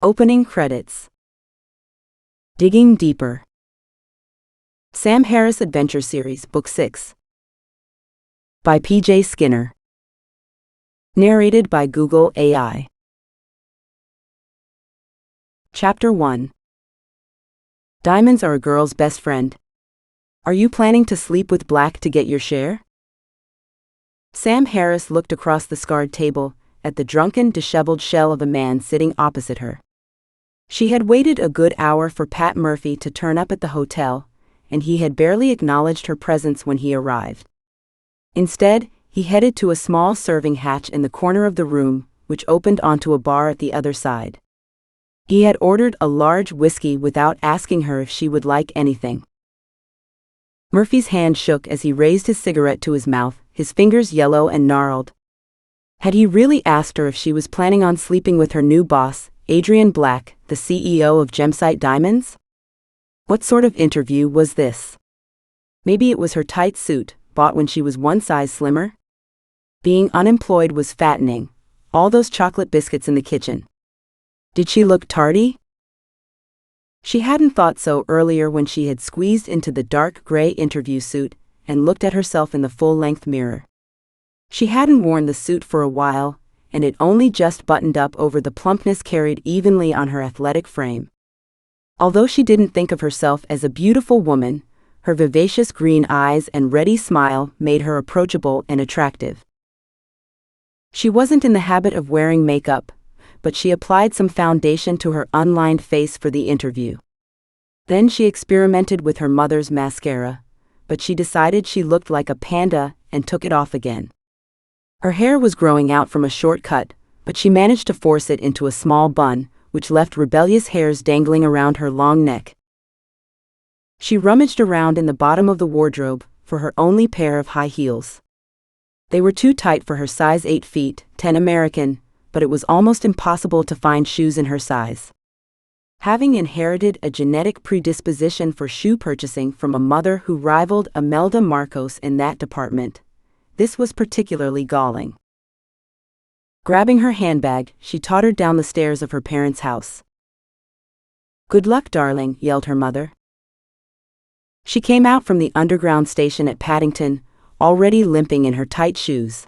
Opening credits. Digging Deeper. Sam Harris Adventure Series, Book 6. By P.J. Skinner. Narrated by Google AI. Chapter 1. Diamonds are a girl's best friend. Are you planning to sleep with Black to get your share? Sam Harris looked across the scarred table, at the drunken, disheveled shell of a man sitting opposite her. She had waited a good hour for Pat Murphy to turn up at the hotel, and he had barely acknowledged her presence when he arrived. Instead, he headed to a small serving hatch in the corner of the room, which opened onto a bar at the other side. He had ordered a large whiskey without asking her if she would like anything. Murphy's hand shook as he raised his cigarette to his mouth, his fingers yellow and gnarled. Had he really asked her if she was planning on sleeping with her new boss, Adrian Black, the CEO of Gemsite Diamonds? What sort of interview was this? Maybe it was her tight suit, bought when she was one size slimmer? Being unemployed was fattening, all those chocolate biscuits in the kitchen. Did she look tardy? She hadn't thought so earlier when she had squeezed into the dark gray interview suit and looked at herself in the full-length mirror. She hadn't worn the suit for a while, and it only just buttoned up over the plumpness carried evenly on her athletic frame. Although she didn't think of herself as a beautiful woman, her vivacious green eyes and ready smile made her approachable and attractive. She wasn't in the habit of wearing makeup, but she applied some foundation to her unlined face for the interview. Then she experimented with her mother's mascara, but she decided she looked like a panda and took it off again. Her hair was growing out from a short cut, but she managed to force it into a small bun, which left rebellious hairs dangling around her long neck. She rummaged around in the bottom of the wardrobe for her only pair of high heels. They were too tight for her size 8 feet, 10 American, but it was almost impossible to find shoes in her size. Having inherited a genetic predisposition for shoe purchasing from a mother who rivaled Imelda Marcos in that department, this was particularly galling. Grabbing her handbag, she tottered down the stairs of her parents' house. "Good luck, darling," yelled her mother. She came out from the underground station at Paddington, already limping in her tight shoes.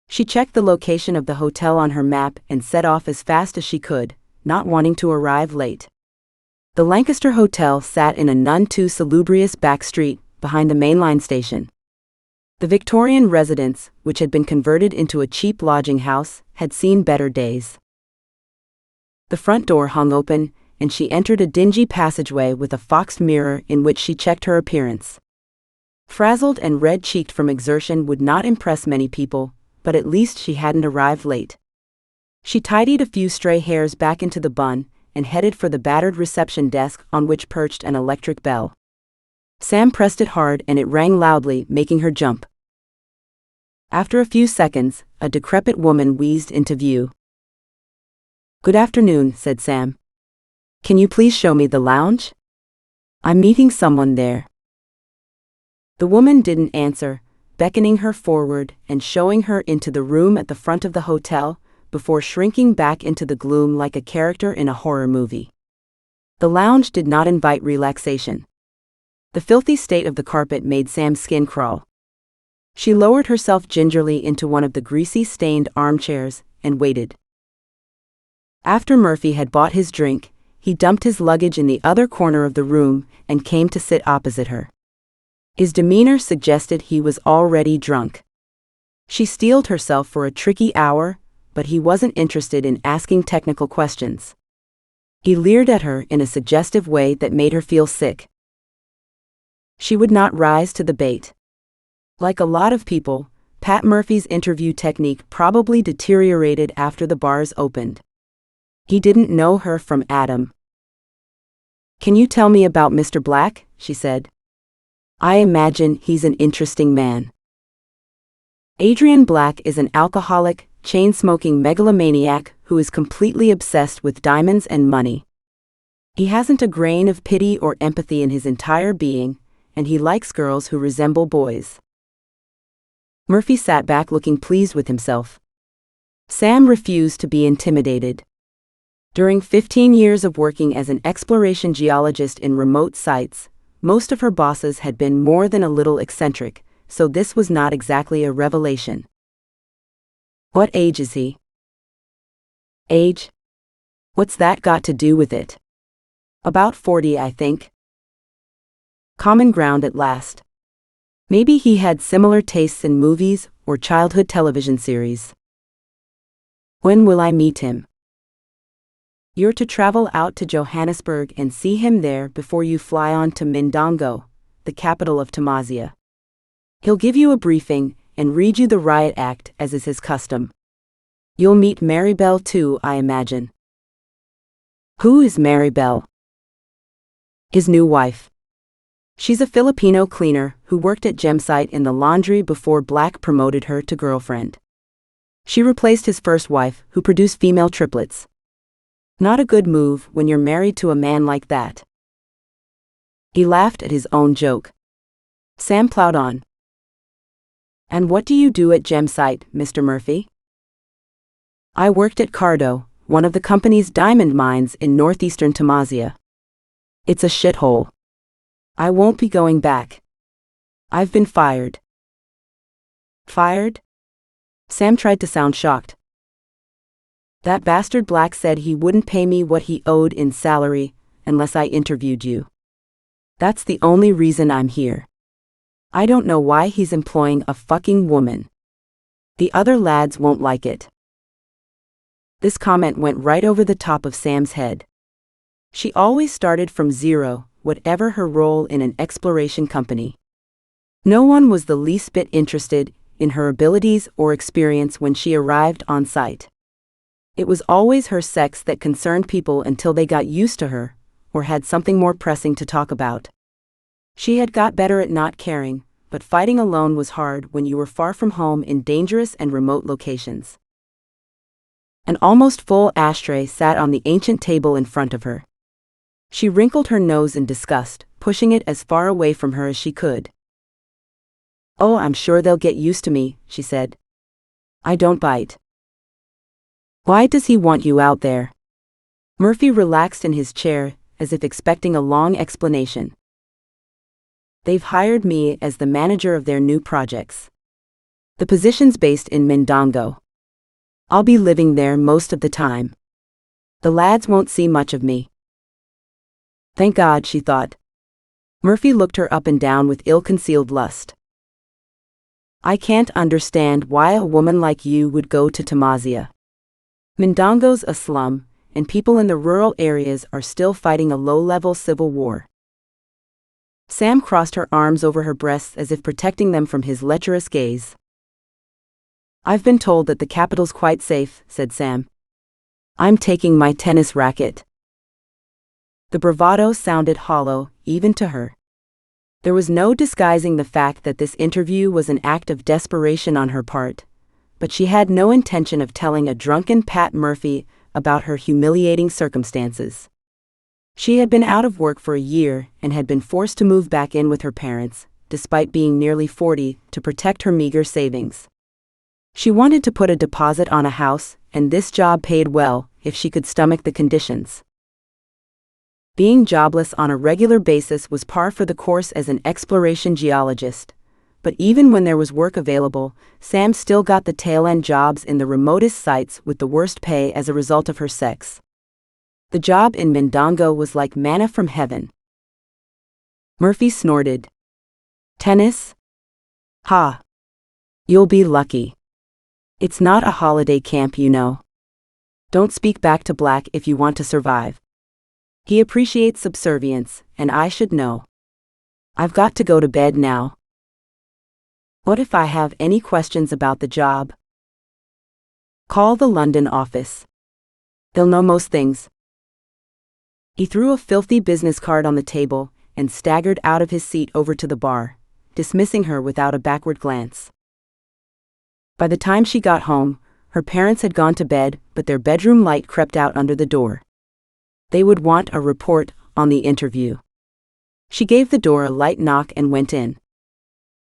She checked the location of the hotel on her map and set off as fast as she could, not wanting to arrive late. The Lancaster Hotel sat in a none too salubrious back street behind the mainline station. The Victorian residence, which had been converted into a cheap lodging house, had seen better days. The front door hung open, and she entered a dingy passageway with a foxed mirror in which she checked her appearance. Frazzled and red-cheeked from exertion would not impress many people, but at least she hadn't arrived late. She tidied a few stray hairs back into the bun and headed for the battered reception desk on which perched an electric bell. Sam pressed it hard and it rang loudly, making her jump. After a few seconds, a decrepit woman wheezed into view. "Good afternoon," said Sam. "Can you please show me the lounge? I'm meeting someone there." The woman didn't answer, beckoning her forward and showing her into the room at the front of the hotel, before shrinking back into the gloom like a character in a horror movie. The lounge did not invite relaxation. The filthy state of the carpet made Sam's skin crawl. She lowered herself gingerly into one of the greasy-stained armchairs and waited. After Murphy had bought his drink, he dumped his luggage in the other corner of the room and came to sit opposite her. His demeanor suggested he was already drunk. She steeled herself for a tricky hour, but he wasn't interested in asking technical questions. He leered at her in a suggestive way that made her feel sick. She would not rise to the bait. Like a lot of people, Pat Murphy's interview technique probably deteriorated after the bars opened. He didn't know her from Adam. "Can you tell me about Mr. Black?" she said. "I imagine he's an interesting man." Adrian Black is an alcoholic, chain-smoking megalomaniac who is completely obsessed with diamonds and money. He hasn't a grain of pity or empathy in his entire being, and he likes girls who resemble boys. Murphy sat back looking pleased with himself. Sam refused to be intimidated. During 15 years of working as an exploration geologist in remote sites, most of her bosses had been more than a little eccentric, so this was not exactly a revelation. What age is he? Age? What's that got to do with it? About 40, I think. Common ground at last. Maybe he had similar tastes in movies or childhood television series. When will I meet him? You're to travel out to Johannesburg and see him there before you fly on to Mindongo, the capital of Tamazia. He'll give you a briefing and read you the riot act as is his custom. You'll meet Maribel too, I imagine. Who is Maribel? His new wife. She's a Filipino cleaner who worked at Gemsite in the laundry before Black promoted her to girlfriend. She replaced his first wife, who produced female triplets. Not a good move when you're married to a man like that. He laughed at his own joke. Sam plowed on. And what do you do at Gemsite, Mr. Murphy? I worked at Cardo, one of the company's diamond mines in northeastern Tamazia. It's a shithole. I won't be going back. I've been fired. Fired? Sam tried to sound shocked. That bastard Black said he wouldn't pay me what he owed in salary unless I interviewed you. That's the only reason I'm here. I don't know why he's employing a fucking woman. The other lads won't like it. This comment went right over the top of Sam's head. She always started from zero, whatever her role in an exploration company. No one was the least bit interested in her abilities or experience when she arrived on site. It was always her sex that concerned people until they got used to her, or had something more pressing to talk about. She had got better at not caring, but fighting alone was hard when you were far from home in dangerous and remote locations. An almost full ashtray sat on the ancient table in front of her. She wrinkled her nose in disgust, pushing it as far away from her as she could. Oh, I'm sure they'll get used to me, she said. I don't bite. Why does he want you out there? Murphy relaxed in his chair, as if expecting a long explanation. They've hired me as the manager of their new projects. The position's based in Mindongo. I'll be living there most of the time. The lads won't see much of me. Thank God, she thought. Murphy looked her up and down with ill-concealed lust. I can't understand why a woman like you would go to Tamazia. Mindongo's a slum, and people in the rural areas are still fighting a low-level civil war. Sam crossed her arms over her breasts as if protecting them from his lecherous gaze. I've been told that the capital's quite safe, said Sam. I'm taking my tennis racket. The bravado sounded hollow, even to her. There was no disguising the fact that this interview was an act of desperation on her part, but she had no intention of telling a drunken Pat Murphy about her humiliating circumstances. She had been out of work for a year and had been forced to move back in with her parents, despite being nearly 40, to protect her meager savings. She wanted to put a deposit on a house, and this job paid well, if she could stomach the conditions. Being jobless on a regular basis was par for the course as an exploration geologist, but even when there was work available, Sam still got the tail-end jobs in the remotest sites with the worst pay as a result of her sex. The job in Mindongo was like manna from heaven. Murphy snorted. Tennis? Ha! You'll be lucky. It's not a holiday camp, you know. Don't speak back to Black if you want to survive. He appreciates subservience, and I should know. I've got to go to bed now. What if I have any questions about the job? Call the London office. They'll know most things. He threw a filthy business card on the table and staggered out of his seat over to the bar, dismissing her without a backward glance. By the time she got home, her parents had gone to bed, but their bedroom light crept out under the door. They would want a report on the interview. She gave the door a light knock and went in.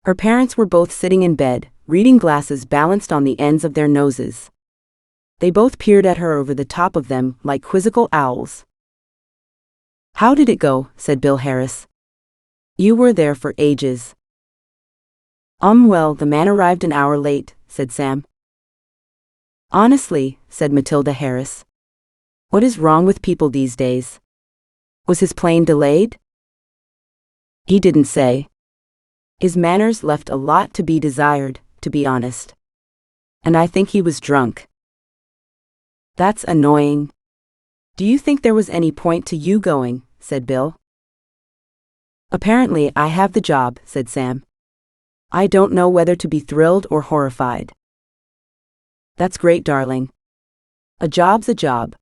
Her parents were both sitting in bed, reading glasses balanced on the ends of their noses. They both peered at her over the top of them like quizzical owls. "How did it go?" said Bill Harris. "You were there for ages." Well, the man arrived an hour late," said Sam. "Honestly," said Matilda Harris. "What is wrong with people these days? Was his plane delayed?" "He didn't say. His manners left a lot to be desired, to be honest. And I think he was drunk." "That's annoying. Do you think there was any point to you going?" said Bill. "Apparently I have the job," said Sam. "I don't know whether to be thrilled or horrified." "That's great, darling. A job's a job."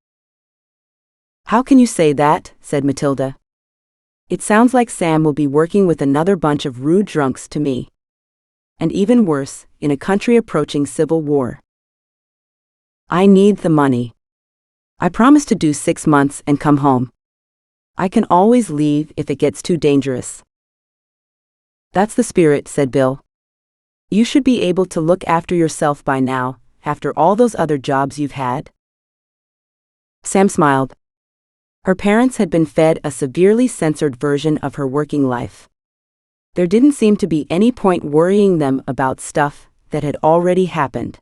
"How can you say that?" said Matilda. "It sounds like Sam will be working with another bunch of rude drunks to me. And even worse, in a country approaching civil war. I need the money. I promised to do 6 months and come home. I can always leave if it gets too dangerous." "That's the spirit," said Bill. "You should be able to look after yourself by now, after all those other jobs you've had." Sam smiled. Her parents had been fed a severely censored version of her working life. There didn't seem to be any point worrying them about stuff that had already happened.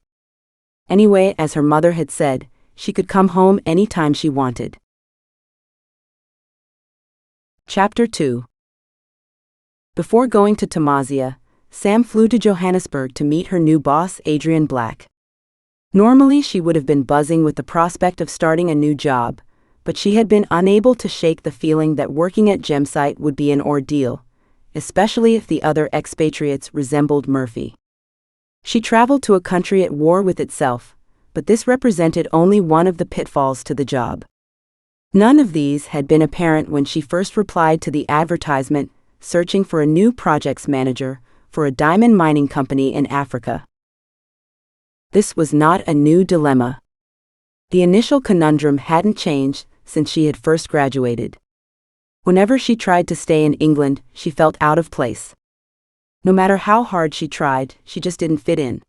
Anyway, as her mother had said, she could come home any time she wanted. Chapter 2. Before going to Tamazia, Sam flew to Johannesburg to meet her new boss, Adrian Black. Normally she would have been buzzing with the prospect of starting a new job, but she had been unable to shake the feeling that working at Gemsite would be an ordeal, especially if the other expatriates resembled Murphy. She traveled to a country at war with itself, but this represented only one of the pitfalls to the job. None of these had been apparent when she first replied to the advertisement searching for a new projects manager for a diamond mining company in Africa. This was not a new dilemma. The initial conundrum hadn't changed since she had first graduated. Whenever she tried to stay in England, she felt out of place. No matter how hard she tried, she just didn't fit in.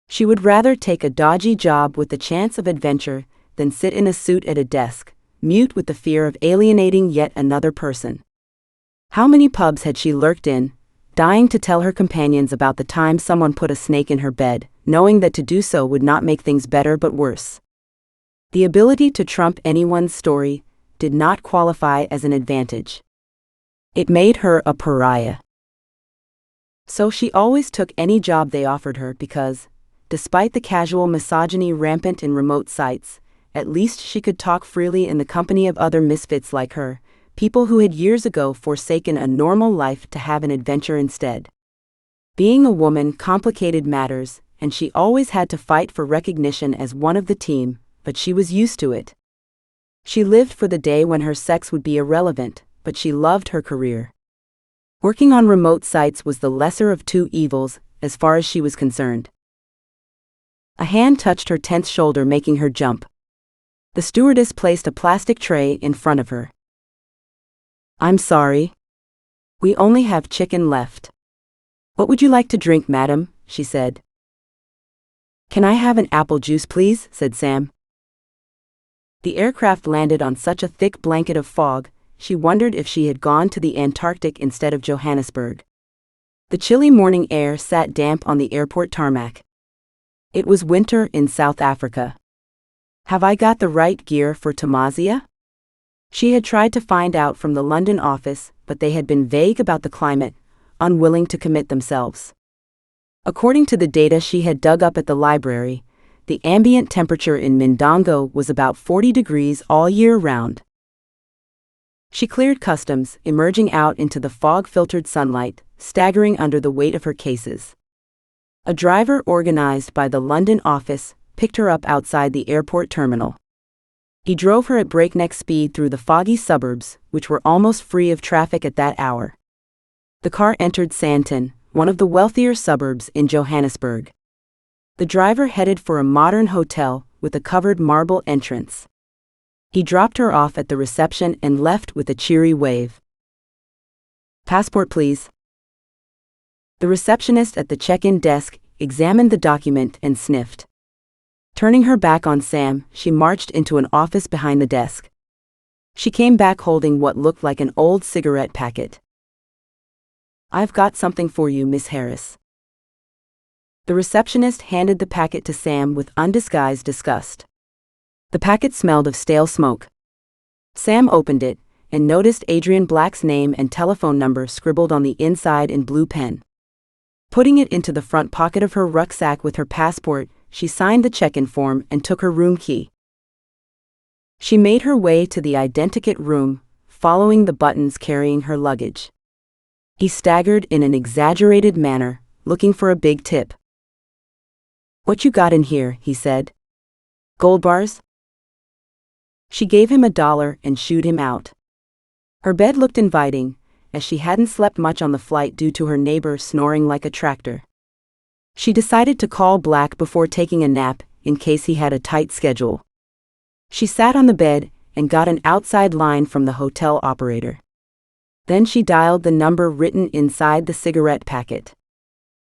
She would rather take a dodgy job with the chance of adventure than sit in a suit at a desk, mute with the fear of alienating yet another person. How many pubs had she lurked in, dying to tell her companions about the time someone put a snake in her bed, knowing that to do so would not make things better but worse. The ability to trump anyone's story did not qualify as an advantage. It made her a pariah. So she always took any job they offered her because, despite the casual misogyny rampant in remote sites, at least she could talk freely in the company of other misfits like her, people who had years ago forsaken a normal life to have an adventure instead. Being a woman complicated matters, and she always had to fight for recognition as one of the team, but she was used to it. She lived for the day when her sex would be irrelevant, but she loved her career. Working on remote sites was the lesser of two evils, as far as she was concerned. A hand touched her tense shoulder, making her jump. The stewardess placed a plastic tray in front of her. "I'm sorry. We only have chicken left." "What would you like to drink, madam?" she said. "Can I have an apple juice, please?" said Sam. The aircraft landed on such a thick blanket of fog, she wondered if she had gone to the Antarctic instead of Johannesburg. The chilly morning air sat damp on the airport tarmac. It was winter in South Africa. Have I got the right gear for Tamazia? She had tried to find out from the London office, but they had been vague about the climate, unwilling to commit themselves. According to the data she had dug up at the library, the ambient temperature in Mindongo was about 40 degrees all year round. She cleared customs, emerging out into the fog-filtered sunlight, staggering under the weight of her cases. A driver organized by the London office picked her up outside the airport terminal. He drove her at breakneck speed through the foggy suburbs, which were almost free of traffic at that hour. The car entered Sandton, one of the wealthier suburbs in Johannesburg. The driver headed for a modern hotel with a covered marble entrance. He dropped her off at the reception and left with a cheery wave. "Passport, please." The receptionist at the check-in desk examined the document and sniffed. Turning her back on Sam, she marched into an office behind the desk. She came back holding what looked like an old cigarette packet. "I've got something for you, Miss Harris." The receptionist handed the packet to Sam with undisguised disgust. The packet smelled of stale smoke. Sam opened it and noticed Adrian Black's name and telephone number scribbled on the inside in blue pen. Putting it into the front pocket of her rucksack with her passport, she signed the check-in form and took her room key. She made her way to the identikit room, following the buttons carrying her luggage. He staggered in an exaggerated manner, looking for a big tip. "What you got in here?" he said. "Gold bars?" She gave him $1 and shooed him out. Her bed looked inviting, as she hadn't slept much on the flight due to her neighbor snoring like a tractor. She decided to call Black before taking a nap, in case he had a tight schedule. She sat on the bed and got an outside line from the hotel operator. Then she dialed the number written inside the cigarette packet.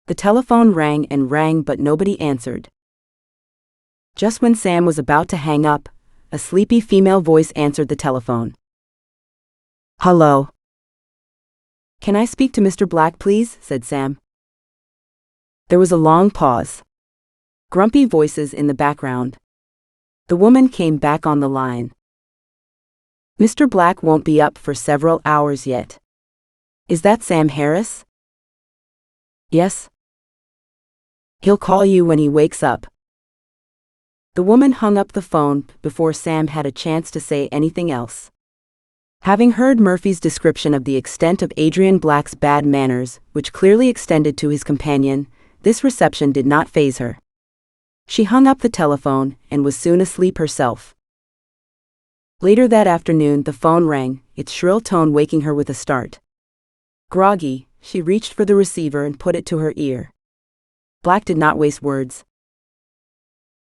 The telephone rang and rang, but nobody answered. Just when Sam was about to hang up, a sleepy female voice answered the telephone. "Hello." "Can I speak to Mr. Black, please?" said Sam. There was a long pause. Grumpy voices in the background. The woman came back on the line. "Mr. Black won't be up for several hours yet." "Is that Sam Harris?" "Yes." "He'll call you when he wakes up." The woman hung up the phone before Sam had a chance to say anything else. Having heard Murphy's description of the extent of Adrian Black's bad manners, which clearly extended to his companion, this reception did not faze her. She hung up the telephone and was soon asleep herself. Later that afternoon, the phone rang, its shrill tone waking her with a start. Groggy, she reached for the receiver and put it to her ear. Black did not waste words.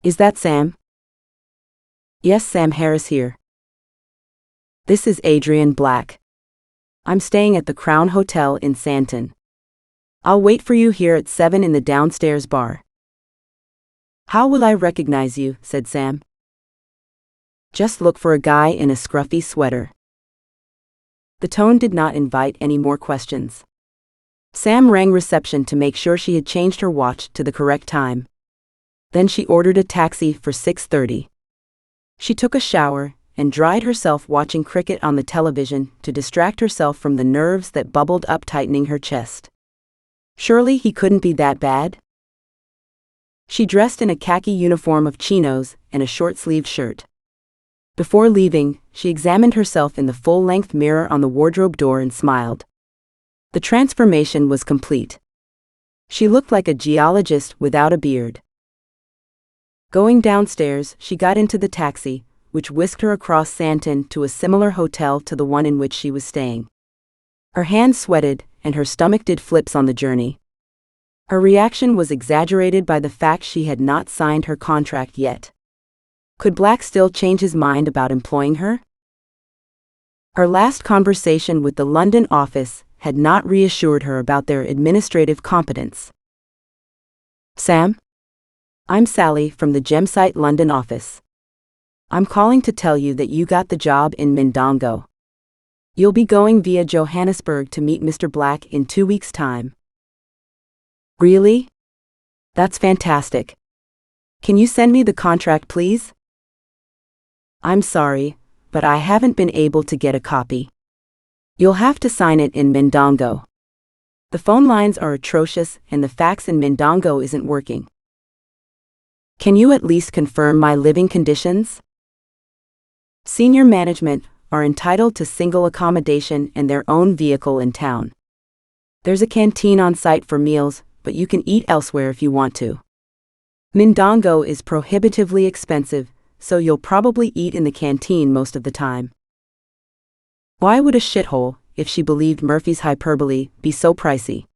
"Is that Sam?" "Yes, Sam Harris here." "This is Adrian Black. I'm staying at the Crown Hotel in Santon. I'll wait for you here at 7 in the downstairs bar." "How will I recognize you?" said Sam. "Just look for a guy in a scruffy sweater." The tone did not invite any more questions. Sam rang reception to make sure she had changed her watch to the correct time. Then she ordered a taxi for 6:30. She took a shower and dried herself watching cricket on the television to distract herself from the nerves that bubbled up, tightening her chest. Surely he couldn't be that bad? She dressed in a khaki uniform of chinos and a short-sleeved shirt. Before leaving, she examined herself in the full-length mirror on the wardrobe door and smiled. The transformation was complete. She looked like a geologist without a beard. Going downstairs, she got into the taxi, which whisked her across Santon to a similar hotel to the one in which she was staying. Her hands sweated, and her stomach did flips on the journey. Her reaction was exaggerated by the fact she had not signed her contract yet. Could Black still change his mind about employing her? Her last conversation with the London office had not reassured her about their administrative competence. "Sam? I'm Sally from the Gemsite London office. I'm calling to tell you that you got the job in Mindongo. You'll be going via Johannesburg to meet Mr. Black in 2 weeks' time." "Really? That's fantastic. Can you send me the contract, please?" "I'm sorry, but I haven't been able to get a copy. You'll have to sign it in Mindongo. The phone lines are atrocious and the fax in Mindongo isn't working. Can you at least confirm my living conditions? Senior management are entitled to single accommodation and their own vehicle in town. There's a canteen on site for meals, but you can eat elsewhere if you want to. Mindongo is prohibitively expensive, so you'll probably eat in the canteen most of the time." Why would a shithole, if she believed Murphy's hyperbole, be so pricey?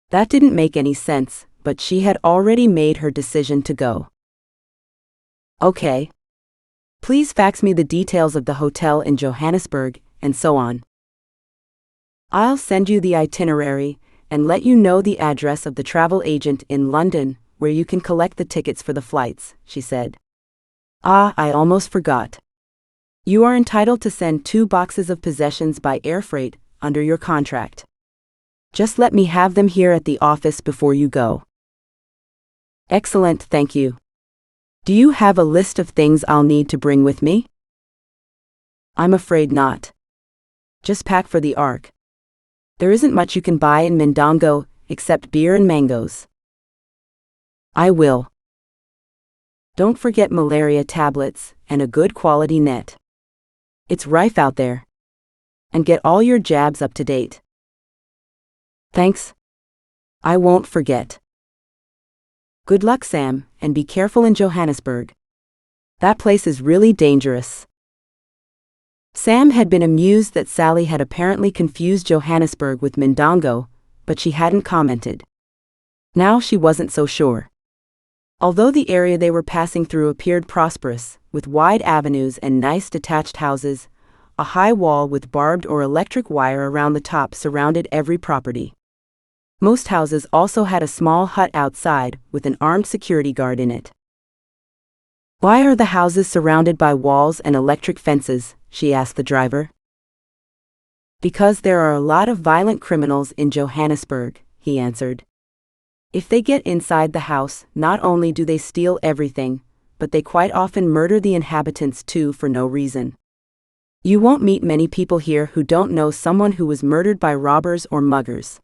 That didn't make any sense, but she had already made her decision to go. "Okay. Please fax me the details of the hotel in Johannesburg, and so on. I'll send you the itinerary and let you know the address of the travel agent in London, where you can collect the tickets for the flights, she said. Ah, I almost forgot. You are entitled to send 2 boxes of possessions by air freight, under your contract. Just let me have them here at the office before you go. Excellent, thank you. Do you have a list of things I'll need to bring with me? I'm afraid not. Just pack for the Ark. There isn't much you can buy in Mindongo, except beer and mangoes. I will. Don't forget malaria tablets and a good quality net. It's rife out there. And get all your jabs up to date. Thanks. I won't forget. Good luck, Sam, and be careful in Johannesburg. That place is really dangerous. Sam had been amused that Sally had apparently confused Johannesburg with Mindongo, but she hadn't commented. Now she wasn't so sure. Although the area they were passing through appeared prosperous, with wide avenues and nice detached houses, a high wall with barbed or electric wire around the top surrounded every property. Most houses also had a small hut outside with an armed security guard in it. Why are the houses surrounded by walls and electric fences? She asked the driver. Because there are a lot of violent criminals in Johannesburg, he answered. If they get inside the house, not only do they steal everything, but they quite often murder the inhabitants too for no reason. You won't meet many people here who don't know someone who was murdered by robbers or muggers.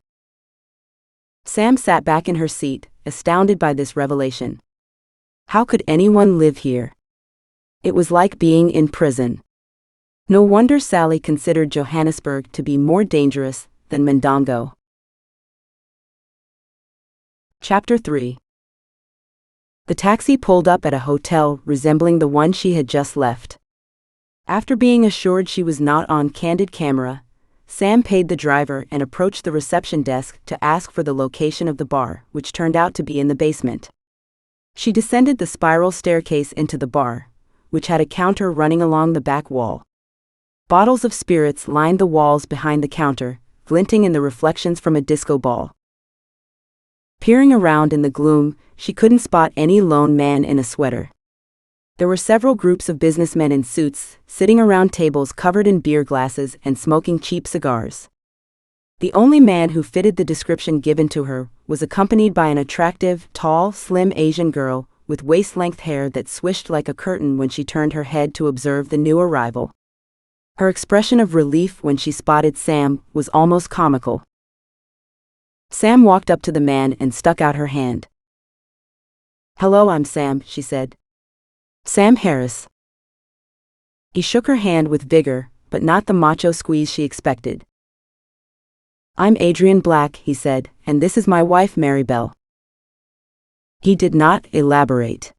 Sam sat back in her seat, astounded by this revelation. How could anyone live here? It was like being in prison. No wonder Sally considered Johannesburg to be more dangerous than Mindongo. Chapter 3. The taxi pulled up at a hotel resembling the one she had just left. After being assured she was not on candid camera, Sam paid the driver and approached the reception desk to ask for the location of the bar, which turned out to be in the basement. She descended the spiral staircase into the bar, which had a counter running along the back wall. Bottles of spirits lined the walls behind the counter, glinting in the reflections from a disco ball. Peering around in the gloom, she couldn't spot any lone man in a sweater. There were several groups of businessmen in suits, sitting around tables covered in beer glasses and smoking cheap cigars. The only man who fitted the description given to her was accompanied by an attractive, tall, slim Asian girl with waist-length hair that swished like a curtain when she turned her head to observe the new arrival. Her expression of relief when she spotted Sam was almost comical. Sam walked up to the man and stuck out her hand. "Hello, I'm Sam," she said. "Sam Harris." He shook her hand with vigor, but not the macho squeeze she expected. "I'm Adrian Black," he said, "and this is my wife Maribel." He did not elaborate.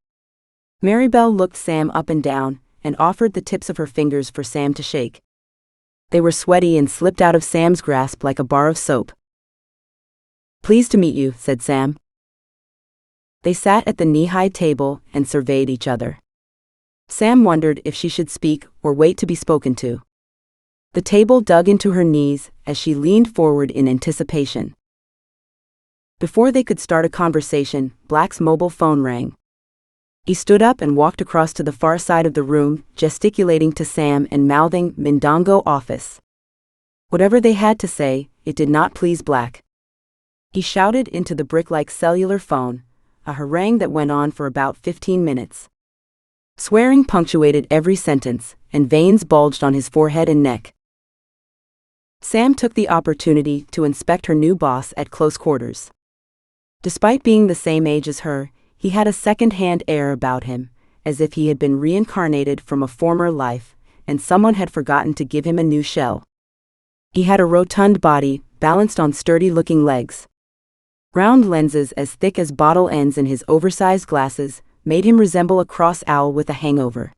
Maribel looked Sam up and down, and offered the tips of her fingers for Sam to shake. They were sweaty and slipped out of Sam's grasp like a bar of soap. "Pleased to meet you," said Sam. They sat at the knee-high table and surveyed each other. Sam wondered if she should speak or wait to be spoken to. The table dug into her knees as she leaned forward in anticipation. Before they could start a conversation, Black's mobile phone rang. He stood up and walked across to the far side of the room, gesticulating to Sam and mouthing "Mindongo office." Whatever they had to say, it did not please Black. He shouted into the brick-like cellular phone, a harangue that went on for about 15 minutes. Swearing punctuated every sentence, and veins bulged on his forehead and neck. Sam took the opportunity to inspect her new boss at close quarters. Despite being the same age as her, he had a second-hand air about him, as if he had been reincarnated from a former life, and someone had forgotten to give him a new shell. He had a rotund body, balanced on sturdy-looking legs. Round lenses as thick as bottle ends in his oversized glasses made him resemble a cross owl with a hangover.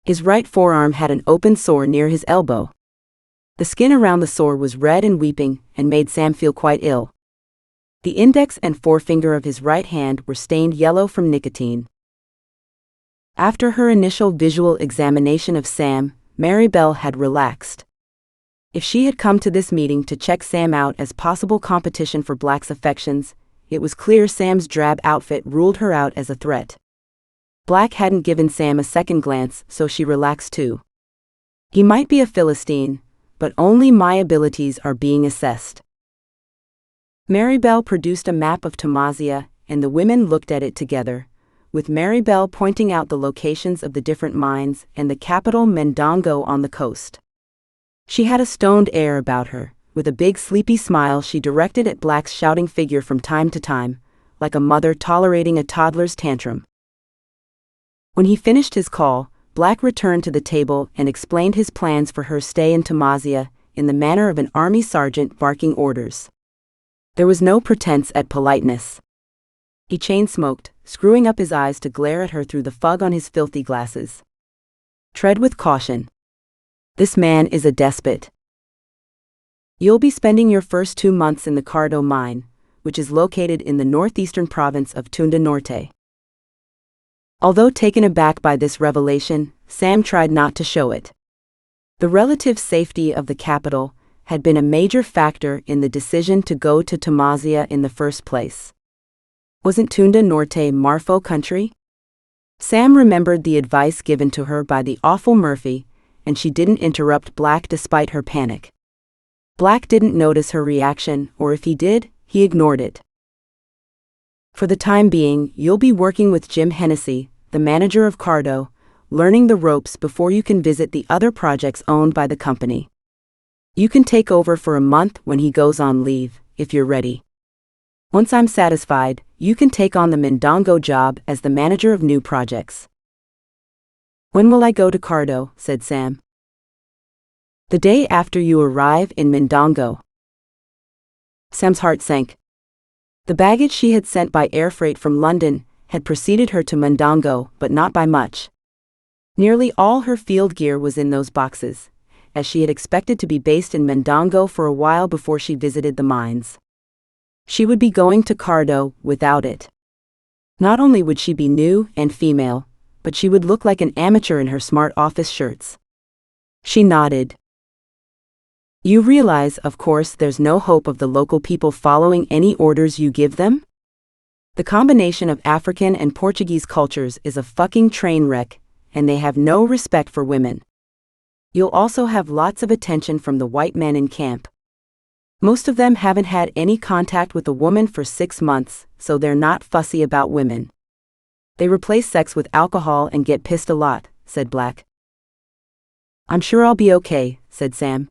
His right forearm had an open sore near his elbow. The skin around the sore was red and weeping and made Sam feel quite ill. The index and forefinger of his right hand were stained yellow from nicotine. After her initial visual examination of Sam, Maribel had relaxed. If she had come to this meeting to check Sam out as possible competition for Black's affections, it was clear Sam's drab outfit ruled her out as a threat. Black hadn't given Sam a second glance, so she relaxed too. He might be a Philistine, but only my abilities are being assessed. Maribel produced a map of Tamazia, and the women looked at it together, with Maribel pointing out the locations of the different mines and the capital Mendongo on the coast. She had a stoned air about her. With a big sleepy smile she directed at Black's shouting figure from time to time, like a mother tolerating a toddler's tantrum. When he finished his call, Black returned to the table and explained his plans for her stay in Tamazia, in the manner of an army sergeant barking orders. There was no pretense at politeness. He chain-smoked, screwing up his eyes to glare at her through the fog on his filthy glasses. Tread with caution. This man is a despot. You'll be spending your first 2 months in the Cardo mine, which is located in the northeastern province of Tunda Norte. Although taken aback by this revelation, Sam tried not to show it. The relative safety of the capital had been a major factor in the decision to go to Tamazia in the first place. Wasn't Tunda Norte Marfo country? Sam remembered the advice given to her by the awful Murphy, and she didn't interrupt Black despite her panic. Black didn't notice her reaction, or if he did, he ignored it. For the time being, you'll be working with Jim Hennessy, the manager of Cardo, learning the ropes before you can visit the other projects owned by the company. You can take over for a month when he goes on leave, if you're ready. Once I'm satisfied, you can take on the Mendongo job as the manager of new projects. When will I go to Cardo? Said Sam. The day after you arrive in Mendongo. Sam's heart sank. The baggage she had sent by air freight from London had preceded her to Mendongo, but not by much. Nearly all her field gear was in those boxes, as she had expected to be based in Mendongo for a while before she visited the mines. She would be going to Cardo without it. Not only would she be new and female, but she would look like an amateur in her smart office shirts. She nodded. You realize, of course, there's no hope of the local people following any orders you give them? The combination of African and Portuguese cultures is a fucking train wreck, and they have no respect for women. You'll also have lots of attention from the white men in camp. Most of them haven't had any contact with a woman for 6 months, so they're not fussy about women. They replace sex with alcohol and get pissed a lot, said Black. I'm sure I'll be okay, said Sam.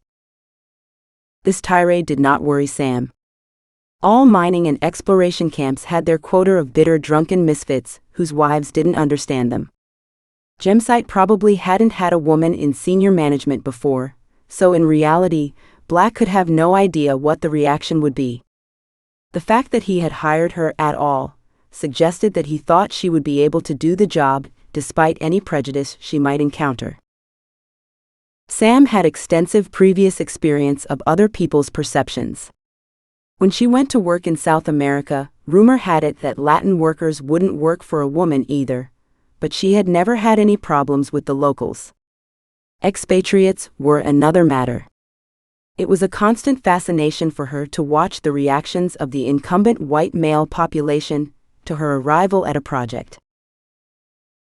This tirade did not worry Sam. All mining and exploration camps had their quota of bitter drunken misfits whose wives didn't understand them. Gemsite probably hadn't had a woman in senior management before, so in reality, Black could have no idea what the reaction would be. The fact that he had hired her at all suggested that he thought she would be able to do the job despite any prejudice she might encounter. Sam had extensive previous experience of other people's perceptions. When she went to work in South America, rumor had it that Latin workers wouldn't work for a woman either, but she had never had any problems with the locals. Expatriates were another matter. It was a constant fascination for her to watch the reactions of the incumbent white male population to her arrival at a project.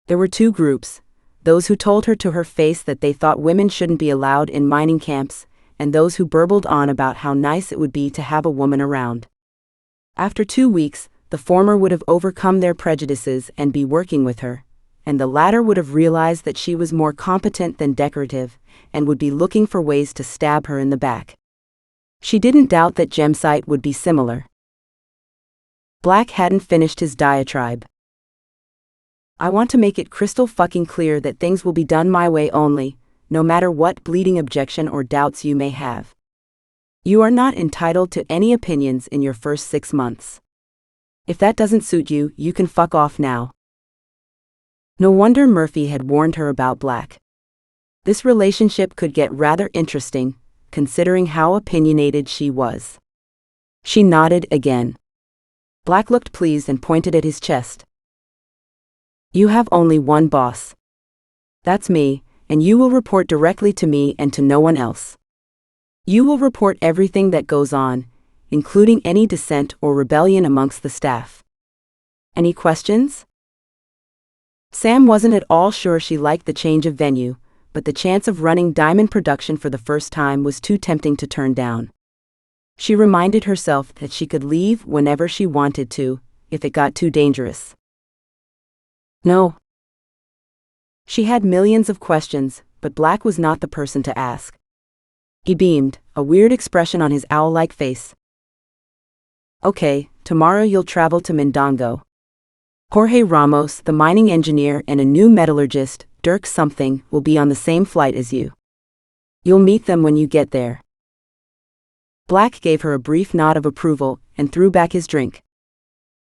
There were 2 groups, those who told her to her face that they thought women shouldn't be allowed in mining camps, and those who burbled on about how nice it would be to have a woman around. After 2 weeks, the former would have overcome their prejudices and be working with her, and the latter would have realized that she was more competent than decorative, and would be looking for ways to stab her in the back. She didn't doubt that Gemsite would be similar. Black hadn't finished his diatribe. I want to make it crystal fucking clear that things will be done my way only, no matter what bleeding objection or doubts you may have. You are not entitled to any opinions in your first 6 months. If that doesn't suit you, you can fuck off now. No wonder Murphy had warned her about Black. This relationship could get rather interesting, considering how opinionated she was. She nodded again. Black looked pleased and pointed at his chest. You have only one boss. That's me, and you will report directly to me and to no one else. You will report everything that goes on, including any dissent or rebellion amongst the staff. Any questions? Sam wasn't at all sure she liked the change of venue, but the chance of running diamond production for the first time was too tempting to turn down. She reminded herself that she could leave whenever she wanted to, if it got too dangerous. No. She had millions of questions, but Black was not the person to ask. He beamed, a weird expression on his owl-like face. Okay, tomorrow you'll travel to Mindongo. Jorge Ramos, the mining engineer, and a new metallurgist, Dirk something, will be on the same flight as you. You'll meet them when you get there. Black gave her a brief nod of approval and threw back his drink.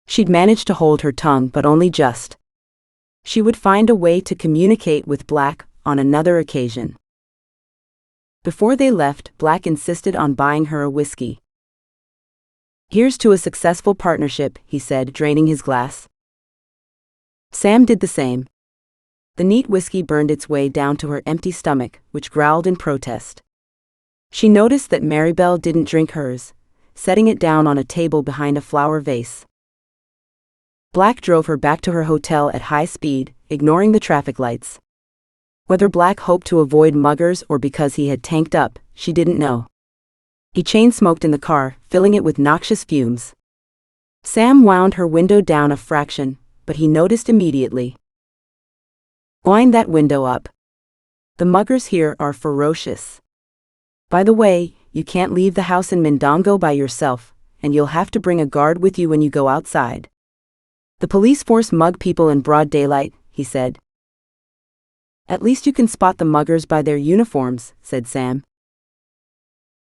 She'd managed to hold her tongue, but only just. She would find a way to communicate with Black on another occasion. Before they left, Black insisted on buying her a whiskey. Here's to a successful partnership, he said, draining his glass. Sam did the same. The neat whiskey burned its way down to her empty stomach, which growled in protest. She noticed that Maribel didn't drink hers, setting it down on a table behind a flower vase. Black drove her back to her hotel at high speed, ignoring the traffic lights. Whether Black hoped to avoid muggers or because he had tanked up, she didn't know. He chain-smoked in the car, filling it with noxious fumes. Sam wound her window down a fraction, but he noticed immediately. Wind that window up. The muggers here are ferocious. By the way, you can't leave the house in Mindongo by yourself, and you'll have to bring a guard with you when you go outside. The police force mug people in broad daylight, he said. At least you can spot the muggers by their uniforms, said Sam.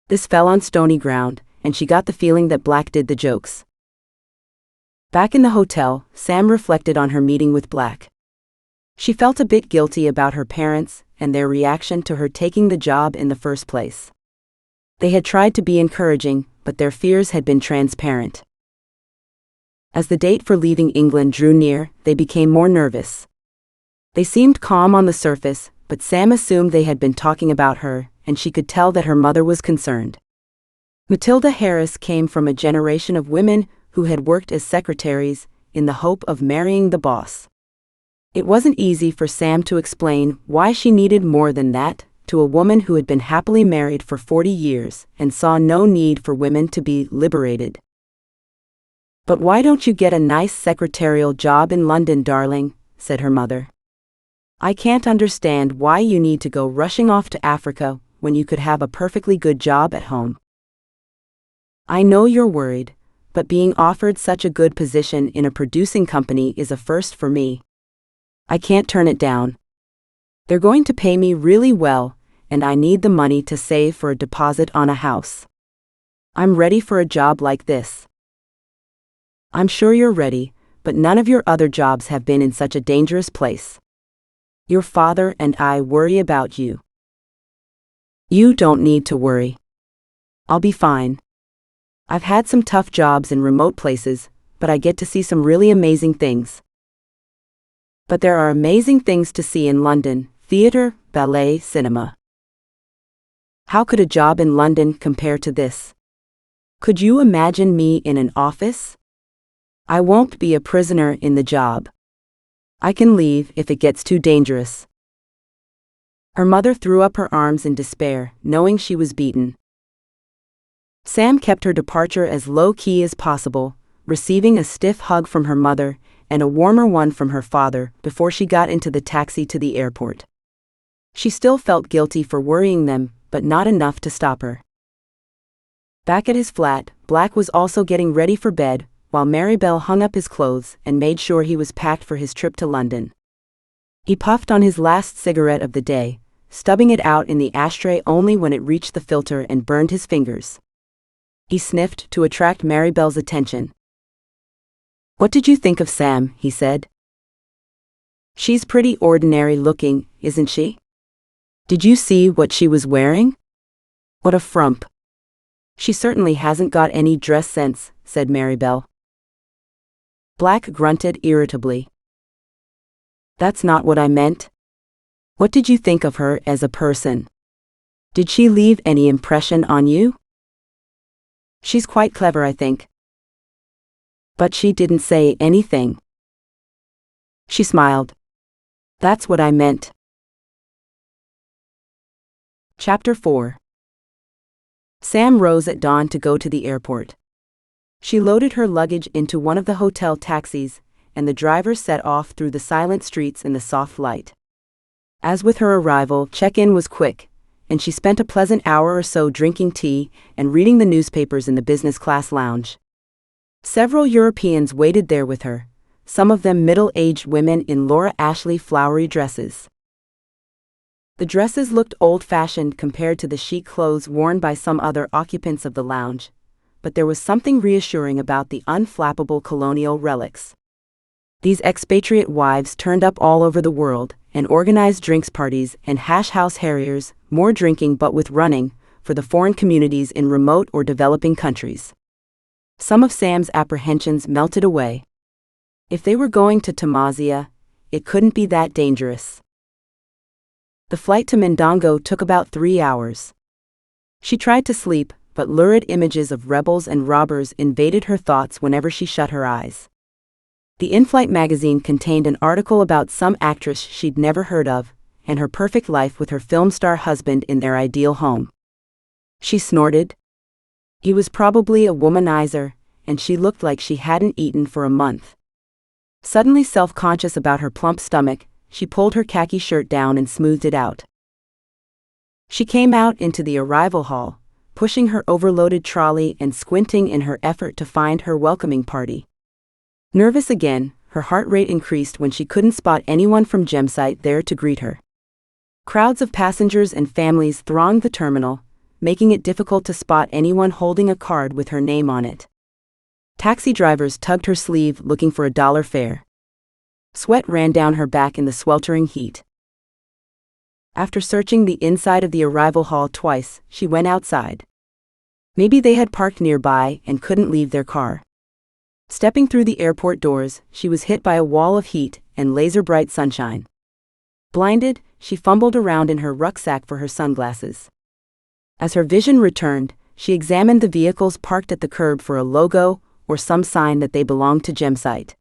This fell on stony ground, and she got the feeling that Black did the jokes. Back in the hotel, Sam reflected on her meeting with Black. She felt a bit guilty about her parents and their reaction to her taking the job in the first place. They had tried to be encouraging, but their fears had been transparent. As the date for leaving England drew near, they became more nervous. They seemed calm on the surface, but Sam assumed they had been talking about her, and she could tell that her mother was concerned. Matilda Harris came from a generation of women who had worked as secretaries in the hope of marrying the boss. It wasn't easy for Sam to explain why she needed more than that to a woman who had been happily married for 40 years and saw no need for women to be liberated. But why don't you get a nice secretarial job in London, darling, said her mother. I can't understand why you need to go rushing off to Africa when you could have a perfectly good job at home. I know you're worried, but being offered such a good position in a producing company is a first for me. I can't turn it down. They're going to pay me really well, and I need the money to save for a deposit on a house. I'm ready for a job like this. I'm sure you're ready, but none of your other jobs have been in such a dangerous place. Your father and I worry about you. You don't need to worry. I'll be fine. I've had some tough jobs in remote places, but I get to see some really amazing things. But there are amazing things to see in London: theatre, ballet, cinema. How could a job in London compare to this? Could you imagine me in an office? I won't be a prisoner in the job. I can leave if it gets too dangerous. Her mother threw up her arms in despair, knowing she was beaten. Sam kept her departure as low-key as possible, receiving a stiff hug from her mother and a warmer one from her father before she got into the taxi to the airport. She still felt guilty for worrying them, but not enough to stop her. Back at his flat, Black was also getting ready for bed, while Maribel hung up his clothes and made sure he was packed for his trip to London. He puffed on his last cigarette of the day, stubbing it out in the ashtray only when it reached the filter and burned his fingers. He sniffed to attract Maribel's attention. "What did you think of Sam?" he said. "She's pretty ordinary looking, isn't she? Did you see what she was wearing? What a frump. She certainly hasn't got any dress sense," said Maribel. Black grunted irritably. "That's not what I meant. What did you think of her as a person? Did she leave any impression on you?" She's quite clever, I think. But she didn't say anything. She smiled. That's what I meant. Chapter 4. Sam rose at dawn to go to the airport. She loaded her luggage into one of the hotel taxis, and the driver set off through the silent streets in the soft light. As with her arrival, check-in was quick, and she spent a pleasant hour or so drinking tea and reading the newspapers in the business class lounge. Several Europeans waited there with her, some of them middle-aged women in Laura Ashley flowery dresses. The dresses looked old-fashioned compared to the chic clothes worn by some other occupants of the lounge, but there was something reassuring about the unflappable colonial relics. These expatriate wives turned up all over the world and organized drinks parties and house harriers, more drinking but with running, for the foreign communities in remote or developing countries. Some of Sam's apprehensions melted away. If they were going to Tamazia, it couldn't be that dangerous. The flight to Mindongo took about 3 hours. She tried to sleep, but lurid images of rebels and robbers invaded her thoughts whenever she shut her eyes. The in-flight magazine contained an article about some actress she'd never heard of, and her perfect life with her film star husband in their ideal home. She snorted. He was probably a womanizer, and she looked like she hadn't eaten for a month. Suddenly self-conscious about her plump stomach, she pulled her khaki shirt down and smoothed it out. She came out into the arrival hall, pushing her overloaded trolley and squinting in her effort to find her welcoming party. Nervous again, her heart rate increased when she couldn't spot anyone from Gemsite there to greet her. Crowds of passengers and families thronged the terminal, making it difficult to spot anyone holding a card with her name on it. Taxi drivers tugged her sleeve looking for a dollar fare. Sweat ran down her back in the sweltering heat. After searching the inside of the arrival hall twice, she went outside. Maybe they had parked nearby and couldn't leave their car. Stepping through the airport doors, she was hit by a wall of heat and laser-bright sunshine. Blinded, she fumbled around in her rucksack for her sunglasses. As her vision returned, she examined the vehicles parked at the curb for a logo or some sign that they belonged to Gemsite.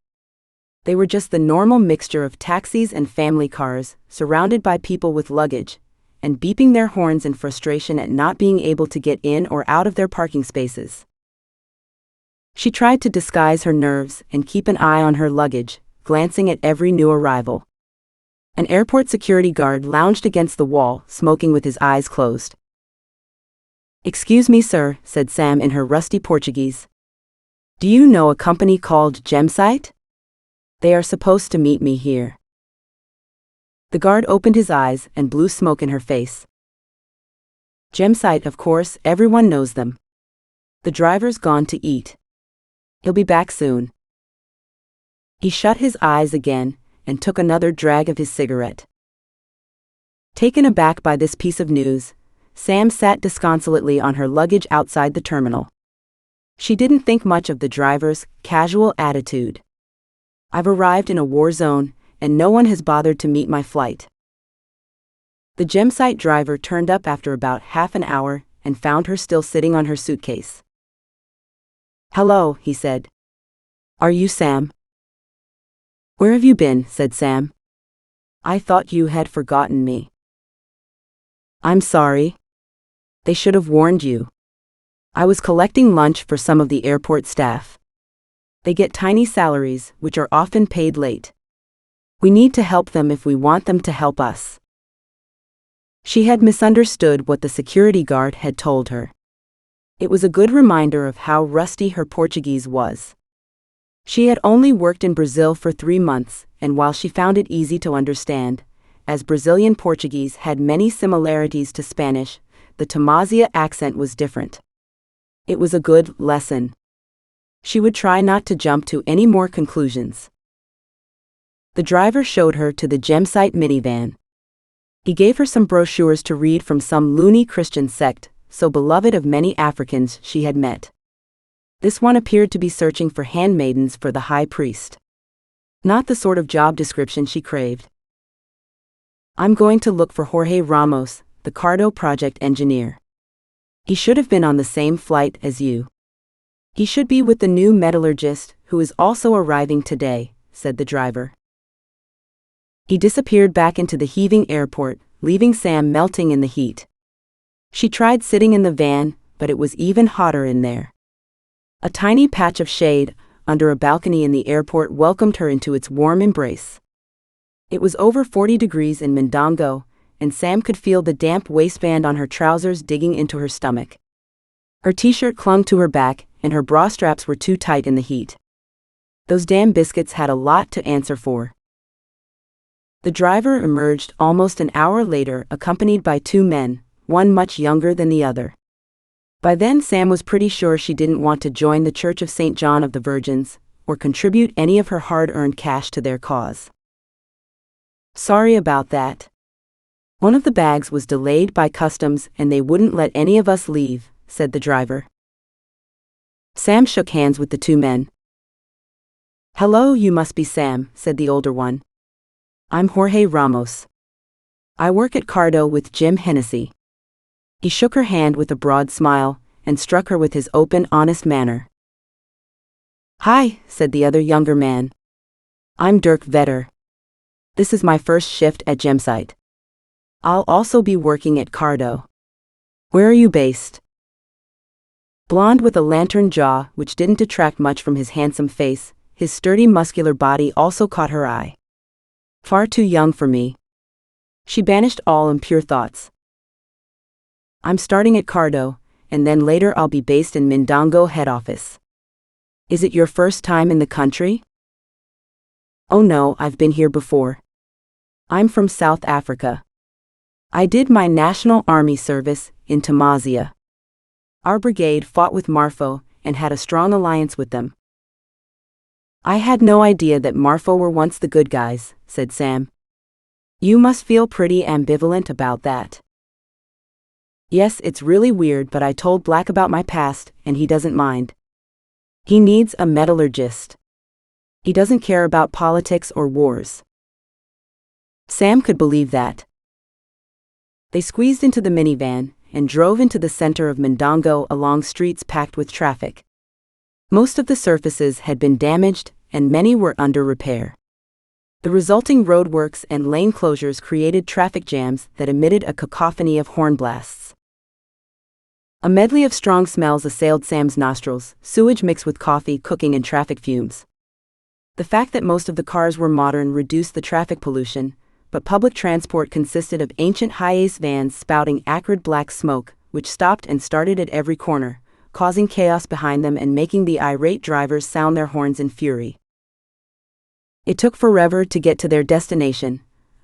They were just the normal mixture of taxis and family cars, surrounded by people with luggage, and beeping their horns in frustration at not being able to get in or out of their parking spaces. She tried to disguise her nerves and keep an eye on her luggage, glancing at every new arrival. An airport security guard lounged against the wall, smoking with his eyes closed. "Excuse me, sir," said Sam in her rusty Portuguese. "Do you know a company called Gemsite? They are supposed to meet me here." The guard opened his eyes and blew smoke in her face. "Gemsite, of course, everyone knows them. The driver's gone to eat. He'll be back soon." He shut his eyes again and took another drag of his cigarette. Taken aback by this piece of news, Sam sat disconsolately on her luggage outside the terminal. She didn't think much of the driver's casual attitude. "I've arrived in a war zone, and no one has bothered to meet my flight." The Gemsite driver turned up after about half an hour and found her still sitting on her suitcase. "Hello," he said. "Are you Sam?" "Where have you been?" said Sam. "I thought you had forgotten me." "I'm sorry. They should have warned you. I was collecting lunch for some of the airport staff. They get tiny salaries, which are often paid late. We need to help them if we want them to help us." She had misunderstood what the security guard had told her. It was a good reminder of how rusty her Portuguese was. She had only worked in Brazil for 3 months, and while she found it easy to understand, as Brazilian Portuguese had many similarities to Spanish, the Tamazia accent was different. It was a good lesson. She would try not to jump to any more conclusions. The driver showed her to the Gemsite minivan. He gave her some brochures to read from some loony Christian sect, so beloved of many Africans she had met. This one appeared to be searching for handmaidens for the high priest. Not the sort of job description she craved. "I'm going to look for Jorge Ramos, the Cardo project engineer. He should have been on the same flight as you." He should be with the new metallurgist, who is also arriving today, said the driver. He disappeared back into the heaving airport, leaving Sam melting in the heat. She tried sitting in the van, but it was even hotter in there. A tiny patch of shade, under a balcony in the airport, welcomed her into its warm embrace. It was over 40 degrees in Mindongo, and Sam could feel the damp waistband on her trousers digging into her stomach. Her t-shirt clung to her back, and her bra straps were too tight in the heat. Those damn biscuits had a lot to answer for. The driver emerged almost an hour later, accompanied by two men, one much younger than the other. By then Sam was pretty sure she didn't want to join the Church of St. John of the Virgins, or contribute any of her hard-earned cash to their cause. Sorry about that. One of the bags was delayed by customs and they wouldn't let any of us leave, said the driver. Sam shook hands with the two men. Hello, you must be Sam, said the older one. I'm Jorge Ramos. I work at Cardo with Jim Hennessy. He shook her hand with a broad smile, and struck her with his open, honest manner. Hi, said the other younger man. I'm Dirk Vetter. This is my first shift at Gemsite. I'll also be working at Cardo. Where are you based? Blond with a lantern jaw, which didn't detract much from his handsome face, his sturdy muscular body also caught her eye. Far too young for me. She banished all impure thoughts. I'm starting at Cardo, and then later I'll be based in Mindongo head office. Is it your first time in the country? Oh no, I've been here before. I'm from South Africa. I did my National Army service in Tamazia. Our brigade fought with Marfo and had a strong alliance with them. I had no idea that Marfo were once the good guys, said Sam. You must feel pretty ambivalent about that. Yes, it's really weird, but I told Black about my past, and he doesn't mind. He needs a metallurgist. He doesn't care about politics or wars. Sam could believe that. They squeezed into the minivan and drove into the center of Mindongo along streets packed with traffic. Most of the surfaces had been damaged, and many were under repair. The resulting roadworks and lane closures created traffic jams that emitted a cacophony of horn blasts. A medley of strong smells assailed Sam's nostrils, sewage mixed with coffee cooking and traffic fumes. The fact that most of the cars were modern reduced the traffic pollution, but public transport consisted of ancient high-ace vans spouting acrid black smoke, which stopped and started at every corner, causing chaos behind them and making the irate drivers sound their horns in fury. It took forever to get to their destination,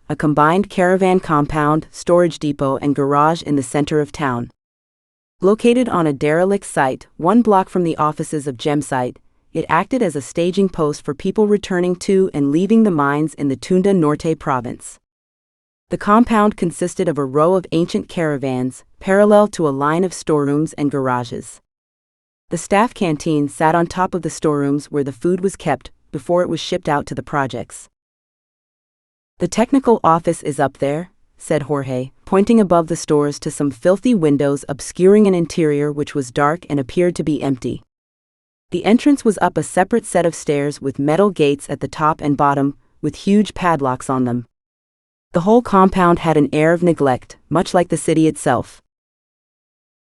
a combined caravan compound, storage depot and garage in the center of town. Located on a derelict site 1 block from the offices of Gemsite, it acted as a staging post for people returning to and leaving the mines in the Tunda Norte province. The compound consisted of a row of ancient caravans, parallel to a line of storerooms and garages. The staff canteen sat on top of the storerooms where the food was kept before it was shipped out to the projects. The technical office is up there, said Jorge, pointing above the stores to some filthy windows obscuring an interior which was dark and appeared to be empty. The entrance was up a separate set of stairs with metal gates at the top and bottom, with huge padlocks on them. The whole compound had an air of neglect, much like the city itself.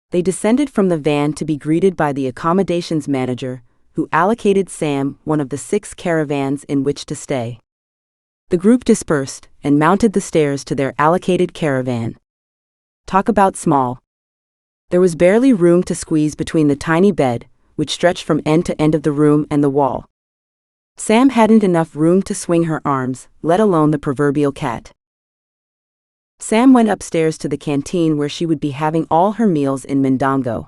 They descended from the van to be greeted by the accommodations manager, who allocated Sam one of the 6 caravans in which to stay. The group dispersed and mounted the stairs to their allocated caravan. Talk about small. There was barely room to squeeze between the tiny bed, which stretched from end to end of the room, and the wall. Sam hadn't enough room to swing her arms, let alone the proverbial cat. Sam went upstairs to the canteen where she would be having all her meals in Mindongo.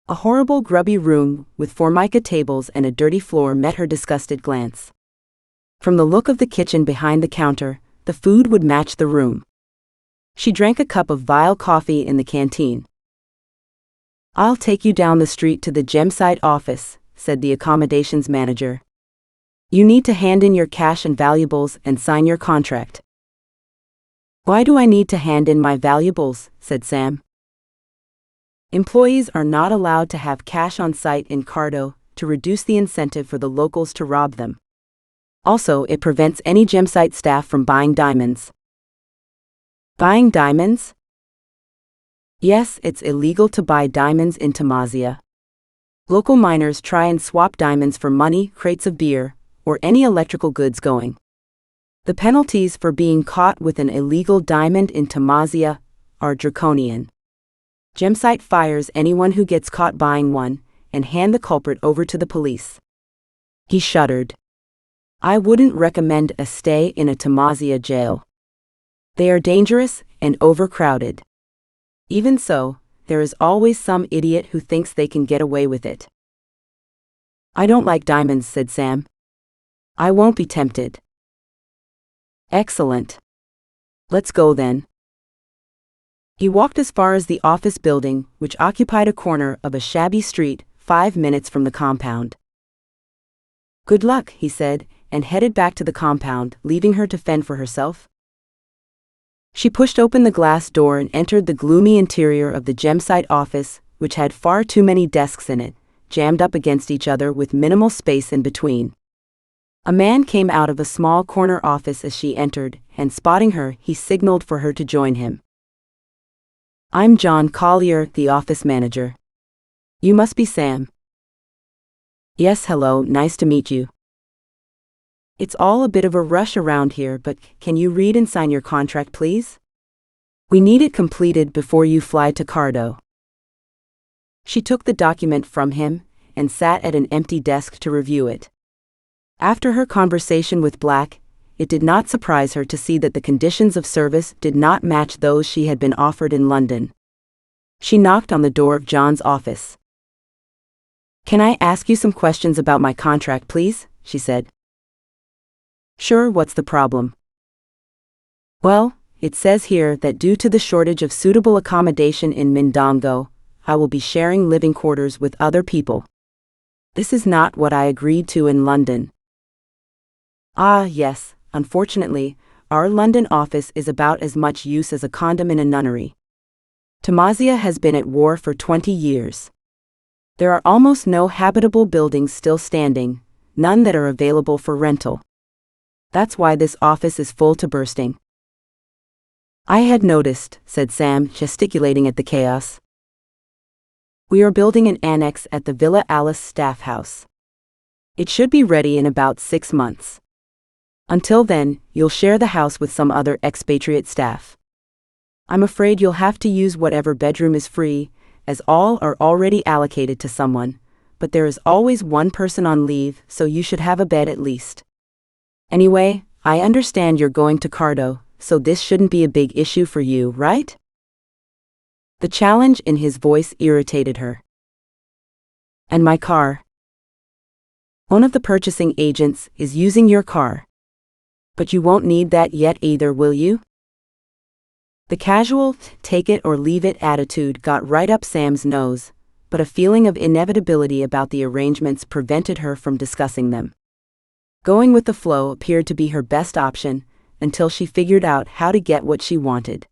A horrible grubby room with formica tables and a dirty floor met her disgusted glance. From the look of the kitchen behind the counter, the food would match the room. She drank a cup of vile coffee in the canteen. I'll take you down the street to the Gemsite office, said the accommodations manager. You need to hand in your cash and valuables and sign your contract. Why do I need to hand in my valuables? Said Sam. Employees are not allowed to have cash on site in Cardo to reduce the incentive for the locals to rob them. Also, it prevents any Gemsite staff from buying diamonds. Buying diamonds? Yes, it's illegal to buy diamonds in Tamazia. Local miners try and swap diamonds for money, crates of beer, or any electrical goods going. The penalties for being caught with an illegal diamond in Tamazia are draconian. Gemsite fires anyone who gets caught buying one and hand the culprit over to the police. He shuddered. I wouldn't recommend a stay in a Tamazia jail. They are dangerous and overcrowded. Even so, there is always some idiot who thinks they can get away with it. I don't like diamonds, said Sam. I won't be tempted. Excellent. Let's go then. He walked as far as the office building, which occupied a corner of a shabby street 5 minutes from the compound. Good luck, he said, and headed back to the compound, leaving her to fend for herself. She pushed open the glass door and entered the gloomy interior of the Gemsite office, which had far too many desks in it, jammed up against each other with minimal space in between. A man came out of a small corner office as she entered, and spotting her, he signaled for her to join him. I'm John Collier, the office manager. You must be Sam. Yes, hello, nice to meet you. It's all a bit of a rush around here, but can you read and sign your contract, please? We need it completed before you fly to Cardo. She took the document from him and sat at an empty desk to review it. After her conversation with Black, it did not surprise her to see that the conditions of service did not match those she had been offered in London. She knocked on the door of John's office. Can I ask you some questions about my contract, please? She said. Sure, what's the problem? Well, it says here that due to the shortage of suitable accommodation in Mindongo, I will be sharing living quarters with other people. This is not what I agreed to in London. Ah, yes, unfortunately, our London office is about as much use as a condom in a nunnery. Tamazia has been at war for 20 years. There are almost no habitable buildings still standing, none that are available for rental. That's why this office is full to bursting. I had noticed, said Sam, gesticulating at the chaos. We are building an annex at the Villa Alice staff house. It should be ready in about 6 months. Until then, you'll share the house with some other expatriate staff. I'm afraid you'll have to use whatever bedroom is free, as all are already allocated to someone, but there is always one person on leave, so you should have a bed at least. Anyway, I understand you're going to Cardo, so this shouldn't be a big issue for you, right? The challenge in his voice irritated her. And my car? One of the purchasing agents is using your car. But you won't need that yet either, will you? The casual, take it or leave it attitude got right up Sam's nose, but a feeling of inevitability about the arrangements prevented her from discussing them. Going with the flow appeared to be her best option, until she figured out how to get what she wanted.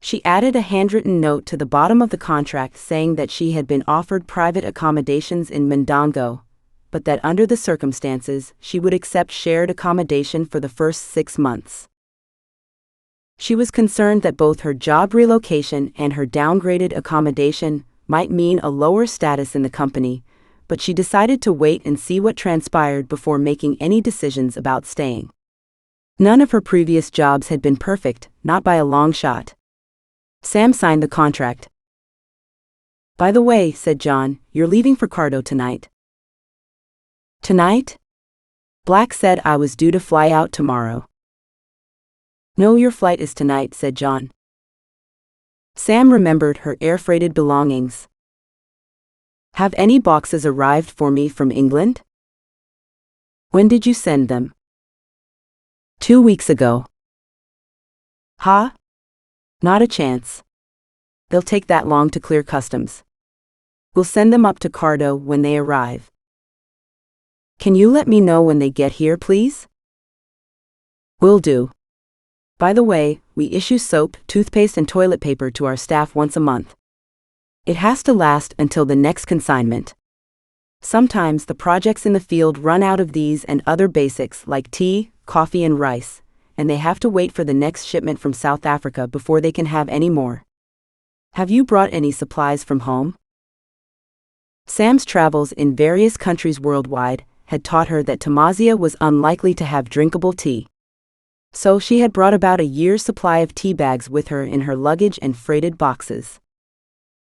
She added a handwritten note to the bottom of the contract saying that she had been offered private accommodations in Mindongo, but that under the circumstances she would accept shared accommodation for the first 6 months. She was concerned that both her job relocation and her downgraded accommodation might mean a lower status in the company, but she decided to wait and see what transpired before making any decisions about staying. None of her previous jobs had been perfect, not by a long shot. Sam signed the contract. By the way, said John, you're leaving for Cardo tonight. Tonight? Black said I was due to fly out tomorrow. No, your flight is tonight, said John. Sam remembered her air-freighted belongings. Have any boxes arrived for me from England? When did you send them? 2 weeks ago. Huh? Not a chance. They'll take that long to clear customs. We'll send them up to Cardo when they arrive. Can you let me know when they get here, please? Will do. By the way, we issue soap, toothpaste and toilet paper to our staff once a month. It has to last until the next consignment. Sometimes the projects in the field run out of these and other basics like tea, coffee and rice, and they have to wait for the next shipment from South Africa before they can have any more. Have you brought any supplies from home? Sam's travels in various countries worldwide had taught her that Tamazia was unlikely to have drinkable tea. So she had brought about a year's supply of tea bags with her in her luggage and freighted boxes.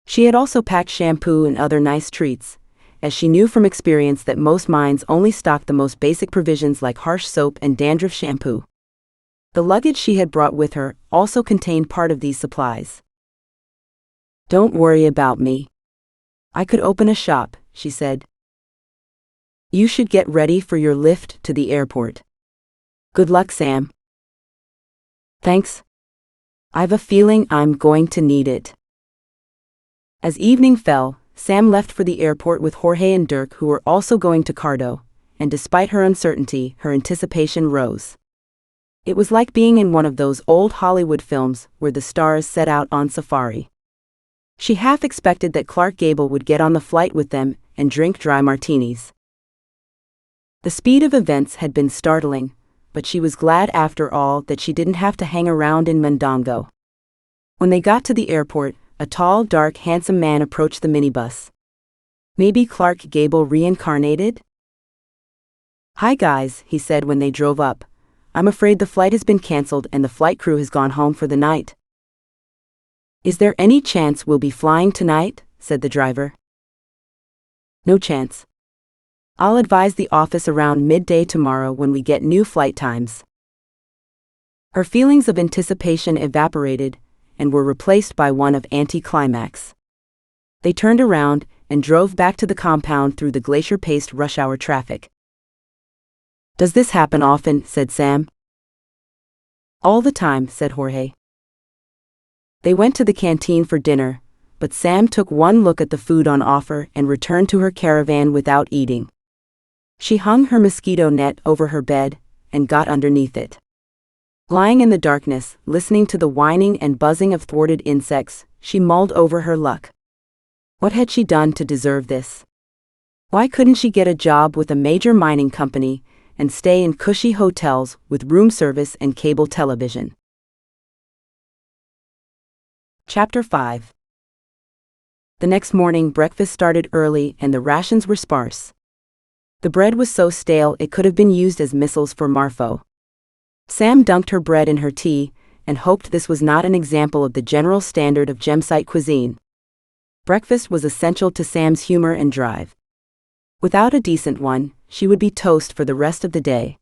She had also packed shampoo and other nice treats, as she knew from experience that most mines only stocked the most basic provisions like harsh soap and dandruff shampoo. The luggage she had brought with her also contained part of these supplies. "Don't worry about me. I could open a shop," she said. "You should get ready for your lift to the airport. Good luck, Sam." "Thanks. I've a feeling I'm going to need it." As evening fell, Sam left for the airport with Jorge and Dirk, who were also going to Cardo, and despite her uncertainty, her anticipation rose. It was like being in one of those old Hollywood films where the stars set out on safari. She half expected that Clark Gable would get on the flight with them and drink dry martinis. The speed of events had been startling, but she was glad after all that she didn't have to hang around in Mondongo. When they got to the airport, a tall, dark, handsome man approached the minibus. Maybe Clark Gable reincarnated? "Hi guys," he said when they drove up. "I'm afraid the flight has been canceled and the flight crew has gone home for the night." "Is there any chance we'll be flying tonight?" said the driver. "No chance. I'll advise the office around midday tomorrow when we get new flight times." Her feelings of anticipation evaporated and were replaced by one of anticlimax. They turned around and drove back to the compound through the glacier-paced rush-hour traffic. "Does this happen often?" said Sam. "All the time," said Jorge. They went to the canteen for dinner, but Sam took one look at the food on offer and returned to her caravan without eating. She hung her mosquito net over her bed and got underneath it. Lying in the darkness, listening to the whining and buzzing of thwarted insects, she mulled over her luck. What had she done to deserve this? Why couldn't she get a job with a major mining company and stay in cushy hotels with room service and cable television? Chapter 5. The next morning, breakfast started early and the rations were sparse. The bread was so stale it could have been used as missiles for Marfo. Sam dunked her bread in her tea and hoped this was not an example of the general standard of Gemsite cuisine. Breakfast was essential to Sam's humor and drive. Without a decent one, she would be toast for the rest of the day.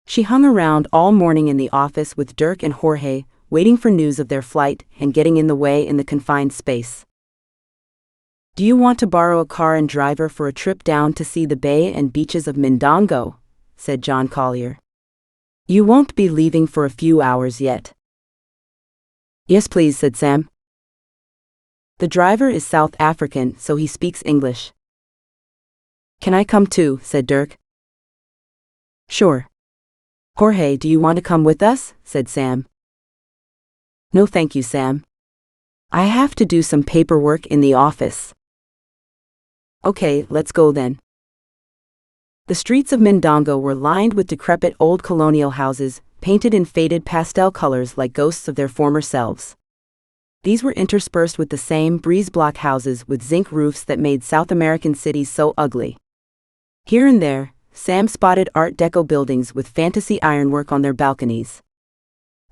She hung around all morning in the office with Dirk and Jorge, waiting for news of their flight and getting in the way in the confined space. "Do you want to borrow a car and driver for a trip down to see the bay and beaches of Mondongo?" said John Collier. "You won't be leaving for a few hours yet." "Yes please," said Sam. The driver is South African, so he speaks English. "Can I come too?" said Dirk. "Sure." "Jorge, do you want to come with us?" said Sam. "No thank you, Sam. I have to do some paperwork in the office." "Okay, let's go then." The streets of Mondongo were lined with decrepit old colonial houses, painted in faded pastel colors like ghosts of their former selves. These were interspersed with the same breeze-block houses with zinc roofs that made South American cities so ugly. Here and there, Sam spotted Art Deco buildings with fantasy ironwork on their balconies.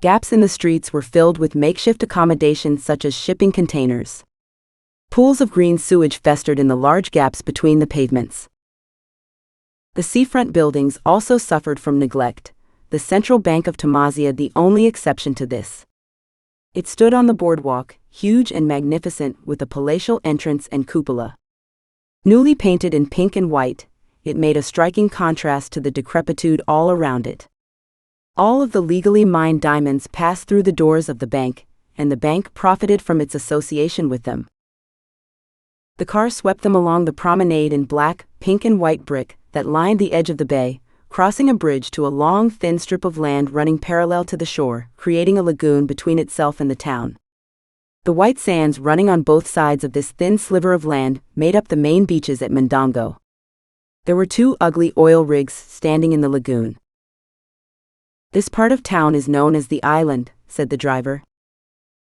Gaps in the streets were filled with makeshift accommodations such as shipping containers. Pools of green sewage festered in the large gaps between the pavements. The seafront buildings also suffered from neglect, the central bank of Tamazia the only exception to this. It stood on the boardwalk, huge and magnificent with a palatial entrance and cupola. Newly painted in pink and white, it made a striking contrast to the decrepitude all around it. All of the legally mined diamonds passed through the doors of the bank, and the bank profited from its association with them. The car swept them along the promenade in black, pink and white brick that lined the edge of the bay, crossing a bridge to a long, thin strip of land running parallel to the shore, creating a lagoon between itself and the town. The white sands running on both sides of this thin sliver of land made up the main beaches at Mondongo. There were 2 ugly oil rigs standing in the lagoon. "This part of town is known as the island," said the driver.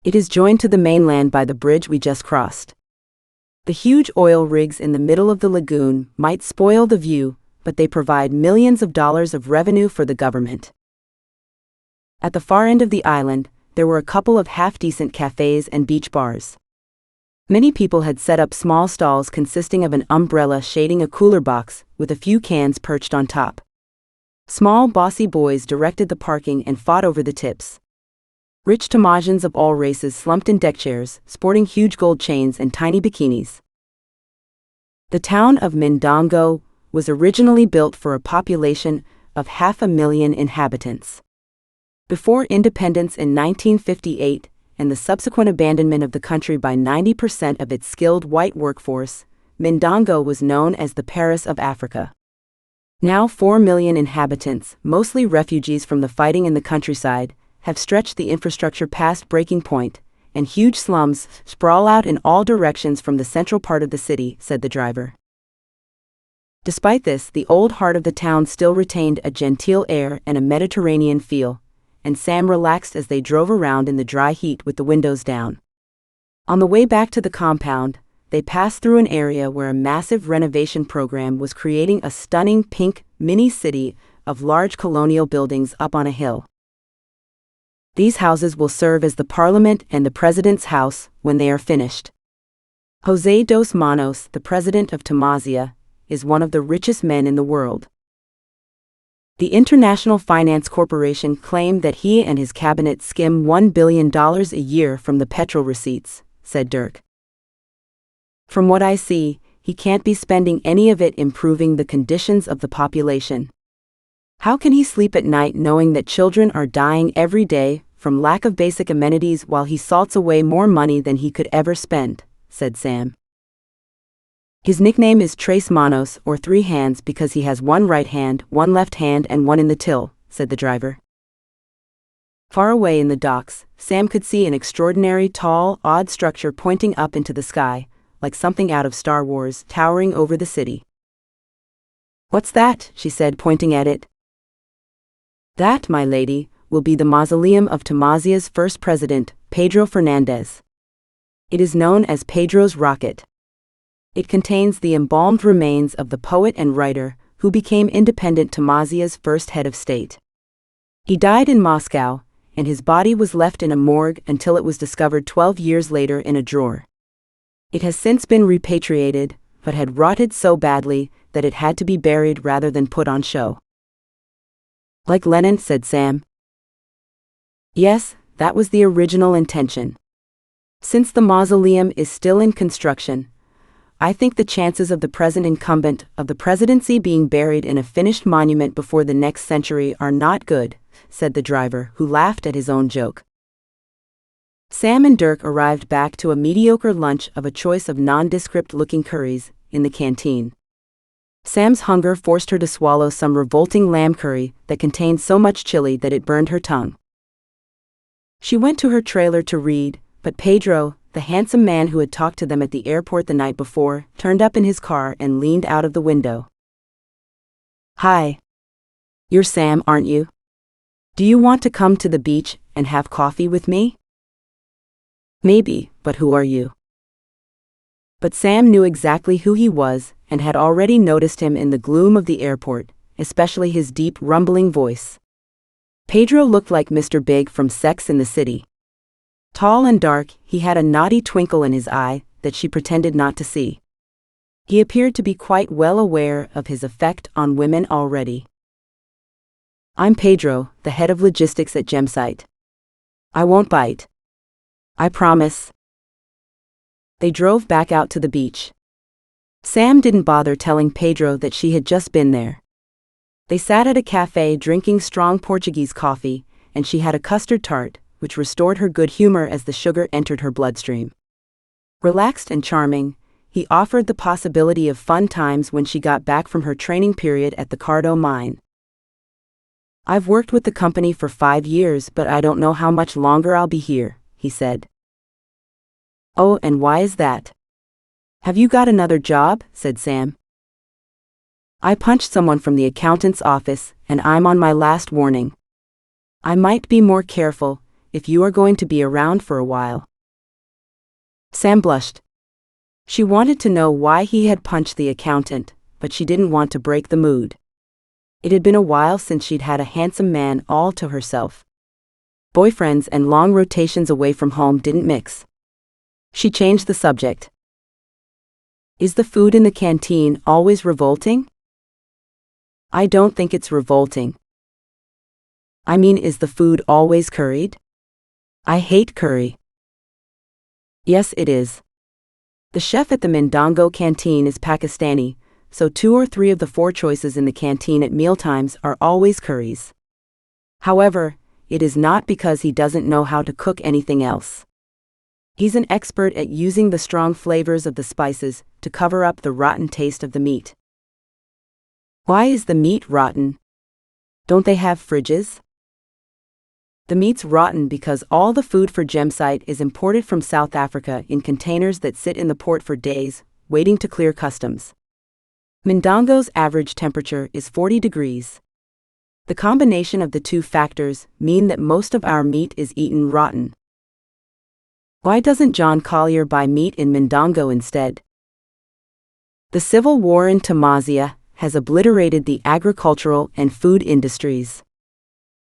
"It is joined to the mainland by the bridge we just crossed. The huge oil rigs in the middle of the lagoon might spoil the view, but they provide millions of dollars of revenue for the government." At the far end of the island, there were a couple of half-decent cafes and beach bars. Many people had set up small stalls consisting of an umbrella shading a cooler box, with a few cans perched on top. Small bossy boys directed the parking and fought over the tips. Rich Tamazians of all races slumped in deck chairs, sporting huge gold chains and tiny bikinis. The town of Mondongo was originally built for a population of 500,000 inhabitants. Before independence in 1958 and the subsequent abandonment of the country by 90% of its skilled white workforce, Mondongo was known as the Paris of Africa. Now 4 million inhabitants, mostly refugees from the fighting in the countryside, have stretched the infrastructure past breaking point, and huge slums sprawl out in all directions from the central part of the city, said the driver. Despite this, the old heart of the town still retained a genteel air and a Mediterranean feel, and Sam relaxed as they drove around in the dry heat with the windows down. On the way back to the compound, they passed through an area where a massive renovation program was creating a stunning pink mini-city of large colonial buildings up on a hill. These houses will serve as the parliament and the president's house when they are finished. José dos Manos, the president of Tamazia, is one of the richest men in the world. The International Finance Corporation claimed that he and his cabinet skim $1 billion a year from the petrol receipts, said Dirk. From what I see, he can't be spending any of it improving the conditions of the population. How can he sleep at night knowing that children are dying every day from lack of basic amenities while he salts away more money than he could ever spend, said Sam. His nickname is Tres Manos, or 3 hands, because he has 1 right hand, 1 left hand and 1 in the till, said the driver. Far away in the docks, Sam could see an extraordinary tall, odd structure pointing up into the sky, like something out of Star Wars, towering over the city. "What's that?" she said, pointing at it. "That, my lady, will be the mausoleum of Tamazia's first president, Pedro Fernandez. It is known as Pedro's Rocket. It contains the embalmed remains of the poet and writer who became independent Tamazia's first head of state. He died in Moscow, and his body was left in a morgue until it was discovered 12 years later in a drawer. It has since been repatriated, but had rotted so badly that it had to be buried rather than put on show." "Like Lenin," said Sam. "Yes, that was the original intention. Since the mausoleum is still in construction, I think the chances of the present incumbent of the presidency being buried in a finished monument before the next century are not good," said the driver, who laughed at his own joke. Sam and Dirk arrived back to a mediocre lunch of a choice of nondescript-looking curries in the canteen. Sam's hunger forced her to swallow some revolting lamb curry that contained so much chili that it burned her tongue. She went to her trailer to read, but Pedro, the handsome man who had talked to them at the airport the night before, turned up in his car and leaned out of the window. "Hi. You're Sam, aren't you? Do you want to come to the beach and have coffee with me?" "Maybe, but who are you?" But Sam knew exactly who he was and had already noticed him in the gloom of the airport, especially his deep, rumbling voice. Pedro looked like Mr. Big from Sex and the City. Tall and dark, he had a naughty twinkle in his eye that she pretended not to see. He appeared to be quite well aware of his effect on women already. "I'm Pedro, the head of logistics at Gemsite. I won't bite. I promise." They drove back out to the beach. Sam didn't bother telling Pedro that she had just been there. They sat at a cafe drinking strong Portuguese coffee, and she had a custard tart, which restored her good humor as the sugar entered her bloodstream. Relaxed and charming, he offered the possibility of fun times when she got back from her training period at the Cardo mine. "I've worked with the company for 5 years, but I don't know how much longer I'll be here," he said. Oh, and why is that? Have you got another job? Said Sam. I punched someone from the accountant's office, and I'm on my last warning. I might be more careful if you are going to be around for a while. Sam blushed. She wanted to know why he had punched the accountant, but she didn't want to break the mood. It had been a while since she'd had a handsome man all to herself. Boyfriends and long rotations away from home didn't mix. She changed the subject. Is the food in the canteen always revolting? I don't think it's revolting. I mean, is the food always curried? I hate curry. Yes, it is. The chef at the Mindongo canteen is Pakistani, so 2 or 3 of the 4 choices in the canteen at mealtimes are always curries. However, it is not because he doesn't know how to cook anything else. He's an expert at using the strong flavors of the spices to cover up the rotten taste of the meat. Why is the meat rotten? Don't they have fridges? The meat's rotten because all the food for Gemsite is imported from South Africa in containers that sit in the port for days, waiting to clear customs. Mindongo's average temperature is 40 degrees. The combination of the 2 factors mean that most of our meat is eaten rotten. Why doesn't John Collier buy meat in Mindongo instead? The civil war in Tamazia has obliterated the agricultural and food industries.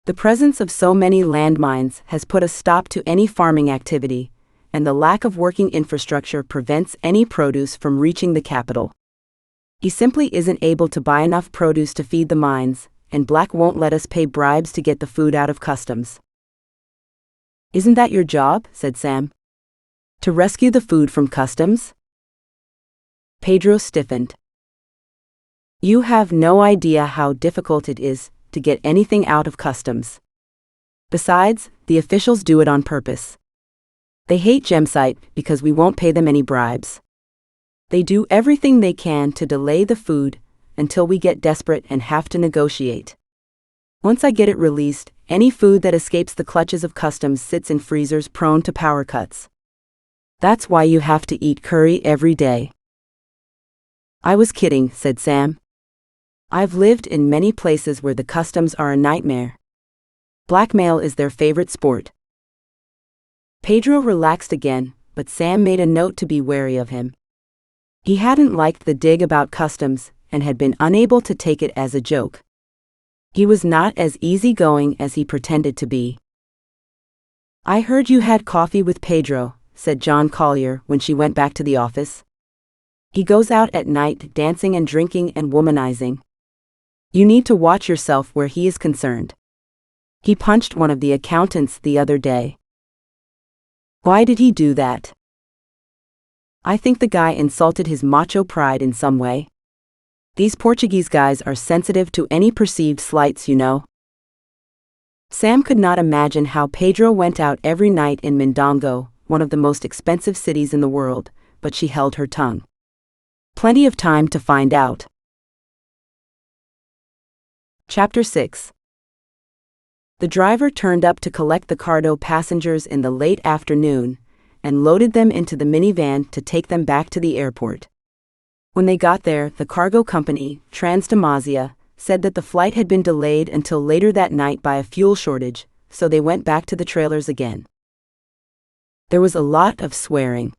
The presence of so many landmines has put a stop to any farming activity, and the lack of working infrastructure prevents any produce from reaching the capital. He simply isn't able to buy enough produce to feed the mines, and Black won't let us pay bribes to get the food out of customs. Isn't that your job? Said Sam. To rescue the food from customs? Pedro stiffened. You have no idea how difficult it is to get anything out of customs. Besides, the officials do it on purpose. They hate Gemsite because we won't pay them any bribes. They do everything they can to delay the food until we get desperate and have to negotiate. Once I get it released, any food that escapes the clutches of customs sits in freezers prone to power cuts. That's why you have to eat curry every day. I was kidding, said Sam. I've lived in many places where the customs are a nightmare. Blackmail is their favorite sport. Pedro relaxed again, but Sam made a note to be wary of him. He hadn't liked the dig about customs and had been unable to take it as a joke. He was not as easygoing as he pretended to be. I heard you had coffee with Pedro, said John Collier when she went back to the office. He goes out at night dancing and drinking and womanizing. You need to watch yourself where he is concerned. He punched one of the accountants the other day. Why did he do that? I think the guy insulted his macho pride in some way. These Portuguese guys are sensitive to any perceived slights, you know. Sam could not imagine how Pedro went out every night in Mindongo, one of the most expensive cities in the world, but she held her tongue. Plenty of time to find out. Chapter 6. The driver turned up to collect the cargo passengers in the late afternoon and loaded them into the minivan to take them back to the airport. When they got there, the cargo company, Tamazia, said that the flight had been delayed until later that night by a fuel shortage, so they went back to the trailers again. There was a lot of swearing.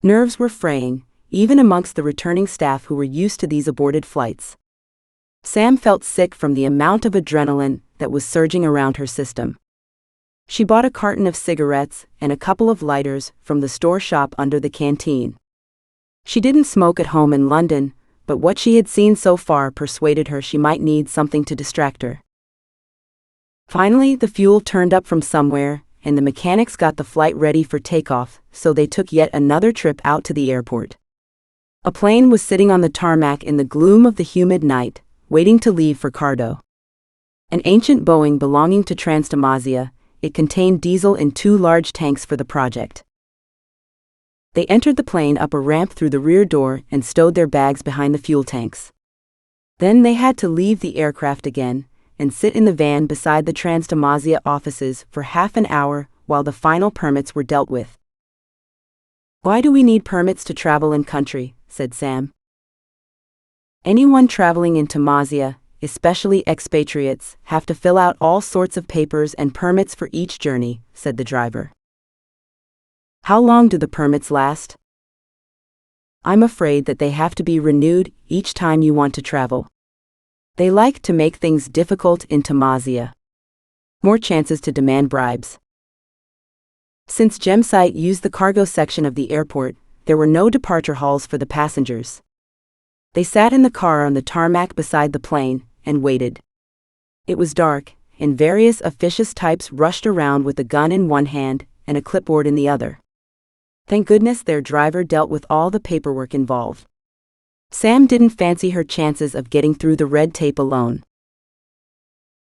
Nerves were fraying, even amongst the returning staff who were used to these aborted flights. Sam felt sick from the amount of adrenaline that was surging around her system. She bought a carton of cigarettes and a couple of lighters from the store shop under the canteen. She didn't smoke at home in London, but what she had seen so far persuaded her she might need something to distract her. Finally, the fuel turned up from somewhere, and the mechanics got the flight ready for takeoff, so they took yet another trip out to the airport. A plane was sitting on the tarmac in the gloom of the humid night, waiting to leave for cargo. An ancient Boeing belonging to Tamazia, it contained diesel in 2 large tanks for the project. They entered the plane up a ramp through the rear door and stowed their bags behind the fuel tanks. Then they had to leave the aircraft again and sit in the van beside the Tamazia offices for half an hour while the final permits were dealt with. Why do we need permits to travel in country? Said Sam. Anyone traveling in Tamazia, especially expatriates, have to fill out all sorts of papers and permits for each journey, said the driver. How long do the permits last? I'm afraid that they have to be renewed each time you want to travel. They like to make things difficult in Tamazia. More chances to demand bribes. Since Gemsite used the cargo section of the airport, there were no departure halls for the passengers. They sat in the car on the tarmac beside the plane and waited. It was dark, and various officious types rushed around with a gun in one hand and a clipboard in the other. Thank goodness their driver dealt with all the paperwork involved. Sam didn't fancy her chances of getting through the red tape alone.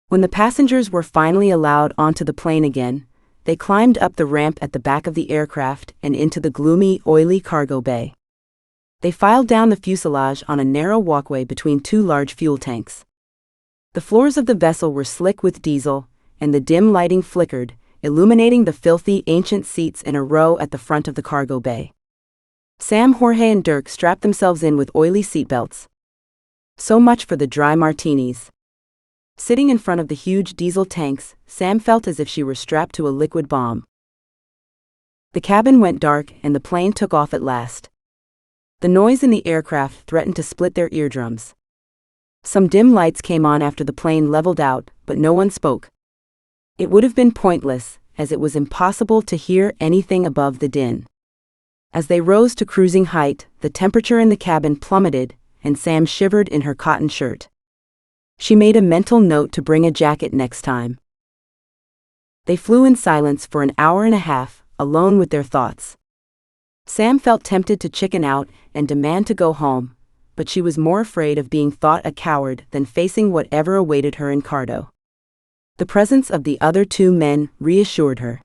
When the passengers were finally allowed onto the plane again, they climbed up the ramp at the back of the aircraft and into the gloomy, oily cargo bay. They filed down the fuselage on a narrow walkway between two large fuel tanks. The floors of the vessel were slick with diesel, and the dim lighting flickered, illuminating the filthy, ancient seats in a row at the front of the cargo bay. Sam, Jorge, and Dirk strapped themselves in with oily seatbelts. So much for the dry martinis. Sitting in front of the huge diesel tanks, Sam felt as if she were strapped to a liquid bomb. The cabin went dark and the plane took off at last. The noise in the aircraft threatened to split their eardrums. Some dim lights came on after the plane leveled out, but no one spoke. It would have been pointless, as it was impossible to hear anything above the din. As they rose to cruising height, the temperature in the cabin plummeted, and Sam shivered in her cotton shirt. She made a mental note to bring a jacket next time. They flew in silence for an hour and a half, alone with their thoughts. Sam felt tempted to chicken out and demand to go home, but she was more afraid of being thought a coward than facing whatever awaited her in Cardo. The presence of the other two men reassured her.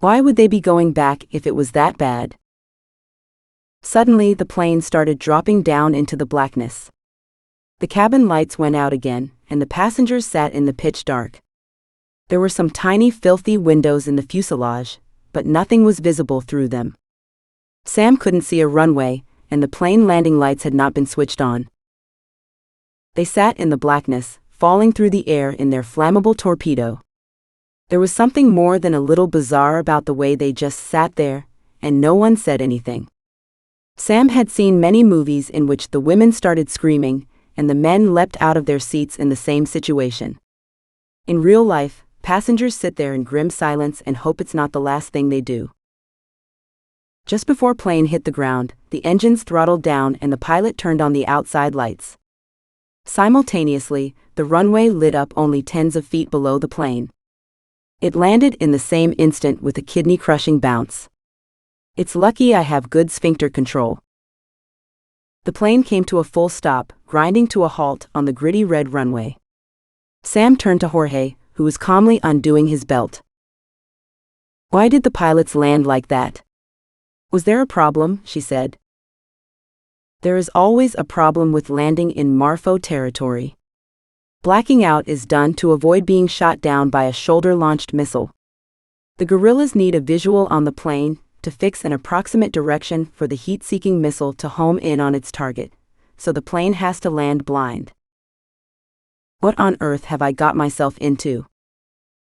Why would they be going back if it was that bad? Suddenly the plane started dropping down into the blackness. The cabin lights went out again, and the passengers sat in the pitch dark. There were some tiny filthy windows in the fuselage, but nothing was visible through them. Sam couldn't see a runway, and the plane landing lights had not been switched on. They sat in the blackness, falling through the air in their flammable torpedo. There was something more than a little bizarre about the way they just sat there, and no one said anything. Sam had seen many movies in which the women started screaming, and the men leapt out of their seats in the same situation. In real life, passengers sit there in grim silence and hope it's not the last thing they do. Just before plane hit the ground, the engines throttled down and the pilot turned on the outside lights. Simultaneously, the runway lit up only tens of feet below the plane. It landed in the same instant with a kidney-crushing bounce. It's lucky I have good sphincter control. The plane came to a full stop, grinding to a halt on the gritty red runway. Sam turned to Jorge, who was calmly undoing his belt. Why did the pilots land like that? Was there a problem? She said. There is always a problem with landing in Marfo territory. Blacking out is done to avoid being shot down by a shoulder-launched missile. The guerrillas need a visual on the plane to fix an approximate direction for the heat-seeking missile to home in on its target, so the plane has to land blind. What on earth have I got myself into?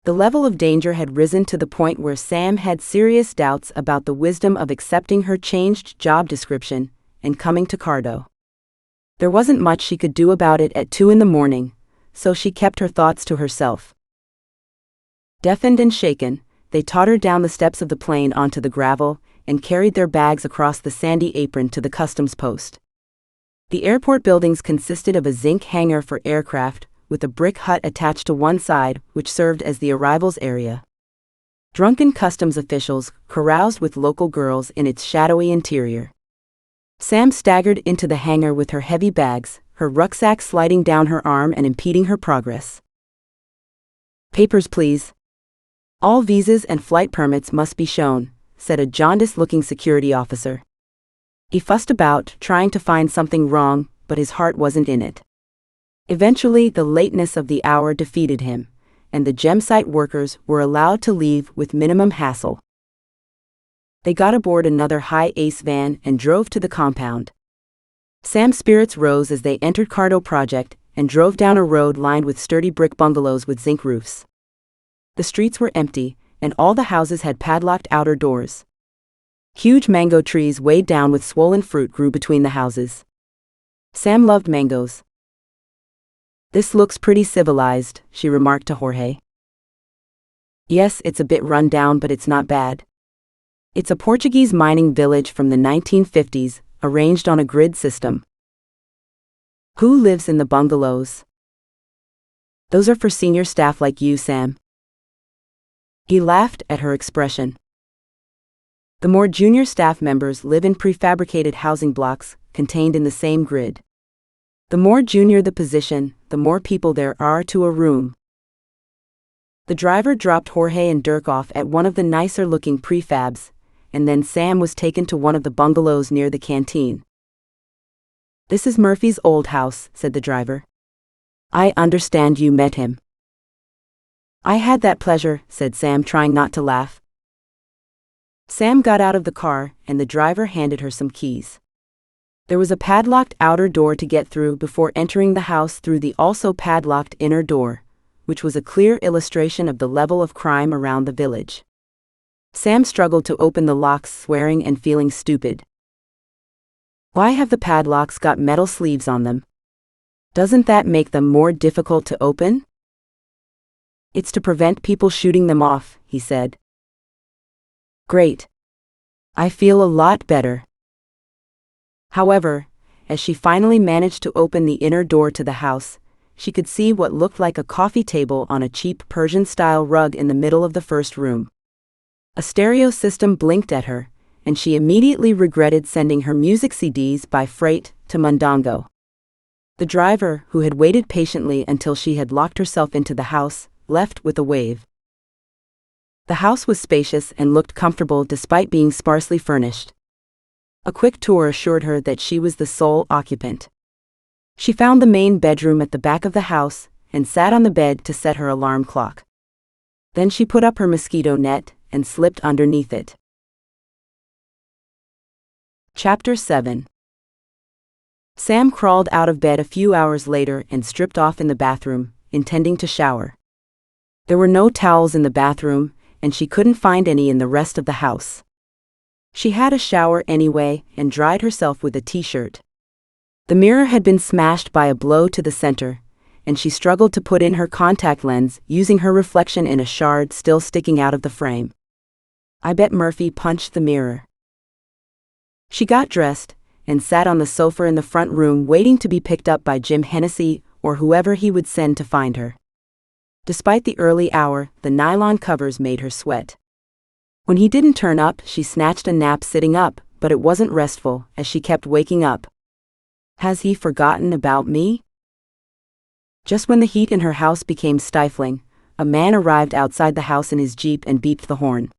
The level of danger had risen to the point where Sam had serious doubts about the wisdom of accepting her changed job description and coming to Cardo. There wasn't much she could do about it at 2 a.m, so she kept her thoughts to herself. Deafened and shaken, they tottered down the steps of the plane onto the gravel and carried their bags across the sandy apron to the customs post. The airport buildings consisted of a zinc hangar for aircraft, with a brick hut attached to one side which served as the arrivals area. Drunken customs officials caroused with local girls in its shadowy interior. Sam staggered into the hangar with her heavy bags, her rucksack sliding down her arm and impeding her progress. Papers, please. All visas and flight permits must be shown, said a jaundiced-looking security officer. He fussed about, trying to find something wrong, but his heart wasn't in it. Eventually, the lateness of the hour defeated him, and the Gemsite workers were allowed to leave with minimum hassle. They got aboard another high-ace van and drove to the compound. Sam's spirits rose as they entered Cardo Project and drove down a road lined with sturdy brick bungalows with zinc roofs. The streets were empty, and all the houses had padlocked outer doors. Huge mango trees weighed down with swollen fruit grew between the houses. Sam loved mangoes. "This looks pretty civilized," she remarked to Jorge. "Yes, it's a bit run down, but it's not bad. It's a Portuguese mining village from the 1950s, arranged on a grid system." "Who lives in the bungalows?" "Those are for senior staff like you, Sam." He laughed at her expression. "The more junior staff members live in prefabricated housing blocks, contained in the same grid. The more junior the position, the more people there are to a room." The driver dropped Jorge and Dirk off at one of the nicer-looking prefabs, and then Sam was taken to one of the bungalows near the canteen. "This is Murphy's old house," said the driver. "I understand you met him." "I had that pleasure," said Sam, trying not to laugh. Sam got out of the car, and the driver handed her some keys. There was a padlocked outer door to get through before entering the house through the also padlocked inner door, which was a clear illustration of the level of crime around the village. Sam struggled to open the locks, swearing and feeling stupid. "Why have the padlocks got metal sleeves on them? Doesn't that make them more difficult to open?" "It's to prevent people shooting them off," he said. "Great. I feel a lot better." However, as she finally managed to open the inner door to the house, she could see what looked like a coffee table on a cheap Persian-style rug in the middle of the first room. A stereo system blinked at her, and she immediately regretted sending her music CDs by freight to Mondongo. The driver, who had waited patiently until she had locked herself into the house, left with a wave. The house was spacious and looked comfortable despite being sparsely furnished. A quick tour assured her that she was the sole occupant. She found the main bedroom at the back of the house and sat on the bed to set her alarm clock. Then she put up her mosquito net and slipped underneath it. Chapter 7. Sam crawled out of bed a few hours later and stripped off in the bathroom, intending to shower. There were no towels in the bathroom, and she couldn't find any in the rest of the house. She had a shower anyway and dried herself with a t-shirt. The mirror had been smashed by a blow to the center, and she struggled to put in her contact lens using her reflection in a shard still sticking out of the frame. I bet Murphy punched the mirror. She got dressed and sat on the sofa in the front room waiting to be picked up by Jim Hennessy or whoever he would send to find her. Despite the early hour, the nylon covers made her sweat. When he didn't turn up, she snatched a nap sitting up, but it wasn't restful, as she kept waking up. Has he forgotten about me? Just when the heat in her house became stifling, a man arrived outside the house in his Jeep and beeped the horn.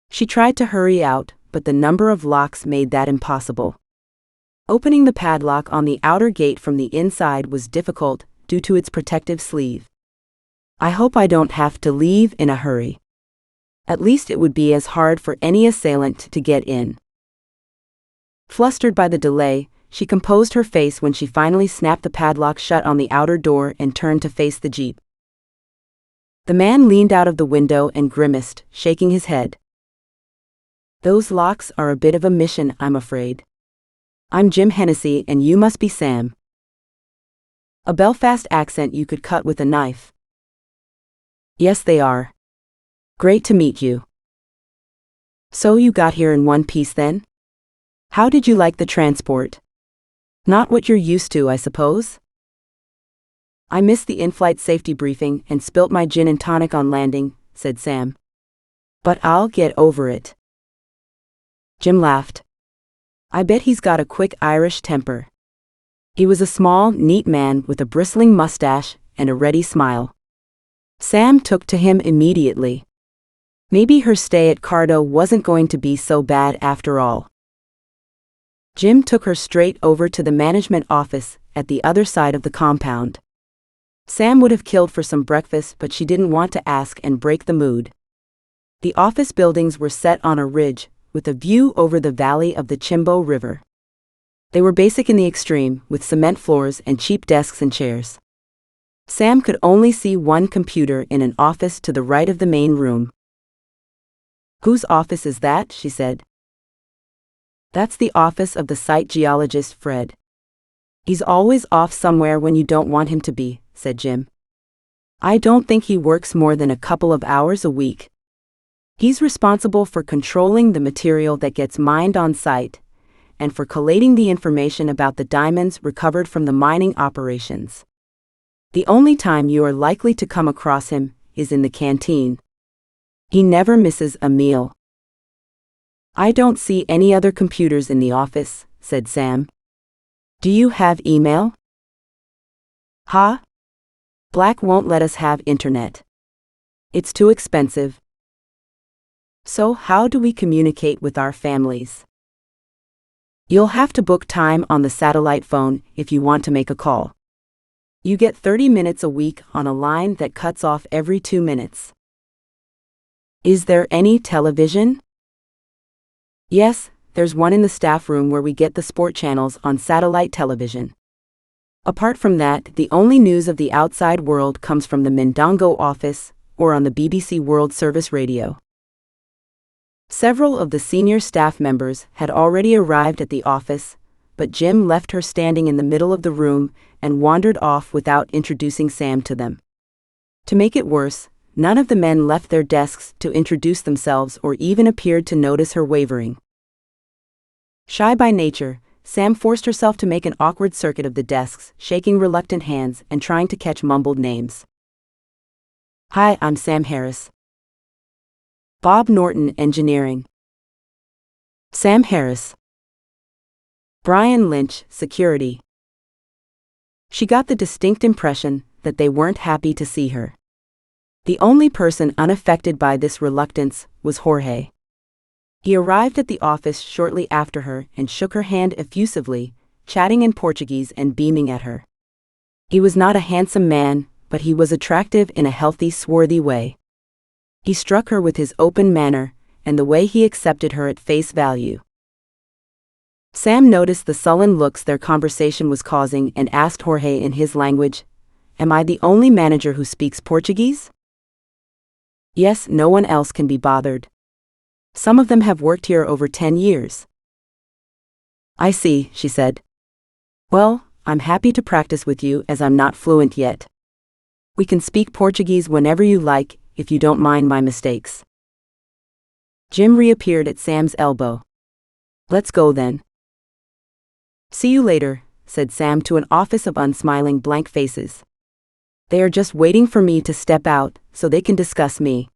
She tried to hurry out, but the number of locks made that impossible. Opening the padlock on the outer gate from the inside was difficult, due to its protective sleeve. "I hope I don't have to leave in a hurry. At least it would be as hard for any assailant to get in." Flustered by the delay, she composed her face when she finally snapped the padlock shut on the outer door and turned to face the Jeep. The man leaned out of the window and grimaced, shaking his head. "Those locks are a bit of a mission, I'm afraid. I'm Jim Hennessy and you must be Sam." A Belfast accent you could cut with a knife. "Yes, they are. Great to meet you. So you got here in one piece then? How did you like the transport? Not what you're used to, I suppose?" "I missed the in-flight safety briefing and spilt my gin and tonic on landing," said Sam. "But I'll get over it." Jim laughed. "I bet he's got a quick Irish temper." He was a small, neat man with a bristling mustache and a ready smile. Sam took to him immediately. Maybe her stay at Cardo wasn't going to be so bad after all. Jim took her straight over to the management office at the other side of the compound. Sam would have killed for some breakfast, but she didn't want to ask and break the mood. The office buildings were set on a ridge, with a view over the valley of the Chimbo River. They were basic in the extreme, with cement floors and cheap desks and chairs. Sam could only see one computer in an office to the right of the main room. "Whose office is that?" she said. "That's the office of the site geologist, Fred. He's always off somewhere when you don't want him to be," said Jim. "I don't think he works more than a couple of hours a week. He's responsible for controlling the material that gets mined on site, and for collating the information about the diamonds recovered from the mining operations. The only time you are likely to come across him is in the canteen. He never misses a meal." "I don't see any other computers in the office," said Sam. "Do you have email?" "Huh? Black won't let us have internet. It's too expensive." "So how do we communicate with our families?" "You'll have to book time on the satellite phone if you want to make a call. You get 30 minutes a week on a line that cuts off every 2 minutes." "Is there any television?" "Yes, there's one in the staff room where we get the sport channels on satellite television. Apart from that, the only news of the outside world comes from the Mindongo office or on the BBC World Service radio." Several of the senior staff members had already arrived at the office, but Jim left her standing in the middle of the room and wandered off without introducing Sam to them. To make it worse, none of the men left their desks to introduce themselves or even appeared to notice her wavering. Shy by nature, Sam forced herself to make an awkward circuit of the desks, shaking reluctant hands and trying to catch mumbled names. "Hi, I'm Sam Harris." "Bob Norton, Engineering." "Sam Harris." "Brian Lynch, Security." She got the distinct impression that they weren't happy to see her. The only person unaffected by this reluctance was Jorge. He arrived at the office shortly after her and shook her hand effusively, chatting in Portuguese and beaming at her. He was not a handsome man, but he was attractive in a healthy, swarthy way. He struck her with his open manner and the way he accepted her at face value. Sam noticed the sullen looks their conversation was causing and asked Jorge in his language, "Am I the only manager who speaks Portuguese?" "Yes, no one else can be bothered. Some of them have worked here over 10 years. "I see," she said. "Well, I'm happy to practice with you as I'm not fluent yet. We can speak Portuguese whenever you like, if you don't mind my mistakes." Jim reappeared at Sam's elbow. "Let's go then." "See you later," said Sam to an office of unsmiling blank faces. "They are just waiting for me to step out so they can discuss me."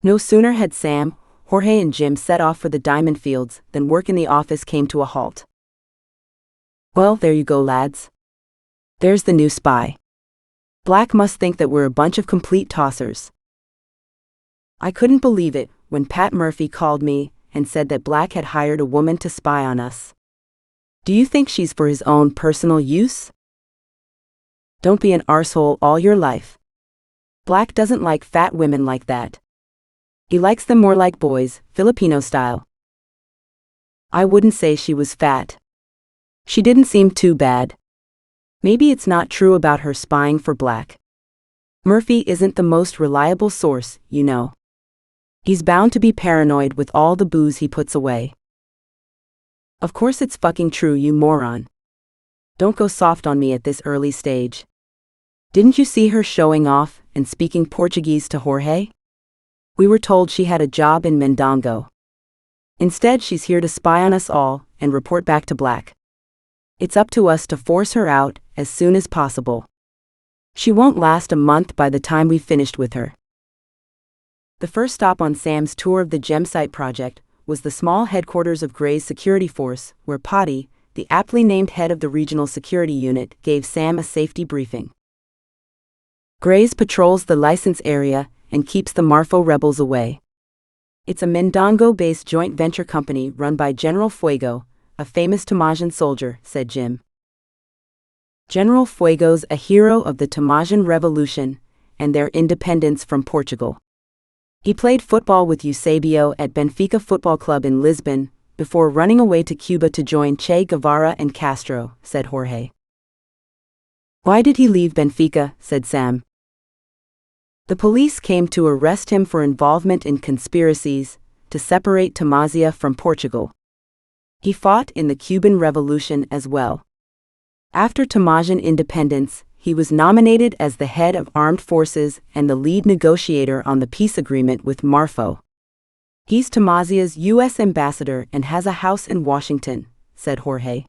No sooner had Sam, Jorge and Jim set off for the diamond fields than work in the office came to a halt. "Well, there you go, lads. There's the new spy. Black must think that we're a bunch of complete tossers. I couldn't believe it when Pat Murphy called me and said that Black had hired a woman to spy on us. Do you think she's for his own personal use? Don't be an arsehole all your life. Black doesn't like fat women like that. He likes them more like boys, Filipino style." "I wouldn't say she was fat. She didn't seem too bad. Maybe it's not true about her spying for Black. Murphy isn't the most reliable source, you know. He's bound to be paranoid with all the booze he puts away." "Of course it's fucking true, you moron. Don't go soft on me at this early stage. Didn't you see her showing off and speaking Portuguese to Jorge? We were told she had a job in Mindongo. Instead, she's here to spy on us all and report back to Black. It's up to us to force her out as soon as possible. She won't last a month by the time we've finished with her." The first stop on Sam's tour of the Gemsite project was the small headquarters of Gray's security force, where Potty, the aptly named head of the regional security unit, gave Sam a safety briefing. "Gray's patrols the license area and keeps the Marfo rebels away. It's a Mindongo-based joint venture company run by General Fuego, a famous Tamazian soldier," said Jim. "General Fuego's a hero of the Tamazian Revolution and their independence from Portugal. He played football with Eusebio at Benfica Football Club in Lisbon, before running away to Cuba to join Che Guevara and Castro, said Jorge. Why did he leave Benfica? Said Sam. The police came to arrest him for involvement in conspiracies to separate Tamazia from Portugal. He fought in the Cuban Revolution as well. After Tamazian independence, he was nominated as the head of armed forces and the lead negotiator on the peace agreement with Marfo. He's Tamazia's U.S. ambassador and has a house in Washington, said Jorge.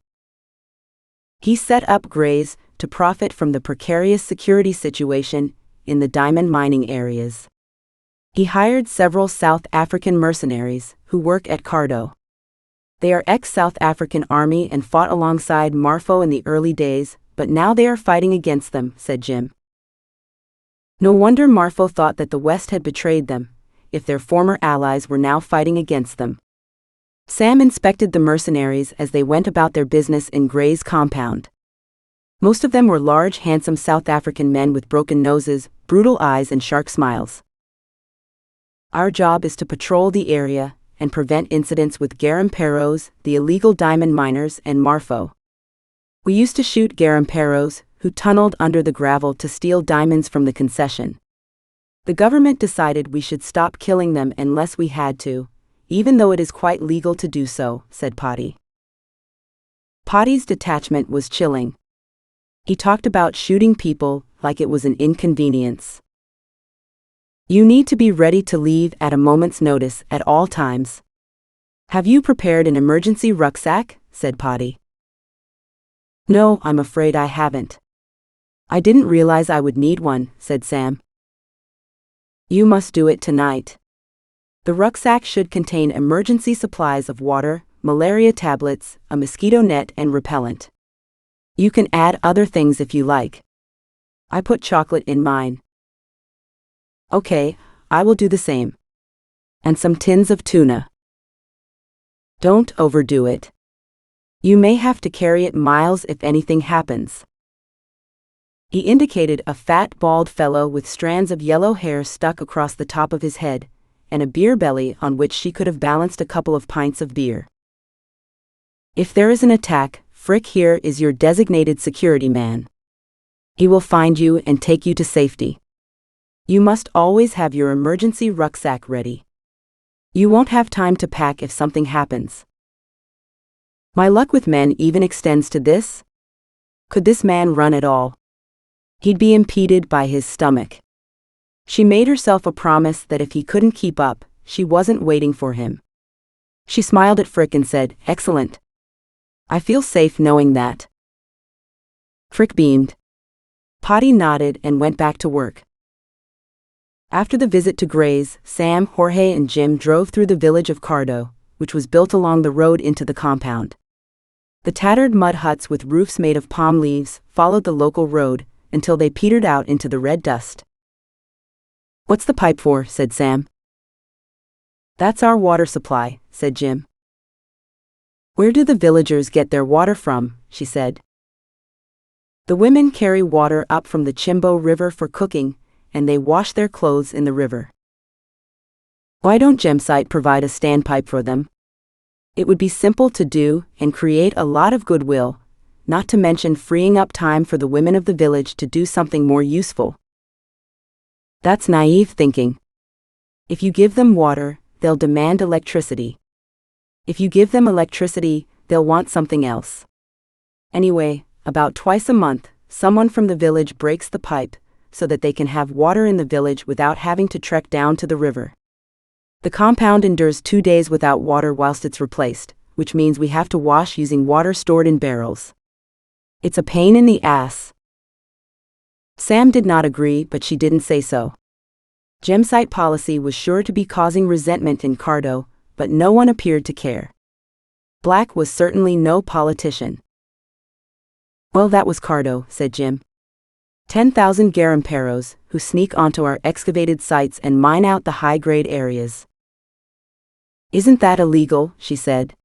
He set up Grays to profit from the precarious security situation in the diamond mining areas. He hired several South African mercenaries who work at Cardo. They are ex-South African Army and fought alongside Marfo in the early days, but now they are fighting against them, said Jim. No wonder Marfo thought that the West had betrayed them, if their former allies were now fighting against them. Sam inspected the mercenaries as they went about their business in Gray's compound. Most of them were large, handsome South African men with broken noses, brutal eyes and shark smiles. Our job is to patrol the area and prevent incidents with garimperos, the illegal diamond miners, and Marfo. We used to shoot garimperos, who tunneled under the gravel to steal diamonds from the concession. The government decided we should stop killing them unless we had to, even though it is quite legal to do so, said Potty. Potty's detachment was chilling. He talked about shooting people like it was an inconvenience. You need to be ready to leave at a moment's notice at all times. Have you prepared an emergency rucksack? Said Potty. No, I'm afraid I haven't. I didn't realize I would need one, said Sam. You must do it tonight. The rucksack should contain emergency supplies of water, malaria tablets, a mosquito net and repellent. You can add other things if you like. I put chocolate in mine. Okay, I will do the same. And some tins of tuna. Don't overdo it. You may have to carry it miles if anything happens. He indicated a fat, bald fellow with strands of yellow hair stuck across the top of his head, and a beer belly on which she could have balanced a couple of pints of beer. If there is an attack, Frick here is your designated security man. He will find you and take you to safety. You must always have your emergency rucksack ready. You won't have time to pack if something happens. My luck with men even extends to this. Could this man run at all? He'd be impeded by his stomach. She made herself a promise that if he couldn't keep up, she wasn't waiting for him. She smiled at Frick and said, "Excellent. I feel safe knowing that." Frick beamed. Potty nodded and went back to work. After the visit to Gray's, Sam, Jorge and Jim drove through the village of Cardo, which was built along the road into the compound. The tattered mud huts with roofs made of palm leaves followed the local road until they petered out into the red dust. "What's the pipe for?" said Sam. "That's our water supply," said Jim. "Where do the villagers get their water from?" she said. "The women carry water up from the Chimbo River for cooking, and they wash their clothes in the river." "Why don't Gemsite provide a standpipe for them? It would be simple to do and create a lot of goodwill, not to mention freeing up time for the women of the village to do something more useful." "That's naive thinking. If you give them water, they'll demand electricity. If you give them electricity, they'll want something else. Anyway, about twice a month, someone from the village breaks the pipe, so that they can have water in the village without having to trek down to the river. The compound endures 2 days without water whilst it's replaced, which means we have to wash using water stored in barrels. It's a pain in the ass." Sam did not agree, but she didn't say so. Gemsite policy was sure to be causing resentment in Cardo, but no one appeared to care. Black was certainly no politician. "Well, that was Cardo," said Jim. 10,000 garimperos, who sneak onto our excavated sites and mine out the high-grade areas. "Isn't that illegal?" she said.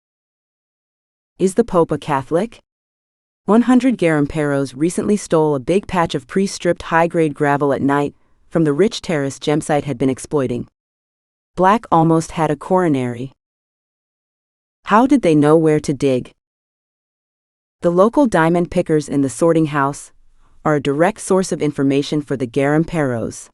"Is the Pope a Catholic?" 100 garimperos recently stole a big patch of pre-stripped high-grade gravel at night from the rich terrace Gemsite had been exploiting. Black almost had a coronary. How did they know where to dig? The local diamond pickers in the sorting house are a direct source of information for the garimperos.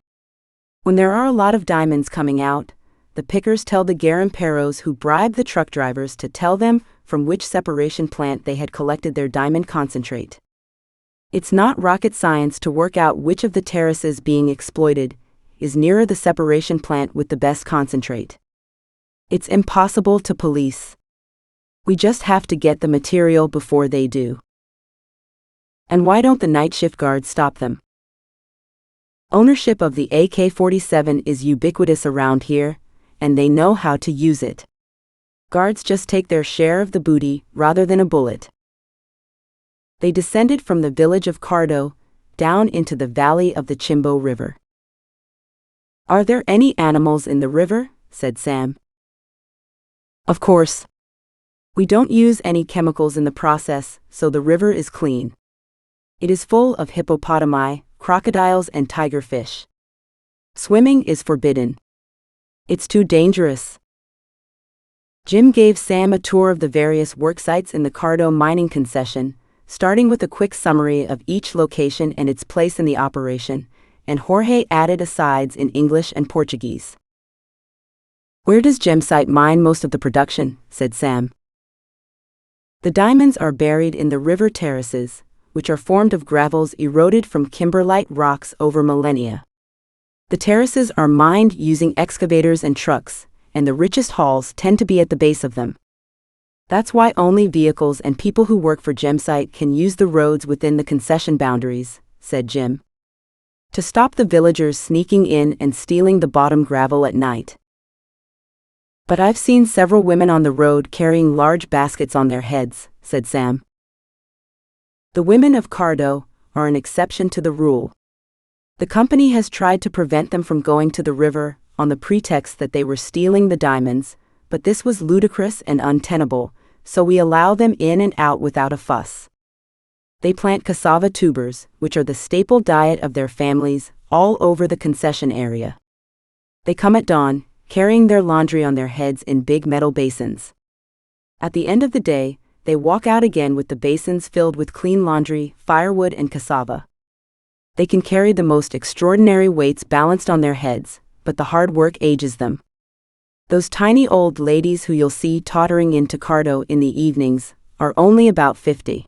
When there are a lot of diamonds coming out, the pickers tell the garimperos who bribe the truck drivers to tell them from which separation plant they had collected their diamond concentrate. It's not rocket science to work out which of the terraces being exploited is nearer the separation plant with the best concentrate. It's impossible to police. We just have to get the material before they do. And why don't the night shift guards stop them? Ownership of the AK-47 is ubiquitous around here, and they know how to use it. Guards just take their share of the booty rather than a bullet. They descended from the village of Cardo down into the valley of the Chimbo River. Are there any animals in the river? Said Sam. Of course. We don't use any chemicals in the process, so the river is clean. It is full of hippopotami, crocodiles and tigerfish. Swimming is forbidden. It's too dangerous. Jim gave Sam a tour of the various work sites in the Cardo mining concession, starting with a quick summary of each location and its place in the operation, and Jorge added asides in English and Portuguese. Where does Gemsite mine most of the production? Said Sam. The diamonds are buried in the river terraces, which are formed of gravels eroded from kimberlite rocks over millennia. The terraces are mined using excavators and trucks, and the richest hauls tend to be at the base of them. That's why only vehicles and people who work for Gemsite can use the roads within the concession boundaries, said Jim. To stop the villagers sneaking in and stealing the bottom gravel at night. But I've seen several women on the road carrying large baskets on their heads, said Sam. The women of Cardo are an exception to the rule. The company has tried to prevent them from going to the river on the pretext that they were stealing the diamonds, but this was ludicrous and untenable, so we allow them in and out without a fuss. They plant cassava tubers, which are the staple diet of their families, all over the concession area. They come at dawn, carrying their laundry on their heads in big metal basins. At the end of the day, they walk out again with the basins filled with clean laundry, firewood and cassava. They can carry the most extraordinary weights balanced on their heads, but the hard work ages them. Those tiny old ladies who you'll see tottering into Cardo in the evenings are only about 50.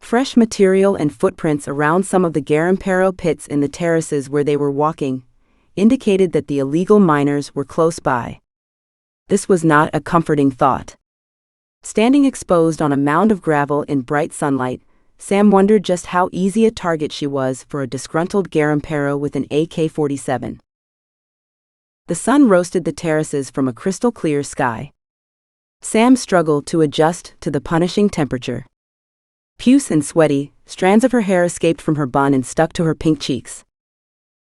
Fresh material and footprints around some of the garimpero pits in the terraces where they were walking indicated that the illegal miners were close by. This was not a comforting thought. Standing exposed on a mound of gravel in bright sunlight, Sam wondered just how easy a target she was for a disgruntled garimpero with an AK-47. The sun roasted the terraces from a crystal-clear sky. Sam struggled to adjust to the punishing temperature. Puce and sweaty, strands of her hair escaped from her bun and stuck to her pink cheeks.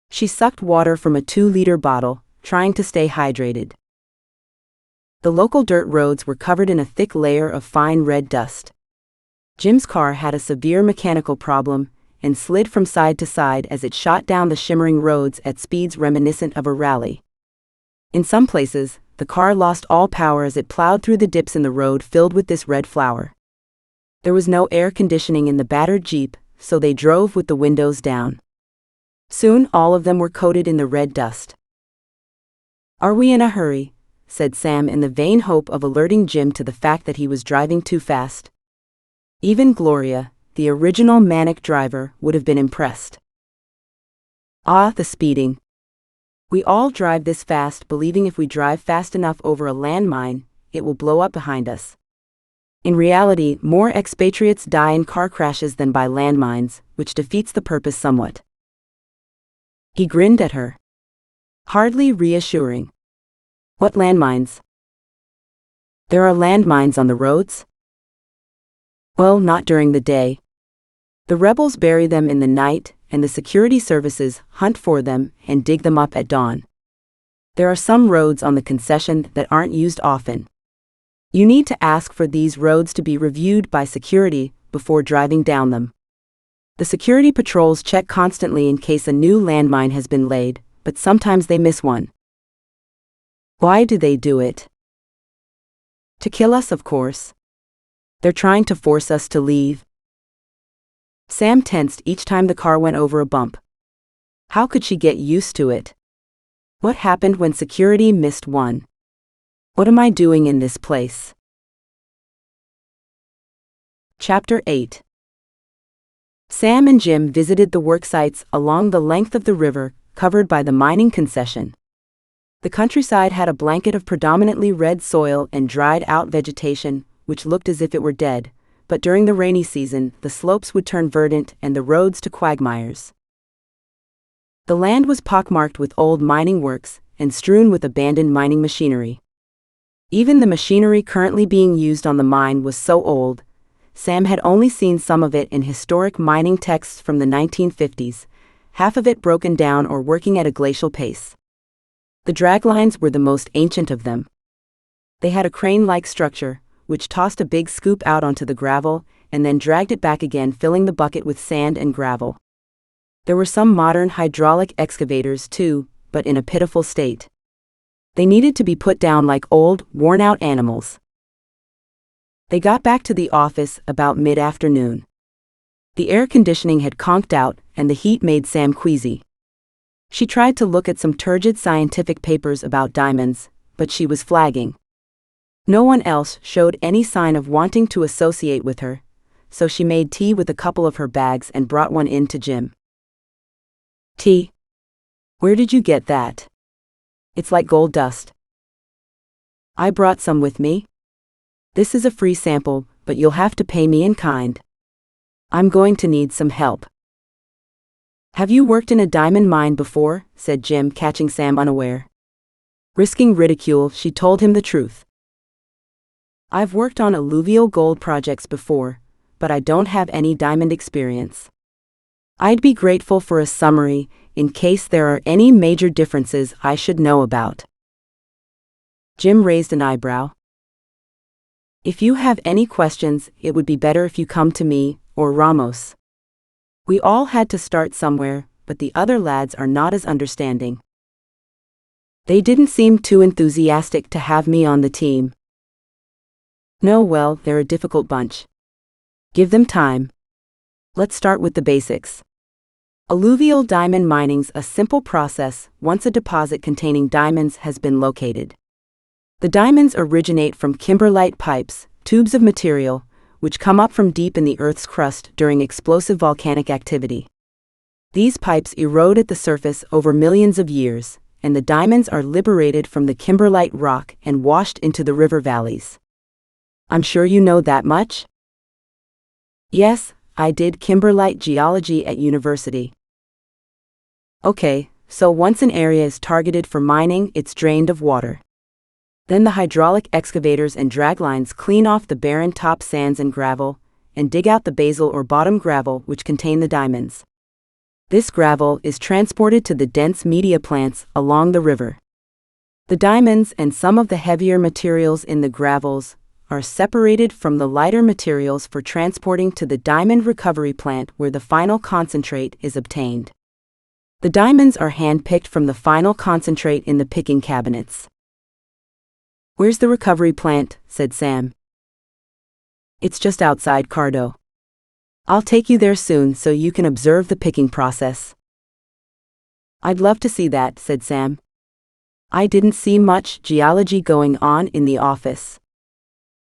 She sucked water from a 2-liter bottle, trying to stay hydrated. The local dirt roads were covered in a thick layer of fine red dust. Jim's car had a severe mechanical problem and slid from side to side as it shot down the shimmering roads at speeds reminiscent of a rally. In some places, the car lost all power as it plowed through the dips in the road filled with this red flour. There was no air conditioning in the battered Jeep, so they drove with the windows down. Soon all of them were coated in the red dust. Are we in a hurry? Said Sam in the vain hope of alerting Jim to the fact that he was driving too fast. Even Gloria, the original manic driver, would have been impressed. Ah, the speeding. We all drive this fast believing if we drive fast enough over a landmine, it will blow up behind us. In reality, more expatriates die in car crashes than by landmines, which defeats the purpose somewhat. He grinned at her. Hardly reassuring. What landmines? There are landmines on the roads? Well, not during the day. The rebels bury them in the night, and the security services hunt for them and dig them up at dawn. There are some roads on the concession that aren't used often. You need to ask for these roads to be reviewed by security before driving down them. The security patrols check constantly in case a new landmine has been laid, but sometimes they miss one. Why do they do it? To kill us, of course. They're trying to force us to leave. Sam tensed each time the car went over a bump. How could she get used to it? What happened when security missed one? What am I doing in this place? Chapter 8. Sam and Jim visited the work sites along the length of the river, covered by the mining concession. The countryside had a blanket of predominantly red soil and dried-out vegetation, which looked as if it were dead, but during the rainy season, the slopes would turn verdant and the roads to quagmires. The land was pockmarked with old mining works and strewn with abandoned mining machinery. Even the machinery currently being used on the mine was so old, Sam had only seen some of it in historic mining texts from the 1950s, half of it broken down or working at a glacial pace. The draglines were the most ancient of them. They had a crane-like structure, which tossed a big scoop out onto the gravel and then dragged it back again, filling the bucket with sand and gravel. There were some modern hydraulic excavators too, but in a pitiful state. They needed to be put down like old, worn-out animals. They got back to the office about mid-afternoon. The air conditioning had conked out, and the heat made Sam queasy. She tried to look at some turgid scientific papers about diamonds, but she was flagging. No one else showed any sign of wanting to associate with her, so she made tea with a couple of her bags and brought one in to Jim. Tea? Where did you get that? It's like gold dust. I brought some with me. This is a free sample, but you'll have to pay me in kind. I'm going to need some help. Have you worked in a diamond mine before? Said Jim, catching Sam unaware. Risking ridicule, she told him the truth. I've worked on alluvial gold projects before, but I don't have any diamond experience. I'd be grateful for a summary, in case there are any major differences I should know about. Jim raised an eyebrow. If you have any questions, it would be better if you come to me, or Ramos. We all had to start somewhere, but the other lads are not as understanding. They didn't seem too enthusiastic to have me on the team. No, well, they're a difficult bunch. Give them time. Let's start with the basics. Alluvial diamond mining's a simple process once a deposit containing diamonds has been located. The diamonds originate from kimberlite pipes, tubes of material, which come up from deep in the Earth's crust during explosive volcanic activity. These pipes erode at the surface over millions of years, and the diamonds are liberated from the kimberlite rock and washed into the river valleys. I'm sure you know that much? Yes, I did kimberlite geology at university. Okay, so once an area is targeted for mining, it's drained of water. Then the hydraulic excavators and draglines clean off the barren top sands and gravel, and dig out the basal or bottom gravel which contain the diamonds. This gravel is transported to the dense media plants along the river. The diamonds and some of the heavier materials in the gravels are separated from the lighter materials for transporting to the diamond recovery plant where the final concentrate is obtained. The diamonds are hand-picked from the final concentrate in the picking cabinets. Where's the recovery plant? Said Sam. It's just outside Cardo. I'll take you there soon so you can observe the picking process. I'd love to see that, said Sam. I didn't see much geology going on in the office.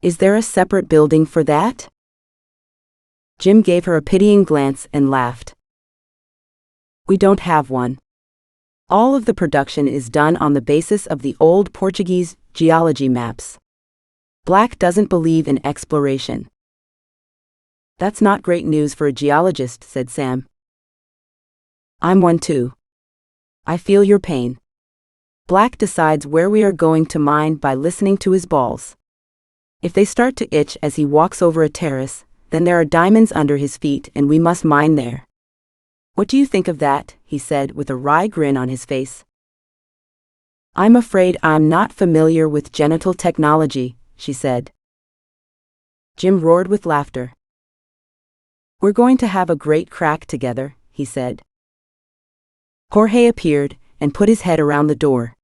Is there a separate building for that? Jim gave her a pitying glance and laughed. We don't have one. All of the production is done on the basis of the old Portuguese geology maps. Black doesn't believe in exploration. That's not great news for a geologist, said Sam. I'm one too. I feel your pain. Black decides where we are going to mine by listening to his balls. If they start to itch as he walks over a terrace, then there are diamonds under his feet and we must mine there. What do you think of that? He said with a wry grin on his face. I'm afraid I'm not familiar with genital technology, she said. Jim roared with laughter. We're going to have a great crack together, he said. Jorge appeared and put his head around the door.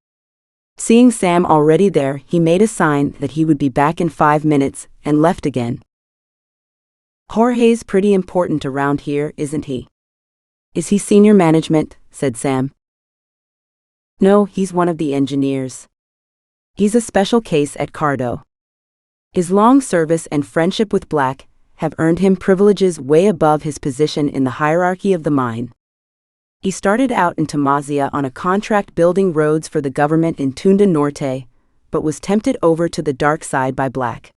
Seeing Sam already there, he made a sign that he would be back in 5 minutes and left again. "Jorge's pretty important around here, isn't he?" "Is he senior management?" said Sam. "No, he's one of the engineers. He's a special case at Cardo. His long service and friendship with Black have earned him privileges way above his position in the hierarchy of the mine. He started out in Tamazia on a contract building roads for the government in Tunda Norte, but was tempted over to the dark side by Black.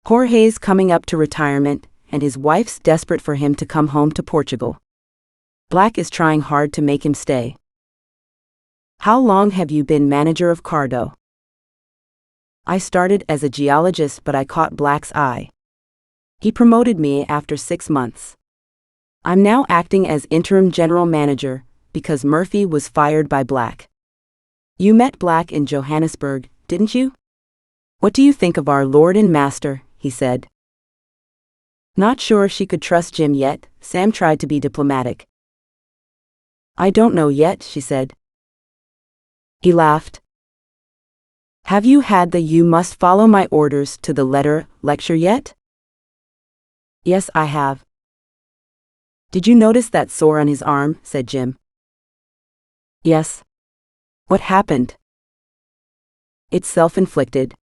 Jorge's coming up to retirement, and his wife's desperate for him to come home to Portugal. Black is trying hard to make him stay." "How long have you been manager of Cardo?" "I started as a geologist, but I caught Black's eye. He promoted me after 6 months. I'm now acting as interim general manager because Murphy was fired by Black. You met Black in Johannesburg, didn't you? What do you think of our Lord and Master?" he said. Not sure she could trust Jim yet, Sam tried to be diplomatic. "I don't know yet," she said. He laughed. "Have you had the 'you must follow my orders to the letter' lecture yet?" "Yes, I have." "Did you notice that sore on his arm?" said Jim. "Yes." "What happened?" "It's self-inflicted.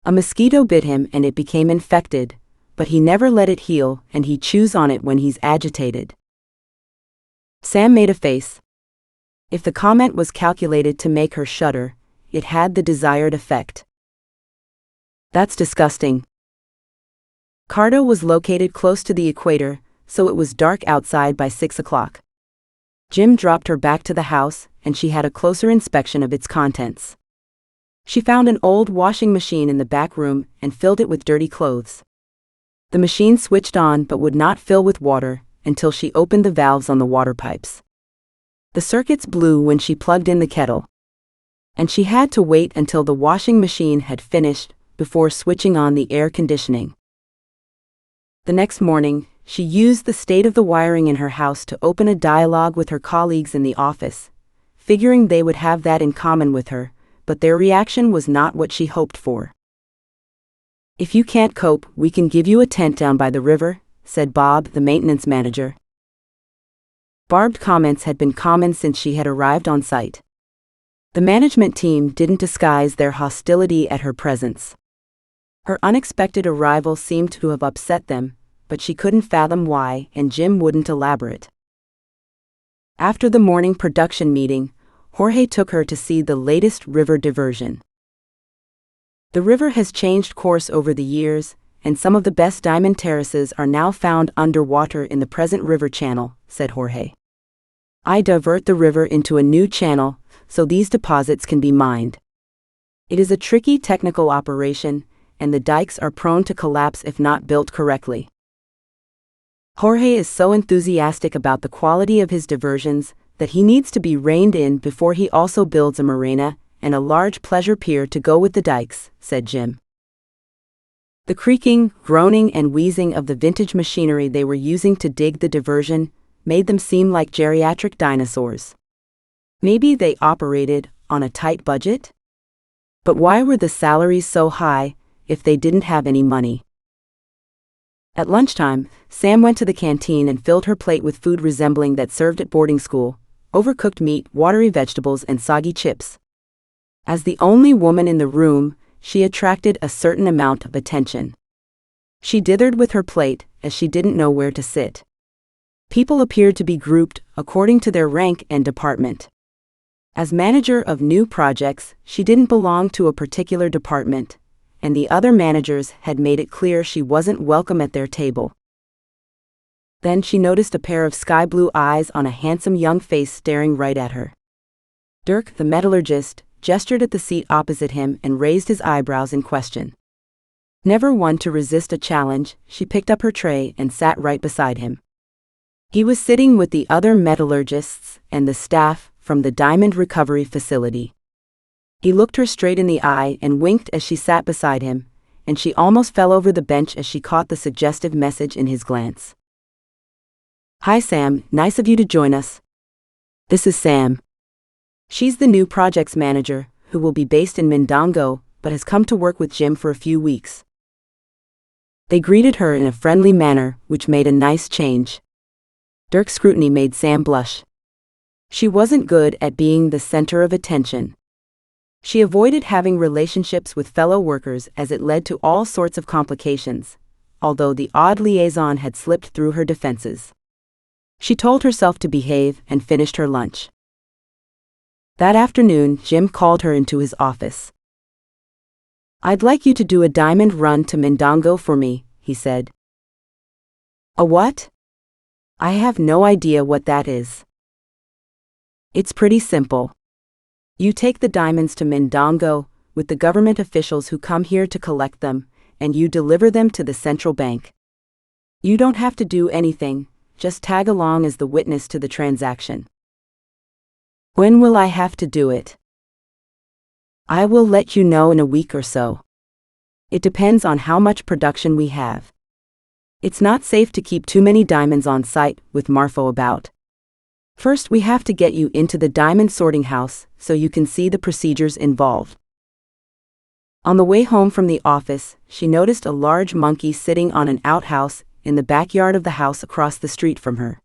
A mosquito bit him and it became infected, but he never let it heal and he chews on it when he's agitated." Sam made a face. If the comment was calculated to make her shudder, it had the desired effect. "That's disgusting." Cardo was located close to the equator, so it was dark outside by 6 o'clock. Jim dropped her back to the house, and she had a closer inspection of its contents. She found an old washing machine in the back room and filled it with dirty clothes. The machine switched on but would not fill with water until she opened the valves on the water pipes. The circuits blew when she plugged in the kettle. And she had to wait until the washing machine had finished before switching on the air conditioning. The next morning, she used the state of the wiring in her house to open a dialogue with her colleagues in the office, figuring they would have that in common with her, but their reaction was not what she hoped for. "If you can't cope, we can give you a tent down by the river," said Bob, the maintenance manager. Barbed comments had been common since she had arrived on site. The management team didn't disguise their hostility at her presence. Her unexpected arrival seemed to have upset them, but she couldn't fathom why, and Jim wouldn't elaborate. After the morning production meeting, Jorge took her to see the latest river diversion. The river has changed course over the years, and some of the best diamond terraces are now found underwater in the present river channel, said Jorge. "I divert the river into a new channel, so these deposits can be mined. It is a tricky technical operation, and the dikes are prone to collapse if not built correctly." Jorge is so enthusiastic about the quality of his diversions that he needs to be reined in before he also builds a marina and a large pleasure pier to go with the dikes, said Jim. The creaking, groaning, and wheezing of the vintage machinery they were using to dig the diversion made them seem like geriatric dinosaurs. Maybe they operated on a tight budget? But why were the salaries so high if they didn't have any money? At lunchtime, Sam went to the canteen and filled her plate with food resembling that served at boarding school: overcooked meat, watery vegetables, and soggy chips. As the only woman in the room, she attracted a certain amount of attention. She dithered with her plate as she didn't know where to sit. People appeared to be grouped according to their rank and department. As manager of new projects, she didn't belong to a particular department, and the other managers had made it clear she wasn't welcome at their table. Then she noticed a pair of sky-blue eyes on a handsome young face staring right at her. Dirk, the metallurgist, gestured at the seat opposite him and raised his eyebrows in question. Never one to resist a challenge, she picked up her tray and sat right beside him. He was sitting with the other metallurgists and the staff from the diamond recovery facility. He looked her straight in the eye and winked as she sat beside him, and she almost fell over the bench as she caught the suggestive message in his glance. "Hi Sam, nice of you to join us. This is Sam. She's the new projects manager, who will be based in Mindongo, but has come to work with Jim for a few weeks. They greeted her in a friendly manner, which made a nice change. Dirk's scrutiny made Sam blush. She wasn't good at being the center of attention. She avoided having relationships with fellow workers as it led to all sorts of complications, although the odd liaison had slipped through her defenses. She told herself to behave and finished her lunch. That afternoon, Jim called her into his office. "I'd like you to do a diamond run to Mindongo for me," he said. "A what?" "I have no idea what that is." "It's pretty simple. You take the diamonds to Mindongo, with the government officials who come here to collect them, and you deliver them to the central bank. You don't have to do anything, just tag along as the witness to the transaction." "When will I have to do it?" "I will let you know in a week or so. It depends on how much production we have. It's not safe to keep too many diamonds on site with Marfo about. First, we have to get you into the diamond sorting house so you can see the procedures involved." On the way home from the office, she noticed a large monkey sitting on an outhouse in the backyard of the house across the street from her.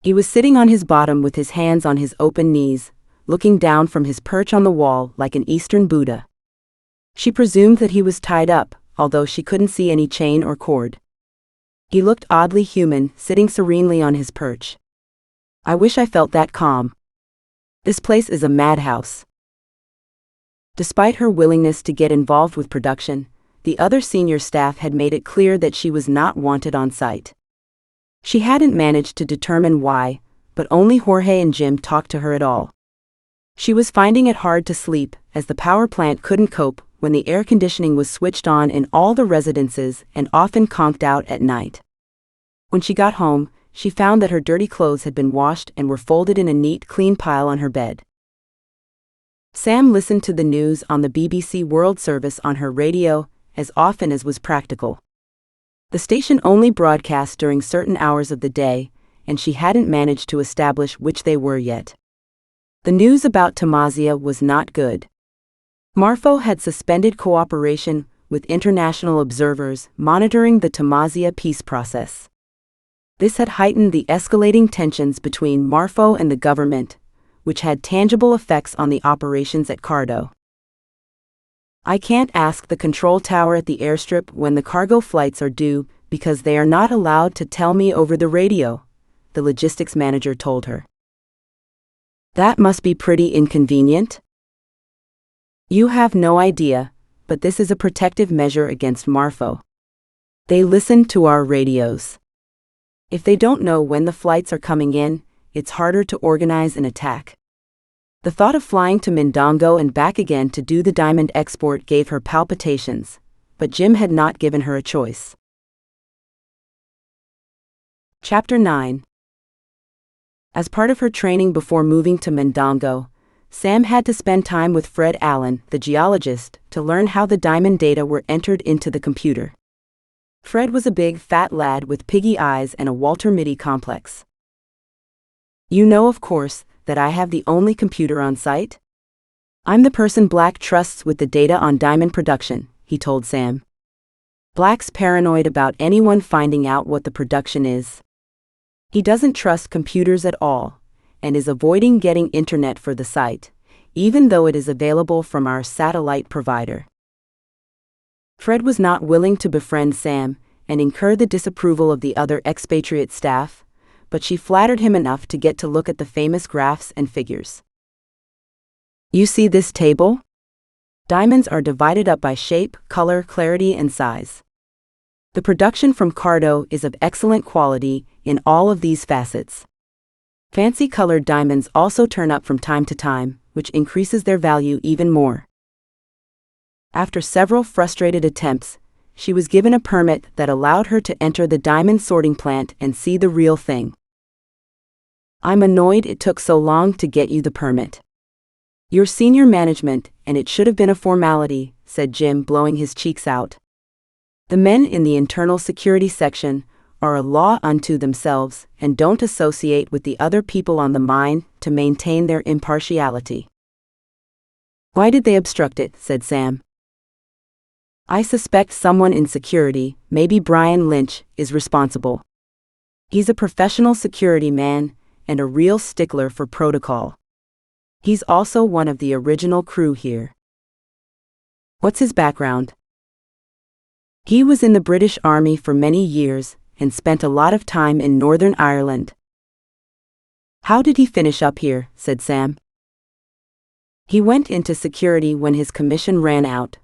He was sitting on his bottom with his hands on his open knees, looking down from his perch on the wall like an Eastern Buddha. She presumed that he was tied up, although she couldn't see any chain or cord. He looked oddly human, sitting serenely on his perch. "I wish I felt that calm. This place is a madhouse." Despite her willingness to get involved with production, the other senior staff had made it clear that she was not wanted on site. She hadn't managed to determine why, but only Jorge and Jim talked to her at all. She was finding it hard to sleep, as the power plant couldn't cope when the air conditioning was switched on in all the residences and often conked out at night. When she got home, she found that her dirty clothes had been washed and were folded in a neat, clean pile on her bed. Sam listened to the news on the BBC World Service on her radio as often as was practical. The station only broadcast during certain hours of the day, and she hadn't managed to establish which they were yet. The news about Tamazia was not good. Marfo had suspended cooperation with international observers monitoring the Tamazia peace process. This had heightened the escalating tensions between Marfo and the government, which had tangible effects on the operations at Cardo. "I can't ask the control tower at the airstrip when the cargo flights are due because they are not allowed to tell me over the radio," the logistics manager told her. "That must be pretty inconvenient." "You have no idea, but this is a protective measure against Marfo. They listen to our radios. If they don't know when the flights are coming in, it's harder to organize an attack." The thought of flying to Mindongo and back again to do the diamond export gave her palpitations, but Jim had not given her a choice. Chapter 9. As part of her training before moving to Mindongo, Sam had to spend time with Fred Allen, the geologist, to learn how the diamond data were entered into the computer. Fred was a big, fat lad with piggy eyes and a Walter Mitty complex. "You know, of course, that I have the only computer on site? I'm the person Black trusts with the data on diamond production," he told Sam. "Black's paranoid about anyone finding out what the production is. He doesn't trust computers at all, and is avoiding getting internet for the site, even though it is available from our satellite provider." Fred was not willing to befriend Sam and incur the disapproval of the other expatriate staff, but she flattered him enough to get to look at the famous graphs and figures. "You see this table? Diamonds are divided up by shape, color, clarity, and size. The production from Cardo is of excellent quality in all of these facets. Fancy colored diamonds also turn up from time to time, which increases their value even more." After several frustrated attempts, she was given a permit that allowed her to enter the diamond sorting plant and see the real thing. "I'm annoyed it took so long to get you the permit. You're senior management, and it should have been a formality," said Jim, blowing his cheeks out. "The men in the internal security section are a law unto themselves and don't associate with the other people on the mine to maintain their impartiality." Why did they obstruct it? Said Sam. I suspect someone in security, maybe Brian Lynch, is responsible. He's a professional security man and a real stickler for protocol. He's also one of the original crew here. What's his background? He was in the British Army for many years and spent a lot of time in Northern Ireland. How did he finish up here? Said Sam. He went into security when his commission ran out,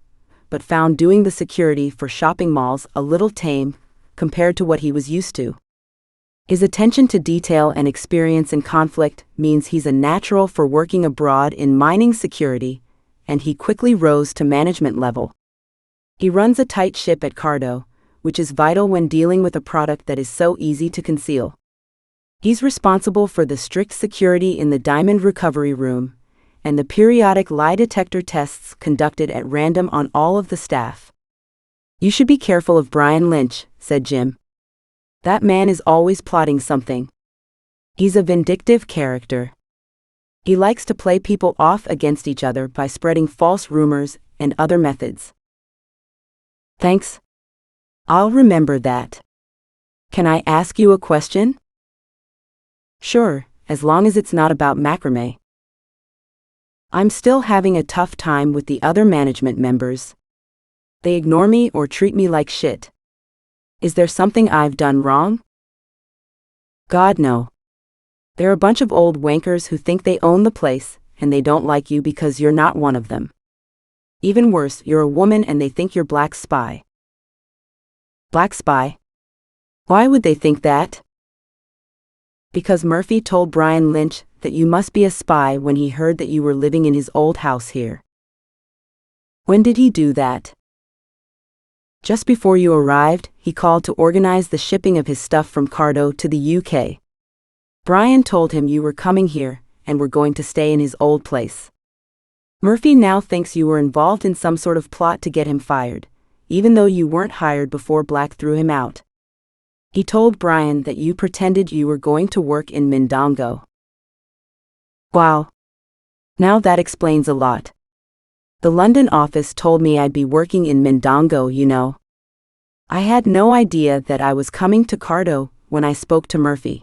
but found doing the security for shopping malls a little tame compared to what he was used to. His attention to detail and experience in conflict means he's a natural for working abroad in mining security, and he quickly rose to management level. He runs a tight ship at Cardo, which is vital when dealing with a product that is so easy to conceal. He's responsible for the strict security in the diamond recovery room, and the periodic lie detector tests conducted at random on all of the staff. You should be careful of Brian Lynch, said Jim. That man is always plotting something. He's a vindictive character. He likes to play people off against each other by spreading false rumors and other methods. Thanks. I'll remember that. Can I ask you a question? Sure, as long as it's not about macrame. I'm still having a tough time with the other management members. They ignore me or treat me like shit. Is there something I've done wrong? God, no. They're a bunch of old wankers who think they own the place, and they don't like you because you're not one of them. Even worse, you're a woman and they think you're black spy. Black spy? Why would they think that? Because Murphy told Brian Lynch that you must be a spy when he heard that you were living in his old house here. When did he do that? Just before you arrived, he called to organize the shipping of his stuff from Cardo to the UK. Brian told him you were coming here and were going to stay in his old place. Murphy now thinks you were involved in some sort of plot to get him fired, even though you weren't hired before Black threw him out. He told Brian that you pretended you were going to work in Mindongo. Wow. Now that explains a lot. The London office told me I'd be working in Mindongo, you know. I had no idea that I was coming to Cardo when I spoke to Murphy.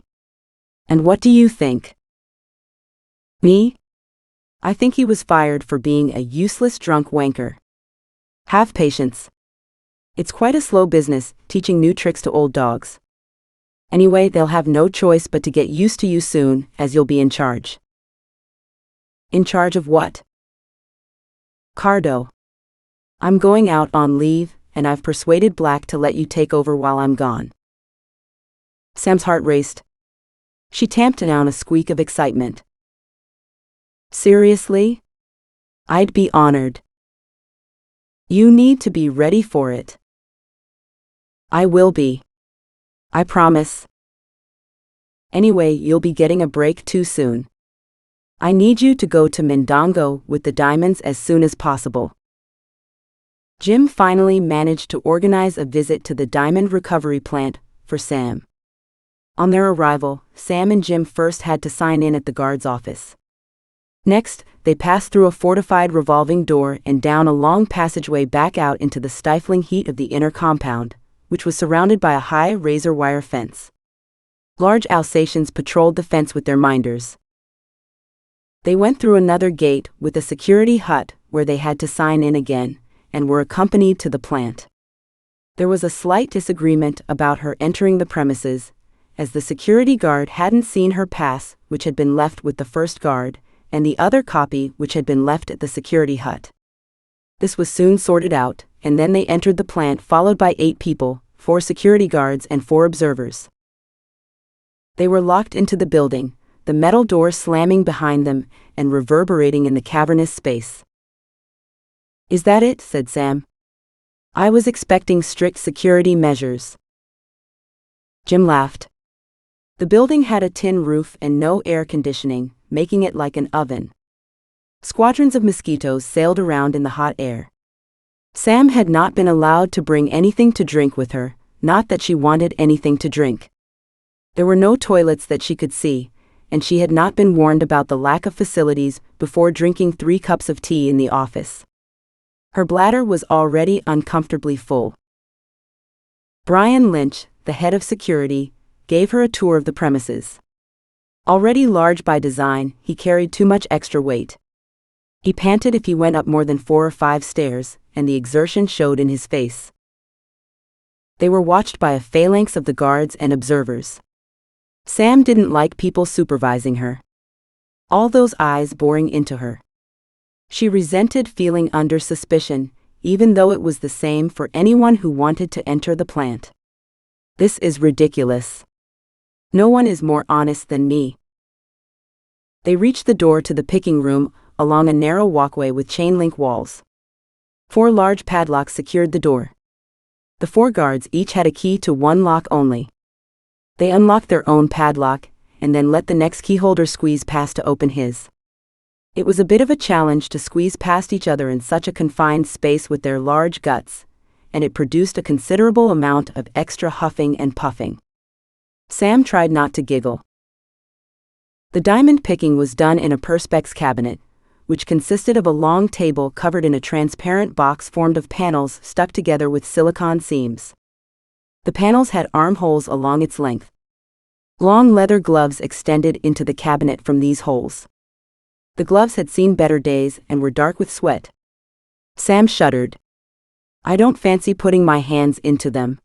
And what do you think? Me? I think he was fired for being a useless drunk wanker. Have patience. It's quite a slow business, teaching new tricks to old dogs. Anyway, they'll have no choice but to get used to you soon, as you'll be in charge. In charge of what? Cardo. I'm going out on leave, and I've persuaded Black to let you take over while I'm gone. Sam's heart raced. She tamped down a squeak of excitement. Seriously? I'd be honored. You need to be ready for it. I will be. I promise. Anyway, you'll be getting a break too soon. I need you to go to Mindongo with the diamonds as soon as possible. Jim finally managed to organize a visit to the diamond recovery plant for Sam. On their arrival, Sam and Jim first had to sign in at the guard's office. Next, they passed through a fortified revolving door and down a long passageway back out into the stifling heat of the inner compound, which was surrounded by a high razor wire fence. Large Alsatians patrolled the fence with their minders. They went through another gate with a security hut where they had to sign in again, and were accompanied to the plant. There was a slight disagreement about her entering the premises, as the security guard hadn't seen her pass, which had been left with the first guard, and the other copy which had been left at the security hut. This was soon sorted out, and then they entered the plant followed by 8 people, 4 security guards and 4 observers. They were locked into the building, the metal door slamming behind them and reverberating in the cavernous space. Is that it? Said Sam. I was expecting strict security measures. Jim laughed. The building had a tin roof and no air conditioning, making it like an oven. Squadrons of mosquitoes sailed around in the hot air. Sam had not been allowed to bring anything to drink with her, not that she wanted anything to drink. There were no toilets that she could see, and she had not been warned about the lack of facilities before drinking 3 cups of tea in the office. Her bladder was already uncomfortably full. Brian Lynch, the head of security, gave her a tour of the premises. Already large by design, he carried too much extra weight. He panted if he went up more than 4 or 5 stairs, and the exertion showed in his face. They were watched by a phalanx of the guards and observers. Sam didn't like people supervising her. All those eyes boring into her. She resented feeling under suspicion, even though it was the same for anyone who wanted to enter the plant. This is ridiculous. No one is more honest than me. They reached the door to the picking room, along a narrow walkway with chain-link walls. 4 large padlocks secured the door. The 4 guards each had a key to one lock only. They unlocked their own padlock, and then let the next keyholder squeeze past to open his. It was a bit of a challenge to squeeze past each other in such a confined space with their large guts, and it produced a considerable amount of extra huffing and puffing. Sam tried not to giggle. The diamond picking was done in a perspex cabinet, which consisted of a long table covered in a transparent box formed of panels stuck together with silicone seams. The panels had armholes along its length. Long leather gloves extended into the cabinet from these holes. The gloves had seen better days and were dark with sweat. Sam shuddered. I don't fancy putting my hands into them.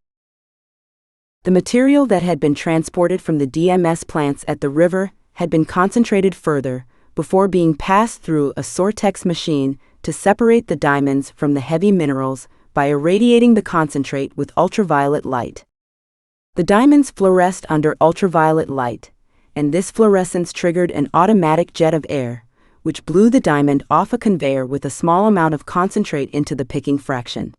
The material that had been transported from the DMS plants at the river had been concentrated further, before being passed through a Sortex machine to separate the diamonds from the heavy minerals by irradiating the concentrate with ultraviolet light. The diamonds fluoresced under ultraviolet light, and this fluorescence triggered an automatic jet of air, which blew the diamond off a conveyor with a small amount of concentrate into the picking fraction.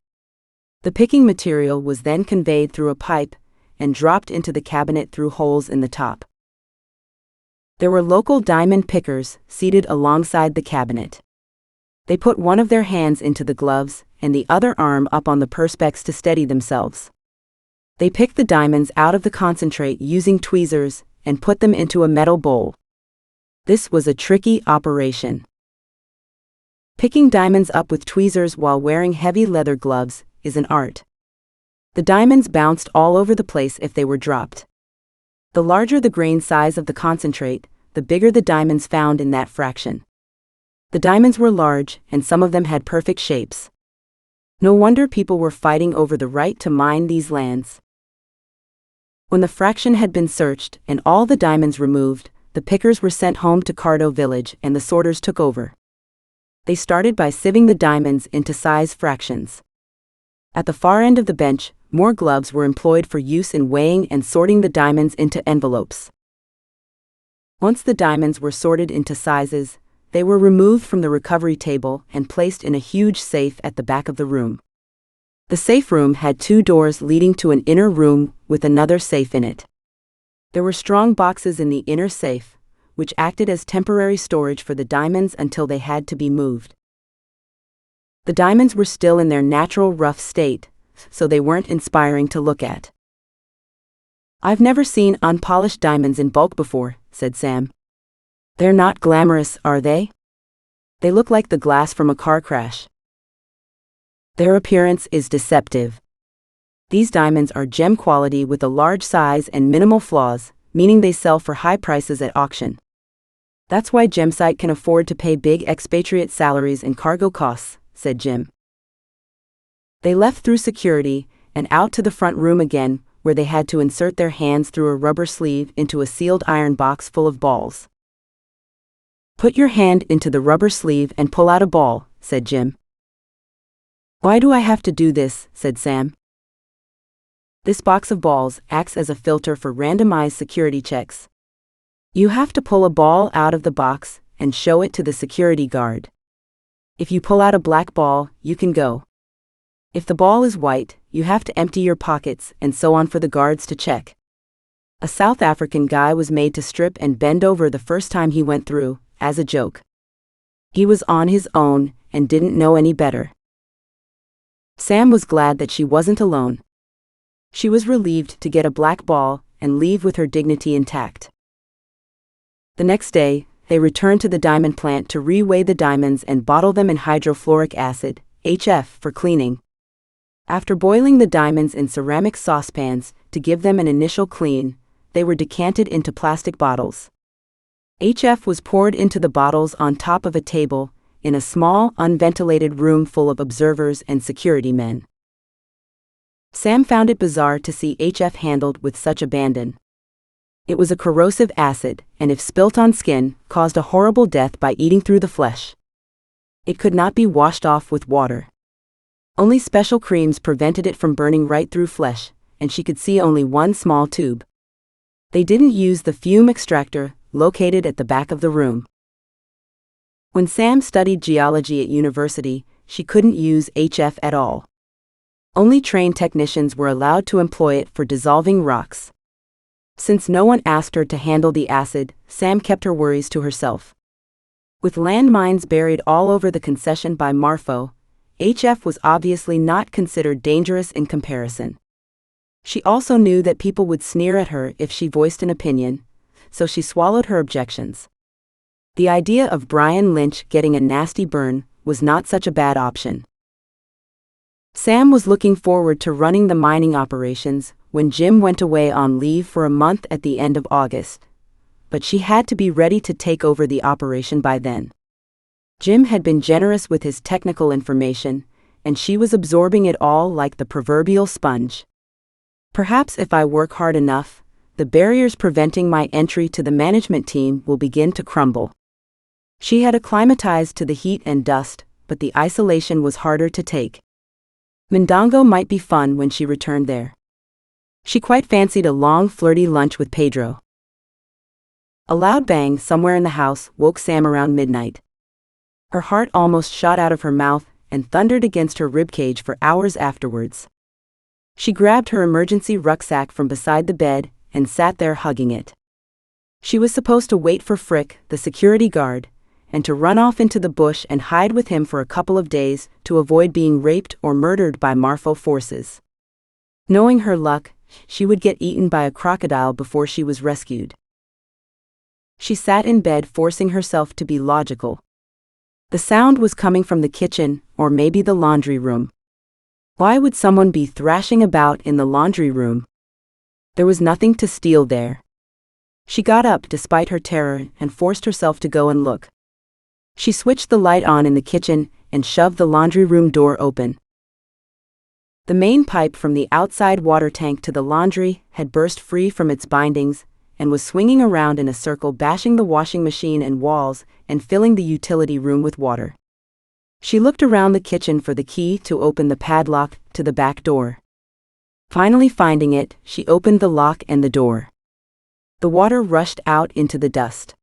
The picking material was then conveyed through a pipe and dropped into the cabinet through holes in the top. There were local diamond pickers seated alongside the cabinet. They put one of their hands into the gloves and the other arm up on the perspex to steady themselves. They picked the diamonds out of the concentrate using tweezers and put them into a metal bowl. This was a tricky operation. Picking diamonds up with tweezers while wearing heavy leather gloves is an art. The diamonds bounced all over the place if they were dropped. The larger the grain size of the concentrate, the bigger the diamonds found in that fraction. The diamonds were large, and some of them had perfect shapes. No wonder people were fighting over the right to mine these lands. When the fraction had been searched and all the diamonds removed, the pickers were sent home to Cardo Village and the sorters took over. They started by sieving the diamonds into size fractions. At the far end of the bench, more gloves were employed for use in weighing and sorting the diamonds into envelopes. Once the diamonds were sorted into sizes, they were removed from the recovery table and placed in a huge safe at the back of the room. The safe room had 2 doors leading to an inner room with another safe in it. There were strong boxes in the inner safe, which acted as temporary storage for the diamonds until they had to be moved. The diamonds were still in their natural rough state, so they weren't inspiring to look at. I've never seen unpolished diamonds in bulk before, said Sam. They're not glamorous, are they? They look like the glass from a car crash. Their appearance is deceptive. These diamonds are gem quality with a large size and minimal flaws, meaning they sell for high prices at auction. That's why Gemsite can afford to pay big expatriate salaries and cargo costs, said Jim. They left through security and out to the front room again, where they had to insert their hands through a rubber sleeve into a sealed iron box full of balls. Put your hand into the rubber sleeve and pull out a ball, said Jim. Why do I have to do this, said Sam. This box of balls acts as a filter for randomized security checks. You have to pull a ball out of the box and show it to the security guard. If you pull out a black ball, you can go. If the ball is white, you have to empty your pockets and so on for the guards to check. A South African guy was made to strip and bend over the first time he went through, as a joke. He was on his own and didn't know any better. Sam was glad that she wasn't alone. She was relieved to get a black ball and leave with her dignity intact. The next day, they returned to the diamond plant to re-weigh the diamonds and bottle them in hydrofluoric acid, HF, for cleaning. After boiling the diamonds in ceramic saucepans to give them an initial clean, they were decanted into plastic bottles. HF was poured into the bottles on top of a table, in a small, unventilated room full of observers and security men. Sam found it bizarre to see HF handled with such abandon. It was a corrosive acid, and if spilt on skin, caused a horrible death by eating through the flesh. It could not be washed off with water. Only special creams prevented it from burning right through flesh, and she could see only one small tube. They didn't use the fume extractor, located at the back of the room. When Sam studied geology at university, she couldn't use HF at all. Only trained technicians were allowed to employ it for dissolving rocks. Since no one asked her to handle the acid, Sam kept her worries to herself. With landmines buried all over the concession by Marfo, HF was obviously not considered dangerous in comparison. She also knew that people would sneer at her if she voiced an opinion, so she swallowed her objections. The idea of Brian Lynch getting a nasty burn was not such a bad option. Sam was looking forward to running the mining operations when Jim went away on leave for a month at the end of August, but she had to be ready to take over the operation by then. Jim had been generous with his technical information, and she was absorbing it all like the proverbial sponge. Perhaps if I work hard enough, the barriers preventing my entry to the management team will begin to crumble. She had acclimatized to the heat and dust, but the isolation was harder to take. Mondongo might be fun when she returned there. She quite fancied a long, flirty lunch with Pedro. A loud bang somewhere in the house woke Sam around midnight. Her heart almost shot out of her mouth and thundered against her ribcage for hours afterwards. She grabbed her emergency rucksack from beside the bed and sat there hugging it. She was supposed to wait for Frick, the security guard, and to run off into the bush and hide with him for a couple of days to avoid being raped or murdered by Marfo forces. Knowing her luck, she would get eaten by a crocodile before she was rescued. She sat in bed forcing herself to be logical. The sound was coming from the kitchen, or maybe the laundry room. Why would someone be thrashing about in the laundry room? There was nothing to steal there. She got up despite her terror and forced herself to go and look. She switched the light on in the kitchen and shoved the laundry room door open. The main pipe from the outside water tank to the laundry had burst free from its bindings and was swinging around in a circle, bashing the washing machine and walls and filling the utility room with water. She looked around the kitchen for the key to open the padlock to the back door. Finally finding it, she opened the lock and the door. The water rushed out into the dust.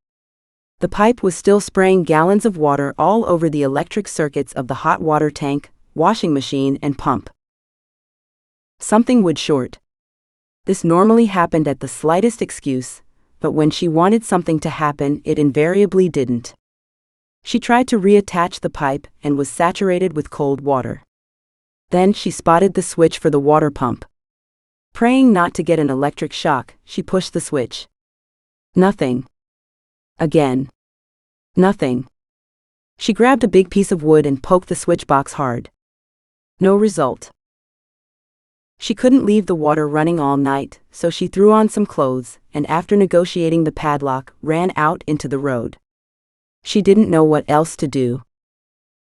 The pipe was still spraying gallons of water all over the electric circuits of the hot water tank, washing machine, and pump. Something would short. This normally happened at the slightest excuse, but when she wanted something to happen, it invariably didn't. She tried to reattach the pipe and was saturated with cold water. Then she spotted the switch for the water pump. Praying not to get an electric shock, she pushed the switch. Nothing. Again. Nothing. She grabbed a big piece of wood and poked the switch box hard. No result. She couldn't leave the water running all night, so she threw on some clothes and, after negotiating the padlock, ran out into the road. She didn't know what else to do.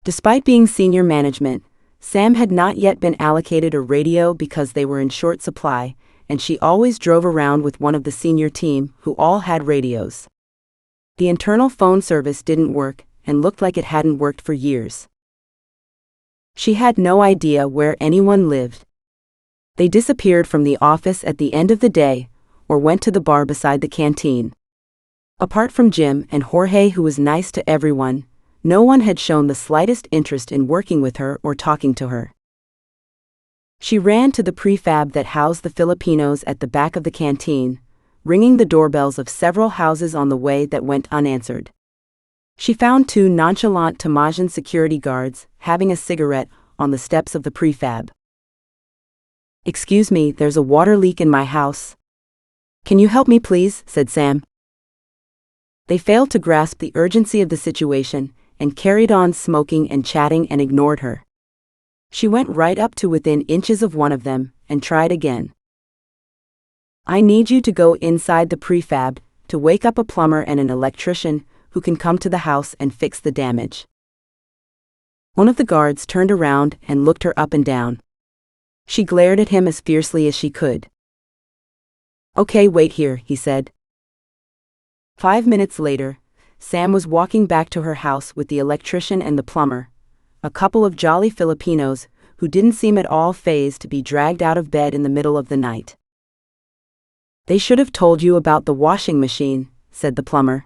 Despite being senior management, Sam had not yet been allocated a radio because they were in short supply, and she always drove around with one of the senior team who all had radios. The internal phone service didn't work and looked like it hadn't worked for years. She had no idea where anyone lived. They disappeared from the office at the end of the day or went to the bar beside the canteen. Apart from Jim and Jorge, who was nice to everyone, no one had shown the slightest interest in working with her or talking to her. She ran to the prefab that housed the Filipinos at the back of the canteen, ringing the doorbells of several houses on the way that went unanswered. She found two nonchalant Tamazian security guards having a cigarette on the steps of the prefab. "Excuse me, there's a water leak in my house. Can you help me please?" said Sam. They failed to grasp the urgency of the situation and carried on smoking and chatting and ignored her. She went right up to within inches of one of them and tried again. "I need you to go inside the prefab to wake up a plumber and an electrician who can come to the house and fix the damage." One of the guards turned around and looked her up and down. She glared at him as fiercely as she could. "Okay, wait here," he said. 5 minutes later, Sam was walking back to her house with the electrician and the plumber, a couple of jolly Filipinos who didn't seem at all fazed to be dragged out of bed in the middle of the night. "They should have told you about the washing machine," said the plumber.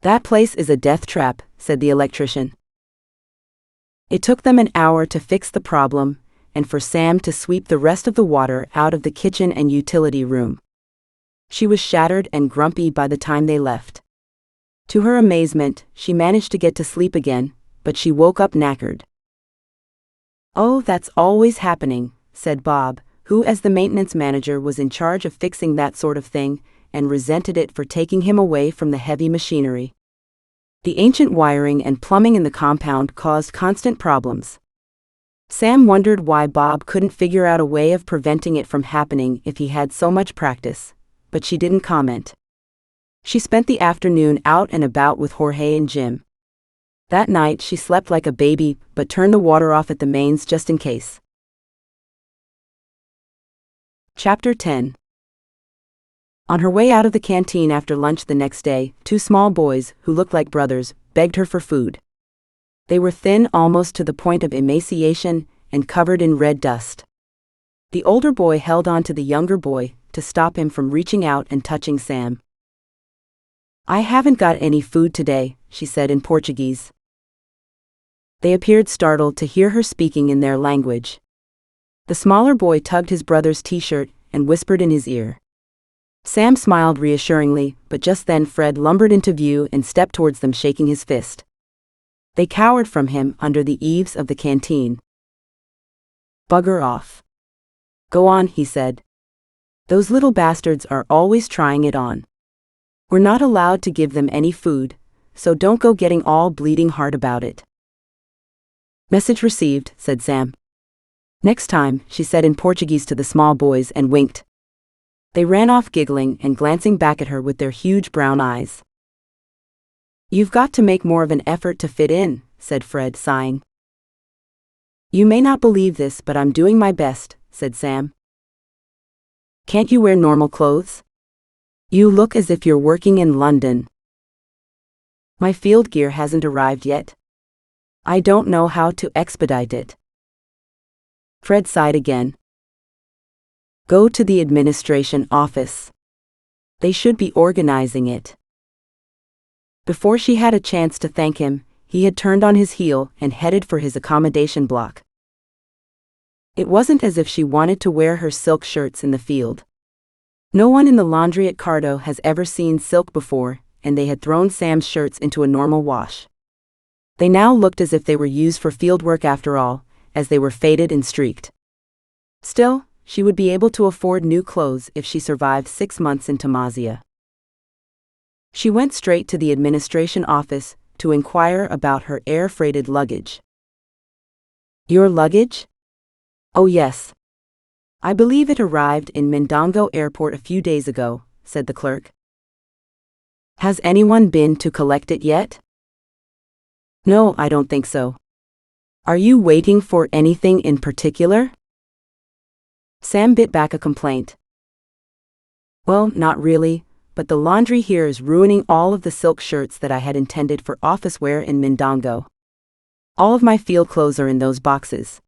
"That place is a death trap," said the electrician. It took them an hour to fix the problem, and for Sam to sweep the rest of the water out of the kitchen and utility room. She was shattered and grumpy by the time they left. To her amazement, she managed to get to sleep again, but she woke up knackered. "Oh, that's always happening," said Bob, who as the maintenance manager was in charge of fixing that sort of thing, and resented it for taking him away from the heavy machinery. The ancient wiring and plumbing in the compound caused constant problems. Sam wondered why Bob couldn't figure out a way of preventing it from happening if he had so much practice, but she didn't comment. She spent the afternoon out and about with Jorge and Jim. That night she slept like a baby but turned the water off at the mains just in case. Chapter 10. On her way out of the canteen after lunch the next day, two small boys, who looked like brothers, begged her for food. They were thin almost to the point of emaciation and covered in red dust. The older boy held on to the younger boy to stop him from reaching out and touching Sam. "I haven't got any food today," she said in Portuguese. They appeared startled to hear her speaking in their language. The smaller boy tugged his brother's t-shirt and whispered in his ear. Sam smiled reassuringly, but just then Fred lumbered into view and stepped towards them shaking his fist. They cowered from him under the eaves of the canteen. "Bugger off. Go on," he said. "Those little bastards are always trying it on. We're not allowed to give them any food, so don't go getting all bleeding hard about it." "Message received," said Sam. "Next time," she said in Portuguese to the small boys and winked. They ran off giggling and glancing back at her with their huge brown eyes. "You've got to make more of an effort to fit in," said Fred, sighing. "You may not believe this, but I'm doing my best," said Sam. "Can't you wear normal clothes? You look as if you're working in London." "My field gear hasn't arrived yet. I don't know how to expedite it." Fred sighed again. "Go to the administration office. They should be organizing it." Before she had a chance to thank him, he had turned on his heel and headed for his accommodation block. It wasn't as if she wanted to wear her silk shirts in the field. No one in the laundry at Cardo has ever seen silk before, and they had thrown Sam's shirts into a normal wash. They now looked as if they were used for field work after all, as they were faded and streaked. Still, she would be able to afford new clothes if she survived 6 months in Tamazia. She went straight to the administration office to inquire about her air-freighted luggage. "Your luggage? Oh yes. I believe it arrived in Mindongo Airport a few days ago," said the clerk. "Has anyone been to collect it yet?" "No, I don't think so. Are you waiting for anything in particular?" Sam bit back a complaint. "Well, not really, but the laundry here is ruining all of the silk shirts that I had intended for office wear in Mindongo. All of my field clothes are in those boxes.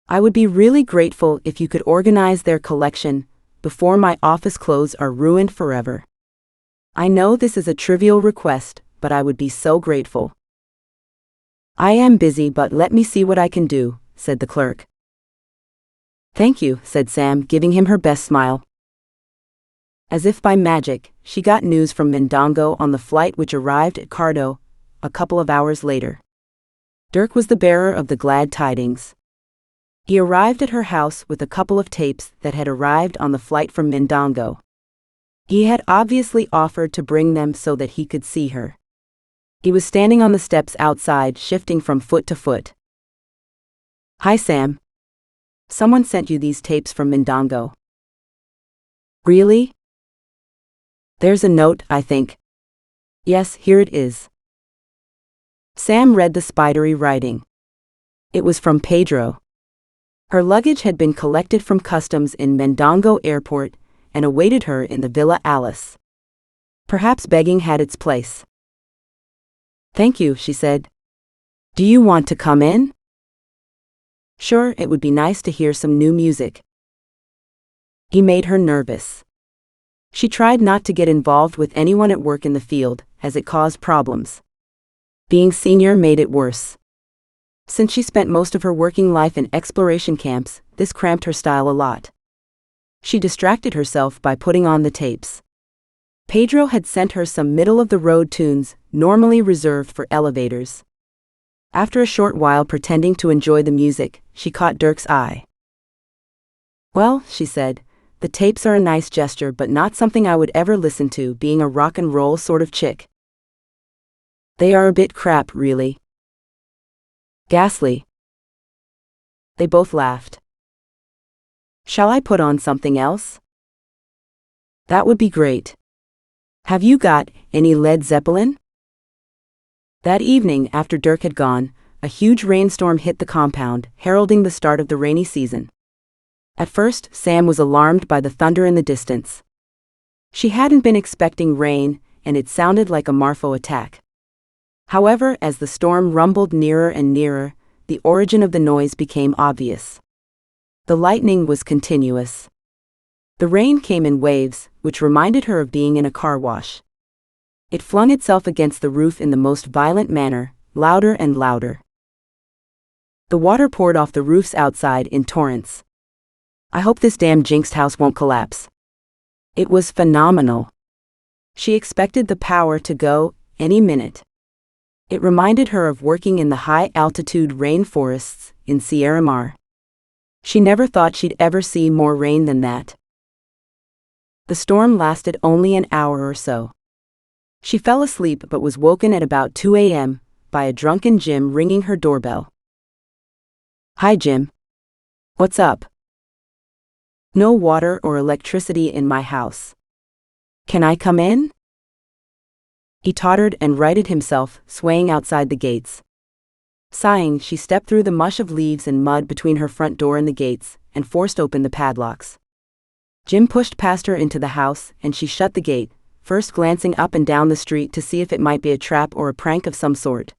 I would be really grateful if you could organize their collection before my office clothes are ruined forever. I know this is a trivial request, but I would be so grateful." "I am busy, but let me see what I can do," said the clerk. "Thank you," said Sam, giving him her best smile. As if by magic, she got news from Mindongo on the flight which arrived at Cardo a couple of hours later. Dirk was the bearer of the glad tidings. He arrived at her house with a couple of tapes that had arrived on the flight from Mindongo. He had obviously offered to bring them so that he could see her. He was standing on the steps outside, shifting from foot to foot. "Hi, Sam. Someone sent you these tapes from Mindongo." "Really? There's a note, I think." "Yes, here it is." Sam read the spidery writing. It was from Pedro. Her luggage had been collected from customs in Mindongo Airport and awaited her in the Villa Alice. Perhaps begging had its place. "Thank you," she said. "Do you want to come in?" "Sure, it would be nice to hear some new music." He made her nervous. She tried not to get involved with anyone at work in the field, as it caused problems. Being senior made it worse. Since she spent most of her working life in exploration camps, this cramped her style a lot. She distracted herself by putting on the tapes. Pedro had sent her some middle-of-the-road tunes, normally reserved for elevators. After a short while pretending to enjoy the music, she caught Dirk's eye. "Well," she said, "the tapes are a nice gesture but not something I would ever listen to, being a rock and roll sort of chick." "They are a bit crap, really." "Ghastly." They both laughed. "Shall I put on something else?" "That would be great. Have you got any Led Zeppelin?" That evening, after Dirk had gone, a huge rainstorm hit the compound, heralding the start of the rainy season. At first, Sam was alarmed by the thunder in the distance. She hadn't been expecting rain, and it sounded like a Marfo attack. However, as the storm rumbled nearer and nearer, the origin of the noise became obvious. The lightning was continuous. The rain came in waves, which reminded her of being in a car wash. It flung itself against the roof in the most violent manner, louder and louder. The water poured off the roofs outside in torrents. "I hope this damn jinxed house won't collapse." It was phenomenal. She expected the power to go any minute. It reminded her of working in the high-altitude rainforests in Sierra Mar. She never thought she'd ever see more rain than that. The storm lasted only an hour or so. She fell asleep but was woken at about 2 a.m. by a drunken Jim ringing her doorbell. "Hi, Jim. What's up?" "No water or electricity in my house. Can I come in?" He tottered and righted himself, swaying outside the gates. Sighing, she stepped through the mush of leaves and mud between her front door and the gates, and forced open the padlocks. Jim pushed past her into the house, and she shut the gate, first glancing up and down the street to see if it might be a trap or a prank of some sort.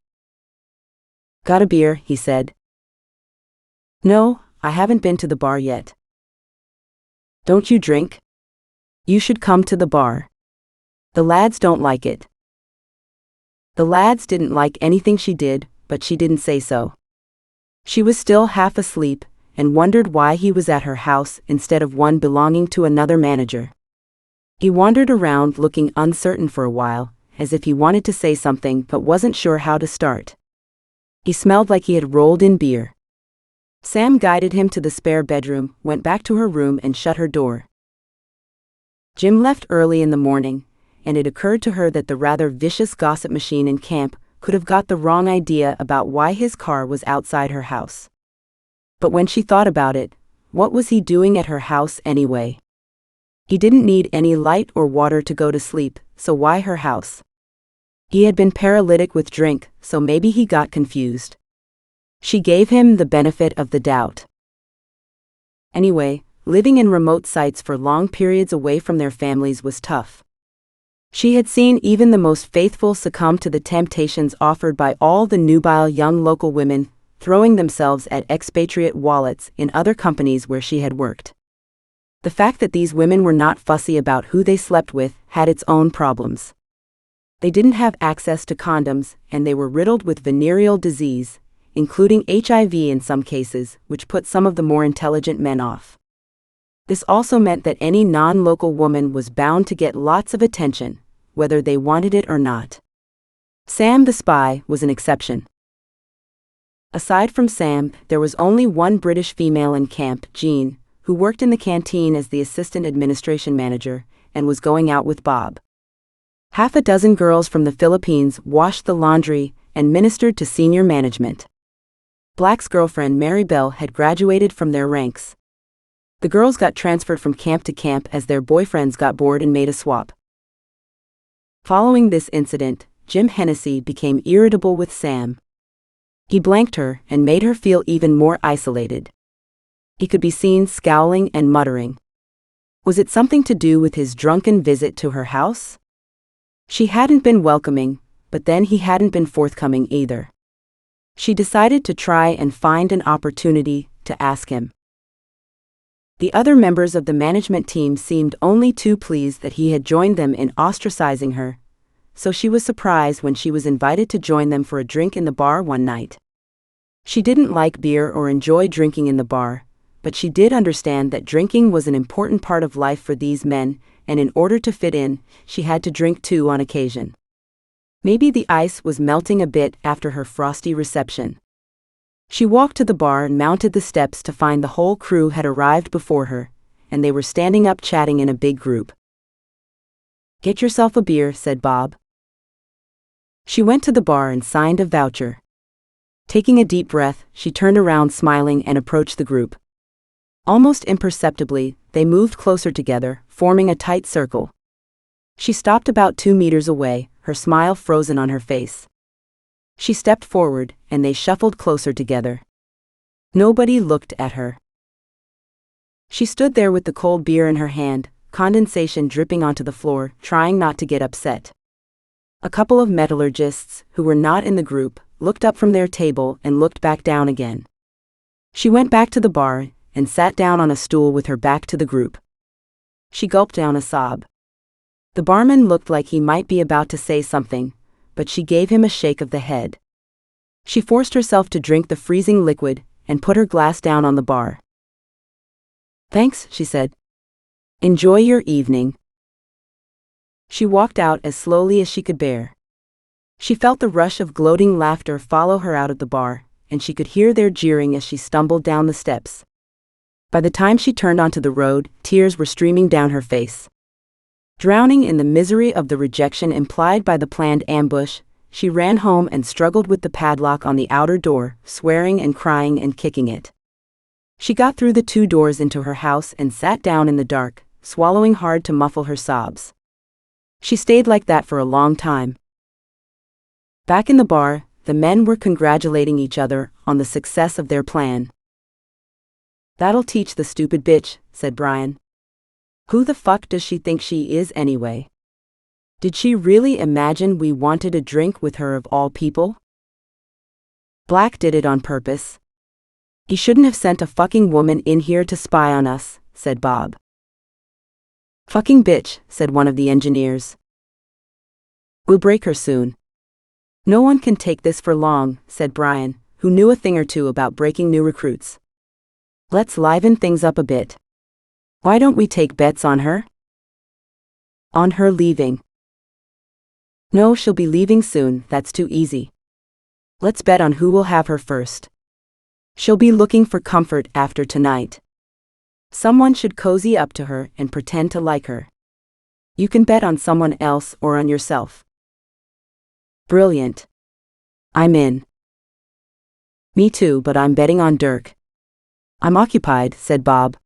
"Got a beer?" he said. "No, I haven't been to the bar yet." "Don't you drink? You should come to the bar. The lads don't like it." The lads didn't like anything she did, but she didn't say so. She was still half asleep, and wondered why he was at her house instead of one belonging to another manager. He wandered around looking uncertain for a while, as if he wanted to say something but wasn't sure how to start. He smelled like he had rolled in beer. Sam guided him to the spare bedroom, went back to her room and shut her door. Jim left early in the morning, and it occurred to her that the rather vicious gossip machine in camp could have got the wrong idea about why his car was outside her house. But when she thought about it, what was he doing at her house anyway? He didn't need any light or water to go to sleep, so why her house? He had been paralytic with drink, so maybe he got confused. She gave him the benefit of the doubt. Anyway, living in remote sites for long periods away from their families was tough. She had seen even the most faithful succumb to the temptations offered by all the nubile young local women throwing themselves at expatriate wallets in other companies where she had worked. The fact that these women were not fussy about who they slept with had its own problems. They didn't have access to condoms, and they were riddled with venereal disease, including HIV in some cases, which put some of the more intelligent men off. This also meant that any non-local woman was bound to get lots of attention, whether they wanted it or not. Sam the spy was an exception. Aside from Sam, there was only one British female in camp, Jean, who worked in the canteen as the assistant administration manager, and was going out with Bob. Half a dozen girls from the Philippines washed the laundry and ministered to senior management. Black's girlfriend Mary Bell had graduated from their ranks. The girls got transferred from camp to camp as their boyfriends got bored and made a swap. Following this incident, Jim Hennessy became irritable with Sam. He blanked her and made her feel even more isolated. He could be seen scowling and muttering. Was it something to do with his drunken visit to her house? She hadn't been welcoming, but then he hadn't been forthcoming either. She decided to try and find an opportunity to ask him. The other members of the management team seemed only too pleased that he had joined them in ostracizing her, so she was surprised when she was invited to join them for a drink in the bar one night. She didn't like beer or enjoy drinking in the bar, but she did understand that drinking was an important part of life for these men, and in order to fit in, she had to drink too on occasion. Maybe the ice was melting a bit after her frosty reception. She walked to the bar and mounted the steps to find the whole crew had arrived before her, and they were standing up chatting in a big group. "Get yourself a beer," said Bob. She went to the bar and signed a voucher. Taking a deep breath, she turned around smiling and approached the group. Almost imperceptibly, they moved closer together, forming a tight circle. She stopped about 2 meters away, her smile frozen on her face. She stepped forward, and they shuffled closer together. Nobody looked at her. She stood there with the cold beer in her hand, condensation dripping onto the floor, trying not to get upset. A couple of metallurgists, who were not in the group, looked up from their table and looked back down again. She went back to the bar and sat down on a stool with her back to the group. She gulped down a sob. The barman looked like he might be about to say something, but she gave him a shake of the head. She forced herself to drink the freezing liquid and put her glass down on the bar. "Thanks," she said. "Enjoy your evening." She walked out as slowly as she could bear. She felt the rush of gloating laughter follow her out of the bar, and she could hear their jeering as she stumbled down the steps. By the time she turned onto the road, tears were streaming down her face. Drowning in the misery of the rejection implied by the planned ambush, she ran home and struggled with the padlock on the outer door, swearing and crying and kicking it. She got through the 2 doors into her house and sat down in the dark, swallowing hard to muffle her sobs. She stayed like that for a long time. Back in the bar, the men were congratulating each other on the success of their plan. "That'll teach the stupid bitch," said Brian. "Who the fuck does she think she is anyway? Did she really imagine we wanted a drink with her of all people? Black did it on purpose. He shouldn't have sent a fucking woman in here to spy on us," said Bob. "Fucking bitch," said one of the engineers. "We'll break her soon." "No one can take this for long," said Brian, who knew a thing or two about breaking new recruits. "Let's liven things up a bit. Why don't we take bets on her? On her leaving." "No, she'll be leaving soon, that's too easy. Let's bet on who will have her first. She'll be looking for comfort after tonight. Someone should cozy up to her and pretend to like her. You can bet on someone else or on yourself." "Brilliant. I'm in." "Me too, but I'm betting on Dirk." "I'm occupied," said Bob.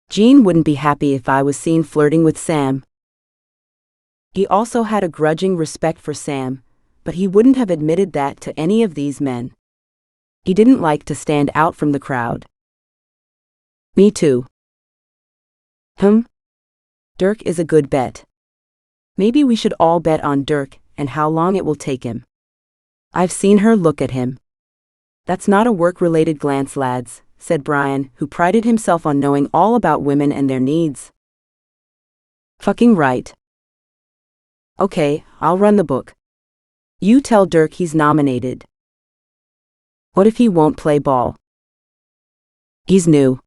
"Jean wouldn't be happy if I was seen flirting with Sam." He also had a grudging respect for Sam, but he wouldn't have admitted that to any of these men. He didn't like to stand out from the crowd. "Me too." Dirk is a good bet. Maybe we should all bet on Dirk and how long it will take him. I've seen her look at him." "That's not a work-related glance, lads," said Brian, who prided himself on knowing all about women and their needs. "Fucking right. Okay, I'll run the book. You tell Dirk he's nominated." "What if he won't play ball?" "He's new.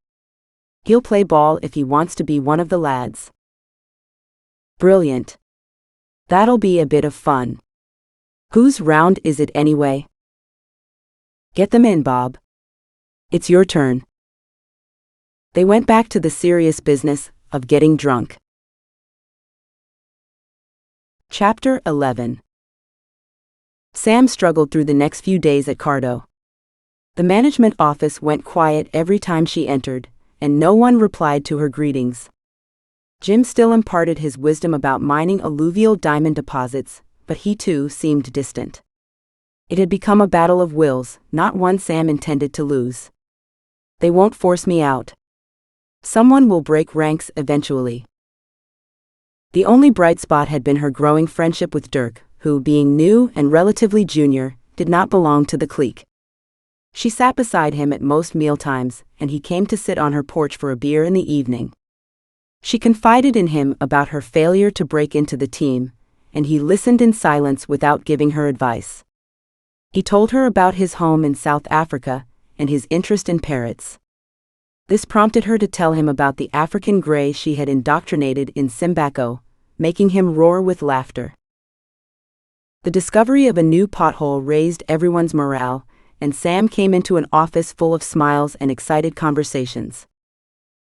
He'll play ball if he wants to be one of the lads." "Brilliant. That'll be a bit of fun. Whose round is it anyway?" "Get them in, Bob. It's your turn." They went back to the serious business of getting drunk. Chapter 11. Sam struggled through the next few days at Cardo. The management office went quiet every time she entered, and no one replied to her greetings. Jim still imparted his wisdom about mining alluvial diamond deposits, but he too seemed distant. It had become a battle of wills, not one Sam intended to lose. They won't force me out. Someone will break ranks eventually. The only bright spot had been her growing friendship with Dirk, who, being new and relatively junior, did not belong to the clique. She sat beside him at most mealtimes, and he came to sit on her porch for a beer in the evening. She confided in him about her failure to break into the team, and he listened in silence without giving her advice. He told her about his home in South Africa and his interest in parrots. This prompted her to tell him about the African grey she had indoctrinated in Simbako, making him roar with laughter. The discovery of a new pothole raised everyone's morale, and Sam came into an office full of smiles and excited conversations.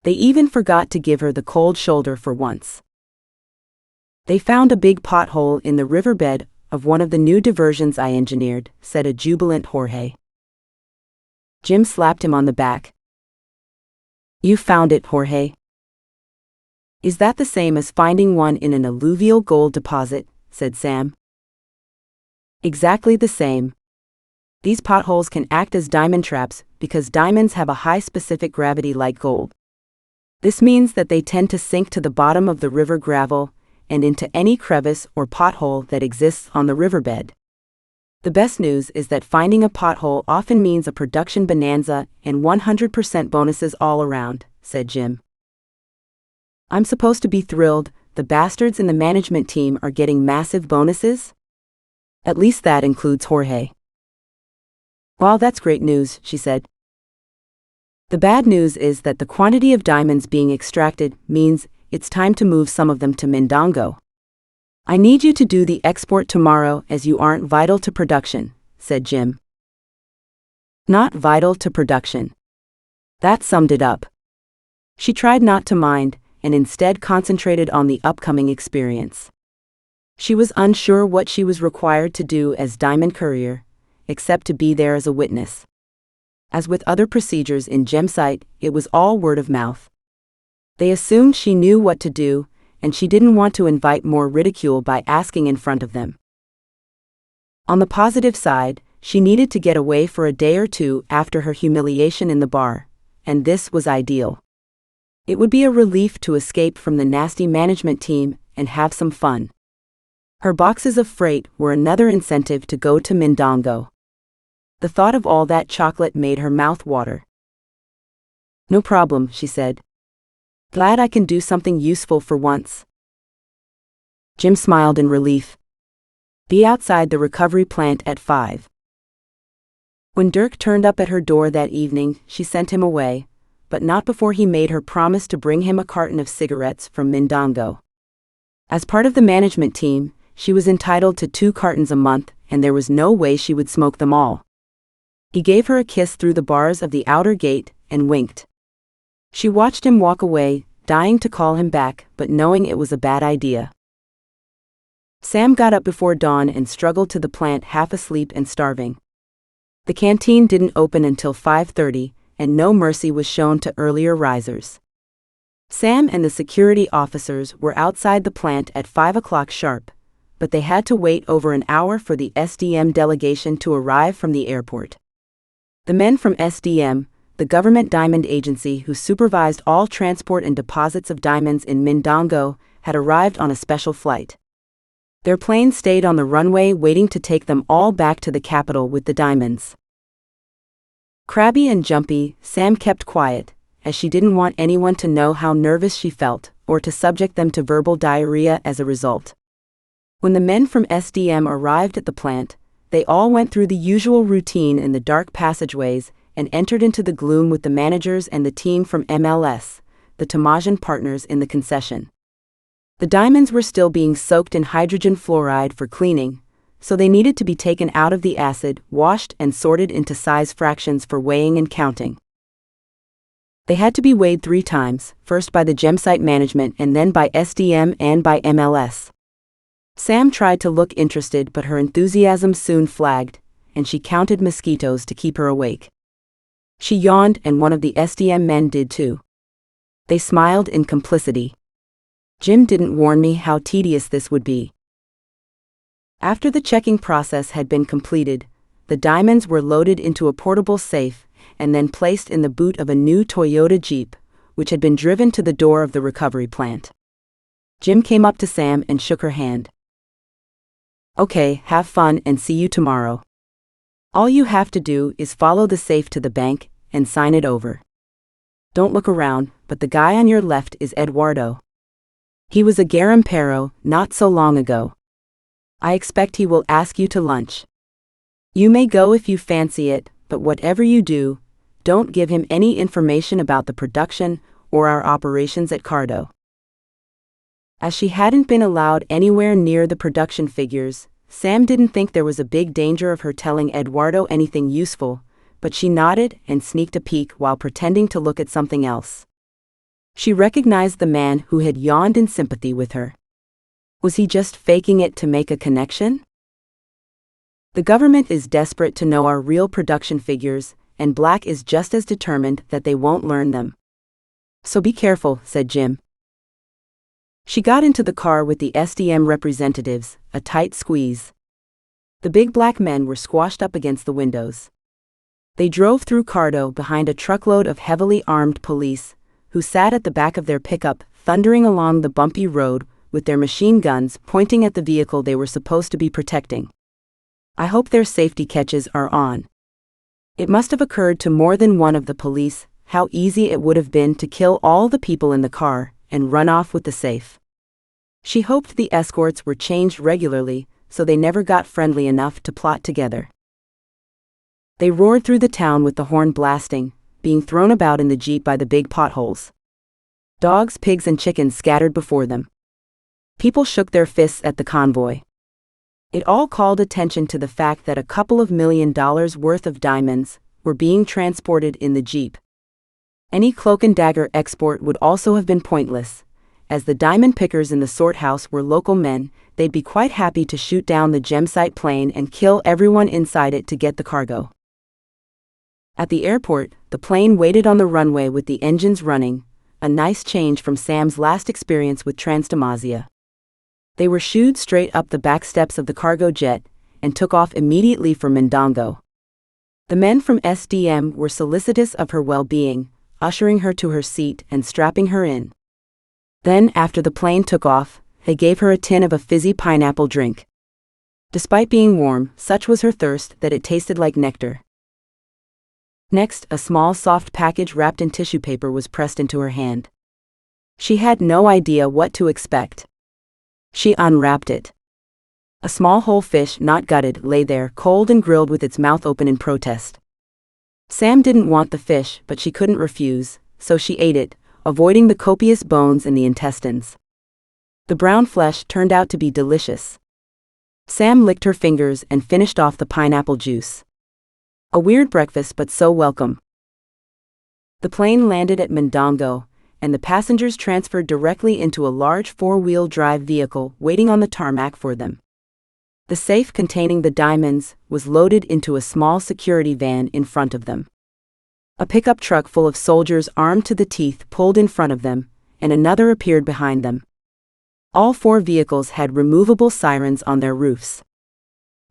They even forgot to give her the cold shoulder for once. They found a big pothole in the riverbed of one of the new diversions I engineered, said a jubilant Jorge. Jim slapped him on the back. You found it, Jorge. Is that the same as finding one in an alluvial gold deposit? Said Sam. Exactly the same. These potholes can act as diamond traps because diamonds have a high specific gravity like gold. This means that they tend to sink to the bottom of the river gravel and into any crevice or pothole that exists on the riverbed. The best news is that finding a pothole often means a production bonanza and 100% bonuses all around, said Jim. I'm supposed to be thrilled. The bastards in the management team are getting massive bonuses? At least that includes Jorge. Well, that's great news, she said. The bad news is that the quantity of diamonds being extracted means it's time to move some of them to Mindongo. I need you to do the export tomorrow as you aren't vital to production, said Jim. Not vital to production. That summed it up. She tried not to mind, and instead concentrated on the upcoming experience. She was unsure what she was required to do as diamond courier, except to be there as a witness. As with other procedures in Gemsite, it was all word of mouth. They assumed she knew what to do, and she didn't want to invite more ridicule by asking in front of them. On the positive side, she needed to get away for a day or two after her humiliation in the bar, and this was ideal. It would be a relief to escape from the nasty management team and have some fun. Her boxes of freight were another incentive to go to Mindongo. The thought of all that chocolate made her mouth water. No problem, she said. Glad I can do something useful for once. Jim smiled in relief. Be outside the recovery plant at 5. When Dirk turned up at her door that evening, she sent him away, but not before he made her promise to bring him a carton of cigarettes from Mindongo. As part of the management team, she was entitled to 2 cartons a month, and there was no way she would smoke them all. He gave her a kiss through the bars of the outer gate and winked. She watched him walk away, dying to call him back, but knowing it was a bad idea. Sam got up before dawn and struggled to the plant half asleep and starving. The canteen didn't open until 5:30, and no mercy was shown to earlier risers. Sam and the security officers were outside the plant at 5 o'clock sharp, but they had to wait over an hour for the SDM delegation to arrive from the airport. The men from SDM, the government diamond agency who supervised all transport and deposits of diamonds in Mindongo, had arrived on a special flight. Their plane stayed on the runway waiting to take them all back to the capital with the diamonds. Crabby and jumpy, Sam kept quiet, as she didn't want anyone to know how nervous she felt, or to subject them to verbal diarrhea as a result. When the men from SDM arrived at the plant, they all went through the usual routine in the dark passageways and entered into the gloom with the managers and the team from MLS, the Tamazian partners in the concession. The diamonds were still being soaked in hydrogen fluoride for cleaning, so they needed to be taken out of the acid, washed and sorted into size fractions for weighing and counting. They had to be weighed 3 times, first by the Gemsite management and then by SDM and by MLS. Sam tried to look interested, but her enthusiasm soon flagged, and she counted mosquitoes to keep her awake. She yawned, and one of the SDM men did too. They smiled in complicity. Jim didn't warn me how tedious this would be. After the checking process had been completed, the diamonds were loaded into a portable safe and then placed in the boot of a new Toyota Jeep, which had been driven to the door of the recovery plant. Jim came up to Sam and shook her hand. "Okay, have fun and see you tomorrow. All you have to do is follow the safe to the bank and sign it over. Don't look around, but the guy on your left is Eduardo. He was a garimpero not so long ago. I expect he will ask you to lunch. You may go if you fancy it, but whatever you do, don't give him any information about the production or our operations at Cardo." As she hadn't been allowed anywhere near the production figures, Sam didn't think there was a big danger of her telling Eduardo anything useful, but she nodded and sneaked a peek while pretending to look at something else. She recognized the man who had yawned in sympathy with her. Was he just faking it to make a connection? "The government is desperate to know our real production figures, and Black is just as determined that they won't learn them. So be careful," said Jim. She got into the car with the SDM representatives, a tight squeeze. The big black men were squashed up against the windows. They drove through Cardo behind a truckload of heavily armed police, who sat at the back of their pickup, thundering along the bumpy road with their machine guns pointing at the vehicle they were supposed to be protecting. I hope their safety catches are on. It must have occurred to more than one of the police how easy it would have been to kill all the people in the car and run off with the safe. She hoped the escorts were changed regularly so they never got friendly enough to plot together. They roared through the town with the horn blasting, being thrown about in the Jeep by the big potholes. Dogs, pigs, and chickens scattered before them. People shook their fists at the convoy. It all called attention to the fact that a couple of $1 million worth of diamonds were being transported in the Jeep. Any cloak and dagger export would also have been pointless. As the diamond pickers in the sort house were local men, they'd be quite happy to shoot down the Gemsite plane and kill everyone inside it to get the cargo. At the airport, the plane waited on the runway with the engines running, a nice change from Sam's last experience with Tamazia. They were shooed straight up the back steps of the cargo jet and took off immediately for Mondongo. The men from SDM were solicitous of her well-being, ushering her to her seat and strapping her in. Then, after the plane took off, they gave her a tin of a fizzy pineapple drink. Despite being warm, such was her thirst that it tasted like nectar. Next, a small soft package wrapped in tissue paper was pressed into her hand. She had no idea what to expect. She unwrapped it. A small whole fish, not gutted, lay there, cold and grilled with its mouth open in protest. Sam didn't want the fish, but she couldn't refuse, so she ate it, avoiding the copious bones and the intestines. The brown flesh turned out to be delicious. Sam licked her fingers and finished off the pineapple juice. A weird breakfast, but so welcome. The plane landed at Mondongo, and the passengers transferred directly into a large four-wheel drive vehicle waiting on the tarmac for them. The safe containing the diamonds was loaded into a small security van in front of them. A pickup truck full of soldiers armed to the teeth pulled in front of them, and another appeared behind them. All four vehicles had removable sirens on their roofs.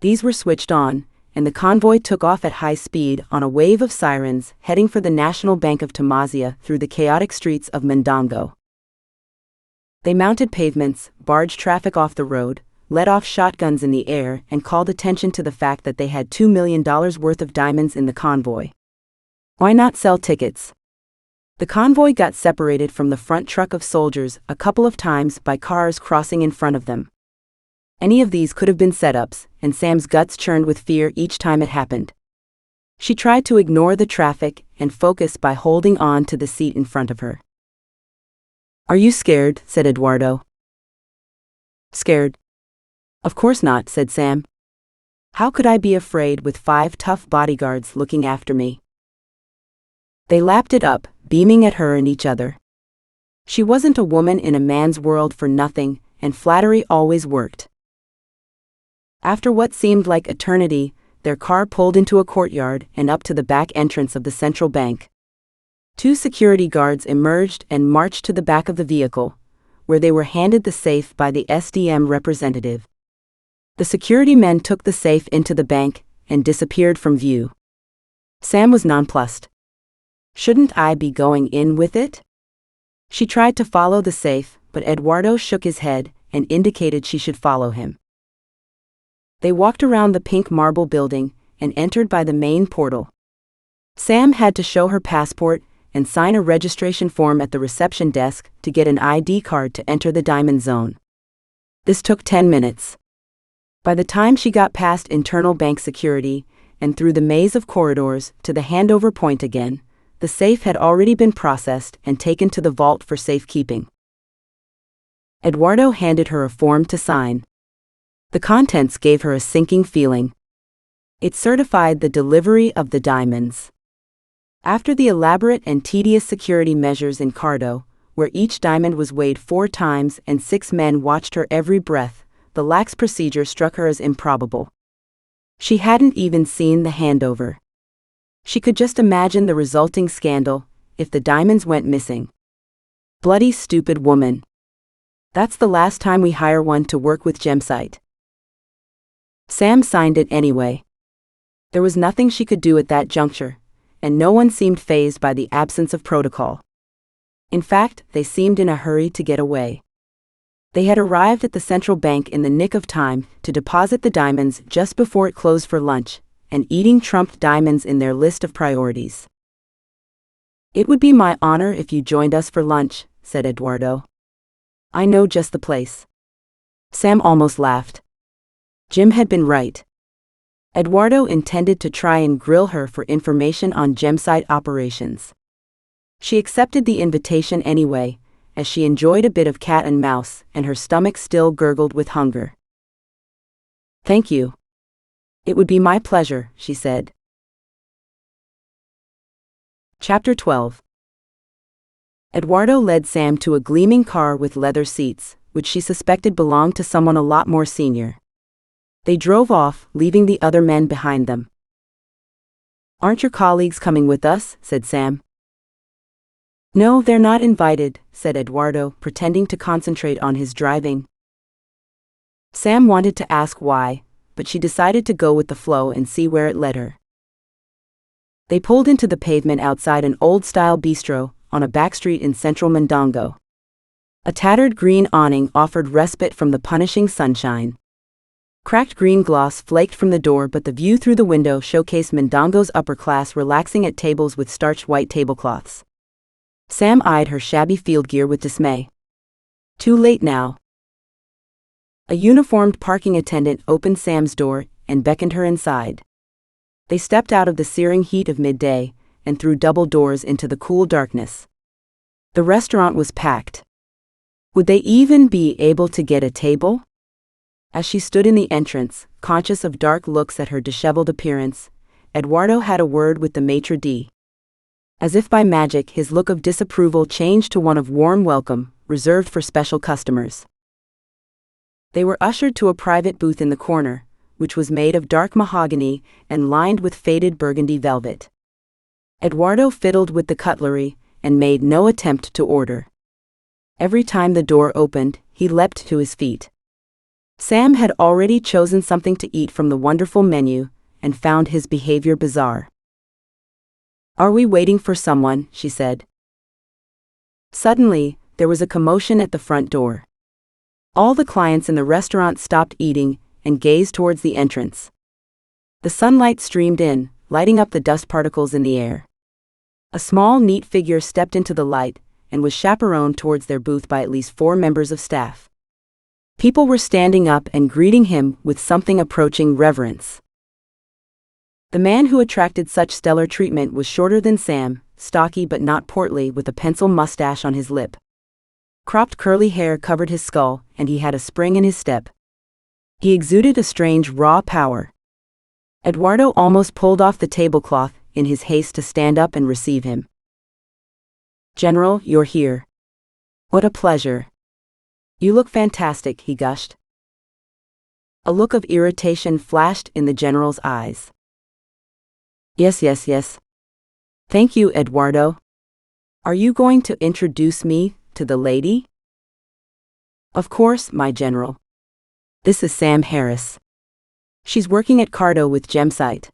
These were switched on, and the convoy took off at high speed on a wave of sirens heading for the National Bank of Tamazia through the chaotic streets of Mondongo. They mounted pavements, barged traffic off the road, let off shotguns in the air, and called attention to the fact that they had $2 million worth of diamonds in the convoy. Why not sell tickets? The convoy got separated from the front truck of soldiers a couple of times by cars crossing in front of them. Any of these could have been setups, and Sam's guts churned with fear each time it happened. She tried to ignore the traffic and focus by holding on to the seat in front of her. "Are you scared?" said Eduardo. "Scared? Of course not," said Sam. "How could I be afraid with 5 tough bodyguards looking after me?" They lapped it up, beaming at her and each other. She wasn't a woman in a man's world for nothing, and flattery always worked. After what seemed like eternity, their car pulled into a courtyard and up to the back entrance of the central bank. Two security guards emerged and marched to the back of the vehicle, where they were handed the safe by the SDM representative. The security men took the safe into the bank and disappeared from view. Sam was nonplussed. Shouldn't I be going in with it? She tried to follow the safe, but Eduardo shook his head and indicated she should follow him. They walked around the pink marble building and entered by the main portal. Sam had to show her passport and sign a registration form at the reception desk to get an ID card to enter the diamond zone. This took 10 minutes. By the time she got past internal bank security and through the maze of corridors to the handover point again, the safe had already been processed and taken to the vault for safekeeping. Eduardo handed her a form to sign. The contents gave her a sinking feeling. It certified the delivery of the diamonds. After the elaborate and tedious security measures in Cardo, where each diamond was weighed 4 times and 6 men watched her every breath, the lax procedure struck her as improbable. She hadn't even seen the handover. She could just imagine the resulting scandal if the diamonds went missing. Bloody stupid woman. That's the last time we hire one to work with Gemsite. Sam signed it anyway. There was nothing she could do at that juncture, and no one seemed fazed by the absence of protocol. In fact, they seemed in a hurry to get away. They had arrived at the central bank in the nick of time to deposit the diamonds just before it closed for lunch, and eating trumped diamonds in their list of priorities. "It would be my honor if you joined us for lunch," said Eduardo. "I know just the place." Sam almost laughed. Jim had been right. Eduardo intended to try and grill her for information on Gemsite operations. She accepted the invitation anyway, as she enjoyed a bit of cat and mouse, and her stomach still gurgled with hunger. "Thank you. It would be my pleasure," she said. Chapter 12. Eduardo led Sam to a gleaming car with leather seats, which she suspected belonged to someone a lot more senior. They drove off, leaving the other men behind them. "Aren't your colleagues coming with us?" said Sam. "No, they're not invited," said Eduardo, pretending to concentrate on his driving. Sam wanted to ask why, but she decided to go with the flow and see where it led her. They pulled into the pavement outside an old-style bistro on a backstreet in central Mondongo. A tattered green awning offered respite from the punishing sunshine. Cracked green gloss flaked from the door, but the view through the window showcased Mondongo's upper class relaxing at tables with starched white tablecloths. Sam eyed her shabby field gear with dismay. Too late now. A uniformed parking attendant opened Sam's door and beckoned her inside. They stepped out of the searing heat of midday and through double doors into the cool darkness. The restaurant was packed. Would they even be able to get a table? As she stood in the entrance, conscious of dark looks at her disheveled appearance, Eduardo had a word with the maitre d'. As if by magic, his look of disapproval changed to one of warm welcome, reserved for special customers. They were ushered to a private booth in the corner, which was made of dark mahogany and lined with faded burgundy velvet. Eduardo fiddled with the cutlery and made no attempt to order. Every time the door opened, he leapt to his feet. Sam had already chosen something to eat from the wonderful menu and found his behavior bizarre. "Are we waiting for someone?" she said. Suddenly, there was a commotion at the front door. All the clients in the restaurant stopped eating and gazed towards the entrance. The sunlight streamed in, lighting up the dust particles in the air. A small, neat figure stepped into the light and was chaperoned towards their booth by at least 4 members of staff. People were standing up and greeting him with something approaching reverence. The man who attracted such stellar treatment was shorter than Sam, stocky but not portly, with a pencil mustache on his lip. Cropped curly hair covered his skull, and he had a spring in his step. He exuded a strange raw power. Eduardo almost pulled off the tablecloth in his haste to stand up and receive him. "General, you're here. What a pleasure. You look fantastic," he gushed. A look of irritation flashed in the general's eyes. Yes, yes, yes. Thank you, Eduardo. Are you going to introduce me to the lady? Of course, my general. This is Sam Harris. She's working at Cardo with Gemsite.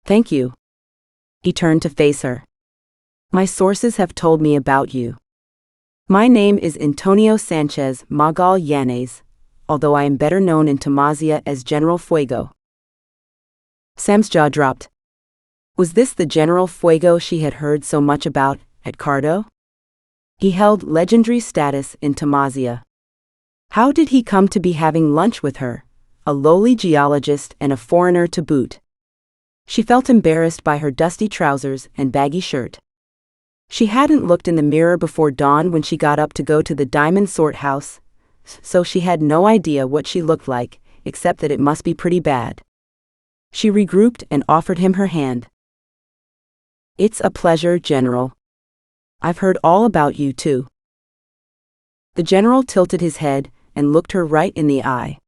Thank you. He turned to face her. My sources have told me about you. My name is Antonio Sanchez Magallanes, although I am better known in Tamazia as General Fuego. Sam's jaw dropped. Was this the General Fuego she had heard so much about at Cardo? He held legendary status in Tamazia. How did he come to be having lunch with her, a lowly geologist and a foreigner to boot? She felt embarrassed by her dusty trousers and baggy shirt. She hadn't looked in the mirror before dawn when she got up to go to the diamond sort house, so she had no idea what she looked like, except that it must be pretty bad. She regrouped and offered him her hand. It's a pleasure, General. I've heard all about you too. The general tilted his head and looked her right in the eye.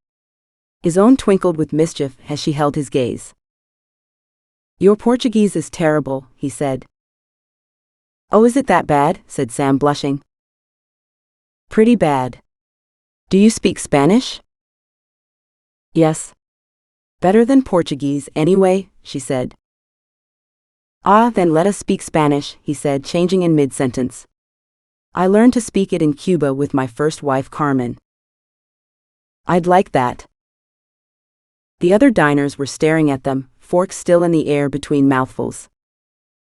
His own twinkled with mischief as she held his gaze. Your Portuguese is terrible, he said. Oh, is it that bad? Said Sam, blushing. Pretty bad. Do you speak Spanish? Yes. Better than Portuguese, anyway, she said. Ah, then let us speak Spanish, he said, changing in mid-sentence. I learned to speak it in Cuba with my first wife, Carmen. I'd like that. The other diners were staring at them, forks still in the air between mouthfuls.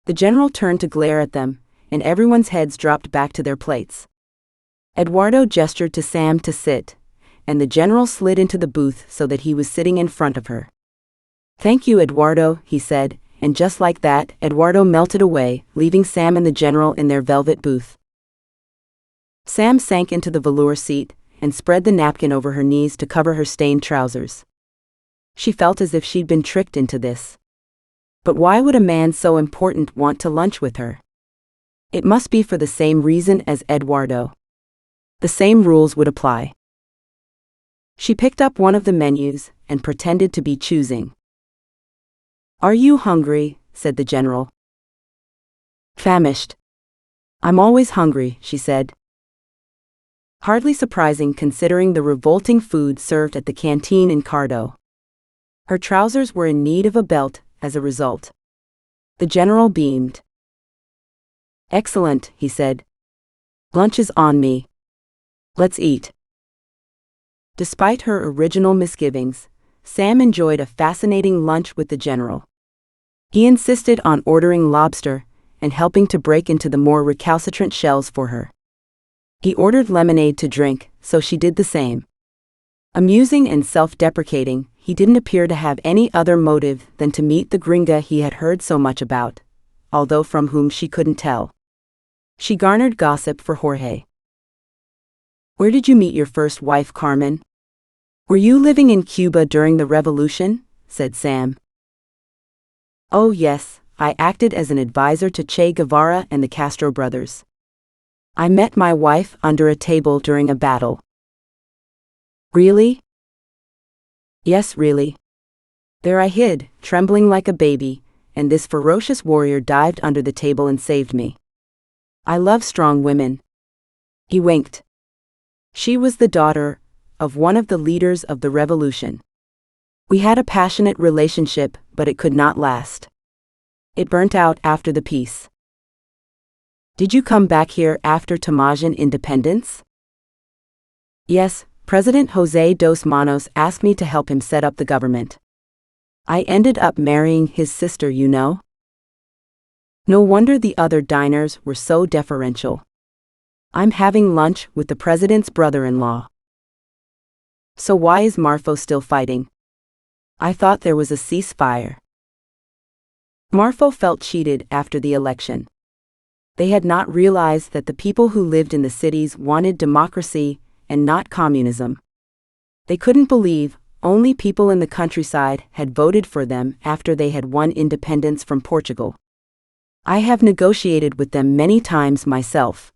The general turned to glare at them, and everyone's heads dropped back to their plates. Eduardo gestured to Sam to sit, and the general slid into the booth so that he was sitting in front of her. Thank you, Eduardo, he said, and just like that, Eduardo melted away, leaving Sam and the general in their velvet booth. Sam sank into the velour seat and spread the napkin over her knees to cover her stained trousers. She felt as if she'd been tricked into this. But why would a man so important want to lunch with her? It must be for the same reason as Eduardo. The same rules would apply. She picked up one of the menus and pretended to be choosing. Are you hungry? Said the general. Famished. I'm always hungry, she said. Hardly surprising considering the revolting food served at the canteen in Cardo. Her trousers were in need of a belt as a result. The general beamed. Excellent, he said. Lunch is on me. Let's eat. Despite her original misgivings, Sam enjoyed a fascinating lunch with the general. He insisted on ordering lobster and helping to break into the more recalcitrant shells for her. He ordered lemonade to drink, so she did the same. Amusing and self-deprecating, he didn't appear to have any other motive than to meet the gringa he had heard so much about, although from whom she couldn't tell. She garnered gossip for Jorge. Where did you meet your first wife, Carmen? Were you living in Cuba during the revolution? Said Sam. Oh yes, I acted as an advisor to Che Guevara and the Castro brothers. I met my wife under a table during a battle. Really? Yes, really. There I hid, trembling like a baby, and this ferocious warrior dived under the table and saved me. I love strong women. He winked. She was the daughter of one of the leaders of the revolution. We had a passionate relationship, but it could not last. It burnt out after the peace. Did you come back here after Tamazian independence? Yes, President José dos Manos asked me to help him set up the government. I ended up marrying his sister, you know. No wonder the other diners were so deferential. I'm having lunch with the president's brother-in-law. So why is Marfo still fighting? I thought there was a ceasefire. Marfo felt cheated after the election. They had not realized that the people who lived in the cities wanted democracy and not communism. They couldn't believe only people in the countryside had voted for them after they had won independence from Portugal. I have negotiated with them many times myself.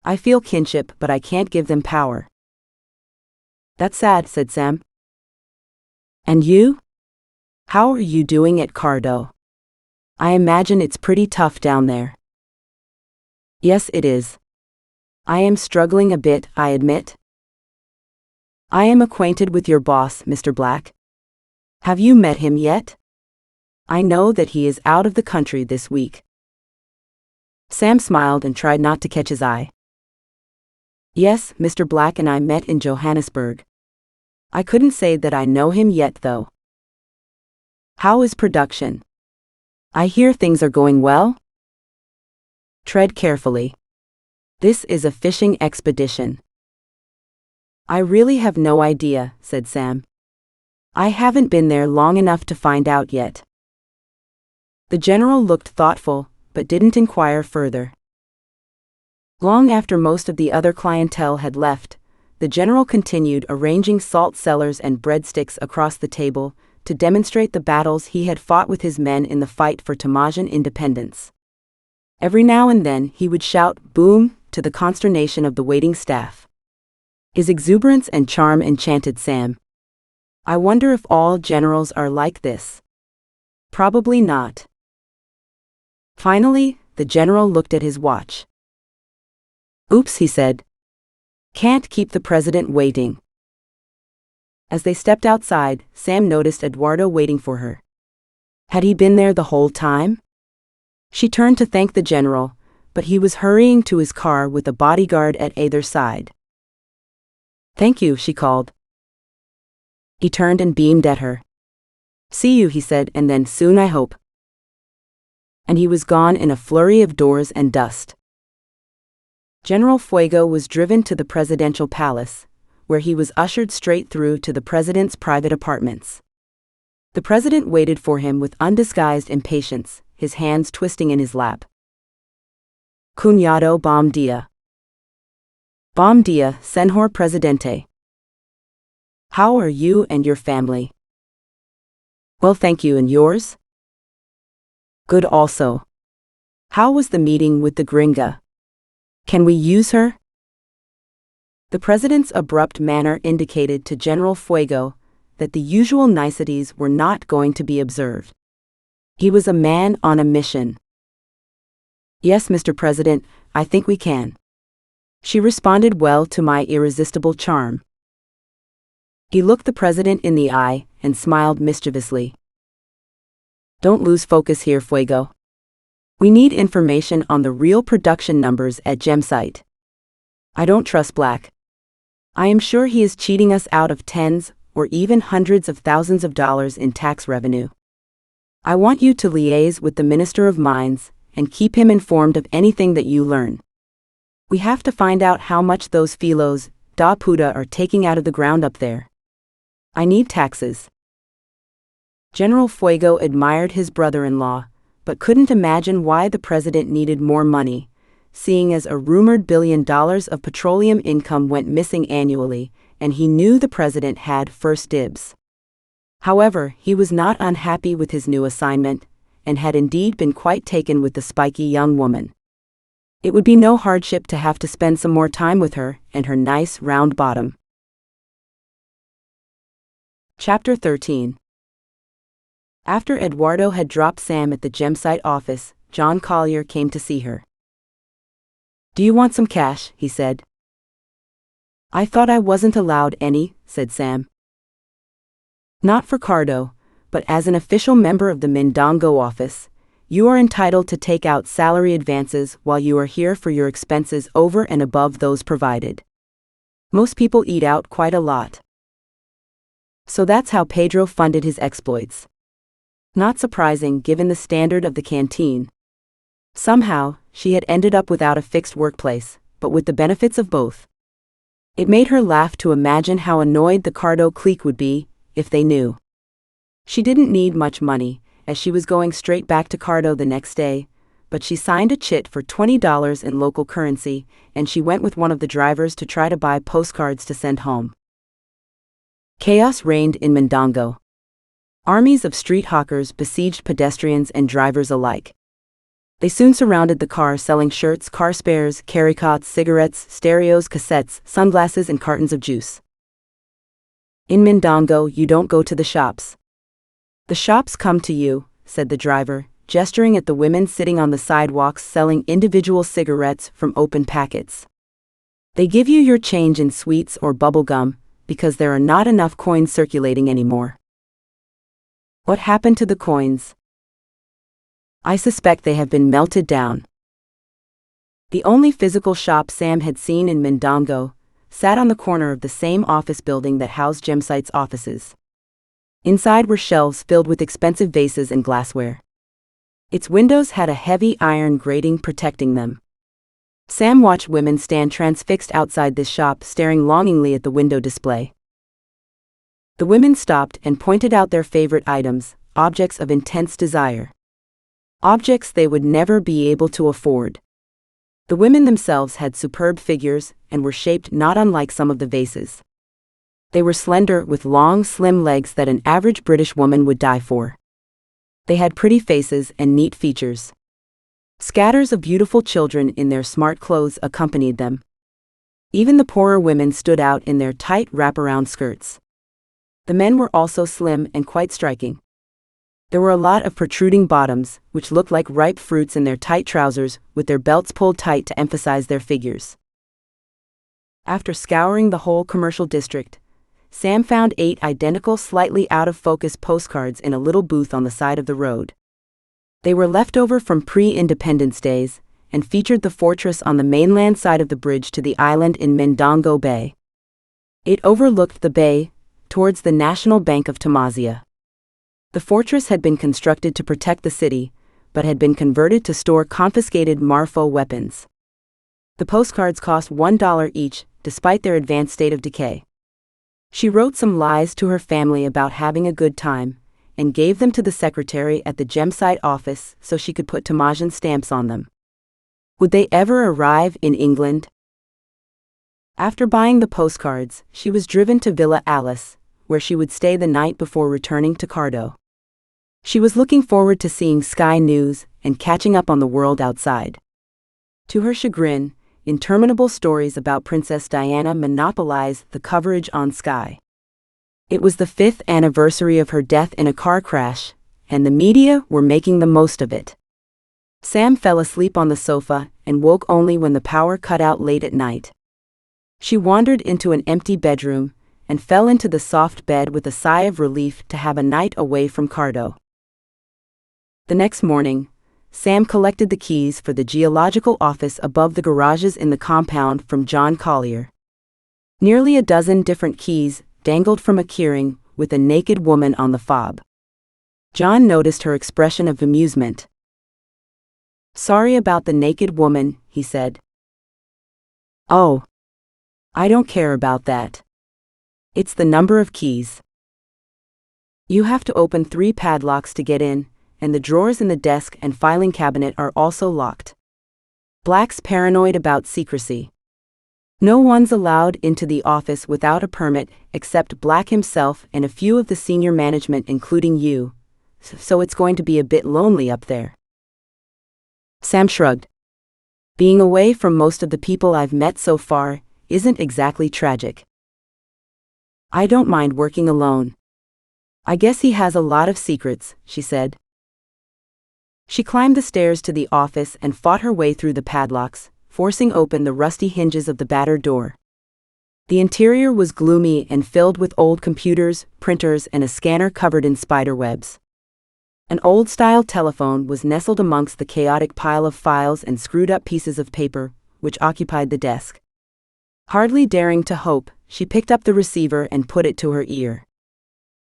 I feel kinship, but I can't give them power. That's sad, said Sam. And you? How are you doing at Cardo? I imagine it's pretty tough down there. Yes, it is. I am struggling a bit, I admit. I am acquainted with your boss, Mr. Black. Have you met him yet? I know that he is out of the country this week. Sam smiled and tried not to catch his eye. Yes, Mr. Black and I met in Johannesburg. I couldn't say that I know him yet, though. How is production? I hear things are going well. Tread carefully. This is a fishing expedition. I really have no idea, said Sam. I haven't been there long enough to find out yet. The general looked thoughtful, but didn't inquire further. Long after most of the other clientele had left, the general continued arranging salt cellars and breadsticks across the table to demonstrate the battles he had fought with his men in the fight for Tamazian independence. Every now and then he would shout "boom" to the consternation of the waiting staff. His exuberance and charm enchanted Sam. I wonder if all generals are like this. Probably not. Finally, the general looked at his watch. Oops, he said. Can't keep the president waiting. As they stepped outside, Sam noticed Eduardo waiting for her. Had he been there the whole time? She turned to thank the general, but he was hurrying to his car with a bodyguard at either side. Thank you, she called. He turned and beamed at her. See you, he said, and then soon, I hope. And he was gone in a flurry of doors and dust. General Fuego was driven to the presidential palace, where he was ushered straight through to the president's private apartments. The president waited for him with undisguised impatience, his hands twisting in his lap. Cuñado, bom dia. Bom dia, Senhor Presidente. How are you and your family? Well, thank you, and yours? Good also. How was the meeting with the gringa? Can we use her? The president's abrupt manner indicated to General Fuego that the usual niceties were not going to be observed. He was a man on a mission. Yes, Mr. President, I think we can. She responded well to my irresistible charm. He looked the president in the eye and smiled mischievously. Don't lose focus here, Fuego. We need information on the real production numbers at Gemsite. I don't trust Black. I am sure he is cheating us out of tens or even hundreds of thousands of dollars in tax revenue. I want you to liaise with the Minister of Mines and keep him informed of anything that you learn. We have to find out how much those filos da puta are taking out of the ground up there. I need taxes. General Fuego admired his brother-in-law, but couldn't imagine why the president needed more money, seeing as a rumored $1 billion of petroleum income went missing annually, and he knew the president had first dibs. However, he was not unhappy with his new assignment, and had indeed been quite taken with the spiky young woman. It would be no hardship to have to spend some more time with her and her nice round bottom. Chapter 13. After Eduardo had dropped Sam at the Gemsite office, John Collier came to see her. Do you want some cash? He said. I thought I wasn't allowed any, said Sam. Not for Cardo, but as an official member of the Mindongo office, you are entitled to take out salary advances while you are here for your expenses over and above those provided. Most people eat out quite a lot. So that's how Pedro funded his exploits. Not surprising given the standard of the canteen. Somehow, she had ended up without a fixed workplace, but with the benefits of both. It made her laugh to imagine how annoyed the Cardo clique would be, if they knew. She didn't need much money, as she was going straight back to Cardo the next day, but she signed a chit for $20 in local currency, and she went with one of the drivers to try to buy postcards to send home. Chaos reigned in Mindongo. Armies of street hawkers besieged pedestrians and drivers alike. They soon surrounded the car selling shirts, car spares, caricots, cigarettes, stereos, cassettes, sunglasses, and cartons of juice. In Mindongo, you don't go to the shops. The shops come to you, said the driver, gesturing at the women sitting on the sidewalks selling individual cigarettes from open packets. They give you your change in sweets or bubble gum, because there are not enough coins circulating anymore. What happened to the coins? I suspect they have been melted down. The only physical shop Sam had seen in Mindongo sat on the corner of the same office building that housed Gemsite's offices. Inside were shelves filled with expensive vases and glassware. Its windows had a heavy iron grating protecting them. Sam watched women stand transfixed outside this shop, staring longingly at the window display. The women stopped and pointed out their favorite items, objects of intense desire. Objects they would never be able to afford. The women themselves had superb figures and were shaped not unlike some of the vases. They were slender with long, slim legs that an average British woman would die for. They had pretty faces and neat features. Scatters of beautiful children in their smart clothes accompanied them. Even the poorer women stood out in their tight wraparound skirts. The men were also slim and quite striking. There were a lot of protruding bottoms, which looked like ripe fruits in their tight trousers, with their belts pulled tight to emphasize their figures. After scouring the whole commercial district, Sam found 8 identical, slightly out-of-focus postcards in a little booth on the side of the road. They were left over from pre-independence days, and featured the fortress on the mainland side of the bridge to the island in Mindongo Bay. It overlooked the bay, towards the National Bank of Tamazia. The fortress had been constructed to protect the city, but had been converted to store confiscated Marfo weapons. The postcards cost $1 each, despite their advanced state of decay. She wrote some lies to her family about having a good time, and gave them to the secretary at the Gemsite office so she could put Tamazian stamps on them. Would they ever arrive in England? After buying the postcards, she was driven to Villa Alice, where she would stay the night before returning to Cardo. She was looking forward to seeing Sky News and catching up on the world outside. To her chagrin, interminable stories about Princess Diana monopolized the coverage on Sky. It was the 5th anniversary of her death in a car crash, and the media were making the most of it. Sam fell asleep on the sofa and woke only when the power cut out late at night. She wandered into an empty bedroom and fell into the soft bed with a sigh of relief to have a night away from Cardo. The next morning, Sam collected the keys for the geological office above the garages in the compound from John Collier. Nearly a dozen different keys dangled from a keyring with a naked woman on the fob. John noticed her expression of amusement. "Sorry about the naked woman," he said. "Oh, I don't care about that. It's the number of keys. You have to open 3 padlocks to get in, and the drawers in the desk and filing cabinet are also locked. Black's paranoid about secrecy. No one's allowed into the office without a permit except Black himself and a few of the senior management, including you, so it's going to be a bit lonely up there." Sam shrugged. "Being away from most of the people I've met so far isn't exactly tragic. I don't mind working alone. I guess he has a lot of secrets," she said. She climbed the stairs to the office and fought her way through the padlocks, forcing open the rusty hinges of the battered door. The interior was gloomy and filled with old computers, printers, and a scanner covered in spider webs. An old-style telephone was nestled amongst the chaotic pile of files and screwed-up pieces of paper, which occupied the desk. Hardly daring to hope, she picked up the receiver and put it to her ear.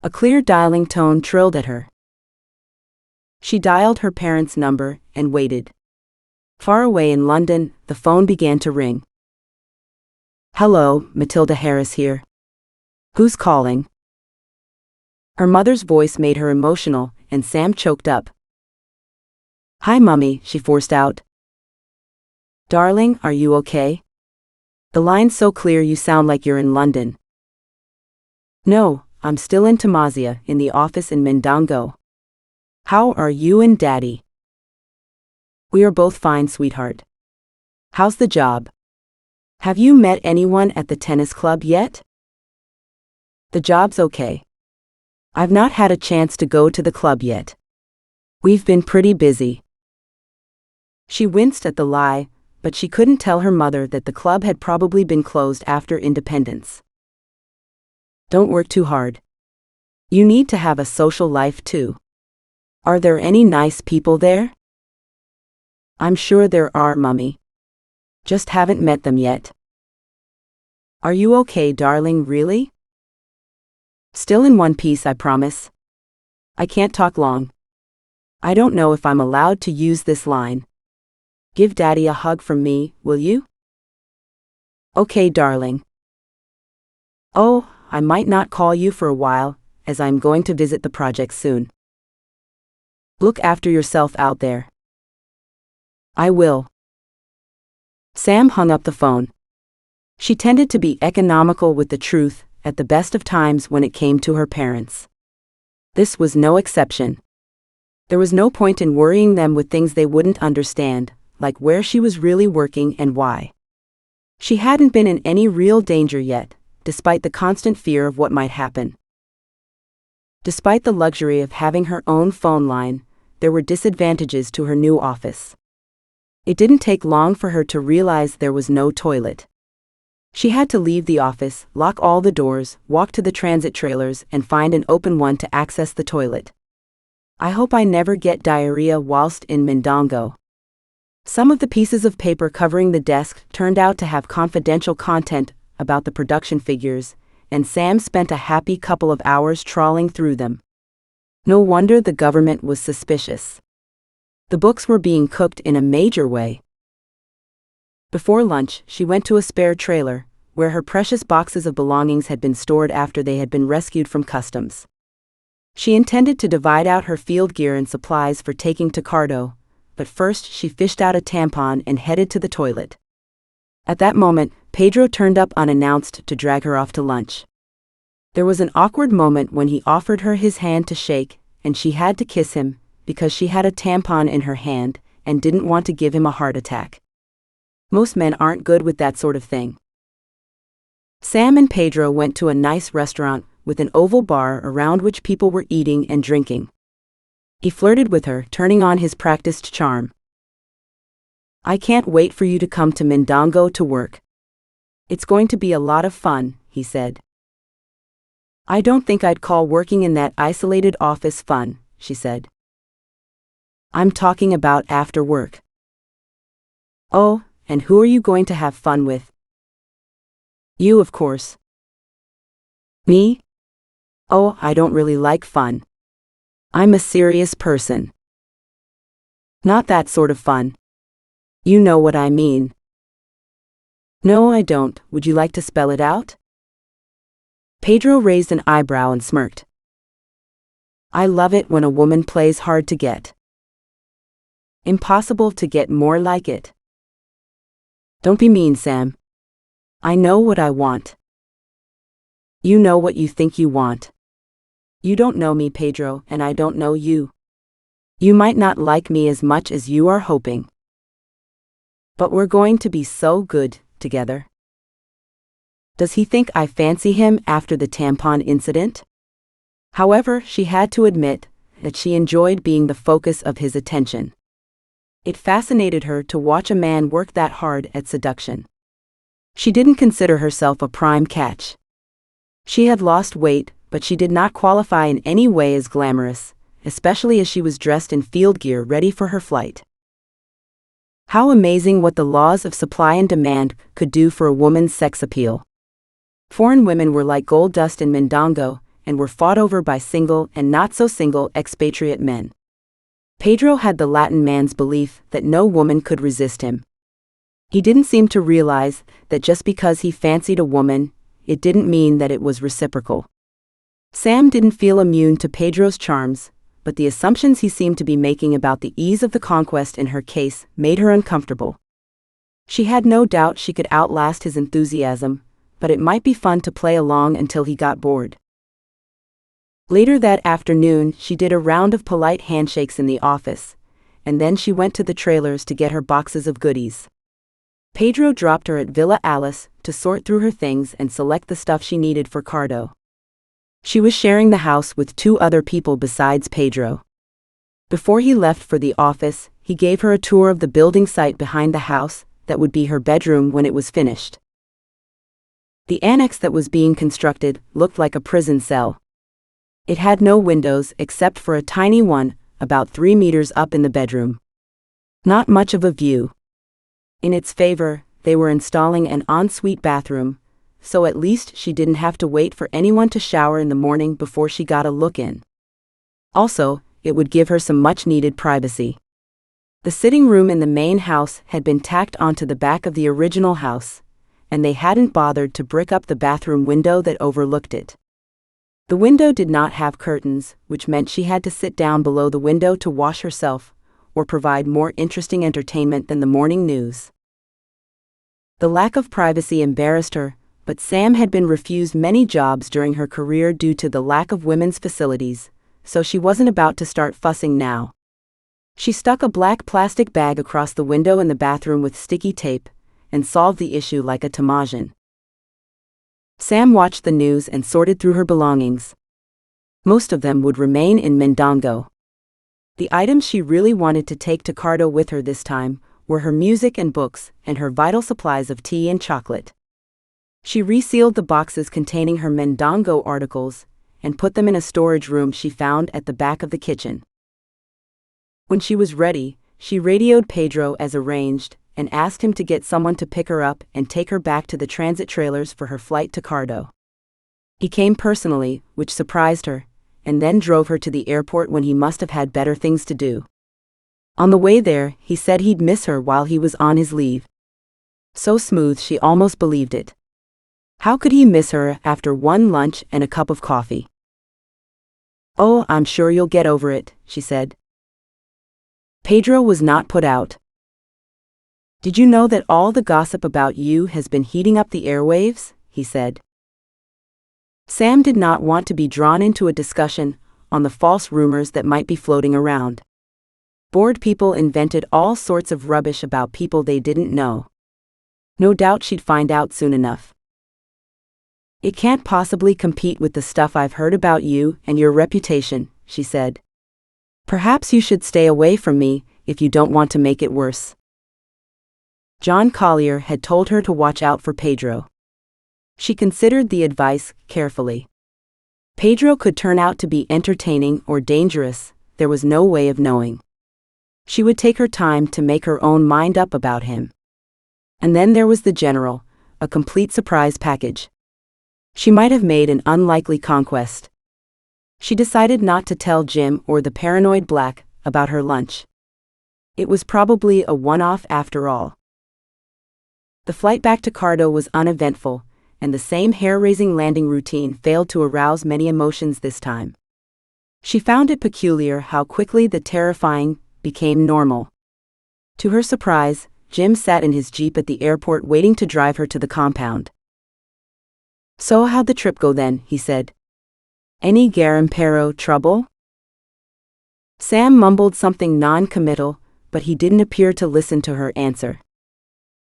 A clear dialing tone trilled at her. She dialed her parents' number and waited. Far away in London, the phone began to ring. "Hello, Matilda Harris here. Who's calling?" Her mother's voice made her emotional, and Sam choked up. "Hi, Mummy," she forced out. "Darling, are you okay? The line's so clear you sound like you're in London." "No, I'm still in Tamazia, in the office in Mindongo. How are you and Daddy?" "We are both fine, sweetheart. How's the job? Have you met anyone at the tennis club yet?" The job's okay. I've not had a chance to go to the club yet. We've been pretty busy. She winced at the lie, but she couldn't tell her mother that the club had probably been closed after independence. Don't work too hard. You need to have a social life too. Are there any nice people there? I'm sure there are, Mummy. Just haven't met them yet. Are you okay, darling, really? Still in one piece, I promise. I can't talk long. I don't know if I'm allowed to use this line. Give Daddy a hug from me, will you? Okay, darling. Oh, I might not call you for a while, as I'm going to visit the project soon. Look after yourself out there. I will. Sam hung up the phone. She tended to be economical with the truth at the best of times when it came to her parents. This was no exception. There was no point in worrying them with things they wouldn't understand, like where she was really working and why. She hadn't been in any real danger yet, despite the constant fear of what might happen. Despite the luxury of having her own phone line, there were disadvantages to her new office. It didn't take long for her to realize there was no toilet. She had to leave the office, lock all the doors, walk to the transit trailers, and find an open one to access the toilet. I hope I never get diarrhea whilst in Mindongo. Some of the pieces of paper covering the desk turned out to have confidential content about the production figures, and Sam spent a happy couple of hours trawling through them. No wonder the government was suspicious. The books were being cooked in a major way. Before lunch, she went to a spare trailer, where her precious boxes of belongings had been stored after they had been rescued from customs. She intended to divide out her field gear and supplies for taking to Cardo, but first she fished out a tampon and headed to the toilet. At that moment, Pedro turned up unannounced to drag her off to lunch. There was an awkward moment when he offered her his hand to shake, and she had to kiss him, because she had a tampon in her hand and didn't want to give him a heart attack. Most men aren't good with that sort of thing. Sam and Pedro went to a nice restaurant with an oval bar around which people were eating and drinking. He flirted with her, turning on his practiced charm. I can't wait for you to come to Mindongo to work. It's going to be a lot of fun, he said. I don't think I'd call working in that isolated office fun, she said. I'm talking about after work. Oh, and who are you going to have fun with? You, of course. Me? Oh, I don't really like fun. I'm a serious person. Not that sort of fun. You know what I mean. No, I don't. Would you like to spell it out? Pedro raised an eyebrow and smirked. I love it when a woman plays hard to get. Impossible to get more like it. Don't be mean, Sam. I know what I want. You know what you think you want. You don't know me, Pedro, and I don't know you. You might not like me as much as you are hoping. But we're going to be so good together. Does he think I fancy him after the tampon incident? However, she had to admit that she enjoyed being the focus of his attention. It fascinated her to watch a man work that hard at seduction. She didn't consider herself a prime catch. She had lost weight, but she did not qualify in any way as glamorous, especially as she was dressed in field gear ready for her flight. How amazing what the laws of supply and demand could do for a woman's sex appeal. Foreign women were like gold dust in Mindongo, and were fought over by single and not-so-single expatriate men. Pedro had the Latin man's belief that no woman could resist him. He didn't seem to realize that just because he fancied a woman, it didn't mean that it was reciprocal. Sam didn't feel immune to Pedro's charms, but the assumptions he seemed to be making about the ease of the conquest in her case made her uncomfortable. She had no doubt she could outlast his enthusiasm, but it might be fun to play along until he got bored. Later that afternoon, she did a round of polite handshakes in the office, and then she went to the trailers to get her boxes of goodies. Pedro dropped her at Villa Alice to sort through her things and select the stuff she needed for Cardo. She was sharing the house with 2 other people besides Pedro. Before he left for the office, he gave her a tour of the building site behind the house that would be her bedroom when it was finished. The annex that was being constructed looked like a prison cell. It had no windows except for a tiny one, about 3 meters up in the bedroom. Not much of a view. In its favor, they were installing an ensuite bathroom, so at least she didn't have to wait for anyone to shower in the morning before she got a look in. Also, it would give her some much-needed privacy. The sitting room in the main house had been tacked onto the back of the original house, and they hadn't bothered to brick up the bathroom window that overlooked it. The window did not have curtains, which meant she had to sit down below the window to wash herself, or provide more interesting entertainment than the morning news. The lack of privacy embarrassed her, but Sam had been refused many jobs during her career due to the lack of women's facilities, so she wasn't about to start fussing now. She stuck a black plastic bag across the window in the bathroom with sticky tape, and solved the issue like a Tamazia. Sam watched the news and sorted through her belongings. Most of them would remain in Mindongo. The items she really wanted to take to Cardo with her this time were her music and books and her vital supplies of tea and chocolate. She resealed the boxes containing her Mindongo articles and put them in a storage room she found at the back of the kitchen. When she was ready, she radioed Pedro as arranged and asked him to get someone to pick her up and take her back to the transit trailers for her flight to Cardo. He came personally, which surprised her, and then drove her to the airport when he must have had better things to do. On the way there, he said he'd miss her while he was on his leave. So smooth she almost believed it. How could he miss her after one lunch and a cup of coffee? "Oh, I'm sure you'll get over it," she said. Pedro was not put out. "Did you know that all the gossip about you has been heating up the airwaves?" he said. Sam did not want to be drawn into a discussion on the false rumors that might be floating around. Bored people invented all sorts of rubbish about people they didn't know. No doubt she'd find out soon enough. "It can't possibly compete with the stuff I've heard about you and your reputation," she said. "Perhaps you should stay away from me if you don't want to make it worse." John Collier had told her to watch out for Pedro. She considered the advice carefully. Pedro could turn out to be entertaining or dangerous, there was no way of knowing. She would take her time to make her own mind up about him. And then there was the general, a complete surprise package. She might have made an unlikely conquest. She decided not to tell Jim or the paranoid Black about her lunch. It was probably a one-off after all. The flight back to Cardo was uneventful, and the same hair-raising landing routine failed to arouse many emotions this time. She found it peculiar how quickly the terrifying became normal. To her surprise, Jim sat in his Jeep at the airport waiting to drive her to the compound. "So how'd the trip go then?" he said. "Any Garimpero trouble?" Sam mumbled something non-committal, but he didn't appear to listen to her answer.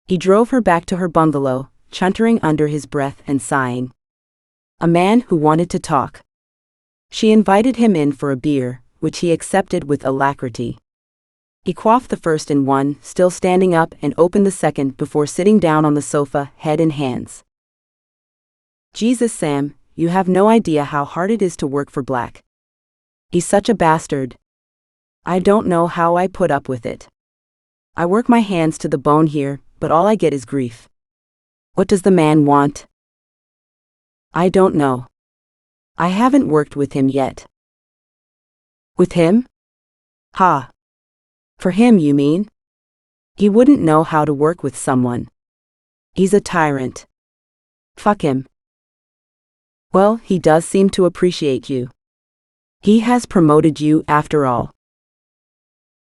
He drove her back to her bungalow, chuntering under his breath and sighing. A man who wanted to talk. She invited him in for a beer, which he accepted with alacrity. He quaffed the first in one, still standing up, and opened the second before sitting down on the sofa, head in hands. "Jesus, Sam, you have no idea how hard it is to work for Black. He's such a bastard. I don't know how I put up with it. I work my hands to the bone here, but all I get is grief. What does the man want?" "I don't know. I haven't worked with him yet." "With him? Ha. For him, you mean? He wouldn't know how to work with someone. He's a tyrant. Fuck him." "Well, he does seem to appreciate you. He has promoted you after all."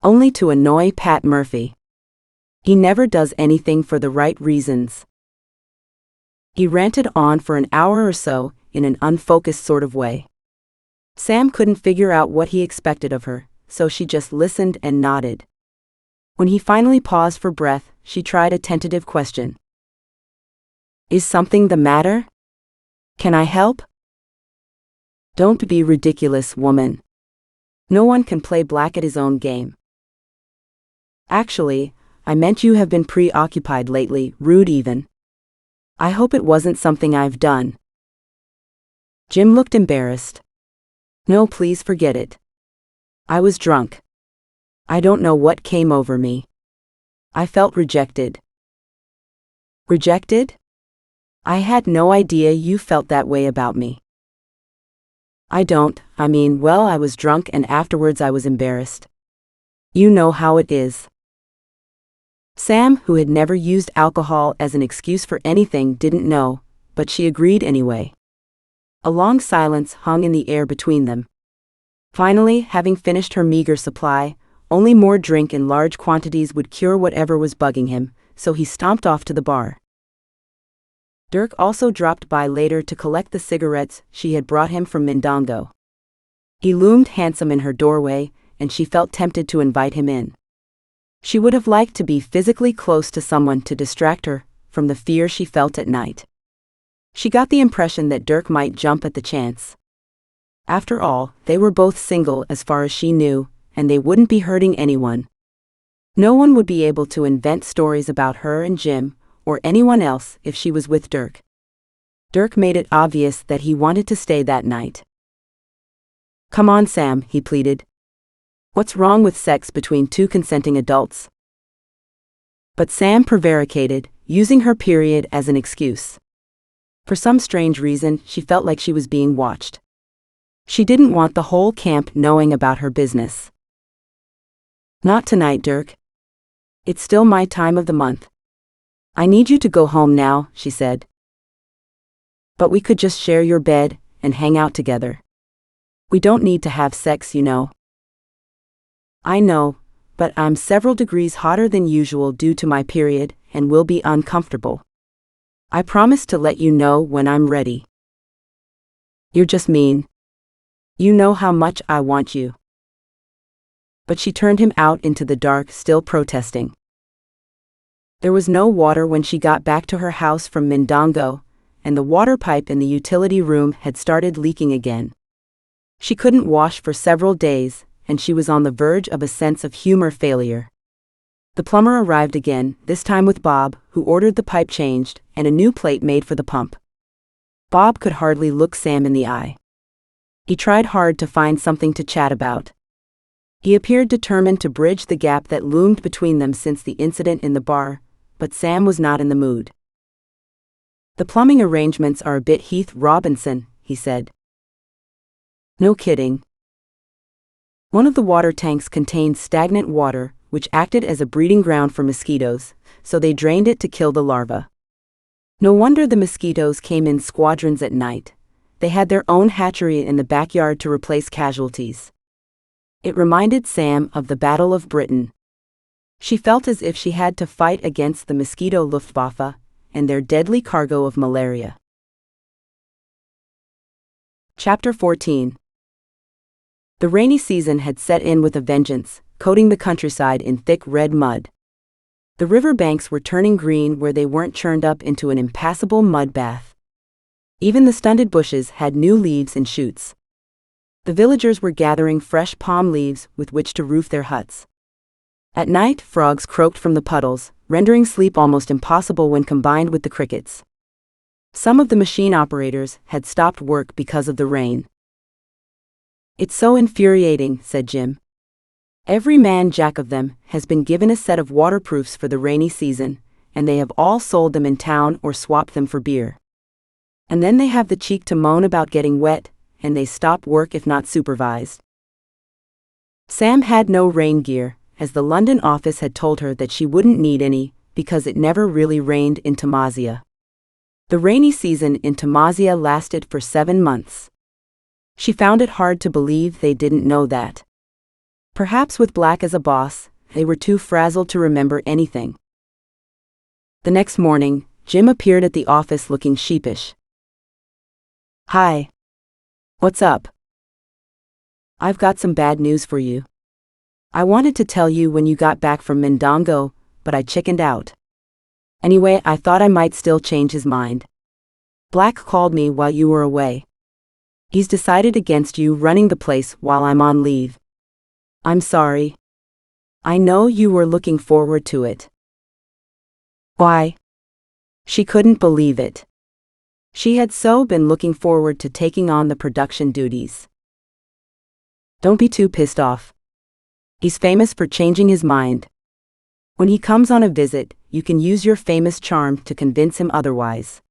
"Only to annoy Pat Murphy. He never does anything for the right reasons." He ranted on for an hour or so, in an unfocused sort of way. Sam couldn't figure out what he expected of her, so she just listened and nodded. When he finally paused for breath, she tried a tentative question. "Is something the matter? Can I help?" Don't be ridiculous, woman. No one can play Black at his own game. Actually, I meant you have been preoccupied lately, rude even. I hope it wasn't something I've done. Jim looked embarrassed. No, please forget it. I was drunk. I don't know what came over me. I felt rejected. Rejected? I had no idea you felt that way about me. Well, I was drunk and afterwards I was embarrassed. You know how it is. Sam, who had never used alcohol as an excuse for anything, didn't know, but she agreed anyway. A long silence hung in the air between them. Finally, having finished her meager supply, only more drink in large quantities would cure whatever was bugging him, so he stomped off to the bar. Dirk also dropped by later to collect the cigarettes she had brought him from Mindongo. He loomed handsome in her doorway, and she felt tempted to invite him in. She would have liked to be physically close to someone to distract her from the fear she felt at night. She got the impression that Dirk might jump at the chance. After all, they were both single as far as she knew, and they wouldn't be hurting anyone. No one would be able to invent stories about her and Jim, or anyone else, if she was with Dirk. Dirk made it obvious that he wanted to stay that night. Come on, Sam, he pleaded. What's wrong with sex between two consenting adults? But Sam prevaricated, using her period as an excuse. For some strange reason, she felt like she was being watched. She didn't want the whole camp knowing about her business. Not tonight, Dirk. It's still my time of the month. I need you to go home now, she said. But we could just share your bed and hang out together. We don't need to have sex, you know. I know, but I'm several degrees hotter than usual due to my period and will be uncomfortable. I promise to let you know when I'm ready. You're just mean. You know how much I want you. But she turned him out into the dark, still protesting. There was no water when she got back to her house from Mindongo, and the water pipe in the utility room had started leaking again. She couldn't wash for several days, and she was on the verge of a sense of humor failure. The plumber arrived again, this time with Bob, who ordered the pipe changed and a new plate made for the pump. Bob could hardly look Sam in the eye. He tried hard to find something to chat about. He appeared determined to bridge the gap that loomed between them since the incident in the bar, but Sam was not in the mood. The plumbing arrangements are a bit Heath Robinson, he said. No kidding. One of the water tanks contained stagnant water, which acted as a breeding ground for mosquitoes, so they drained it to kill the larvae. No wonder the mosquitoes came in squadrons at night. They had their own hatchery in the backyard to replace casualties. It reminded Sam of the Battle of Britain. She felt as if she had to fight against the mosquito Luftwaffe and their deadly cargo of malaria. Chapter 14. The rainy season had set in with a vengeance, coating the countryside in thick red mud. The river banks were turning green where they weren't churned up into an impassable mud bath. Even the stunted bushes had new leaves and shoots. The villagers were gathering fresh palm leaves with which to roof their huts. At night, frogs croaked from the puddles, rendering sleep almost impossible when combined with the crickets. Some of the machine operators had stopped work because of the rain. It's so infuriating, said Jim. Every man jack of them has been given a set of waterproofs for the rainy season, and they have all sold them in town or swapped them for beer. And then they have the cheek to moan about getting wet, and they stop work if not supervised. Sam had no rain gear, as the London office had told her that she wouldn't need any, because it never really rained in Tamazia. The rainy season in Tamazia lasted for 7 months. She found it hard to believe they didn't know that. Perhaps with Black as a boss, they were too frazzled to remember anything. The next morning, Jim appeared at the office looking sheepish. Hi. What's up? I've got some bad news for you. I wanted to tell you when you got back from Mindongo, but I chickened out. Anyway, I thought I might still change his mind. Black called me while you were away. He's decided against you running the place while I'm on leave. I'm sorry. I know you were looking forward to it. Why? She couldn't believe it. She had so been looking forward to taking on the production duties. Don't be too pissed off. He's famous for changing his mind. When he comes on a visit, you can use your famous charm to convince him otherwise.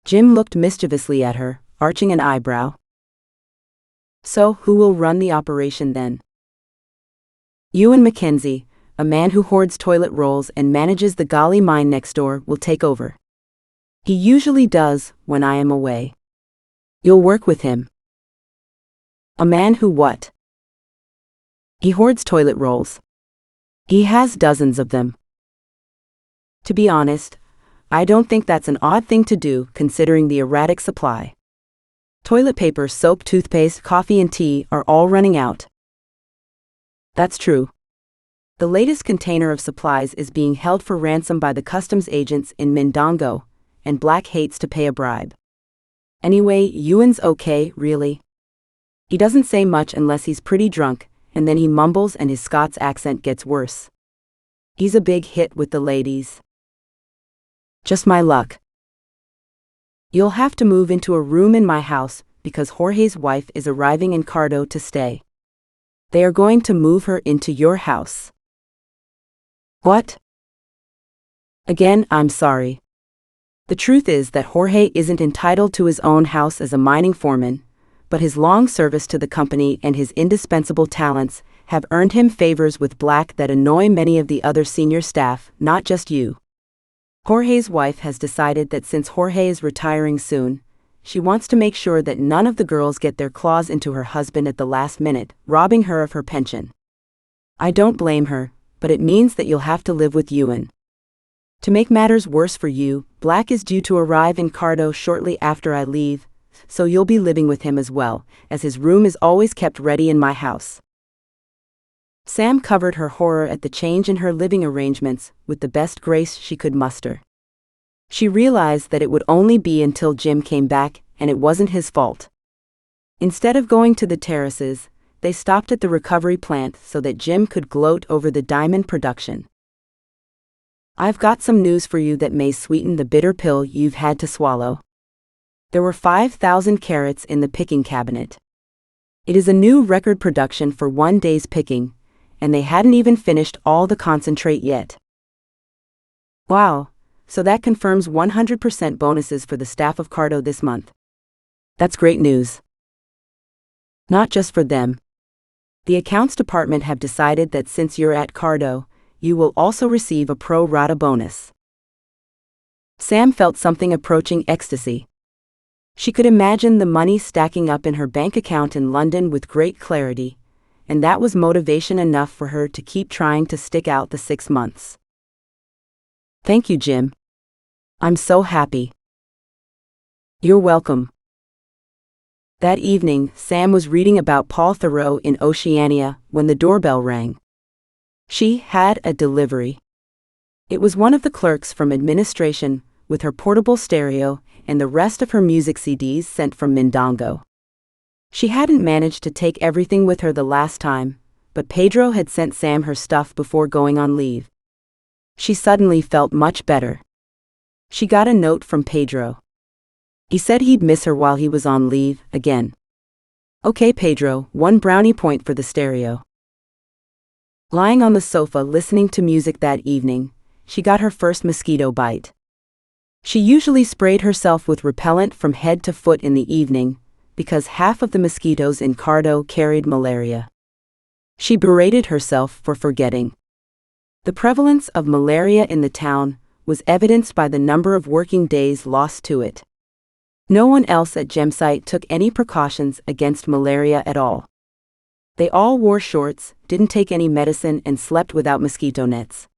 Jim looked mischievously at her, arching an eyebrow. So, who will run the operation then? Ewan Mackenzie, a man who hoards toilet rolls and manages the Golly mine next door, will take over. He usually does when I am away. You'll work with him. A man who what? He hoards toilet rolls. He has dozens of them. To be honest, I don't think that's an odd thing to do considering the erratic supply. Toilet paper, soap, toothpaste, coffee and tea are all running out. That's true. The latest container of supplies is being held for ransom by the customs agents in Mindongo, and Black hates to pay a bribe. Anyway, Ewan's okay, really. He doesn't say much unless he's pretty drunk, and then he mumbles and his Scots accent gets worse. He's a big hit with the ladies. Just my luck. You'll have to move into a room in my house because Jorge's wife is arriving in Cardo to stay. They are going to move her into your house. What? Again, I'm sorry. The truth is that Jorge isn't entitled to his own house as a mining foreman, but his long service to the company and his indispensable talents have earned him favors with Black that annoy many of the other senior staff, not just you. Jorge's wife has decided that since Jorge is retiring soon, she wants to make sure that none of the girls get their claws into her husband at the last minute, robbing her of her pension. I don't blame her, but it means that you'll have to live with Ewan. To make matters worse for you, Black is due to arrive in Cardo shortly after I leave, so you'll be living with him as well, as his room is always kept ready in my house. Sam covered her horror at the change in her living arrangements with the best grace she could muster. She realized that it would only be until Jim came back, and it wasn't his fault. Instead of going to the terraces, they stopped at the recovery plant so that Jim could gloat over the diamond production. I've got some news for you that may sweeten the bitter pill you've had to swallow. There were 5,000 carats in the picking cabinet. It is a new record production for one day's picking, and they hadn't even finished all the concentrate yet. Wow, so that confirms 100% bonuses for the staff of Cardo this month. That's great news. Not just for them. The accounts department have decided that since you're at Cardo, you will also receive a pro rata bonus. Sam felt something approaching ecstasy. She could imagine the money stacking up in her bank account in London with great clarity, and that was motivation enough for her to keep trying to stick out the 6 months. Thank you, Jim. I'm so happy. You're welcome. That evening, Sam was reading about Paul Thoreau in Oceania when the doorbell rang. She had a delivery. It was one of the clerks from administration with her portable stereo and the rest of her music CDs sent from Mindongo. She hadn't managed to take everything with her the last time, but Pedro had sent Sam her stuff before going on leave. She suddenly felt much better. She got a note from Pedro. He said he'd miss her while he was on leave, again. Okay, Pedro, 1 brownie point for the stereo. Lying on the sofa listening to music that evening, she got her first mosquito bite. She usually sprayed herself with repellent from head to foot in the evening, because half of the mosquitoes in Cardo carried malaria. She berated herself for forgetting. The prevalence of malaria in the town was evidenced by the number of working days lost to it. No one else at Gemsite took any precautions against malaria at all. They all wore shorts, didn't take any medicine and slept without mosquito nets.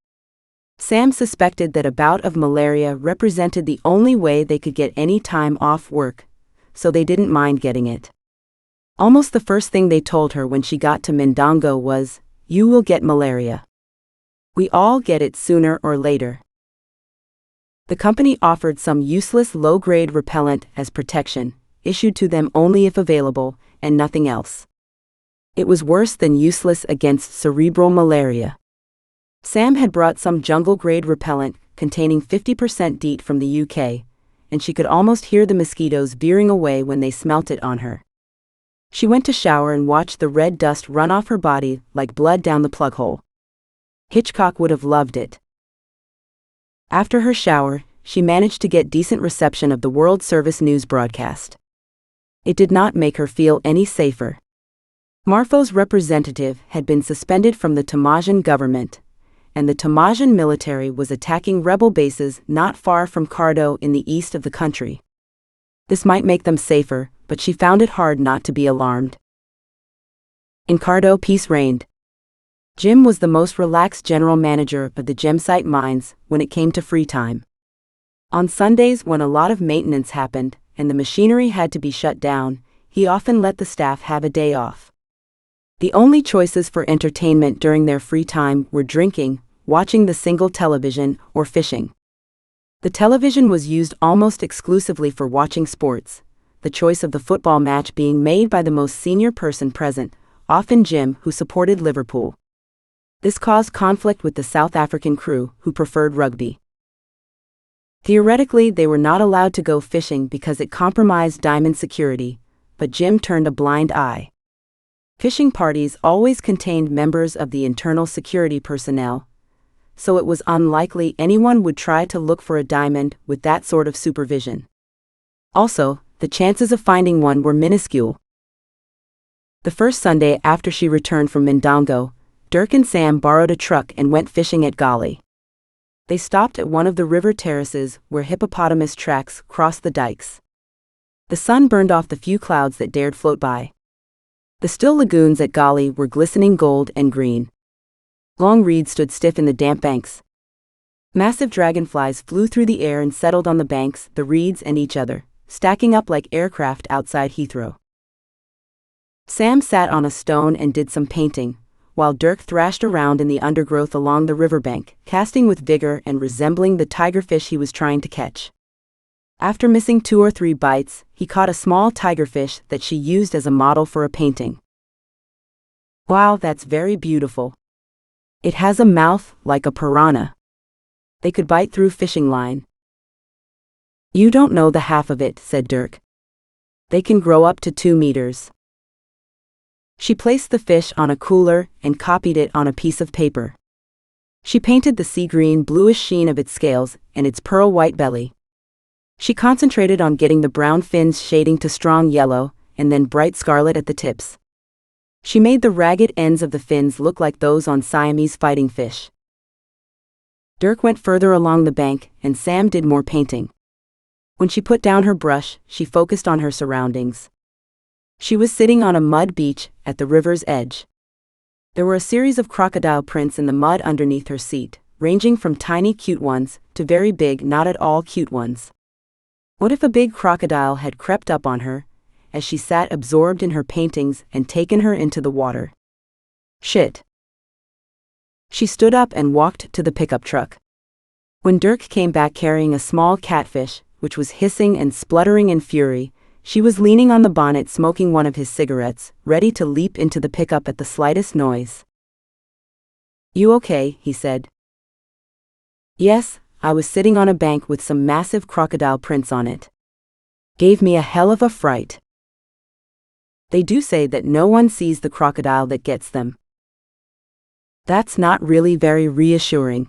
Sam suspected that a bout of malaria represented the only way they could get any time off work, so they didn't mind getting it. Almost the first thing they told her when she got to Mindongo was, "You will get malaria. We all get it sooner or later." The company offered some useless low-grade repellent as protection, issued to them only if available, and nothing else. It was worse than useless against cerebral malaria. Sam had brought some jungle-grade repellent containing 50% DEET from the UK, and she could almost hear the mosquitoes veering away when they smelt it on her. She went to shower and watched the red dust run off her body like blood down the plug hole. Hitchcock would have loved it. After her shower, she managed to get decent reception of the World Service News broadcast. It did not make her feel any safer. Marfo's representative had been suspended from the Tamazian government, and the Tamazian military was attacking rebel bases not far from Cardo in the east of the country. This might make them safer, but she found it hard not to be alarmed. In Cardo, peace reigned. Jim was the most relaxed general manager of the Gemsite mines when it came to free time. On Sundays, when a lot of maintenance happened and the machinery had to be shut down, he often let the staff have a day off. The only choices for entertainment during their free time were drinking, watching the single television, or fishing. The television was used almost exclusively for watching sports, the choice of the football match being made by the most senior person present, often Jim, who supported Liverpool. This caused conflict with the South African crew, who preferred rugby. Theoretically, they were not allowed to go fishing because it compromised diamond security, but Jim turned a blind eye. Fishing parties always contained members of the internal security personnel, so it was unlikely anyone would try to look for a diamond with that sort of supervision. Also, the chances of finding one were minuscule. The first Sunday after she returned from Mindongo, Dirk and Sam borrowed a truck and went fishing at Golly. They stopped at one of the river terraces where hippopotamus tracks crossed the dikes. The sun burned off the few clouds that dared float by. The still lagoons at Golly were glistening gold and green. Long reeds stood stiff in the damp banks. Massive dragonflies flew through the air and settled on the banks, the reeds and each other, stacking up like aircraft outside Heathrow. Sam sat on a stone and did some painting, while Dirk thrashed around in the undergrowth along the riverbank, casting with vigor and resembling the tigerfish he was trying to catch. After missing 2 or 3 bites, he caught a small tigerfish that she used as a model for a painting. Wow, that's very beautiful. It has a mouth like a piranha. They could bite through fishing line. You don't know the half of it, said Dirk. They can grow up to 2 meters. She placed the fish on a cooler and copied it on a piece of paper. She painted the sea-green bluish sheen of its scales and its pearl-white belly. She concentrated on getting the brown fins shading to strong yellow, and then bright scarlet at the tips. She made the ragged ends of the fins look like those on Siamese fighting fish. Dirk went further along the bank, and Sam did more painting. When she put down her brush, she focused on her surroundings. She was sitting on a mud beach at the river's edge. There were a series of crocodile prints in the mud underneath her seat, ranging from tiny cute ones to very big not at all cute ones. What if a big crocodile had crept up on her, as she sat absorbed in her paintings and taken her into the water? Shit. She stood up and walked to the pickup truck. When Dirk came back carrying a small catfish, which was hissing and spluttering in fury, she was leaning on the bonnet smoking one of his cigarettes, ready to leap into the pickup at the slightest noise. You okay? He said. Yes, I was sitting on a bank with some massive crocodile prints on it. Gave me a hell of a fright. They do say that no one sees the crocodile that gets them. That's not really very reassuring.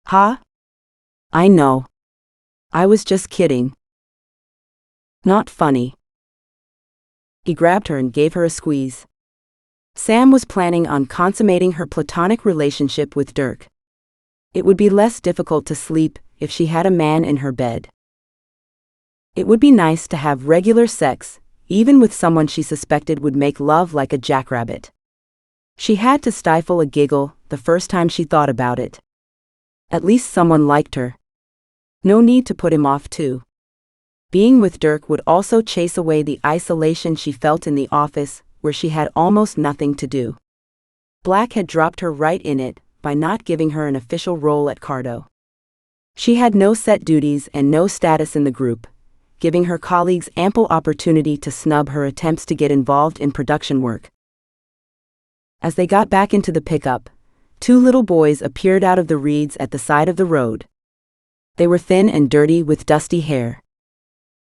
Huh? I know. I was just kidding. Not funny. He grabbed her and gave her a squeeze. Sam was planning on consummating her platonic relationship with Dirk. It would be less difficult to sleep if she had a man in her bed. It would be nice to have regular sex, even with someone she suspected would make love like a jackrabbit. She had to stifle a giggle the first time she thought about it. At least someone liked her. No need to put him off too. Being with Dirk would also chase away the isolation she felt in the office, where she had almost nothing to do. Black had dropped her right in it by not giving her an official role at Cardo. She had no set duties and no status in the group, giving her colleagues ample opportunity to snub her attempts to get involved in production work. As they got back into the pickup, two little boys appeared out of the reeds at the side of the road. They were thin and dirty with dusty hair.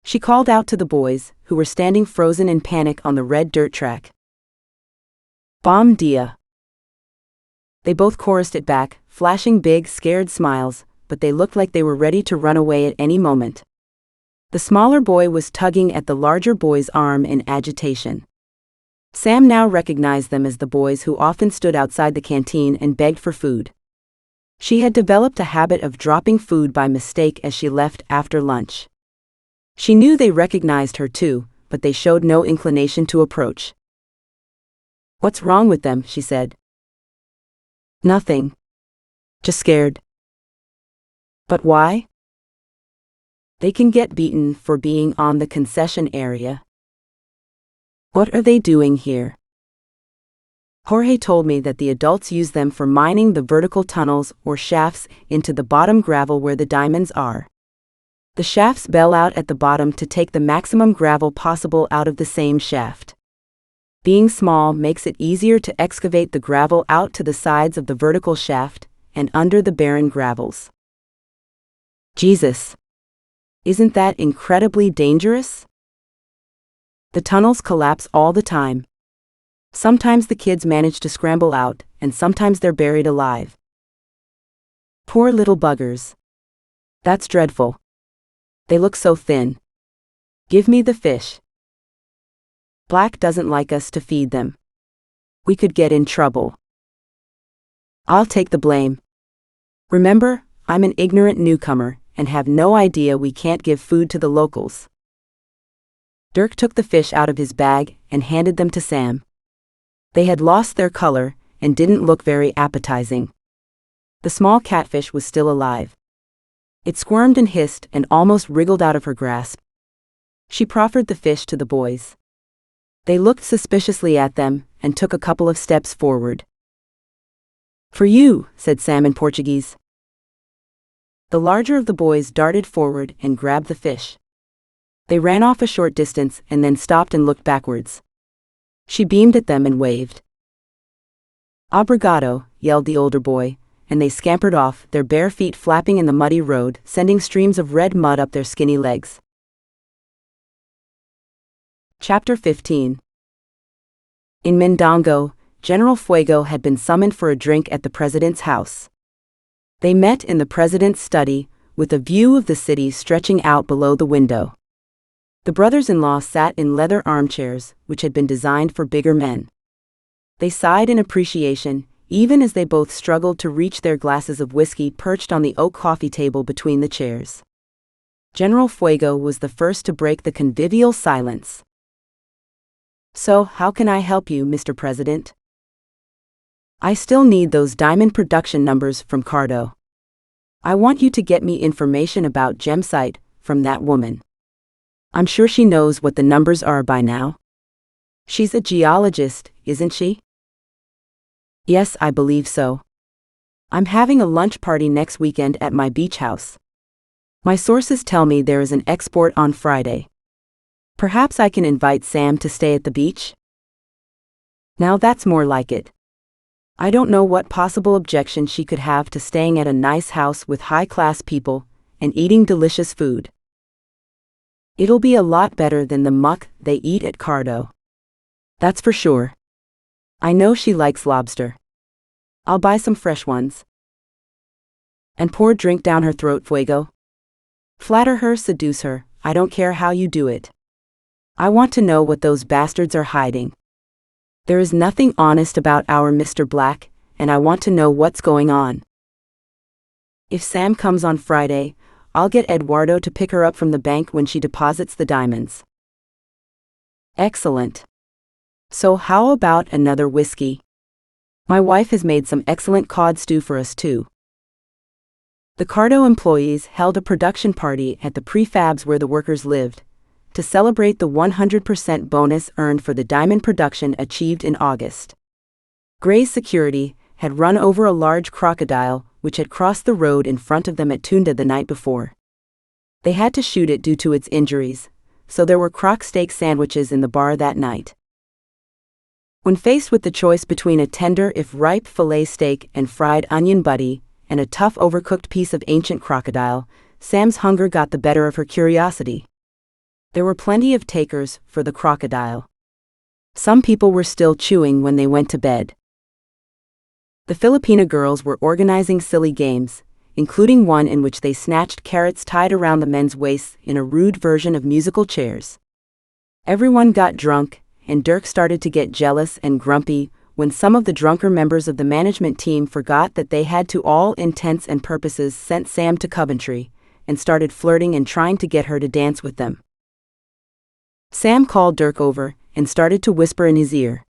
She called out to the boys, who were standing frozen in panic on the red dirt track. "Bom dia." They both chorused it back, flashing big, scared smiles, but they looked like they were ready to run away at any moment. The smaller boy was tugging at the larger boy's arm in agitation. Sam now recognized them as the boys who often stood outside the canteen and begged for food. She had developed a habit of dropping food by mistake as she left after lunch. She knew they recognized her too, but they showed no inclination to approach. "What's wrong with them?" she said. "Nothing. Just scared." "But why?" "They can get beaten for being on the concession area." "What are they doing here?" "Jorge told me that the adults use them for mining the vertical tunnels or shafts into the bottom gravel where the diamonds are. The shafts bell out at the bottom to take the maximum gravel possible out of the same shaft. Being small makes it easier to excavate the gravel out to the sides of the vertical shaft and under the barren gravels." "Jesus! Isn't that incredibly dangerous?" "The tunnels collapse all the time. Sometimes the kids manage to scramble out, and sometimes they're buried alive." "Poor little buggers. That's dreadful. They look so thin. Give me the fish." "Black doesn't like us to feed them. We could get in trouble." "I'll take the blame. Remember, I'm an ignorant newcomer and have no idea we can't give food to the locals." Dirk took the fish out of his bag and handed them to Sam. They had lost their color and didn't look very appetizing. The small catfish was still alive. It squirmed and hissed and almost wriggled out of her grasp. She proffered the fish to the boys. They looked suspiciously at them and took a couple of steps forward. "For you," said Sam in Portuguese. The larger of the boys darted forward and grabbed the fish. They ran off a short distance and then stopped and looked backwards. She beamed at them and waved. "Obrigado," yelled the older boy, and they scampered off, their bare feet flapping in the muddy road, sending streams of red mud up their skinny legs. Chapter 15. In Mindongo, General Fuego had been summoned for a drink at the president's house. They met in the president's study, with a view of the city stretching out below the window. The brothers-in-law sat in leather armchairs, which had been designed for bigger men. They sighed in appreciation, even as they both struggled to reach their glasses of whiskey perched on the oak coffee table between the chairs. General Fuego was the first to break the convivial silence. "So, how can I help you, Mr. President?" "I still need those diamond production numbers from Cardo. I want you to get me information about Gemsite from that woman. I'm sure she knows what the numbers are by now. She's a geologist, isn't she?" "Yes, I believe so. I'm having a lunch party next weekend at my beach house. My sources tell me there is an export on Friday. Perhaps I can invite Sam to stay at the beach?" "Now that's more like it. I don't know what possible objection she could have to staying at a nice house with high-class people and eating delicious food. It'll be a lot better than the muck they eat at Cardo. That's for sure. I know she likes lobster. I'll buy some fresh ones." "And pour drink down her throat, Fuego. Flatter her, seduce her, I don't care how you do it. I want to know what those bastards are hiding. There is nothing honest about our Mr. Black, and I want to know what's going on. If Sam comes on Friday, I'll get Eduardo to pick her up from the bank when she deposits the diamonds." "Excellent. So how about another whiskey? My wife has made some excellent cod stew for us too." The Cardo employees held a production party at the prefabs where the workers lived, to celebrate the 100% bonus earned for the diamond production achieved in August. Gray's security had run over a large crocodile which had crossed the road in front of them at Tunda the night before. They had to shoot it due to its injuries, so there were crock steak sandwiches in the bar that night. When faced with the choice between a tender if ripe fillet steak and fried onion buddy, and a tough overcooked piece of ancient crocodile, Sam's hunger got the better of her curiosity. There were plenty of takers for the crocodile. Some people were still chewing when they went to bed. The Filipina girls were organizing silly games, including one in which they snatched carrots tied around the men's waists in a rude version of musical chairs. Everyone got drunk, and Dirk started to get jealous and grumpy when some of the drunker members of the management team forgot that they had to all intents and purposes sent Sam to Coventry, and started flirting and trying to get her to dance with them. Sam called Dirk over and started to whisper in his ear.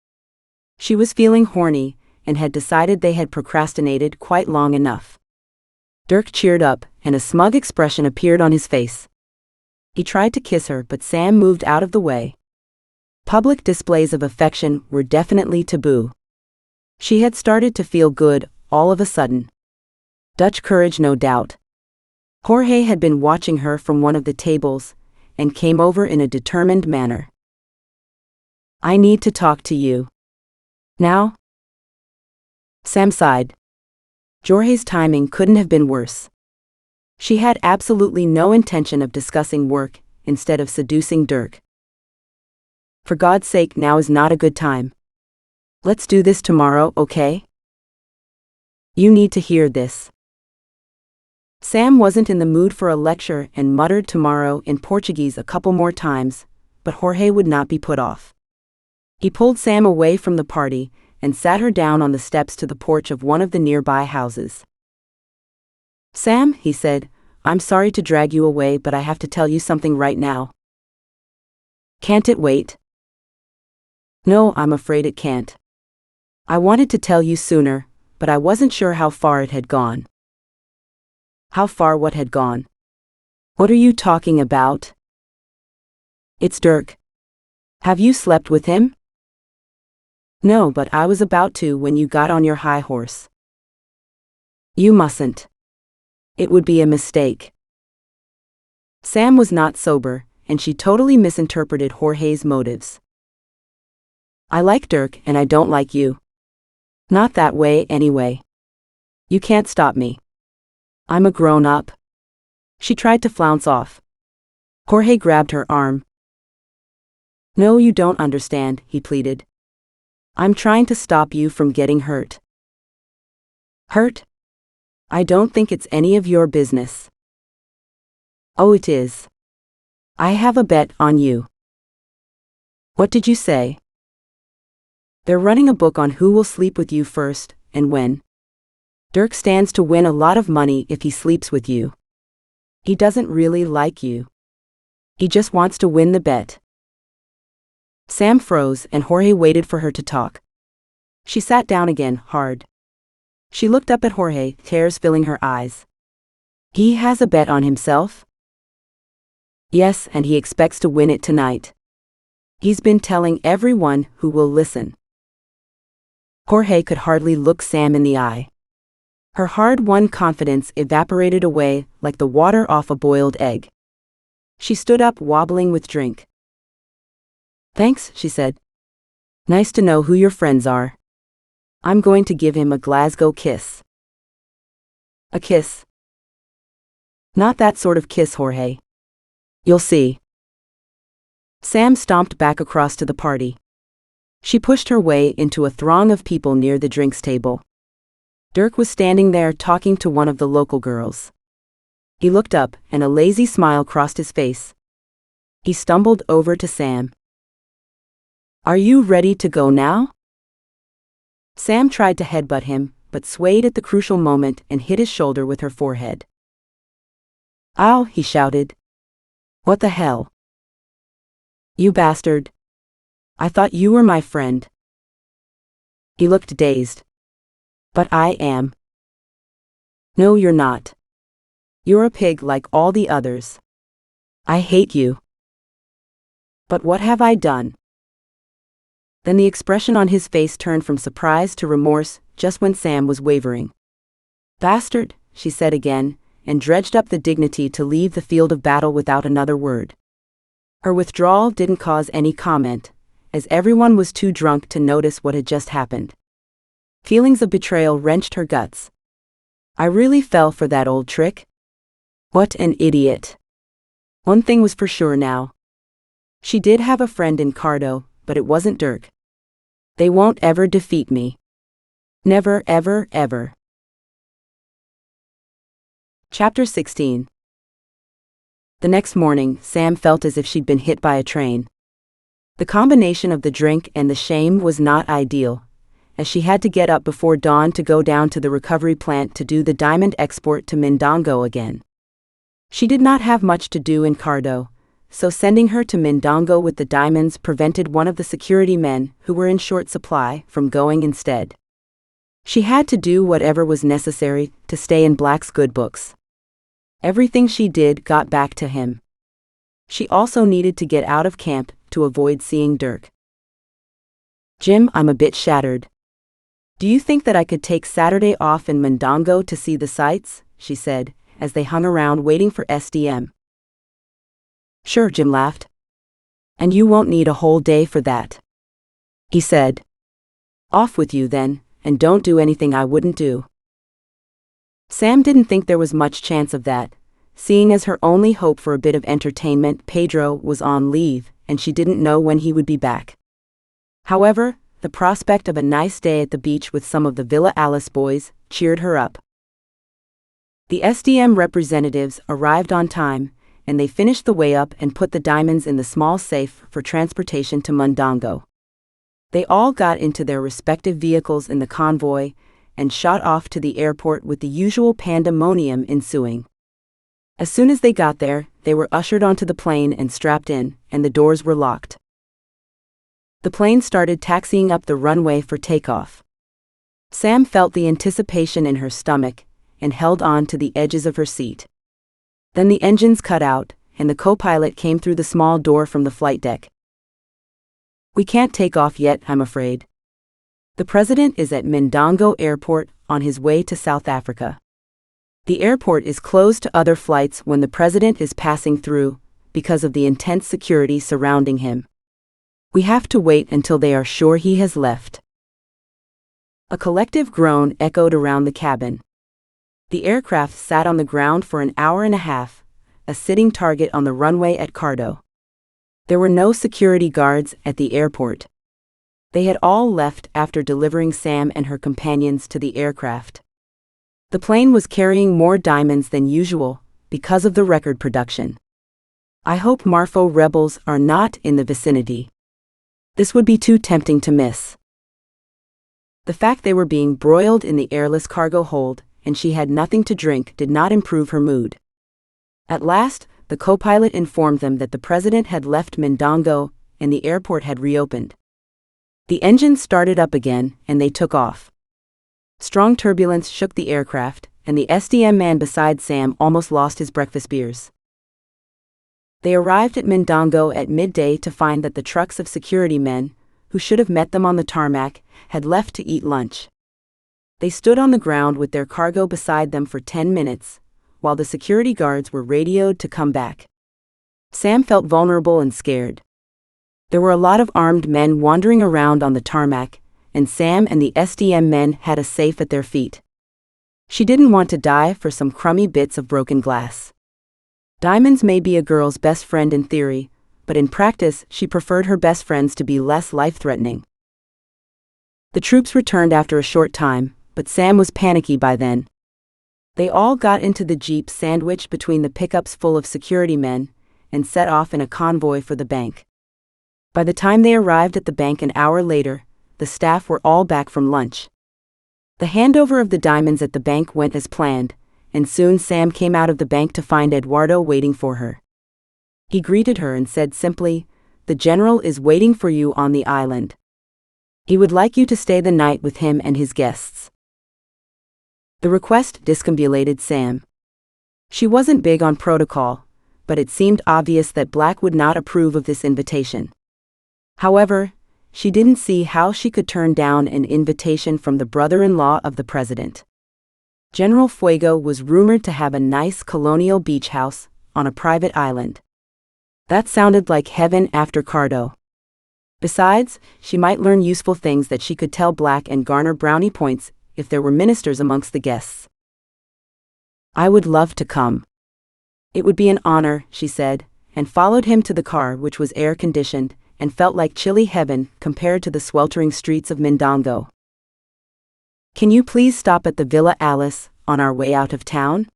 She was feeling horny and had decided they had procrastinated quite long enough. Dirk cheered up, and a smug expression appeared on his face. He tried to kiss her, but Sam moved out of the way. Public displays of affection were definitely taboo. She had started to feel good, all of a sudden. Dutch courage, no doubt. Jorge had been watching her from one of the tables, and came over in a determined manner. "I need to talk to you. Now?" Sam sighed. Jorge's timing couldn't have been worse. She had absolutely no intention of discussing work, instead of seducing Dirk. "For God's sake, now is not a good time. Let's do this tomorrow, okay? You need to hear this." Sam wasn't in the mood for a lecture and muttered tomorrow in Portuguese a couple more times, but Jorge would not be put off. He pulled Sam away from the party and sat her down on the steps to the porch of one of the nearby houses. "Sam," he said, "I'm sorry to drag you away, but I have to tell you something right now." "Can't it wait?" "No, I'm afraid it can't. I wanted to tell you sooner, but I wasn't sure how far it had gone." "How far what had gone? What are you talking about?" "It's Dirk. Have you slept with him?" "No, but I was about to when you got on your high horse." "You mustn't. It would be a mistake." Sam was not sober, and she totally misinterpreted Jorge's motives. "I like Dirk and I don't like you. Not that way anyway. You can't stop me. I'm a grown-up." She tried to flounce off. Jorge grabbed her arm. "No, you don't understand," he pleaded. "I'm trying to stop you from getting hurt." "Hurt? I don't think it's any of your business." "Oh, it is. I have a bet on you." "What did you say?" "They're running a book on who will sleep with you first, and when. Dirk stands to win a lot of money if he sleeps with you. He doesn't really like you. He just wants to win the bet." Sam froze, and Jorge waited for her to talk. She sat down again, hard. She looked up at Jorge, tears filling her eyes. "He has a bet on himself?" "Yes, and he expects to win it tonight. He's been telling everyone who will listen." Jorge could hardly look Sam in the eye. Her hard-won confidence evaporated away like the water off a boiled egg. She stood up, wobbling with drink. "Thanks," she said. "Nice to know who your friends are. I'm going to give him a Glasgow kiss." "A kiss?" "Not that sort of kiss, Jorge. You'll see." Sam stomped back across to the party. She pushed her way into a throng of people near the drinks table. Dirk was standing there talking to one of the local girls. He looked up, and a lazy smile crossed his face. He stumbled over to Sam. "Are you ready to go now?" Sam tried to headbutt him, but swayed at the crucial moment and hit his shoulder with her forehead. "Ow!" he shouted. "What the hell? You bastard. I thought you were my friend." He looked dazed. "But I am." "No, you're not. You're a pig like all the others. I hate you." "But what have I done?" Then the expression on his face turned from surprise to remorse just when Sam was wavering. "Bastard," she said again, and dredged up the dignity to leave the field of battle without another word. Her withdrawal didn't cause any comment, as everyone was too drunk to notice what had just happened. Feelings of betrayal wrenched her guts. I really fell for that old trick? What an idiot. One thing was for sure now. She did have a friend in Cardo, but it wasn't Dirk. They won't ever defeat me. Never, ever, ever. Chapter 16. The next morning, Sam felt as if she'd been hit by a train. The combination of the drink and the shame was not ideal, as she had to get up before dawn to go down to the recovery plant to do the diamond export to Mindongo again. She did not have much to do in Cardo, so sending her to Mindongo with the diamonds prevented one of the security men, who were in short supply, from going instead. She had to do whatever was necessary to stay in Black's good books. Everything she did got back to him. She also needed to get out of camp to avoid seeing Dirk. Jim, I'm a bit shattered. Do you think that I could take Saturday off in Mindongo to see the sights? She said, as they hung around waiting for SDM. Sure, Jim laughed. And you won't need a whole day for that. He said. Off with you then, and don't do anything I wouldn't do. Sam didn't think there was much chance of that, seeing as her only hope for a bit of entertainment, Pedro, was on leave, and she didn't know when he would be back. However, the prospect of a nice day at the beach with some of the Villa Alice boys cheered her up. The SDM representatives arrived on time, and they finished the weigh-up and put the diamonds in the small safe for transportation to Mindongo. They all got into their respective vehicles in the convoy and shot off to the airport with the usual pandemonium ensuing. As soon as they got there, they were ushered onto the plane and strapped in, and the doors were locked. The plane started taxiing up the runway for takeoff. Sam felt the anticipation in her stomach and held on to the edges of her seat. Then the engines cut out, and the co-pilot came through the small door from the flight deck. We can't take off yet, I'm afraid. The president is at Mindongo Airport on his way to South Africa. The airport is closed to other flights when the president is passing through, because of the intense security surrounding him. We have to wait until they are sure he has left. A collective groan echoed around the cabin. The aircraft sat on the ground for an hour and a half, a sitting target on the runway at Cardo. There were no security guards at the airport. They had all left after delivering Sam and her companions to the aircraft. The plane was carrying more diamonds than usual because of the record production. I hope Marfo rebels are not in the vicinity. This would be too tempting to miss. The fact they were being broiled in the airless cargo hold and she had nothing to drink did not improve her mood. At last, the co-pilot informed them that the president had left Mindongo and the airport had reopened. The engines started up again, and they took off. Strong turbulence shook the aircraft, and the SDM man beside Sam almost lost his breakfast beers. They arrived at Mindongo at midday to find that the trucks of security men, who should have met them on the tarmac, had left to eat lunch. They stood on the ground with their cargo beside them for 10 minutes, while the security guards were radioed to come back. Sam felt vulnerable and scared. There were a lot of armed men wandering around on the tarmac, and Sam and the SDM men had a safe at their feet. She didn't want to die for some crummy bits of broken glass. Diamonds may be a girl's best friend in theory, but in practice she preferred her best friends to be less life-threatening. The troops returned after a short time, but Sam was panicky by then. They all got into the jeep sandwiched between the pickups full of security men, and set off in a convoy for the bank. By the time they arrived at the bank an hour later, the staff were all back from lunch. The handover of the diamonds at the bank went as planned, and soon Sam came out of the bank to find Eduardo waiting for her. He greeted her and said simply, "The general is waiting for you on the island. He would like you to stay the night with him and his guests." The request discombobulated Sam. She wasn't big on protocol, but it seemed obvious that Black would not approve of this invitation. However, she didn't see how she could turn down an invitation from the brother-in-law of the president. General Fuego was rumored to have a nice colonial beach house on a private island. That sounded like heaven after Cardo. Besides, she might learn useful things that she could tell Black and garner brownie points if there were ministers amongst the guests. I would love to come. It would be an honor, she said, and followed him to the car, which was air-conditioned and felt like chilly heaven compared to the sweltering streets of Mindongo. Can you please stop at the Villa Alice on our way out of town?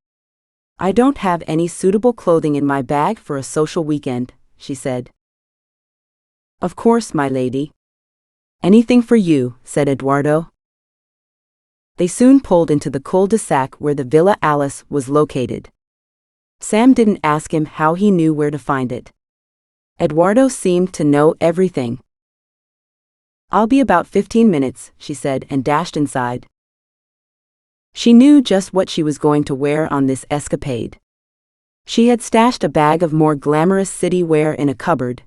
I don't have any suitable clothing in my bag for a social weekend, she said. Of course, my lady. Anything for you, said Eduardo. They soon pulled into the cul-de-sac where the Villa Alice was located. Sam didn't ask him how he knew where to find it. Eduardo seemed to know everything. I'll be about 15 minutes, she said, and dashed inside. She knew just what she was going to wear on this escapade. She had stashed a bag of more glamorous city wear in a cupboard,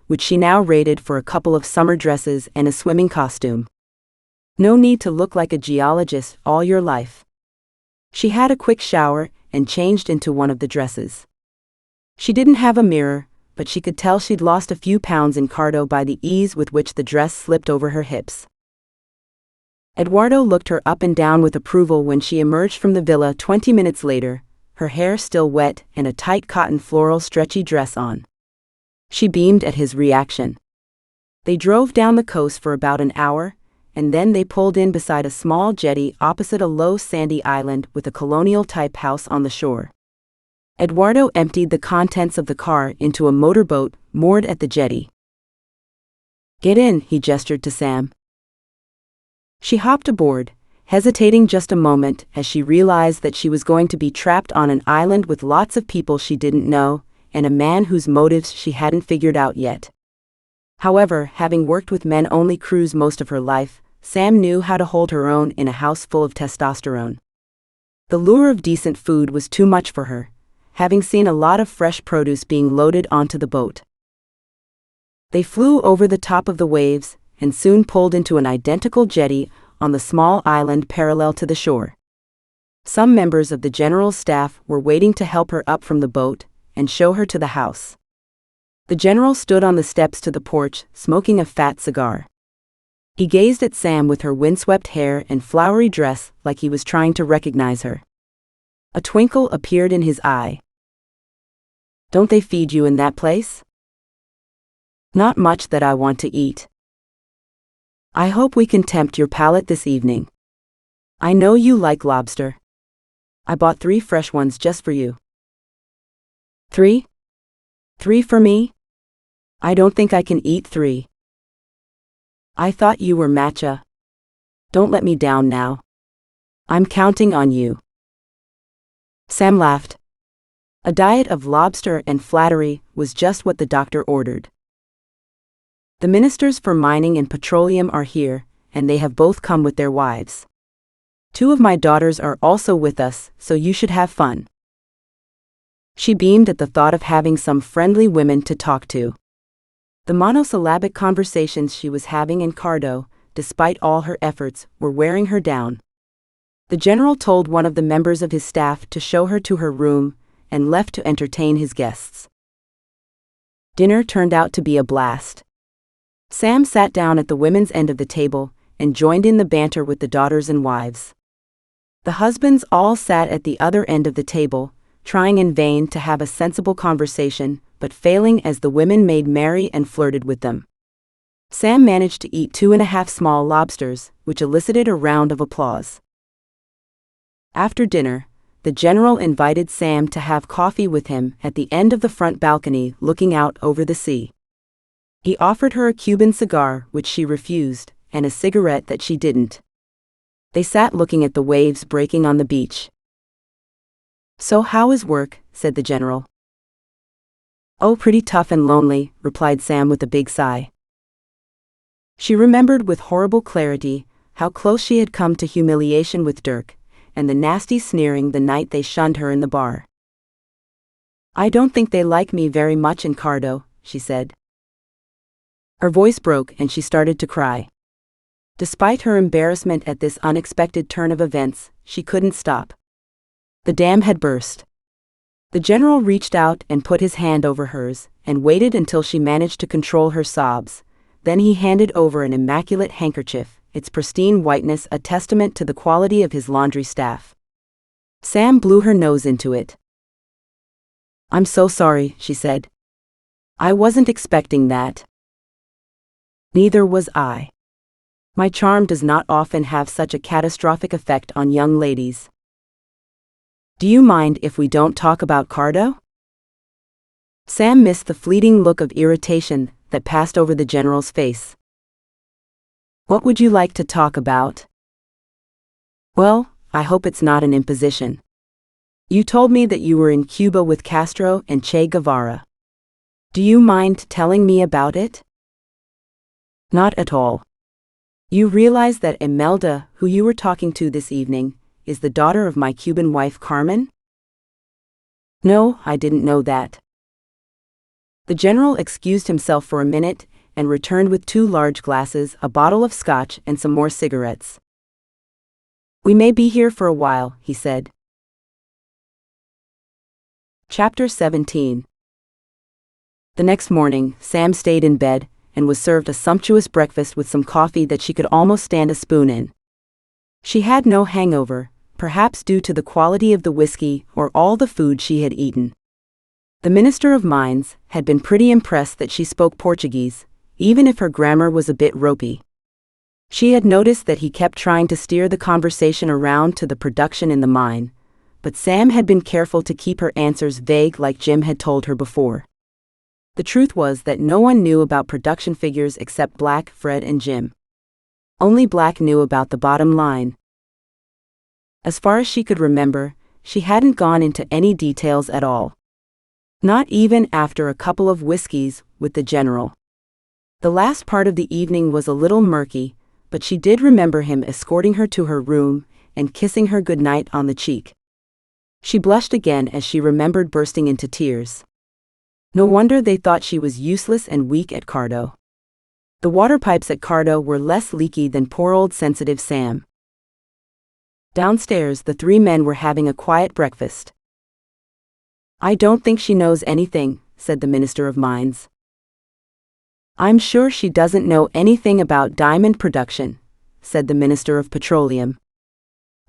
which she now raided for a couple of summer dresses and a swimming costume. No need to look like a geologist all your life. She had a quick shower and changed into one of the dresses. She didn't have a mirror, but she could tell she'd lost a few pounds in cardio by the ease with which the dress slipped over her hips. Eduardo looked her up and down with approval when she emerged from the villa 20 minutes later, her hair still wet and a tight cotton floral stretchy dress on. She beamed at his reaction. They drove down the coast for about an hour, and then they pulled in beside a small jetty opposite a low sandy island with a colonial-type house on the shore. Eduardo emptied the contents of the car into a motorboat moored at the jetty. Get in, he gestured to Sam. She hopped aboard, hesitating just a moment as she realized that she was going to be trapped on an island with lots of people she didn't know, and a man whose motives she hadn't figured out yet. However, having worked with men-only crews most of her life, Sam knew how to hold her own in a house full of testosterone. The lure of decent food was too much for her, having seen a lot of fresh produce being loaded onto the boat. They flew over the top of the waves and soon pulled into an identical jetty on the small island parallel to the shore. Some members of the general's staff were waiting to help her up from the boat and show her to the house. The general stood on the steps to the porch, smoking a fat cigar. He gazed at Sam with her windswept hair and flowery dress like he was trying to recognize her. A twinkle appeared in his eye. Don't they feed you in that place? Not much that I want to eat. I hope we can tempt your palate this evening. I know you like lobster. I bought 3 fresh ones just for you. 3? 3 for me? I don't think I can eat 3. I thought you were matcha. Don't let me down now. I'm counting on you. Sam laughed. A diet of lobster and flattery was just what the doctor ordered. The ministers for mining and petroleum are here, and they have both come with their wives. 2 of my daughters are also with us, so you should have fun. She beamed at the thought of having some friendly women to talk to. The monosyllabic conversations she was having in Cardo, despite all her efforts, were wearing her down. The general told one of the members of his staff to show her to her room, and left to entertain his guests. Dinner turned out to be a blast. Sam sat down at the women's end of the table and joined in the banter with the daughters and wives. The husbands all sat at the other end of the table, trying in vain to have a sensible conversation, but failing as the women made merry and flirted with them. Sam managed to eat 2.5 small lobsters, which elicited a round of applause. After dinner, the general invited Sam to have coffee with him at the end of the front balcony looking out over the sea. He offered her a Cuban cigar, which she refused, and a cigarette that she didn't. They sat looking at the waves breaking on the beach. So how is work? Said the general. Oh, pretty tough and lonely, replied Sam with a big sigh. She remembered with horrible clarity how close she had come to humiliation with Dirk, and the nasty sneering the night they shunned her in the bar. I don't think they like me very much in Cardo, she said. Her voice broke and she started to cry. Despite her embarrassment at this unexpected turn of events, she couldn't stop. The dam had burst. The general reached out and put his hand over hers, and waited until she managed to control her sobs. Then he handed over an immaculate handkerchief, its pristine whiteness a testament to the quality of his laundry staff. Sam blew her nose into it. "I'm so sorry," she said. "I wasn't expecting that." "Neither was I. My charm does not often have such a catastrophic effect on young ladies. Do you mind if we don't talk about Cardo?" Sam missed the fleeting look of irritation that passed over the general's face. "What would you like to talk about?" "Well, I hope it's not an imposition. You told me that you were in Cuba with Castro and Che Guevara. Do you mind telling me about it?" "Not at all. You realize that Imelda, who you were talking to this evening, is the daughter of my Cuban wife Carmen?" "No, I didn't know that." The general excused himself for a minute and returned with 2 large glasses, a bottle of scotch, and some more cigarettes. "We may be here for a while," he said. Chapter 17. The next morning, Sam stayed in bed and was served a sumptuous breakfast with some coffee that she could almost stand a spoon in. She had no hangover, perhaps due to the quality of the whiskey or all the food she had eaten. The Minister of Mines had been pretty impressed that she spoke Portuguese, even if her grammar was a bit ropey. She had noticed that he kept trying to steer the conversation around to the production in the mine, but Sam had been careful to keep her answers vague like Jim had told her before. The truth was that no one knew about production figures except Black, Fred, and Jim. Only Black knew about the bottom line. As far as she could remember, she hadn't gone into any details at all. Not even after a couple of whiskeys with the general. The last part of the evening was a little murky, but she did remember him escorting her to her room and kissing her goodnight on the cheek. She blushed again as she remembered bursting into tears. No wonder they thought she was useless and weak at Cardo. The water pipes at Cardo were less leaky than poor old sensitive Sam. Downstairs, the 3 men were having a quiet breakfast. "I don't think she knows anything," said the Minister of Mines. "I'm sure she doesn't know anything about diamond production," said the Minister of Petroleum.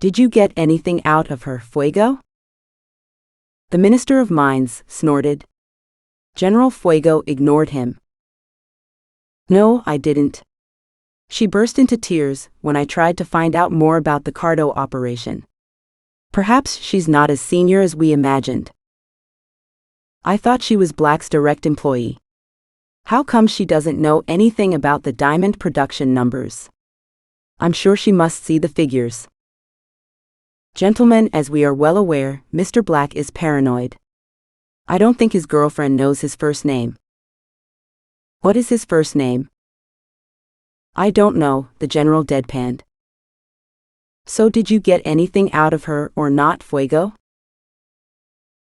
"Did you get anything out of her, Fuego?" The Minister of Mines snorted. General Fuego ignored him. "No, I didn't. She burst into tears when I tried to find out more about the Cardo operation. Perhaps she's not as senior as we imagined. I thought she was Black's direct employee. How come she doesn't know anything about the diamond production numbers? I'm sure she must see the figures." "Gentlemen, as we are well aware, Mr. Black is paranoid. I don't think his girlfriend knows his first name." "What is his first name?" "I don't know," the general deadpanned. "So did you get anything out of her or not, Fuego?"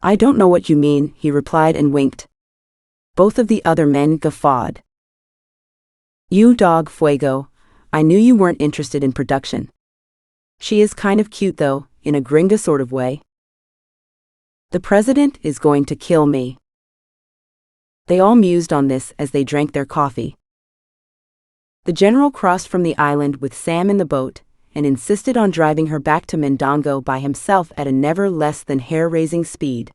"I don't know what you mean," he replied and winked. Both of the other men guffawed. "You dog, Fuego, I knew you weren't interested in production. She is kind of cute though, in a gringa sort of way. The president is going to kill me." They all mused on this as they drank their coffee. The general crossed from the island with Sam in the boat, and insisted on driving her back to Mondongo by himself at a never less than hair-raising speed.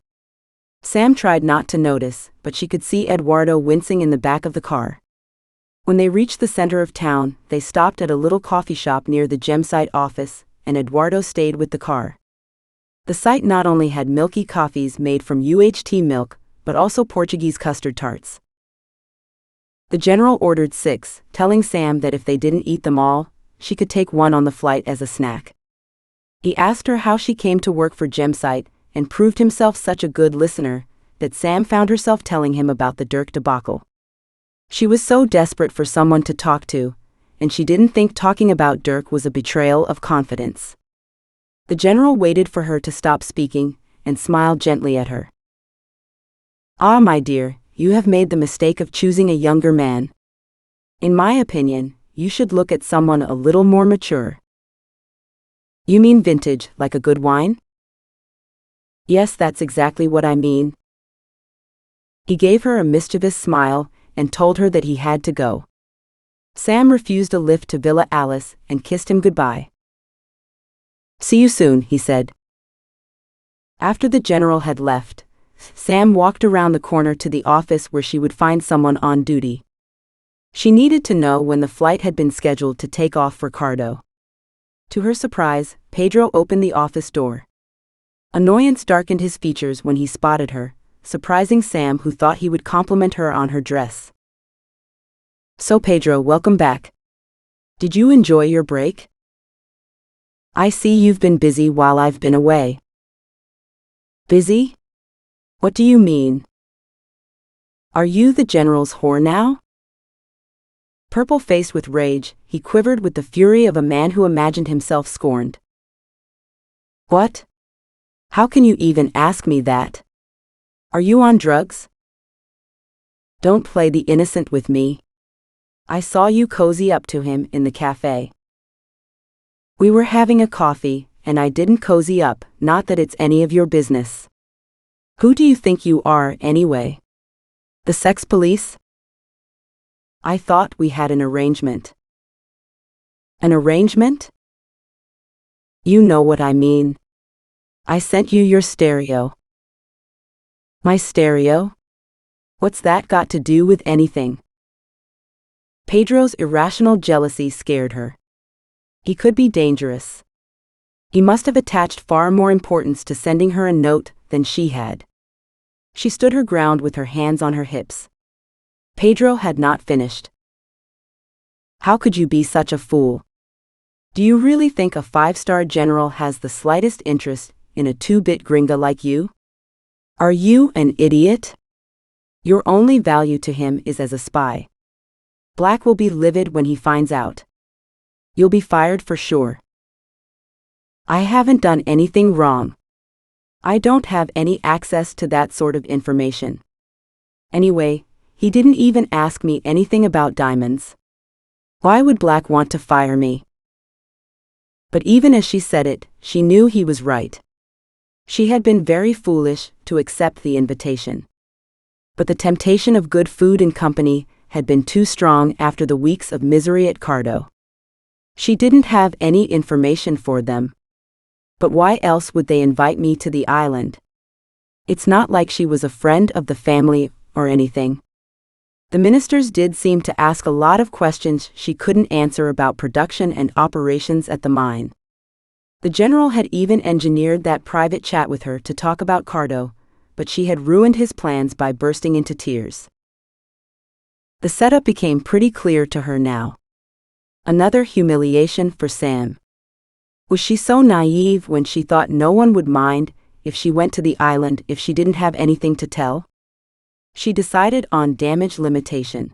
Sam tried not to notice, but she could see Eduardo wincing in the back of the car. When they reached the center of town, they stopped at a little coffee shop near the Gemsite office, and Eduardo stayed with the car. The site not only had milky coffees made from UHT milk, but also Portuguese custard tarts. The general ordered 6, telling Sam that if they didn't eat them all, she could take one on the flight as a snack. He asked her how she came to work for Gemsite, and proved himself such a good listener that Sam found herself telling him about the Dirk debacle. She was so desperate for someone to talk to, and she didn't think talking about Dirk was a betrayal of confidence. The general waited for her to stop speaking, and smiled gently at her. "Ah, my dear, you have made the mistake of choosing a younger man. In my opinion, you should look at someone a little more mature. You mean vintage, like a good wine? Yes, that's exactly what I mean. He gave her a mischievous smile and told her that he had to go. Sam refused a lift to Villa Alice and kissed him goodbye. See you soon, he said. After the general had left, Sam walked around the corner to the office where she would find someone on duty. She needed to know when the flight had been scheduled to take off for Cardo. To her surprise, Pedro opened the office door. Annoyance darkened his features when he spotted her, surprising Sam, who thought he would compliment her on her dress. So Pedro, welcome back. Did you enjoy your break? I see you've been busy while I've been away. Busy? What do you mean? Are you the general's whore now? Purple-faced with rage, he quivered with the fury of a man who imagined himself scorned. What? How can you even ask me that? Are you on drugs? Don't play the innocent with me. I saw you cozy up to him in the cafe. We were having a coffee, and I didn't cozy up, not that it's any of your business. Who do you think you are, anyway? The sex police? I thought we had an arrangement. An arrangement? You know what I mean. I sent you your stereo. My stereo? What's that got to do with anything? Pedro's irrational jealousy scared her. He could be dangerous. He must have attached far more importance to sending her a note than she had. She stood her ground with her hands on her hips. Pedro had not finished. How could you be such a fool? Do you really think a five-star general has the slightest interest in a two-bit gringa like you? Are you an idiot? Your only value to him is as a spy. Black will be livid when he finds out. You'll be fired for sure. I haven't done anything wrong. I don't have any access to that sort of information. Anyway, he didn't even ask me anything about diamonds. Why would Black want to fire me? But even as she said it, she knew he was right. She had been very foolish to accept the invitation. But the temptation of good food and company had been too strong after the weeks of misery at Cardo. She didn't have any information for them. But why else would they invite me to the island? It's not like she was a friend of the family or anything. The ministers did seem to ask a lot of questions she couldn't answer about production and operations at the mine. The general had even engineered that private chat with her to talk about Cardo, but she had ruined his plans by bursting into tears. The setup became pretty clear to her now. Another humiliation for Sam. Was she so naive when she thought no one would mind if she went to the island if she didn't have anything to tell? She decided on damage limitation.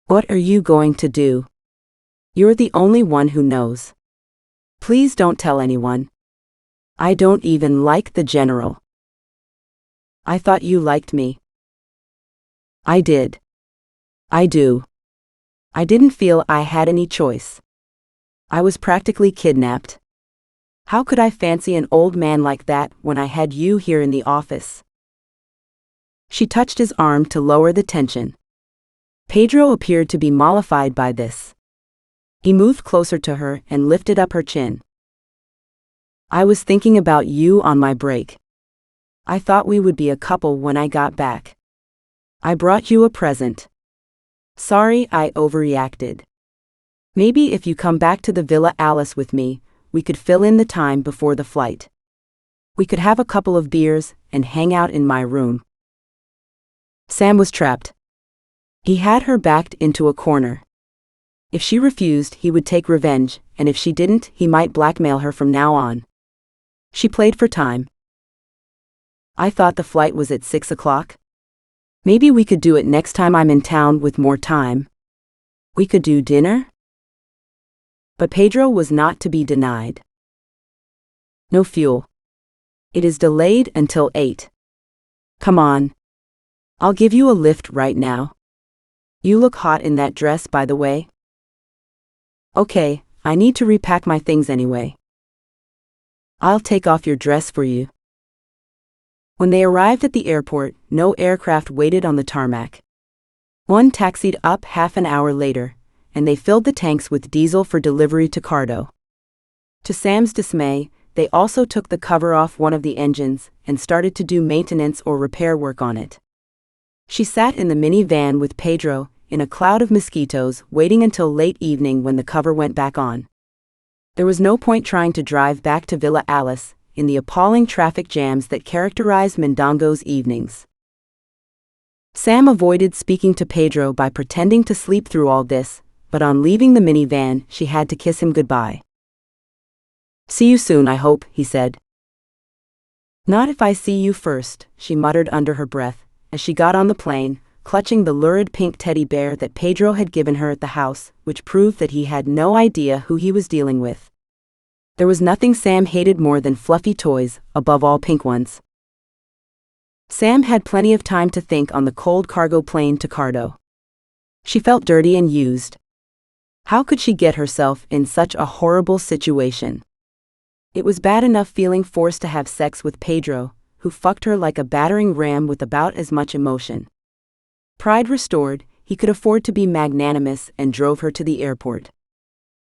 What are you going to do? You're the only one who knows. Please don't tell anyone. I don't even like the general. I thought you liked me. I did. I do. I didn't feel I had any choice. I was practically kidnapped. How could I fancy an old man like that when I had you here in the office? She touched his arm to lower the tension. Pedro appeared to be mollified by this. He moved closer to her and lifted up her chin. I was thinking about you on my break. I thought we would be a couple when I got back. I brought you a present. Sorry I overreacted. Maybe if you come back to the Villa Alice with me, we could fill in the time before the flight. We could have a couple of beers and hang out in my room. Sam was trapped. He had her backed into a corner. If she refused, he would take revenge, and if she didn't, he might blackmail her from now on. She played for time. I thought the flight was at 6 o'clock. Maybe we could do it next time I'm in town with more time. We could do dinner? But Pedro was not to be denied. No fuel. It is delayed until 8. Come on. I'll give you a lift right now. You look hot in that dress, by the way. Okay, I need to repack my things anyway. I'll take off your dress for you. When they arrived at the airport, no aircraft waited on the tarmac. One taxied up half an hour later, and they filled the tanks with diesel for delivery to Cardo. To Sam's dismay, they also took the cover off one of the engines and started to do maintenance or repair work on it. She sat in the minivan with Pedro, in a cloud of mosquitoes, waiting until late evening when the cover went back on. There was no point trying to drive back to Villa Alice, in the appalling traffic jams that characterized Mondongo's evenings. Sam avoided speaking to Pedro by pretending to sleep through all this, but on leaving the minivan, she had to kiss him goodbye. "See you soon, I hope," he said. "Not if I see you first," she muttered under her breath, as she got on the plane, clutching the lurid pink teddy bear that Pedro had given her at the house, which proved that he had no idea who he was dealing with. There was nothing Sam hated more than fluffy toys, above all pink ones. Sam had plenty of time to think on the cold cargo plane to Cardo. She felt dirty and used. How could she get herself in such a horrible situation? It was bad enough feeling forced to have sex with Pedro, who fucked her like a battering ram with about as much emotion. Pride restored, he could afford to be magnanimous and drove her to the airport.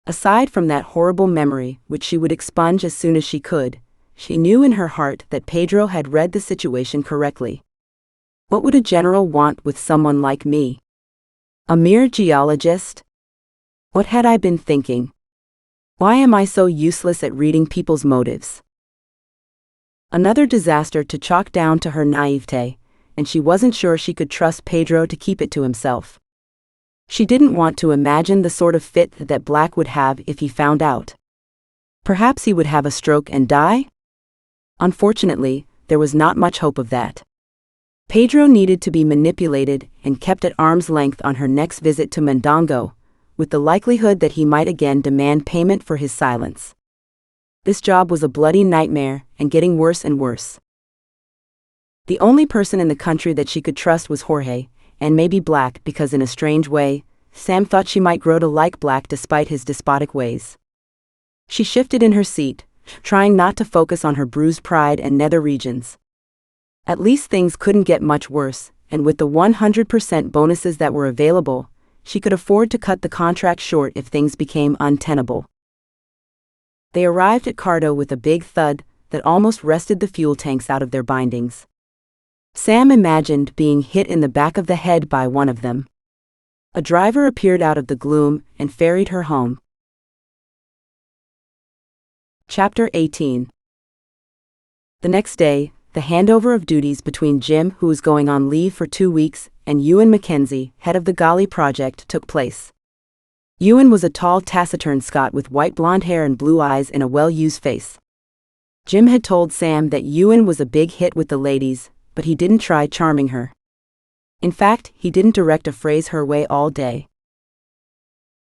Aside from that horrible memory, which she would expunge as soon as she could, she knew in her heart that Pedro had read the situation correctly. What would a general want with someone like me? A mere geologist? What had I been thinking? Why am I so useless at reading people's motives? Another disaster to chalk down to her naivete, and she wasn't sure she could trust Pedro to keep it to himself. She didn't want to imagine the sort of fit that Black would have if he found out. Perhaps he would have a stroke and die? Unfortunately, there was not much hope of that. Pedro needed to be manipulated and kept at arm's length on her next visit to Mondongo, with the likelihood that he might again demand payment for his silence. This job was a bloody nightmare and getting worse and worse. The only person in the country that she could trust was Jorge, and maybe Black because in a strange way, Sam thought she might grow to like Black despite his despotic ways. She shifted in her seat, trying not to focus on her bruised pride and nether regions. At least things couldn't get much worse, and with the 100% bonuses that were available, she could afford to cut the contract short if things became untenable. They arrived at Cardo with a big thud that almost wrested the fuel tanks out of their bindings. Sam imagined being hit in the back of the head by one of them. A driver appeared out of the gloom and ferried her home. Chapter 18. The next day, the handover of duties between Jim, who was going on leave for 2 weeks, and Ewan Mackenzie, head of the Gali project, took place. Ewan was a tall, taciturn Scot with white blonde hair and blue eyes and a well-used face. Jim had told Sam that Ewan was a big hit with the ladies, but he didn't try charming her. In fact, he didn't direct a phrase her way all day.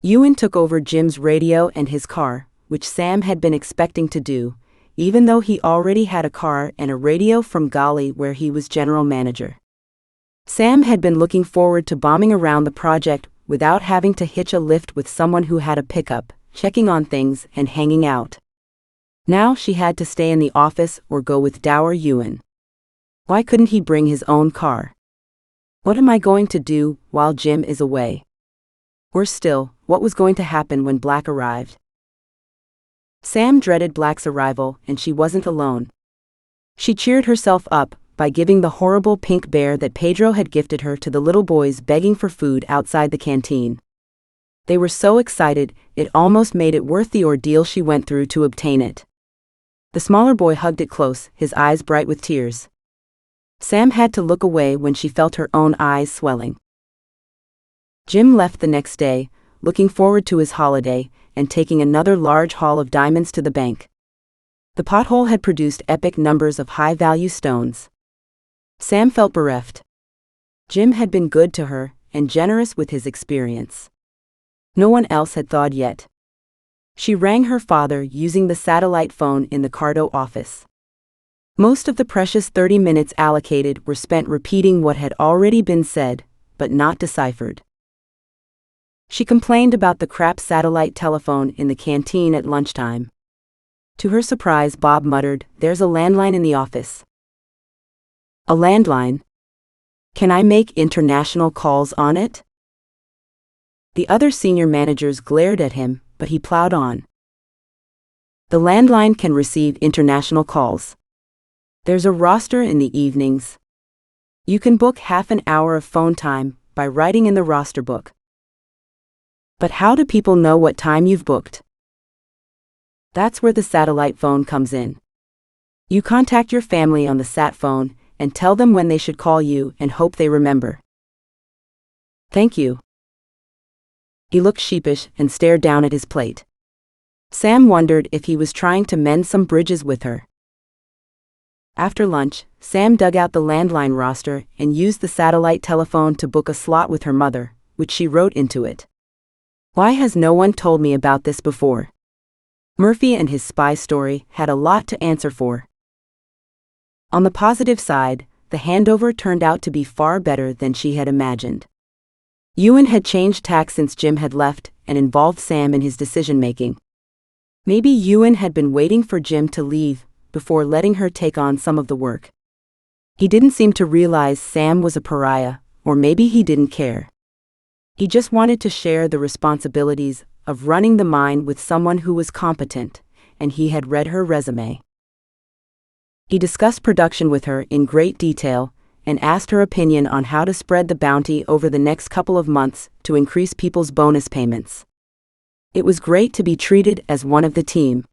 Ewan took over Jim's radio and his car, which Sam had been expecting to do, even though he already had a car and a radio from Gali where he was general manager. Sam had been looking forward to bombing around the project without having to hitch a lift with someone who had a pickup, checking on things and hanging out. Now she had to stay in the office or go with dour Ewan. Why couldn't he bring his own car? What am I going to do while Jim is away? Worse still, what was going to happen when Black arrived? Sam dreaded Black's arrival, and she wasn't alone. She cheered herself up by giving the horrible pink bear that Pedro had gifted her to the little boys begging for food outside the canteen. They were so excited, it almost made it worth the ordeal she went through to obtain it. The smaller boy hugged it close, his eyes bright with tears. Sam had to look away when she felt her own eyes swelling. Jim left the next day, looking forward to his holiday, and taking another large haul of diamonds to the bank. The pothole had produced epic numbers of high-value stones. Sam felt bereft. Jim had been good to her, and generous with his experience. No one else had thawed yet. She rang her father using the satellite phone in the Cardo office. Most of the precious 30 minutes allocated were spent repeating what had already been said, but not deciphered. She complained about the crap satellite telephone in the canteen at lunchtime. To her surprise, Bob muttered, "There's a landline in the office." "A landline? Can I make international calls on it?" The other senior managers glared at him, but he plowed on. "The landline can receive international calls. There's a roster in the evenings. You can book half an hour of phone time by writing in the roster book." "But how do people know what time you've booked?" "That's where the satellite phone comes in. You contact your family on the sat phone and tell them when they should call you and hope they remember." "Thank you." He looked sheepish and stared down at his plate. Sam wondered if he was trying to mend some bridges with her. After lunch, Sam dug out the landline roster and used the satellite telephone to book a slot with her mother, which she wrote into it. "Why has no one told me about this before?" Murphy and his spy story had a lot to answer for. On the positive side, the handover turned out to be far better than she had imagined. Ewan had changed tack since Jim had left and involved Sam in his decision-making. Maybe Ewan had been waiting for Jim to leave before letting her take on some of the work. He didn't seem to realize Sam was a pariah, or maybe he didn't care. He just wanted to share the responsibilities of running the mine with someone who was competent, and he had read her resume. He discussed production with her in great detail and asked her opinion on how to spread the bounty over the next couple of months to increase people's bonus payments. It was great to be treated as one of the team.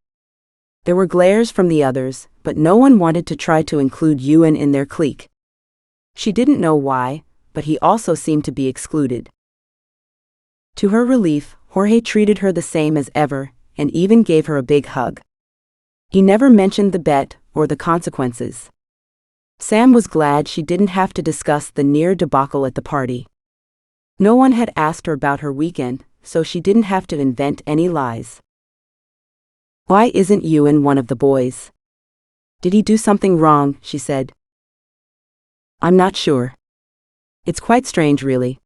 There were glares from the others, but no one wanted to try to include Ewan in their clique. She didn't know why, but he also seemed to be excluded. To her relief, Jorge treated her the same as ever, and even gave her a big hug. He never mentioned the bet or the consequences. Sam was glad she didn't have to discuss the near debacle at the party. No one had asked her about her weekend, so she didn't have to invent any lies. "Why isn't Ewan one of the boys? Did he do something wrong?" she said. "I'm not sure. It's quite strange, really.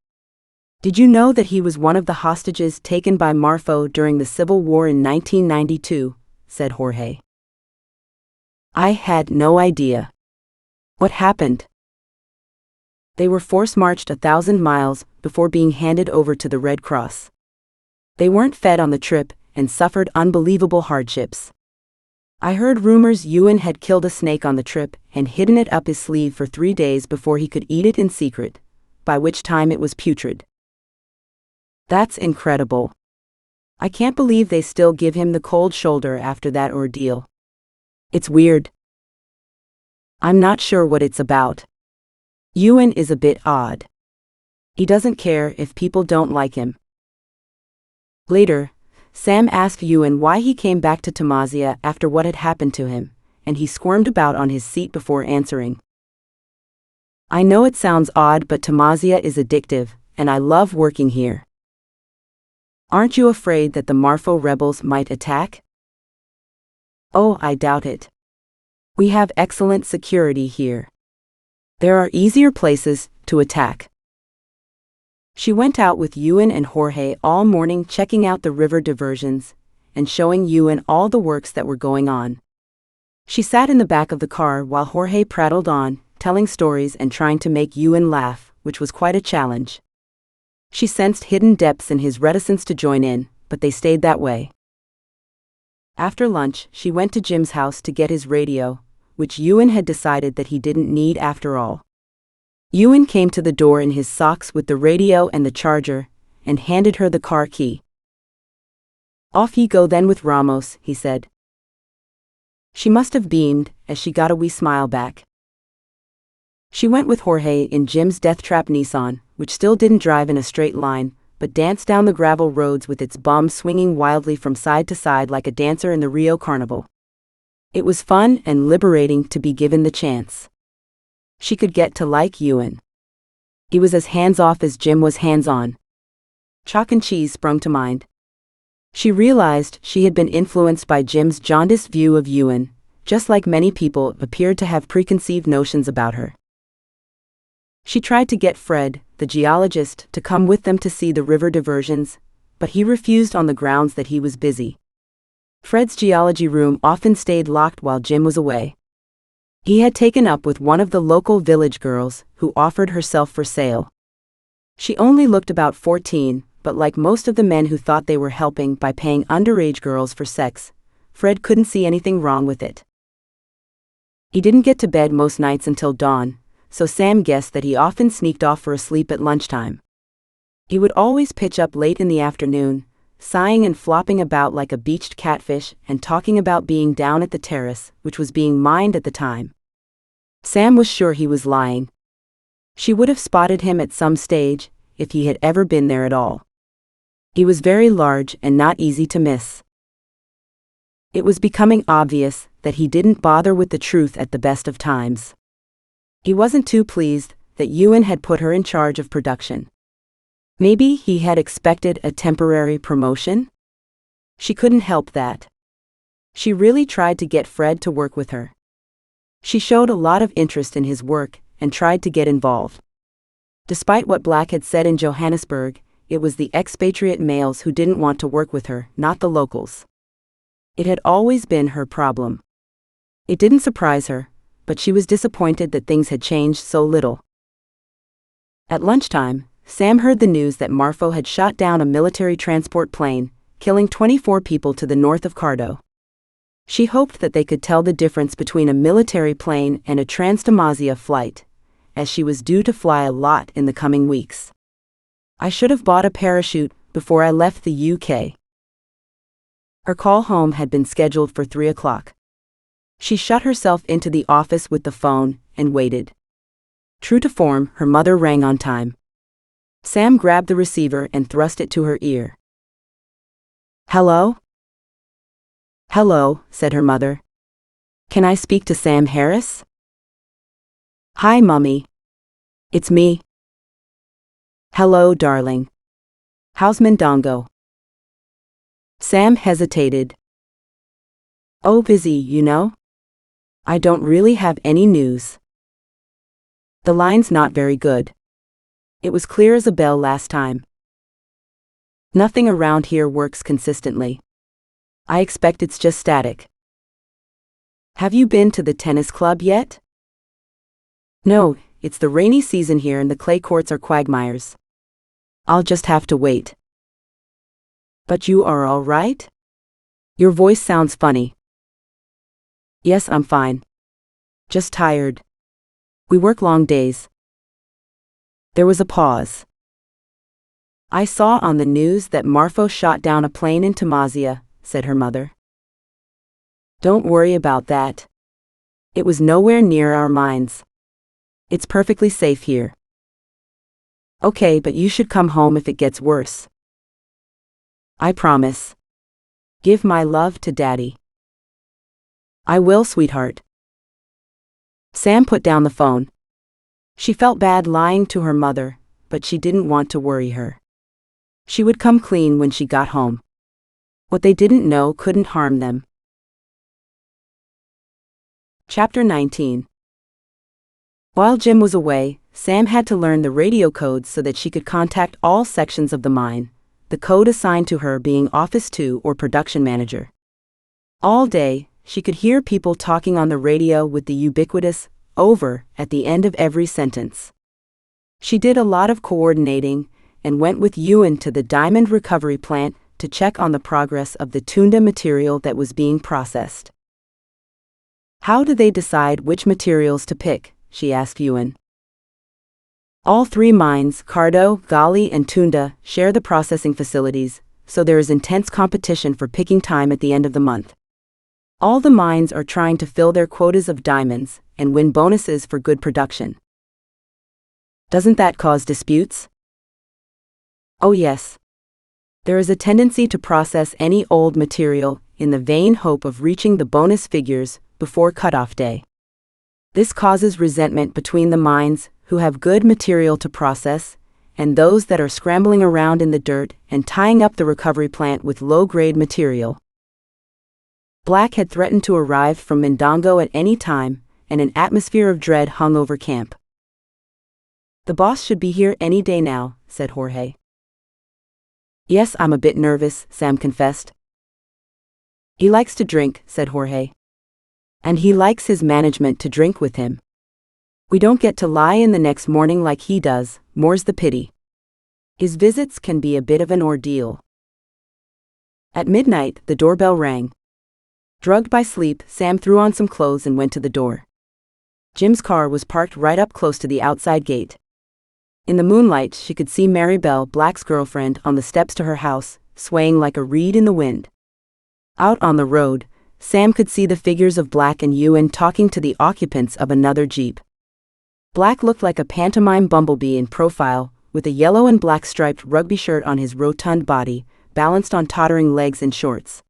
Did you know that he was one of the hostages taken by Marfo during the Civil War in 1992, said Jorge. "I had no idea. What happened?" "They were force-marched 1,000 miles before being handed over to the Red Cross. They weren't fed on the trip and suffered unbelievable hardships. I heard rumors Ewan had killed a snake on the trip and hidden it up his sleeve for 3 days before he could eat it in secret, by which time it was putrid." "That's incredible. I can't believe they still give him the cold shoulder after that ordeal. It's weird. I'm not sure what it's about. Ewan is a bit odd. He doesn't care if people don't like him." Later, Sam asked Ewan why he came back to Tamazia after what had happened to him, and he squirmed about on his seat before answering. "I know it sounds odd, but Tamazia is addictive, and I love working here." "Aren't you afraid that the Marfo rebels might attack?" "Oh, I doubt it. We have excellent security here. There are easier places to attack." She went out with Ewan and Jorge all morning, checking out the river diversions and showing Ewan all the works that were going on. She sat in the back of the car while Jorge prattled on, telling stories and trying to make Ewan laugh, which was quite a challenge. She sensed hidden depths in his reticence to join in, but they stayed that way. After lunch, she went to Jim's house to get his radio, which Ewan had decided that he didn't need after all. Ewan came to the door in his socks with the radio and the charger, and handed her the car key. "Off you go then with Ramos," he said. She must have beamed as she got a wee smile back. She went with Jorge in Jim's death-trap Nissan, which still didn't drive in a straight line, but danced down the gravel roads with its bum swinging wildly from side to side like a dancer in the Rio Carnival. It was fun and liberating to be given the chance. She could get to like Ewan. He was as hands-off as Jim was hands-on. Chalk and cheese sprung to mind. She realized she had been influenced by Jim's jaundiced view of Ewan, just like many people appeared to have preconceived notions about her. She tried to get Fred, the geologist, to come with them to see the river diversions, but he refused on the grounds that he was busy. Fred's geology room often stayed locked while Jim was away. He had taken up with one of the local village girls, who offered herself for sale. She only looked about 14, but like most of the men who thought they were helping by paying underage girls for sex, Fred couldn't see anything wrong with it. He didn't get to bed most nights until dawn, so Sam guessed that he often sneaked off for a sleep at lunchtime. He would always pitch up late in the afternoon, sighing and flopping about like a beached catfish and talking about being down at the terrace, which was being mined at the time. Sam was sure he was lying. She would have spotted him at some stage, if he had ever been there at all. He was very large and not easy to miss. It was becoming obvious that he didn't bother with the truth at the best of times. He wasn't too pleased that Ewan had put her in charge of production. Maybe he had expected a temporary promotion? She couldn't help that. She really tried to get Fred to work with her. She showed a lot of interest in his work and tried to get involved. Despite what Black had said in Johannesburg, it was the expatriate males who didn't want to work with her, not the locals. It had always been her problem. It didn't surprise her, but she was disappointed that things had changed so little. At lunchtime, Sam heard the news that Marfo had shot down a military transport plane, killing 24 people to the north of Cardo. She hoped that they could tell the difference between a military plane and a trans-Tamazia flight, as she was due to fly a lot in the coming weeks. I should have bought a parachute before I left the UK. Her call home had been scheduled for 3 o'clock. She shut herself into the office with the phone and waited. True to form, her mother rang on time. Sam grabbed the receiver and thrust it to her ear. "Hello?" "Hello," said her mother. "Can I speak to Sam Harris?" "Hi, Mummy. It's me." "Hello, darling. How's Mndongo?" Sam hesitated. "Oh, busy, you know. I don't really have any news." "The line's not very good." It was clear as a bell last time. "Nothing around here works consistently. I expect it's just static." "Have you been to the tennis club yet?" "No, it's the rainy season here and the clay courts are quagmires. I'll just have to wait." "But you are all right? Your voice sounds funny." "Yes, I'm fine. Just tired. We work long days." There was a pause. "I saw on the news that Marfo shot down a plane in Tamazia," said her mother. "Don't worry about that. It was nowhere near our mines. It's perfectly safe here." "Okay, but you should come home if it gets worse." "I promise. Give my love to Daddy." "I will, sweetheart." Sam put down the phone. She felt bad lying to her mother, but she didn't want to worry her. She would come clean when she got home. What they didn't know couldn't harm them. Chapter 19. While Jim was away, Sam had to learn the radio codes so that she could contact all sections of the mine, the code assigned to her being Office 2 or Production Manager. All day, she could hear people talking on the radio with the ubiquitous "over" at the end of every sentence. She did a lot of coordinating and went with Ewan to the diamond recovery plant to check on the progress of the tunda material that was being processed. "How do they decide which materials to pick?" she asked Ewan. "All 3 mines, Cardo, Gali and Tunda, share the processing facilities, so there is intense competition for picking time at the end of the month. All the mines are trying to fill their quotas of diamonds and win bonuses for good production." "Doesn't that cause disputes?" "Oh yes. There is a tendency to process any old material in the vain hope of reaching the bonus figures before cutoff day. This causes resentment between the mines, who have good material to process, and those that are scrambling around in the dirt and tying up the recovery plant with low-grade material." Black had threatened to arrive from Mndongo at any time, and an atmosphere of dread hung over camp. The boss should be here any day now, said Jorge. Yes, I'm a bit nervous, Sam confessed. He likes to drink, said Jorge. And he likes his management to drink with him. We don't get to lie in the next morning like he does, more's the pity. His visits can be a bit of an ordeal. At midnight, the doorbell rang. Drugged by sleep, Sam threw on some clothes and went to the door. Jim's car was parked right up close to the outside gate. In the moonlight, she could see Mary Bell, Black's girlfriend, on the steps to her house, swaying like a reed in the wind. Out on the road, Sam could see the figures of Black and Ewan talking to the occupants of another Jeep. Black looked like a pantomime bumblebee in profile, with a yellow and black striped rugby shirt on his rotund body, balanced on tottering legs and shorts.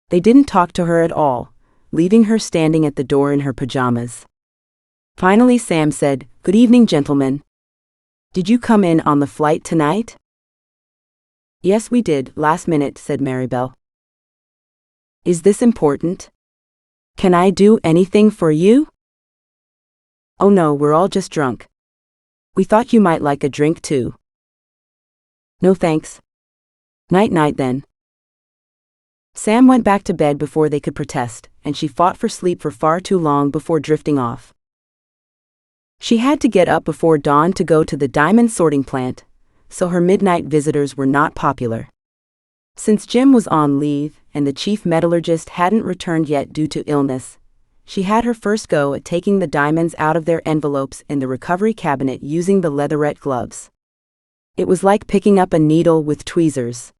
They didn't talk to her at all, leaving her standing at the door in her pajamas. Finally Sam said, "Good evening, gentlemen. Did you come in on the flight tonight?" "Yes, we did, last minute," said Maribel. "Is this important? Can I do anything for you?" "Oh no, we're all just drunk. We thought you might like a drink too." "No thanks. Night-night then." Sam went back to bed before they could protest, and she fought for sleep for far too long before drifting off. She had to get up before dawn to go to the diamond sorting plant, so her midnight visitors were not popular. Since Jim was on leave and the chief metallurgist hadn't returned yet due to illness, she had her first go at taking the diamonds out of their envelopes in the recovery cabinet using the leatherette gloves. It was like picking up a needle with tweezers.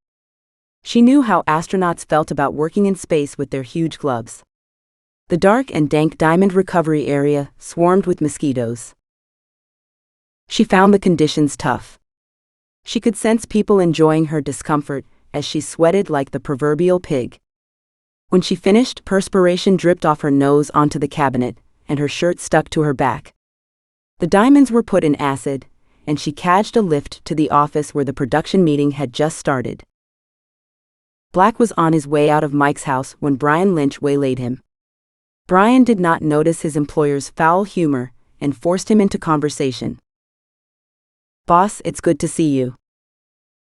She knew how astronauts felt about working in space with their huge gloves. The dark and dank diamond recovery area swarmed with mosquitoes. She found the conditions tough. She could sense people enjoying her discomfort as she sweated like the proverbial pig. When she finished, perspiration dripped off her nose onto the cabinet, and her shirt stuck to her back. The diamonds were put in acid, and she cadged a lift to the office where the production meeting had just started. Black was on his way out of Mike's house when Brian Lynch waylaid him. Brian did not notice his employer's foul humor and forced him into conversation. "Boss, it's good to see you.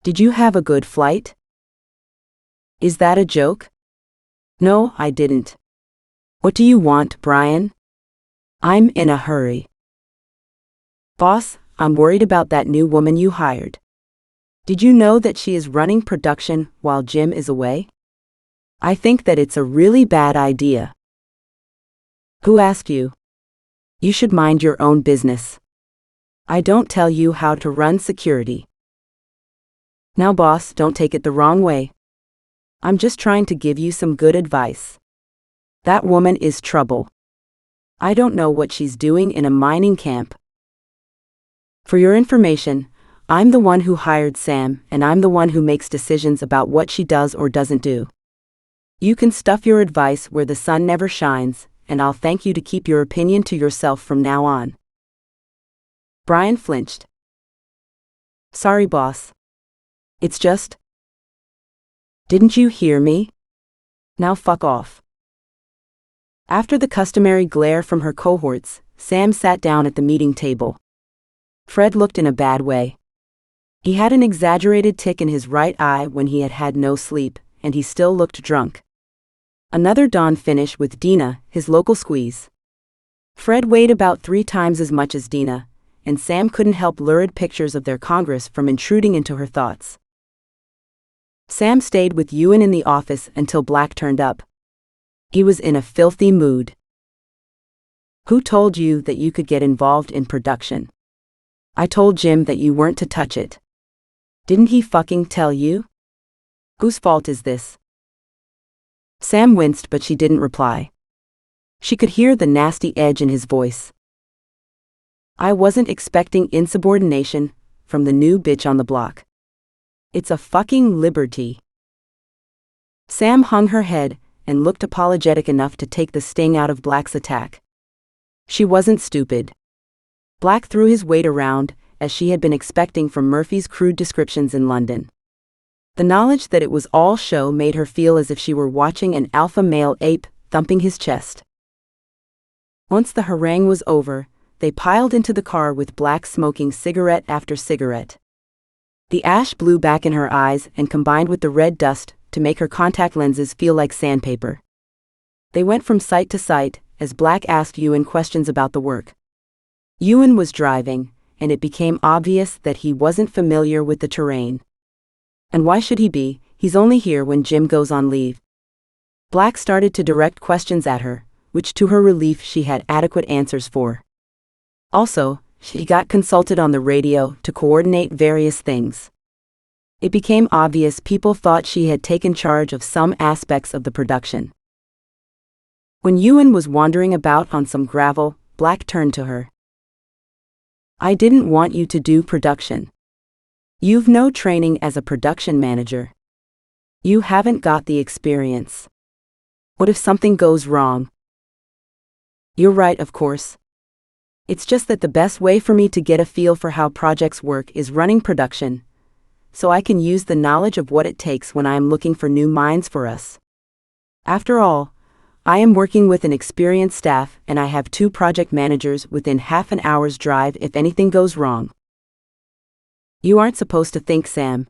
Did you have a good flight?" "Is that a joke?" "No, I didn't." "What do you want, Brian?" "I'm in a hurry." "Boss, I'm worried about that new woman you hired. Did you know that she is running production while Jim is away? I think that it's a really bad idea." "Who asked you? You should mind your own business. I don't tell you how to run security." "Now boss, don't take it the wrong way. I'm just trying to give you some good advice. That woman is trouble. I don't know what she's doing in a mining camp. For your information, I'm the one who hired Sam, and I'm the one who makes decisions about what she does or doesn't do. You can stuff your advice where the sun never shines, and I'll thank you to keep your opinion to yourself from now on." Brian flinched. "Sorry, boss. It's just..." "Didn't you hear me? Now fuck off." After the customary glare from her cohorts, Sam sat down at the meeting table. Fred looked in a bad way. He had an exaggerated tic in his right eye when he had had no sleep, and he still looked drunk. Another dawn finish with Dina, his local squeeze. Fred weighed about 3 times as much as Dina, and Sam couldn't help lurid pictures of their Congress from intruding into her thoughts. Sam stayed with Ewan in the office until Black turned up. He was in a filthy mood. "Who told you that you could get involved in production? I told Jim that you weren't to touch it. Didn't he fucking tell you? Whose fault is this?" Sam winced, but she didn't reply. She could hear the nasty edge in his voice. "I wasn't expecting insubordination from the new bitch on the block. It's a fucking liberty." Sam hung her head and looked apologetic enough to take the sting out of Black's attack. She wasn't stupid. Black threw his weight around, as she had been expecting from Murphy's crude descriptions in London. The knowledge that it was all show made her feel as if she were watching an alpha male ape thumping his chest. Once the harangue was over, They piled into the car with Black smoking cigarette after cigarette. The ash blew back in her eyes and combined with the red dust to make her contact lenses feel like sandpaper. They went from site to site as Black asked Ewan questions about the work. Ewan was driving, and it became obvious that he wasn't familiar with the terrain. And why should he be? He's only here when Jim goes on leave. Black started to direct questions at her, which to her relief she had adequate answers for. Also, she got consulted on the radio to coordinate various things. It became obvious people thought she had taken charge of some aspects of the production. When Ewan was wandering about on some gravel, Black turned to her. I didn't want you to do production. You've no training as a production manager. You haven't got the experience. What if something goes wrong? You're right, of course. It's just that the best way for me to get a feel for how projects work is running production, so I can use the knowledge of what it takes when I am looking for new mines for us. After all, I am working with an experienced staff and I have 2 project managers within half an hour's drive if anything goes wrong. You aren't supposed to think, Sam.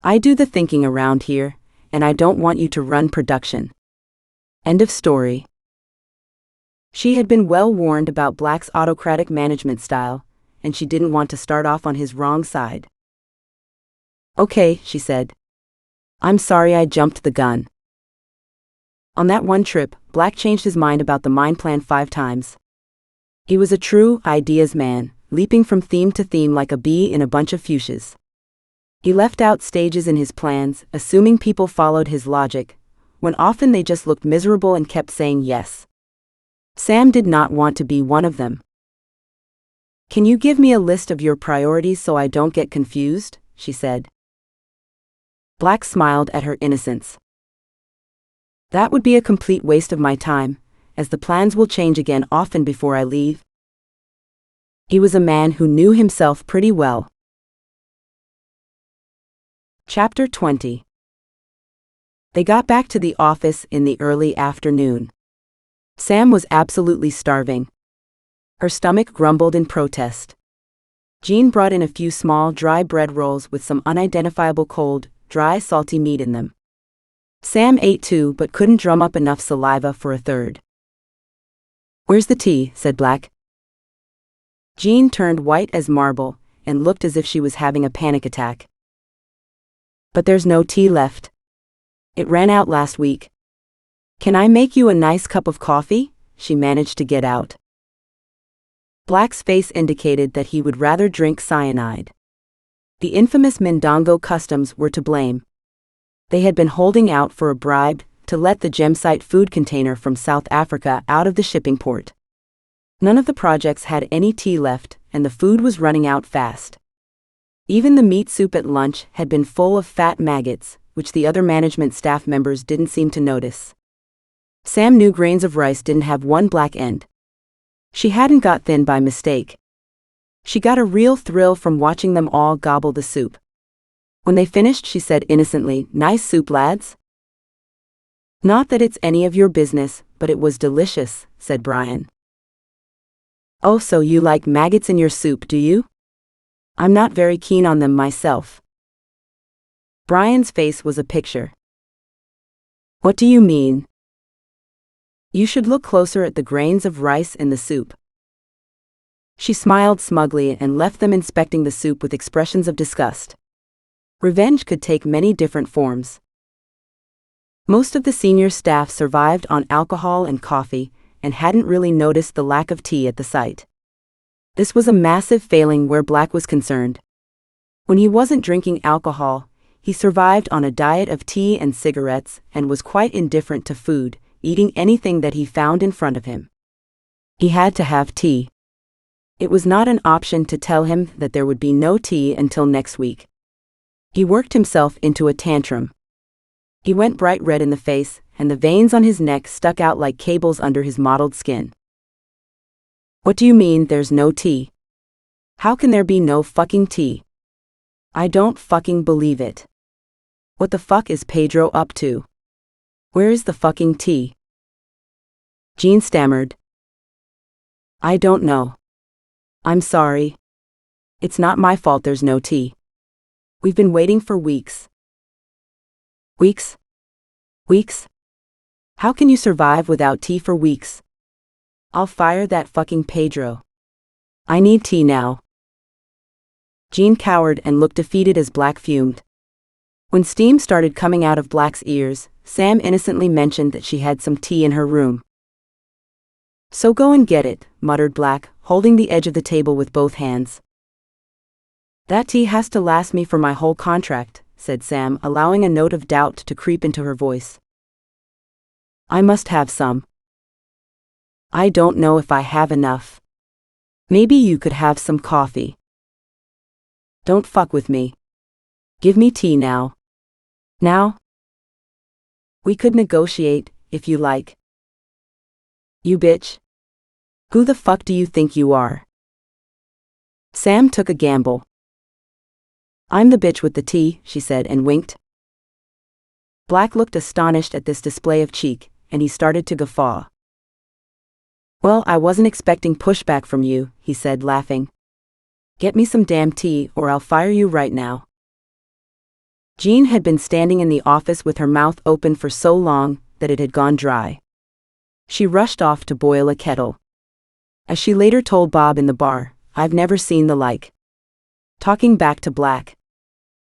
I do the thinking around here, and I don't want you to run production. End of story. She had been well warned about Black's autocratic management style, and she didn't want to start off on his wrong side. Okay, she said. I'm sorry I jumped the gun. On that one trip, Black changed his mind about the mine plan 5 times. He was a true ideas man, leaping from theme to theme like a bee in a bunch of fuchsias. He left out stages in his plans, assuming people followed his logic, when often they just looked miserable and kept saying yes. Sam did not want to be one of them. Can you give me a list of your priorities so I don't get confused? She said. Black smiled at her innocence. That would be a complete waste of my time, as the plans will change again often before I leave. He was a man who knew himself pretty well. Chapter 20. They got back to the office in the early afternoon. Sam was absolutely starving. Her stomach grumbled in protest. Jean brought in a few small dry bread rolls with some unidentifiable cold, dry salty meat in them. Sam ate 2 but couldn't drum up enough saliva for a third. Where's the tea? Said Black. Jean turned white as marble and looked as if she was having a panic attack. But there's no tea left. It ran out last week. Can I make you a nice cup of coffee? She managed to get out. Black's face indicated that he would rather drink cyanide. The infamous Mindongo customs were to blame. They had been holding out for a bribe to let the Gemsite food container from South Africa out of the shipping port. None of the projects had any tea left, and the food was running out fast. Even the meat soup at lunch had been full of fat maggots, which the other management staff members didn't seem to notice. Sam knew grains of rice didn't have one black end. She hadn't got thin by mistake. She got a real thrill from watching them all gobble the soup. When they finished, she said innocently, "Nice soup, lads." "Not that it's any of your business, but it was delicious," said Brian. "Oh, so you like maggots in your soup, do you? I'm not very keen on them myself." Brian's face was a picture. "What do you mean?" "You should look closer at the grains of rice in the soup." She smiled smugly and left them inspecting the soup with expressions of disgust. Revenge could take many different forms. Most of the senior staff survived on alcohol and coffee and hadn't really noticed the lack of tea at the site. This was a massive failing where Black was concerned. When he wasn't drinking alcohol, he survived on a diet of tea and cigarettes and was quite indifferent to food, eating anything that he found in front of him. He had to have tea. It was not an option to tell him that there would be no tea until next week. He worked himself into a tantrum. He went bright red in the face, and the veins on his neck stuck out like cables under his mottled skin. "What do you mean there's no tea? How can there be no fucking tea? I don't fucking believe it. What the fuck is Pedro up to? Where is the fucking tea?" Jean stammered. "I don't know. I'm sorry. It's not my fault there's no tea. We've been waiting for weeks. Weeks? Weeks? How can you survive without tea for weeks? I'll fire that fucking Pedro. I need tea now. Jean cowered and looked defeated as Black fumed. When steam started coming out of Black's ears, Sam innocently mentioned that she had some tea in her room. So go and get it, muttered Black, holding the edge of the table with both hands. That tea has to last me for my whole contract, said Sam, allowing a note of doubt to creep into her voice. I must have some. I don't know if I have enough. Maybe you could have some coffee. Don't fuck with me. Give me tea now. Now? We could negotiate, if you like. You bitch. Who the fuck do you think you are? Sam took a gamble. I'm the bitch with the tea, she said and winked. Black looked astonished at this display of cheek, and he started to guffaw. Well, I wasn't expecting pushback from you, he said, laughing. Get me some damn tea or I'll fire you right now. Jean had been standing in the office with her mouth open for so long that it had gone dry. She rushed off to boil a kettle. As she later told Bob in the bar, I've never seen the like. Talking back to Black.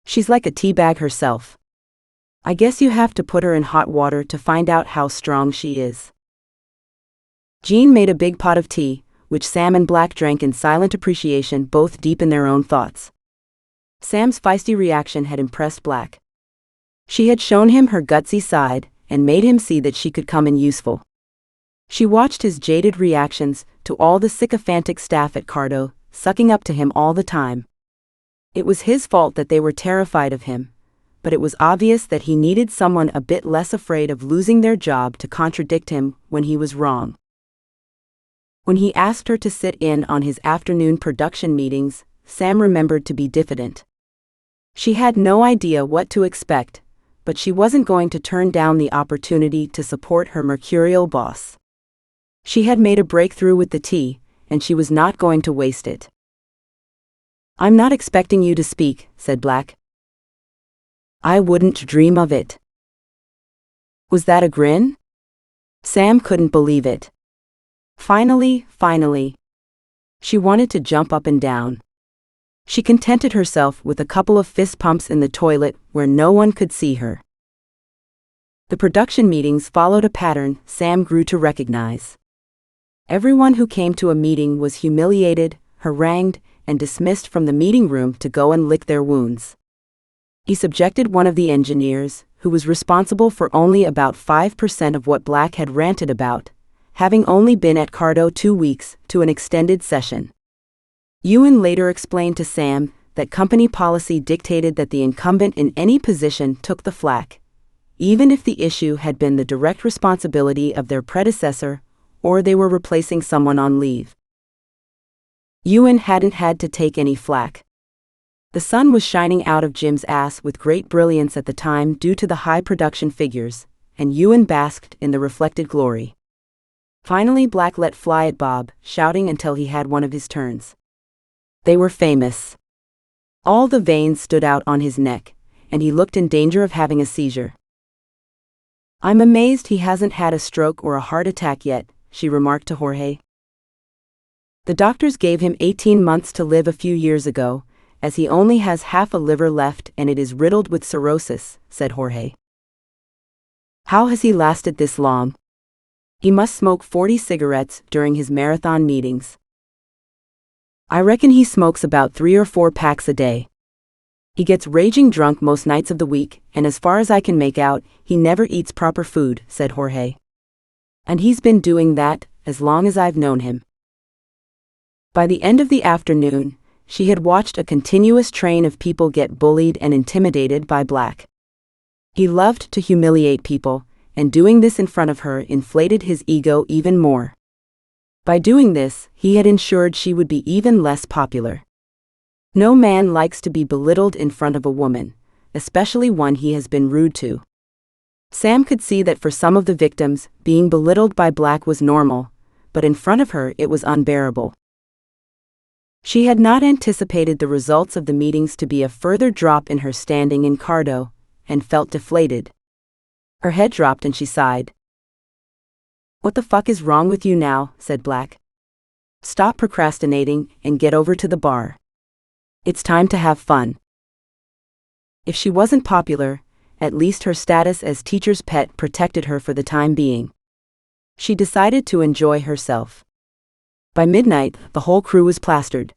She's like a teabag herself. I guess you have to put her in hot water to find out how strong she is. Jean made a big pot of tea, which Sam and Black drank in silent appreciation, both deep in their own thoughts. Sam's feisty reaction had impressed Black. She had shown him her gutsy side and made him see that she could come in useful. She watched his jaded reactions to all the sycophantic staff at Cardo, sucking up to him all the time. It was his fault that they were terrified of him, but it was obvious that he needed someone a bit less afraid of losing their job to contradict him when he was wrong. When he asked her to sit in on his afternoon production meetings, Sam remembered to be diffident. She had no idea what to expect, but she wasn't going to turn down the opportunity to support her mercurial boss. She had made a breakthrough with the tea, and she was not going to waste it. I'm not expecting you to speak, said Black. I wouldn't dream of it. Was that a grin? Sam couldn't believe it. Finally. She wanted to jump up and down. She contented herself with a couple of fist pumps in the toilet where no one could see her. The production meetings followed a pattern Sam grew to recognize. Everyone who came to a meeting was humiliated, harangued, and dismissed from the meeting room to go and lick their wounds. He subjected one of the engineers, who was responsible for only about 5% of what Black had ranted about, having only been at Cardo 2 weeks, to an extended session. Ewan later explained to Sam that company policy dictated that the incumbent in any position took the flak, even if the issue had been the direct responsibility of their predecessor or they were replacing someone on leave. Ewan hadn't had to take any flak. The sun was shining out of Jim's ass with great brilliance at the time due to the high production figures, and Ewan basked in the reflected glory. Finally, Black let fly at Bob, shouting until he had one of his turns. They were famous. All the veins stood out on his neck, and he looked in danger of having a seizure. I'm amazed he hasn't had a stroke or a heart attack yet, she remarked to Jorge. The doctors gave him 18 months to live a few years ago, as he only has half a liver left and it is riddled with cirrhosis, said Jorge. How has he lasted this long? He must smoke 40 cigarettes during his marathon meetings. I reckon he smokes about 3 or 4 packs a day. He gets raging drunk most nights of the week, and as far as I can make out, he never eats proper food, said Jorge. And he's been doing that as long as I've known him. By the end of the afternoon, she had watched a continuous train of people get bullied and intimidated by Black. He loved to humiliate people, and doing this in front of her inflated his ego even more. By doing this, he had ensured she would be even less popular. No man likes to be belittled in front of a woman, especially one he has been rude to. Sam could see that for some of the victims, being belittled by Black was normal, but in front of her it was unbearable. She had not anticipated the results of the meetings to be a further drop in her standing in Cardo, and felt deflated. Her head dropped and she sighed. "What the fuck is wrong with you now?" said Black. "Stop procrastinating and get over to the bar. It's time to have fun." If she wasn't popular, at least her status as teacher's pet protected her for the time being. She decided to enjoy herself. By midnight, the whole crew was plastered.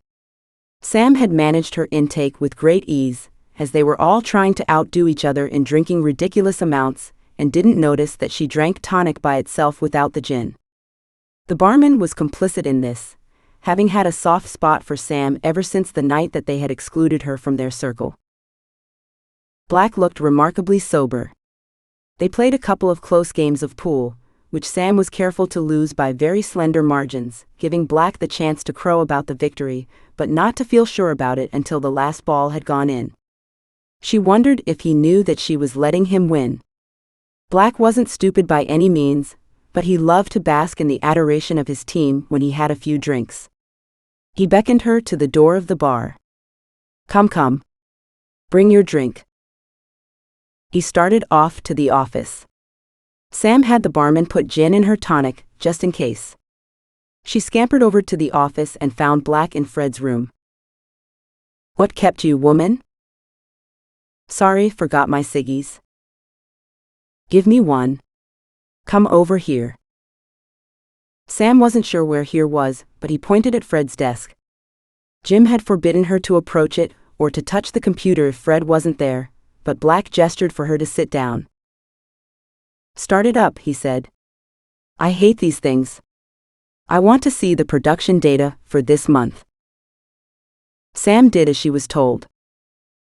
Sam had managed her intake with great ease, as they were all trying to outdo each other in drinking ridiculous amounts, and didn't notice that she drank tonic by itself without the gin. The barman was complicit in this, having had a soft spot for Sam ever since the night that they had excluded her from their circle. Black looked remarkably sober. They played a couple of close games of pool, which Sam was careful to lose by very slender margins, giving Black the chance to crow about the victory, but not to feel sure about it until the last ball had gone in. She wondered if he knew that she was letting him win. Black wasn't stupid by any means, but he loved to bask in the adoration of his team when he had a few drinks. He beckoned her to the door of the bar. Come. Bring your drink." He started off to the office. Sam had the barman put gin in her tonic, just in case. She scampered over to the office and found Black in Fred's room. "What kept you, woman?" "Sorry, forgot my ciggies." "Give me one." "Come over here." Sam wasn't sure where here was, but he pointed at Fred's desk. Jim had forbidden her to approach it or to touch the computer if Fred wasn't there, but Black gestured for her to sit down. "Start it up," he said. "I hate these things. I want to see the production data for this month." Sam did as she was told.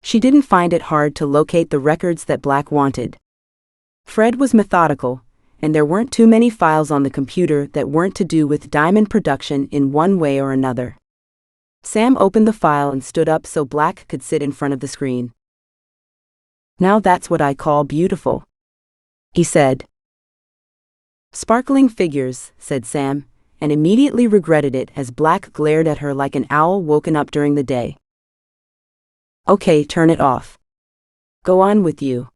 She didn't find it hard to locate the records that Black wanted. Fred was methodical, and there weren't too many files on the computer that weren't to do with diamond production in one way or another. Sam opened the file and stood up so Black could sit in front of the screen. "Now that's what I call beautiful," he said. "Sparkling figures," said Sam, and immediately regretted it as Black glared at her like an owl woken up during the day. "Okay, turn it off. Go on with you."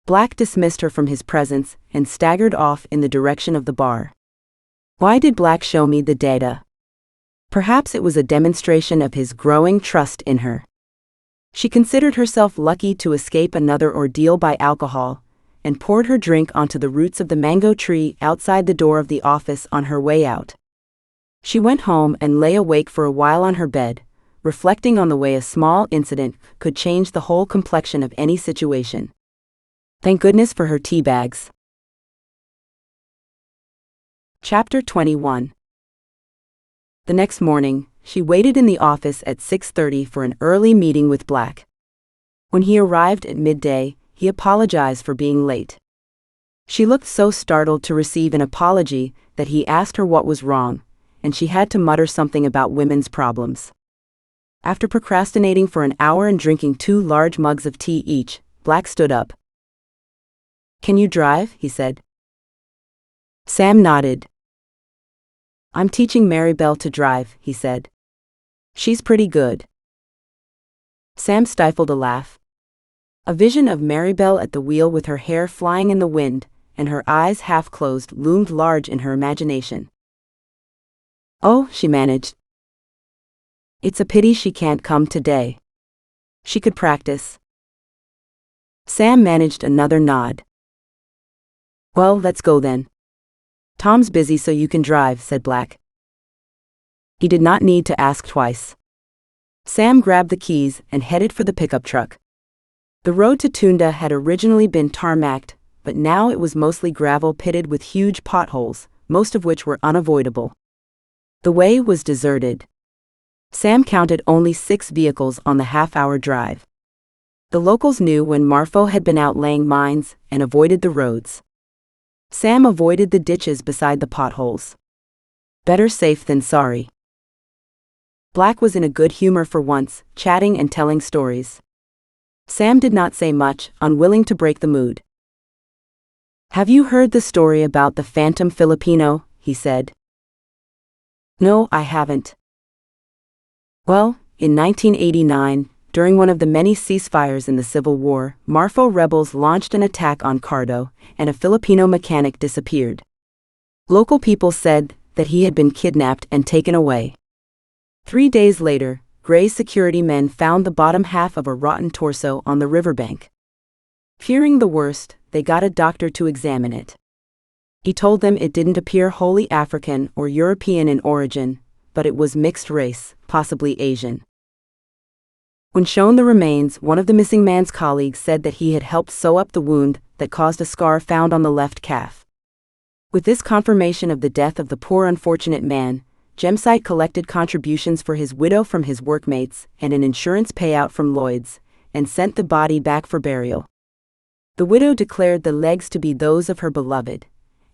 Black dismissed her from his presence and staggered off in the direction of the bar. Why did Black show me the data? Perhaps it was a demonstration of his growing trust in her. She considered herself lucky to escape another ordeal by alcohol, and poured her drink onto the roots of the mango tree outside the door of the office on her way out. She went home and lay awake for a while on her bed, reflecting on the way a small incident could change the whole complexion of any situation. Thank goodness for her tea bags. Chapter 21. The next morning, she waited in the office at 6:30 for an early meeting with Black. When he arrived at midday, he apologized for being late. She looked so startled to receive an apology that he asked her what was wrong, and she had to mutter something about women's problems. After procrastinating for an hour and drinking 2 large mugs of tea each, Black stood up. "Can you drive?" he said. Sam nodded. "I'm teaching Maribel to drive," he said. "She's pretty good." Sam stifled a laugh. A vision of Maribel at the wheel with her hair flying in the wind and her eyes half closed loomed large in her imagination. "Oh," she managed. "It's a pity she can't come today. She could practice." Sam managed another nod. "Well, let's go then. Tom's busy so you can drive," said Black. He did not need to ask twice. Sam grabbed the keys and headed for the pickup truck. The road to Tunda had originally been tarmacked, but now it was mostly gravel pitted with huge potholes, most of which were unavoidable. The way was deserted. Sam counted only 6 vehicles on the half-hour drive. The locals knew when Marfo had been out laying mines and avoided the roads. Sam avoided the ditches beside the potholes. Better safe than sorry. Black was in a good humor for once, chatting and telling stories. Sam did not say much, unwilling to break the mood. "Have you heard the story about the phantom Filipino?" he said. "No, I haven't." Well, in 1989, during one of the many ceasefires in the Civil War, Marfo rebels launched an attack on Cardo, and a Filipino mechanic disappeared. Local people said that he had been kidnapped and taken away. 3 days later, Gray's security men found the bottom half of a rotten torso on the riverbank. Fearing the worst, they got a doctor to examine it. He told them it didn't appear wholly African or European in origin, but it was mixed race, possibly Asian. When shown the remains, one of the missing man's colleagues said that he had helped sew up the wound that caused a scar found on the left calf. With this confirmation of the death of the poor unfortunate man, Gemsite collected contributions for his widow from his workmates and an insurance payout from Lloyd's, and sent the body back for burial. The widow declared the legs to be those of her beloved,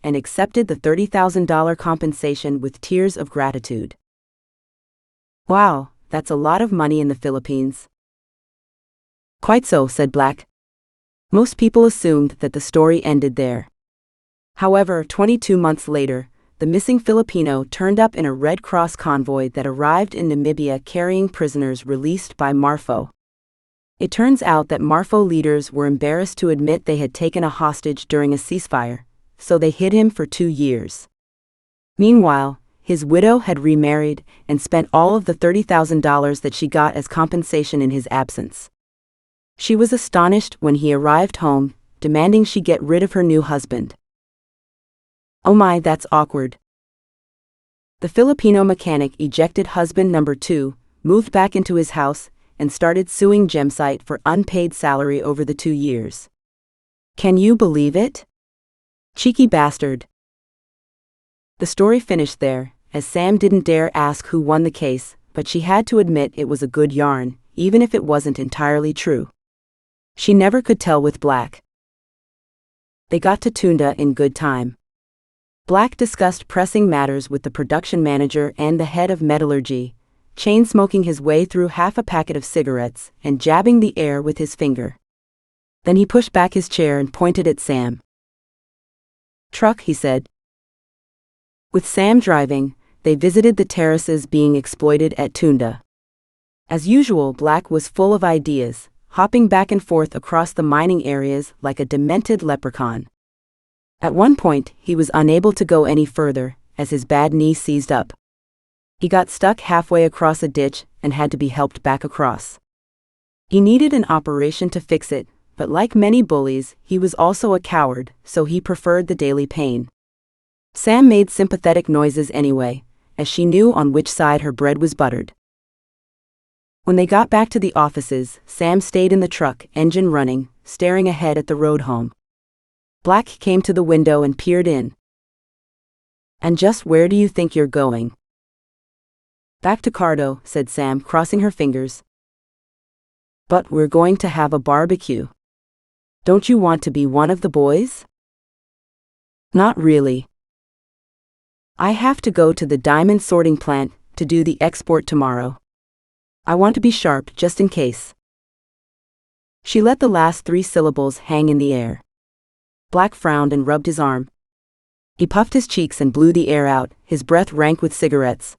and accepted the $30,000 compensation with tears of gratitude. Wow, that's a lot of money in the Philippines. Quite so, said Black. Most people assumed that the story ended there. However, 22 months later, the missing Filipino turned up in a Red Cross convoy that arrived in Namibia carrying prisoners released by Marfo. It turns out that Marfo leaders were embarrassed to admit they had taken a hostage during a ceasefire, so they hid him for 2 years. Meanwhile, his widow had remarried and spent all of the $30,000 that she got as compensation in his absence. She was astonished when he arrived home, demanding she get rid of her new husband. Oh my, that's awkward. The Filipino mechanic ejected husband number 2, moved back into his house, and started suing Gemsite for unpaid salary over the 2 years. Can you believe it? Cheeky bastard. The story finished there, as Sam didn't dare ask who won the case, but she had to admit it was a good yarn, even if it wasn't entirely true. She never could tell with Black. They got to Tunda in good time. Black discussed pressing matters with the production manager and the head of metallurgy, chain-smoking his way through half a packet of cigarettes and jabbing the air with his finger. Then he pushed back his chair and pointed at Sam. Truck, he said. With Sam driving, they visited the terraces being exploited at Tunda. As usual, Black was full of ideas, hopping back and forth across the mining areas like a demented leprechaun. At one point, he was unable to go any further, as his bad knee seized up. He got stuck halfway across a ditch and had to be helped back across. He needed an operation to fix it, but like many bullies, he was also a coward, so he preferred the daily pain. Sam made sympathetic noises anyway, as she knew on which side her bread was buttered. When they got back to the offices, Sam stayed in the truck, engine running, staring ahead at the road home. Black came to the window and peered in. And just where do you think you're going? Back to Cardo, said Sam, crossing her fingers. But we're going to have a barbecue. Don't you want to be one of the boys? Not really. I have to go to the diamond sorting plant to do the export tomorrow. I want to be sharp just in case. She let the last 3 syllables hang in the air. Black frowned and rubbed his arm. He puffed his cheeks and blew the air out, his breath rank with cigarettes.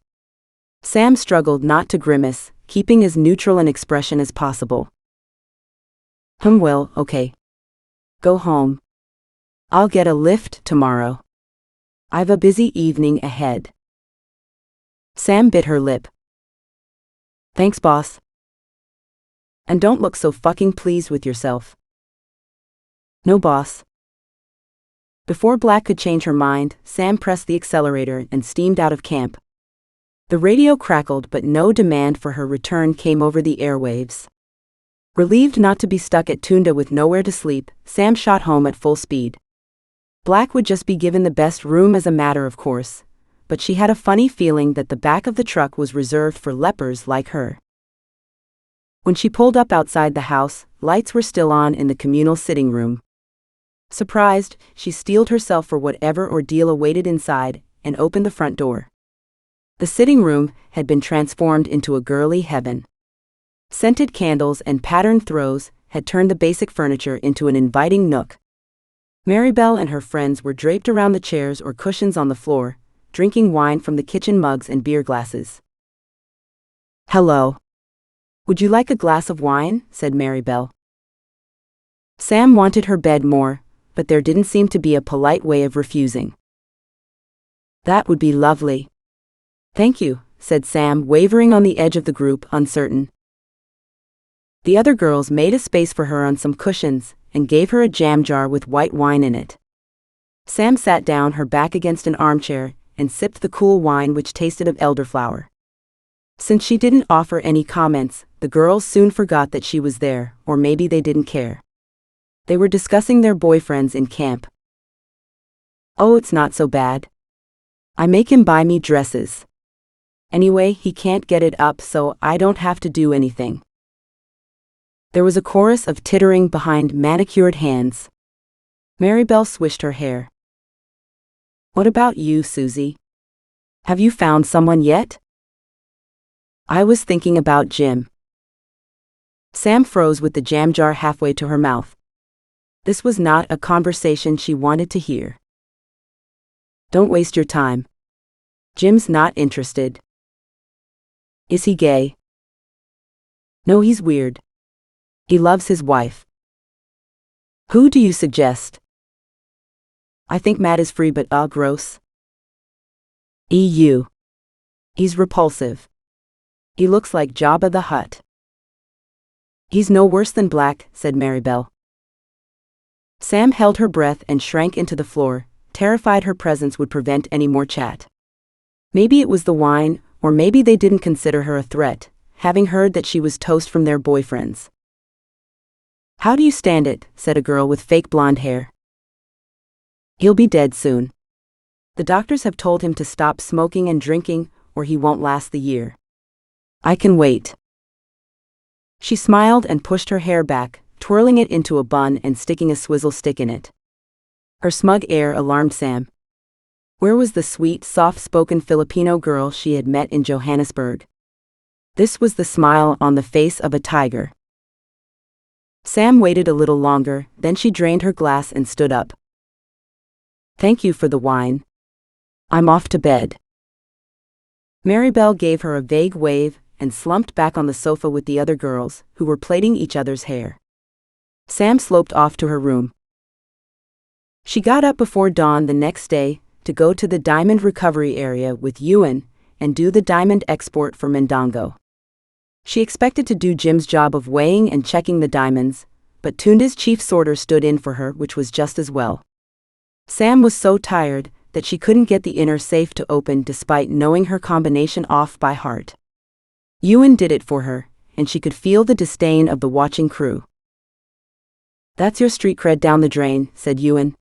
Sam struggled not to grimace, keeping as neutral an expression as possible. Well, okay. Go home. I'll get a lift tomorrow. I've a busy evening ahead. Sam bit her lip. Thanks, boss. And don't look so fucking pleased with yourself. No, boss. Before Black could change her mind, Sam pressed the accelerator and steamed out of camp. The radio crackled, but no demand for her return came over the airwaves. Relieved not to be stuck at Tunda with nowhere to sleep, Sam shot home at full speed. Black would just be given the best room as a matter of course, but she had a funny feeling that the back of the truck was reserved for lepers like her. When she pulled up outside the house, lights were still on in the communal sitting room. Surprised, she steeled herself for whatever ordeal awaited inside and opened the front door. The sitting room had been transformed into a girly heaven. Scented candles and patterned throws had turned the basic furniture into an inviting nook. Maribel and her friends were draped around the chairs or cushions on the floor, drinking wine from the kitchen mugs and beer glasses. Hello. Would you like a glass of wine? Said Maribel. Sam wanted her bed more, but there didn't seem to be a polite way of refusing. That would be lovely. Thank you, said Sam, wavering on the edge of the group, uncertain. The other girls made a space for her on some cushions and gave her a jam jar with white wine in it. Sam sat down, her back against an armchair, and sipped the cool wine which tasted of elderflower. Since she didn't offer any comments, the girls soon forgot that she was there, or maybe they didn't care. They were discussing their boyfriends in camp. Oh, it's not so bad. I make him buy me dresses. Anyway, he can't get it up, so I don't have to do anything. There was a chorus of tittering behind manicured hands. Maribel swished her hair. What about you, Susie? Have you found someone yet? I was thinking about Jim. Sam froze with the jam jar halfway to her mouth. This was not a conversation she wanted to hear. Don't waste your time. Jim's not interested. Is he gay? No, he's weird. He loves his wife. Who do you suggest? I think Matt is free, but gross. EU. He's repulsive. He looks like Jabba the Hutt. He's no worse than Black, said Maribel. Sam held her breath and shrank into the floor, terrified her presence would prevent any more chat. Maybe it was the wine, or maybe they didn't consider her a threat, having heard that she was toast from their boyfriends. How do you stand it? Said a girl with fake blonde hair. He'll be dead soon. The doctors have told him to stop smoking and drinking, or he won't last the year. I can wait. She smiled and pushed her hair back, twirling it into a bun and sticking a swizzle stick in it. Her smug air alarmed Sam. Where was the sweet, soft-spoken Filipino girl she had met in Johannesburg? This was the smile on the face of a tiger. Sam waited a little longer, then she drained her glass and stood up. Thank you for the wine. I'm off to bed. Maribel gave her a vague wave and slumped back on the sofa with the other girls, who were plaiting each other's hair. Sam sloped off to her room. She got up before dawn the next day to go to the diamond recovery area with Ewan and do the diamond export for Mendongo. She expected to do Jim's job of weighing and checking the diamonds, but Tunda's chief sorter stood in for her, which was just as well. Sam was so tired that she couldn't get the inner safe to open despite knowing her combination off by heart. Ewan did it for her, and she could feel the disdain of the watching crew. That's your street cred down the drain, said Ewan.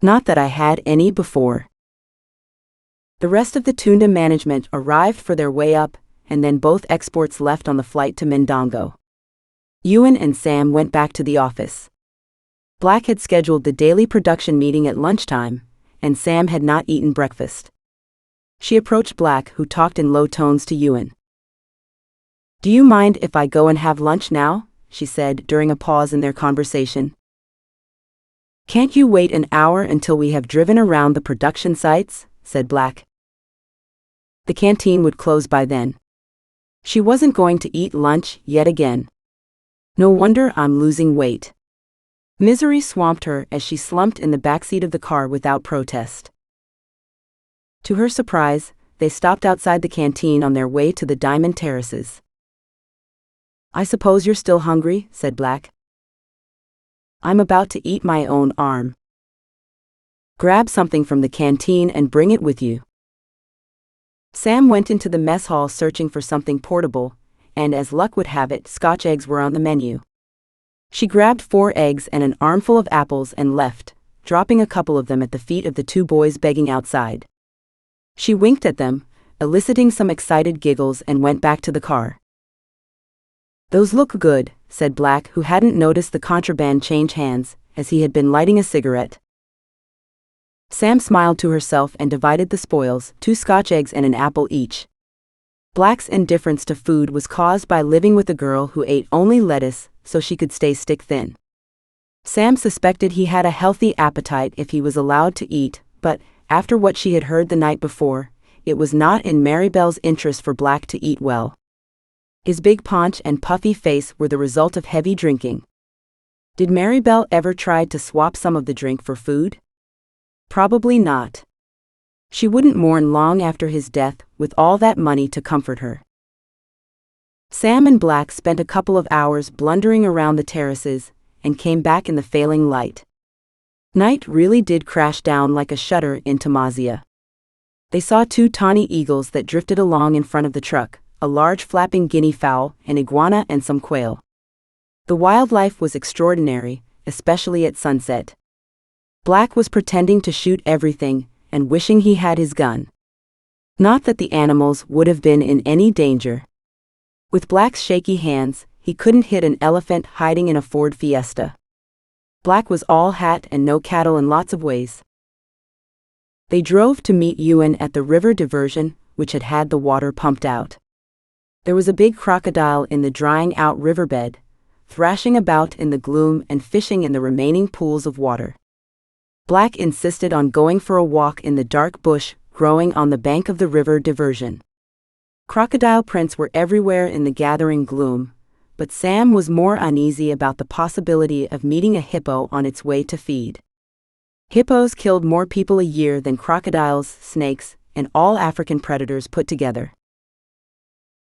Not that I had any before. The rest of the Tunda management arrived for their way up, and then both exports left on the flight to Mendongo. Ewan and Sam went back to the office. Black had scheduled the daily production meeting at lunchtime, and Sam had not eaten breakfast. She approached Black, who talked in low tones to Ewan. Do you mind if I go and have lunch now? She said during a pause in their conversation. Can't you wait an hour until we have driven around the production sites? Said Black. The canteen would close by then. She wasn't going to eat lunch yet again. No wonder I'm losing weight. Misery swamped her as she slumped in the backseat of the car without protest. To her surprise, they stopped outside the canteen on their way to the diamond terraces. I suppose you're still hungry, said Black. I'm about to eat my own arm. Grab something from the canteen and bring it with you. Sam went into the mess hall searching for something portable, and as luck would have it, Scotch eggs were on the menu. She grabbed 4 eggs and an armful of apples and left, dropping a couple of them at the feet of the 2 boys begging outside. She winked at them, eliciting some excited giggles, and went back to the car. Those look good, said Black, who hadn't noticed the contraband change hands, as he had been lighting a cigarette. Sam smiled to herself and divided the spoils, 2 Scotch eggs and an apple each. Black's indifference to food was caused by living with a girl who ate only lettuce so she could stay stick-thin. Sam suspected he had a healthy appetite if he was allowed to eat, but, after what she had heard the night before, it was not in Maribel's interest for Black to eat well. His big paunch and puffy face were the result of heavy drinking. Did Maribel ever try to swap some of the drink for food? Probably not. She wouldn't mourn long after his death, with all that money to comfort her. Sam and Black spent a couple of hours blundering around the terraces, and came back in the failing light. Night really did crash down like a shutter in Tamazia. They saw two tawny eagles that drifted along in front of the truck, a large flapping guinea fowl, an iguana and some quail. The wildlife was extraordinary, especially at sunset. Black was pretending to shoot everything, and wishing he had his gun. Not that the animals would have been in any danger. With Black's shaky hands, he couldn't hit an elephant hiding in a Ford Fiesta. Black was all hat and no cattle in lots of ways. They drove to meet Ewan at the river diversion, which had had the water pumped out. There was a big crocodile in the drying-out riverbed, thrashing about in the gloom and fishing in the remaining pools of water. Black insisted on going for a walk in the dark bush growing on the bank of the river diversion. Crocodile prints were everywhere in the gathering gloom, but Sam was more uneasy about the possibility of meeting a hippo on its way to feed. Hippos killed more people a year than crocodiles, snakes, and all African predators put together.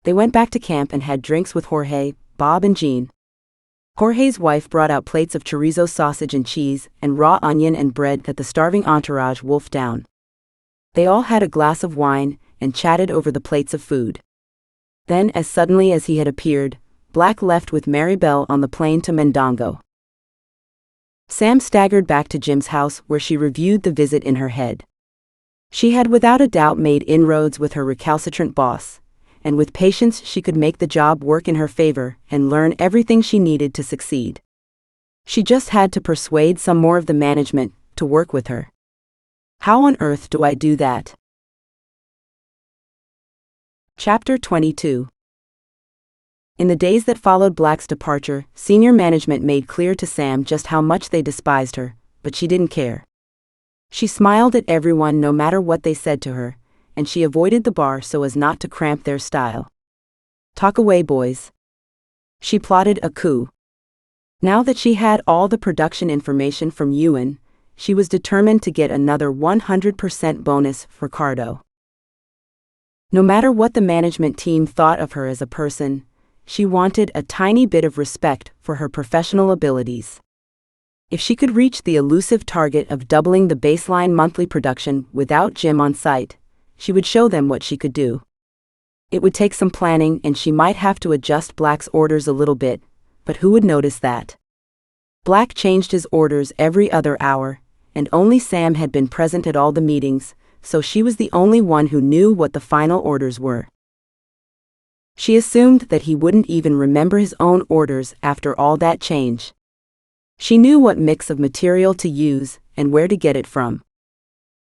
They went back to camp and had drinks with Jorge, Bob and Jean. Jorge's wife brought out plates of chorizo sausage and cheese and raw onion and bread that the starving entourage wolfed down. They all had a glass of wine and chatted over the plates of food. Then, as suddenly as he had appeared, Black left with Maribel on the plane to Mendongo. Sam staggered back to Jim's house where she reviewed the visit in her head. She had without a doubt made inroads with her recalcitrant boss, and with patience she could make the job work in her favor and learn everything she needed to succeed. She just had to persuade some more of the management to work with her. How on earth do I do that? Chapter 22. In the days that followed Black's departure, senior management made clear to Sam just how much they despised her, but she didn't care. She smiled at everyone no matter what they said to her, and she avoided the bar so as not to cramp their style. Talk away, boys. She plotted a coup. Now that she had all the production information from Ewan, she was determined to get another 100% bonus for Cardo. No matter what the management team thought of her as a person, she wanted a tiny bit of respect for her professional abilities. If she could reach the elusive target of doubling the baseline monthly production without Jim on site, she would show them what she could do. It would take some planning and she might have to adjust Black's orders a little bit, but who would notice that? Black changed his orders every other hour, and only Sam had been present at all the meetings, so she was the only one who knew what the final orders were. She assumed that he wouldn't even remember his own orders after all that change. She knew what mix of material to use and where to get it from.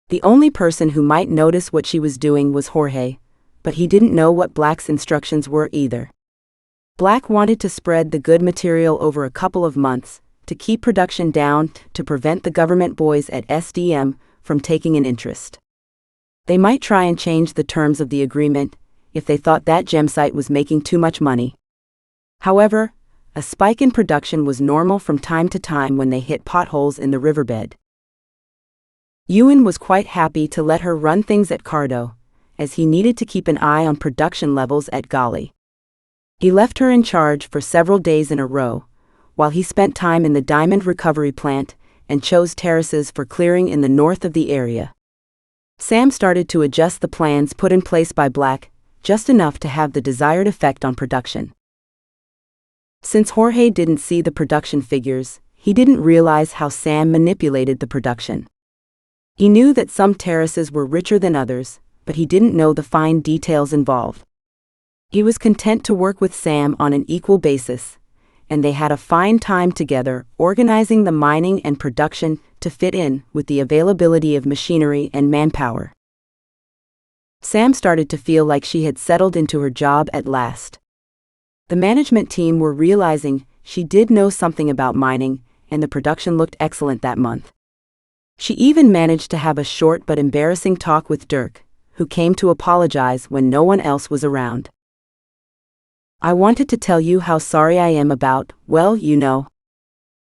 The only person who might notice what she was doing was Jorge, but he didn't know what Black's instructions were either. Black wanted to spread the good material over a couple of months, to keep production down, to prevent the government boys at SDM from taking an interest. They might try and change the terms of the agreement, if they thought that Gemsite was making too much money. However, a spike in production was normal from time to time when they hit potholes in the riverbed. Ewan was quite happy to let her run things at Cardo, as he needed to keep an eye on production levels at Golly. He left her in charge for several days in a row, while he spent time in the diamond recovery plant and chose terraces for clearing in the north of the area. Sam started to adjust the plans put in place by Black, just enough to have the desired effect on production. Since Jorge didn't see the production figures, he didn't realize how Sam manipulated the production. He knew that some terraces were richer than others, but he didn't know the fine details involved. He was content to work with Sam on an equal basis, and they had a fine time together organizing the mining and production to fit in with the availability of machinery and manpower. Sam started to feel like she had settled into her job at last. The management team were realizing she did know something about mining, and the production looked excellent that month. She even managed to have a short but embarrassing talk with Dirk, who came to apologize when no one else was around. I wanted to tell you how sorry I am about, well, you know.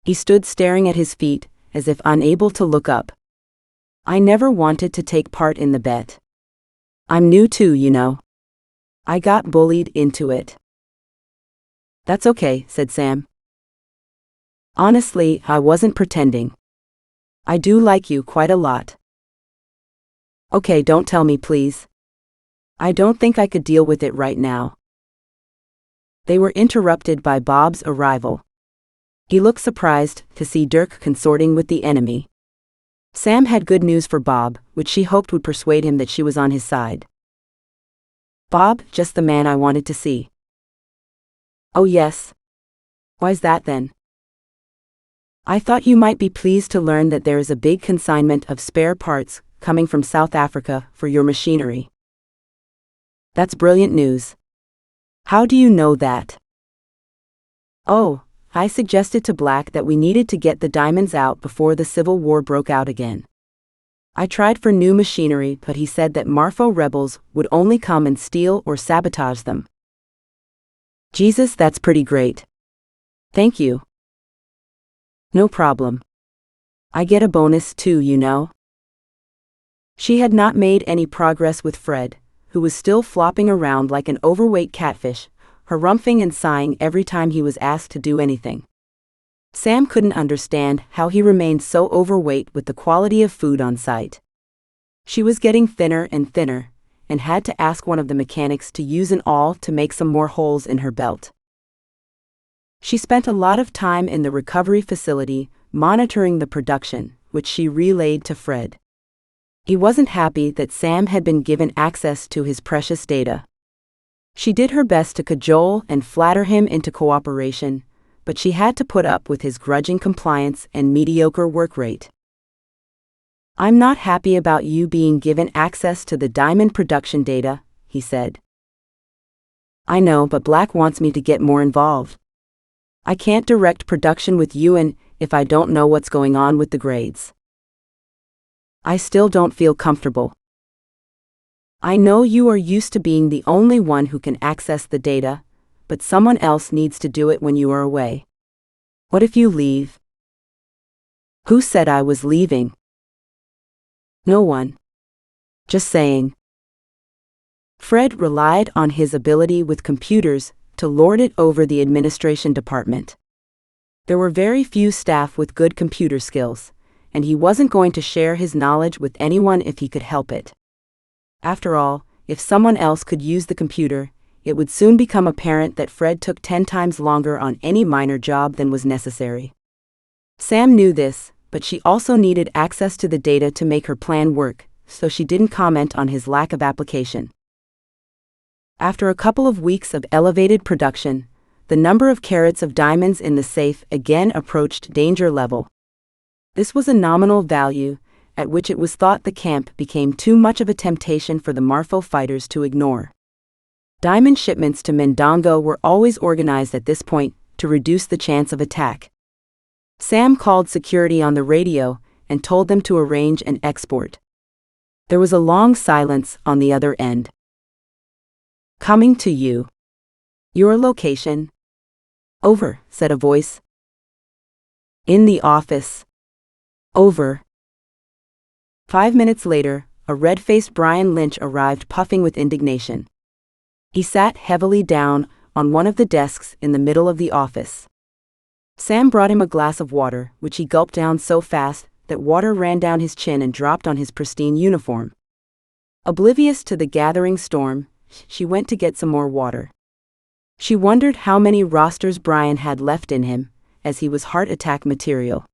He stood staring at his feet, as if unable to look up. I never wanted to take part in the bet. I'm new too, you know. I got bullied into it. That's okay, said Sam. Honestly, I wasn't pretending. I do like you quite a lot. Okay, don't tell me, please. I don't think I could deal with it right now. They were interrupted by Bob's arrival. He looked surprised to see Dirk consorting with the enemy. Sam had good news for Bob, which she hoped would persuade him that she was on his side. Bob, just the man I wanted to see. Oh yes. Why's that then? I thought you might be pleased to learn that there is a big consignment of spare parts coming from South Africa for your machinery. That's brilliant news. How do you know that? Oh, I suggested to Black that we needed to get the diamonds out before the Civil War broke out again. I tried for new machinery, but he said that Marfo rebels would only come and steal or sabotage them. Jesus, that's pretty great. Thank you. No problem. I get a bonus too, you know. She had not made any progress with Fred, who was still flopping around like an overweight catfish, harumphing and sighing every time he was asked to do anything. Sam couldn't understand how he remained so overweight with the quality of food on site. She was getting thinner and thinner, and had to ask one of the mechanics to use an awl to make some more holes in her belt. She spent a lot of time in the recovery facility, monitoring the production, which she relayed to Fred. He wasn't happy that Sam had been given access to his precious data. She did her best to cajole and flatter him into cooperation, but she had to put up with his grudging compliance and mediocre work rate. I'm not happy about you being given access to the diamond production data, he said. I know, but Black wants me to get more involved. I can't direct production with you and if I don't know what's going on with the grades. I still don't feel comfortable. I know you are used to being the only one who can access the data, but someone else needs to do it when you are away. What if you leave? Who said I was leaving? No one. Just saying. Fred relied on his ability with computers to lord it over the administration department. There were very few staff with good computer skills, and he wasn't going to share his knowledge with anyone if he could help it. After all, if someone else could use the computer, it would soon become apparent that Fred took 10 times longer on any minor job than was necessary. Sam knew this, but she also needed access to the data to make her plan work, so she didn't comment on his lack of application. After a couple of weeks of elevated production, the number of carats of diamonds in the safe again approached danger level. This was a nominal value, at which it was thought the camp became too much of a temptation for the Marfo fighters to ignore. Diamond shipments to Mendongo were always organized at this point to reduce the chance of attack. Sam called security on the radio and told them to arrange an export. There was a long silence on the other end. Coming to you. Your location? Over, said a voice. In the office. Over. 5 minutes later, a red-faced Brian Lynch arrived puffing with indignation. He sat heavily down on one of the desks in the middle of the office. Sam brought him a glass of water, which he gulped down so fast that water ran down his chin and dropped on his pristine uniform. Oblivious to the gathering storm, she went to get some more water. She wondered how many rosters Brian had left in him, as he was heart attack material.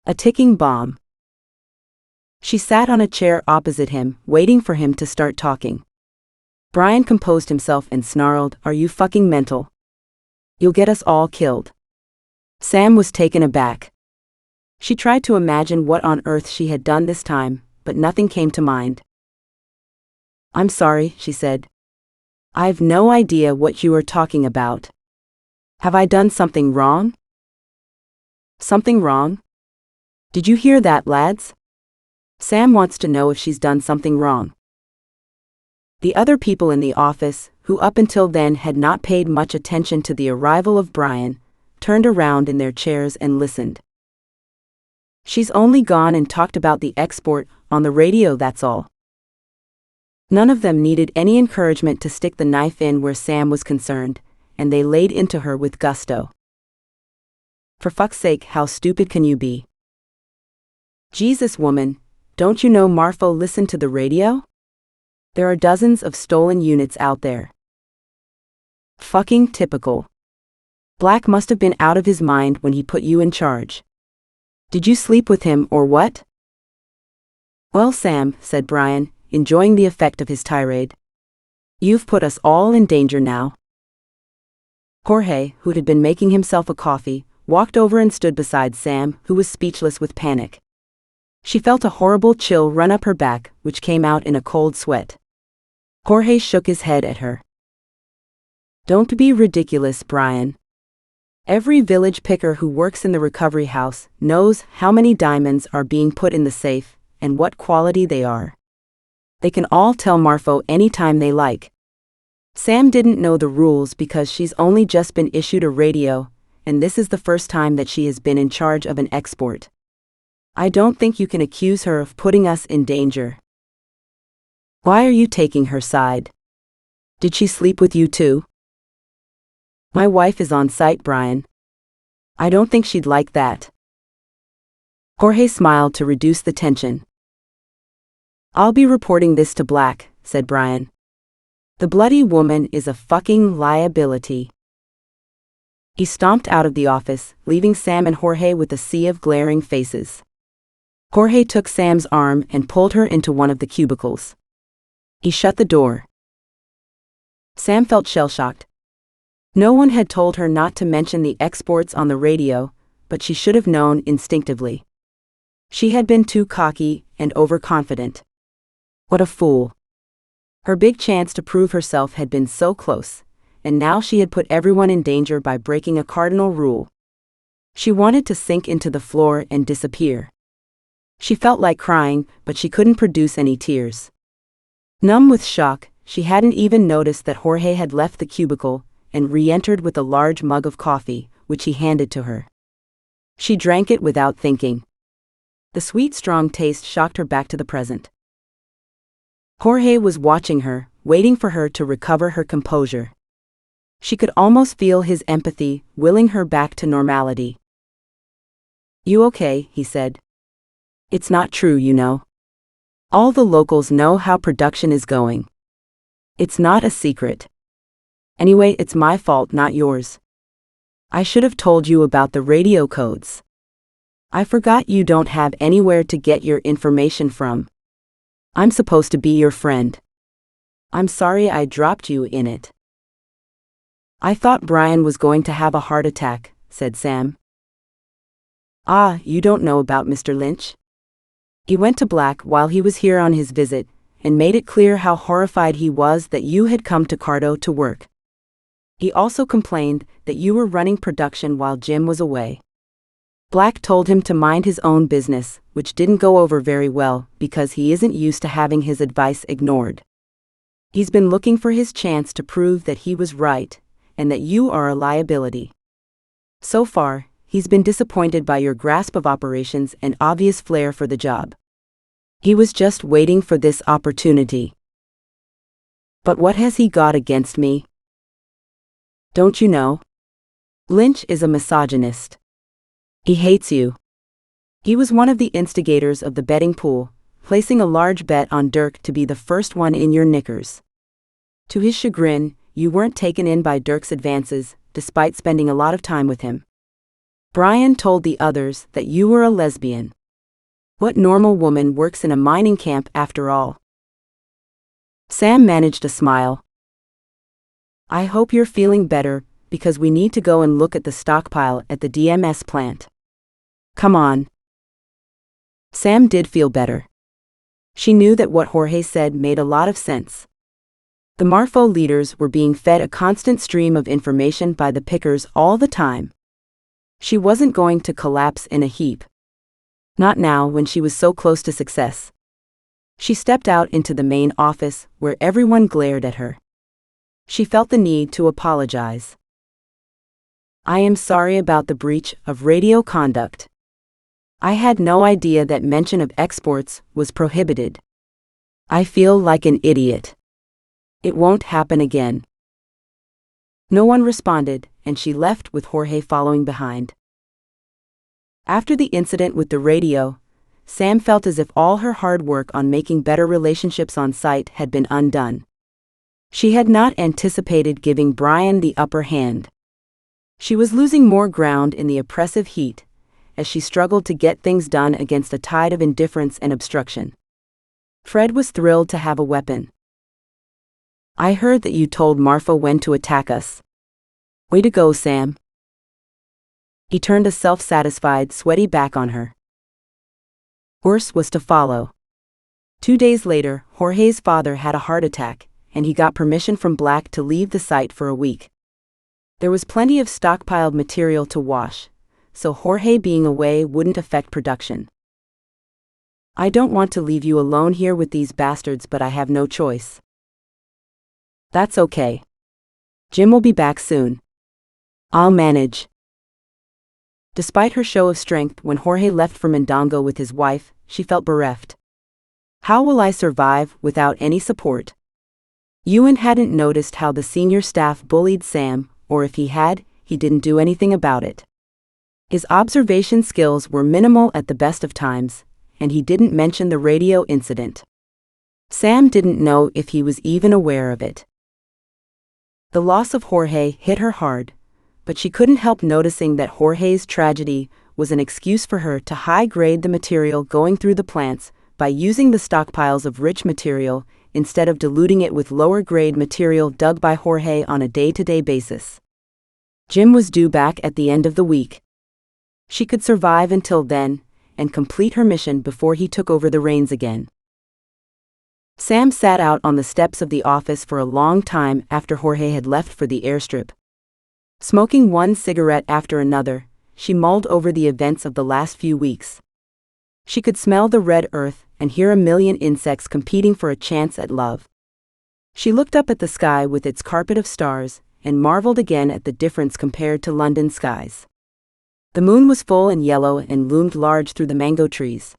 A ticking bomb. She sat on a chair opposite him, waiting for him to start talking. Brian composed himself and snarled, "Are you fucking mental? You'll get us all killed." Sam was taken aback. She tried to imagine what on earth she had done this time, but nothing came to mind. "I'm sorry," she said. "I've no idea what you are talking about. Have I done something wrong?" "Something wrong? Did you hear that, lads? Sam wants to know if she's done something wrong." The other people in the office, who up until then had not paid much attention to the arrival of Brian, turned around in their chairs and listened. She's only gone and talked about the export on the radio, that's all. None of them needed any encouragement to stick the knife in where Sam was concerned, and they laid into her with gusto. For fuck's sake, how stupid can you be? Jesus, woman, don't you know Marfo listened to the radio? There are dozens of stolen units out there. Fucking typical. Black must have been out of his mind when he put you in charge. Did you sleep with him or what? Well, Sam, said Brian, enjoying the effect of his tirade. You've put us all in danger now. Jorge, who had been making himself a coffee, walked over and stood beside Sam, who was speechless with panic. She felt a horrible chill run up her back, which came out in a cold sweat. Jorge shook his head at her. Don't be ridiculous, Brian. Every village picker who works in the recovery house knows how many diamonds are being put in the safe and what quality they are. They can all tell Marfo anytime they like. Sam didn't know the rules because she's only just been issued a radio, and this is the first time that she has been in charge of an export. I don't think you can accuse her of putting us in danger. Why are you taking her side? Did she sleep with you too? My wife is on site, Brian. I don't think she'd like that. Jorge smiled to reduce the tension. I'll be reporting this to Black, said Brian. The bloody woman is a fucking liability. He stomped out of the office, leaving Sam and Jorge with a sea of glaring faces. Jorge took Sam's arm and pulled her into one of the cubicles. He shut the door. Sam felt shell-shocked. No one had told her not to mention the exports on the radio, but she should have known instinctively. She had been too cocky and overconfident. What a fool. Her big chance to prove herself had been so close, and now she had put everyone in danger by breaking a cardinal rule. She wanted to sink into the floor and disappear. She felt like crying, but she couldn't produce any tears. Numb with shock, she hadn't even noticed that Jorge had left the cubicle and re-entered with a large mug of coffee, which he handed to her. She drank it without thinking. The sweet, strong taste shocked her back to the present. Jorge was watching her, waiting for her to recover her composure. She could almost feel his empathy, willing her back to normality. You okay? He said. It's not true, you know. All the locals know how production is going. It's not a secret. Anyway, it's my fault, not yours. I should have told you about the radio codes. I forgot you don't have anywhere to get your information from. I'm supposed to be your friend. I'm sorry I dropped you in it. I thought Brian was going to have a heart attack, said Sam. Ah, you don't know about Mr. Lynch? He went to Black while he was here on his visit, and made it clear how horrified he was that you had come to Cardo to work. He also complained that you were running production while Jim was away. Black told him to mind his own business, which didn't go over very well because he isn't used to having his advice ignored. He's been looking for his chance to prove that he was right, and that you are a liability. So far, he's been disappointed by your grasp of operations and obvious flair for the job. He was just waiting for this opportunity. But what has he got against me? Don't you know? Lynch is a misogynist. He hates you. He was one of the instigators of the betting pool, placing a large bet on Dirk to be the first one in your knickers. To his chagrin, you weren't taken in by Dirk's advances, despite spending a lot of time with him. Brian told the others that you were a lesbian. What normal woman works in a mining camp after all? Sam managed a smile. I hope you're feeling better, because we need to go and look at the stockpile at the DMS plant. Come on. Sam did feel better. She knew that what Jorge said made a lot of sense. The Marfo leaders were being fed a constant stream of information by the pickers all the time. She wasn't going to collapse in a heap. Not now when she was so close to success. She stepped out into the main office, where everyone glared at her. She felt the need to apologize. "I am sorry about the breach of radio conduct. I had no idea that mention of exports was prohibited. I feel like an idiot. It won't happen again." No one responded, and she left with Jorge following behind. After the incident with the radio, Sam felt as if all her hard work on making better relationships on site had been undone. She had not anticipated giving Brian the upper hand. She was losing more ground in the oppressive heat, as she struggled to get things done against a tide of indifference and obstruction. Fred was thrilled to have a weapon. "I heard that you told Marfa when to attack us. Way to go, Sam." He turned a self-satisfied, sweaty back on her. Worse was to follow. 2 days later, Jorge's father had a heart attack, and he got permission from Black to leave the site for a week. There was plenty of stockpiled material to wash, so Jorge being away wouldn't affect production. "I don't want to leave you alone here with these bastards, but I have no choice." "That's okay. Jim will be back soon. I'll manage." Despite her show of strength when Jorge left for Mondongo with his wife, she felt bereft. "How will I survive without any support?" Ewan hadn't noticed how the senior staff bullied Sam, or if he had, he didn't do anything about it. His observation skills were minimal at the best of times, and he didn't mention the radio incident. Sam didn't know if he was even aware of it. The loss of Jorge hit her hard, but she couldn't help noticing that Jorge's tragedy was an excuse for her to high-grade the material going through the plants by using the stockpiles of rich material instead of diluting it with lower-grade material dug by Jorge on a day-to-day basis. Jim was due back at the end of the week. She could survive until then and complete her mission before he took over the reins again. Sam sat out on the steps of the office for a long time after Jorge had left for the airstrip. Smoking one cigarette after another, she mulled over the events of the last few weeks. She could smell the red earth and hear a million insects competing for a chance at love. She looked up at the sky with its carpet of stars and marveled again at the difference compared to London skies. The moon was full and yellow and loomed large through the mango trees.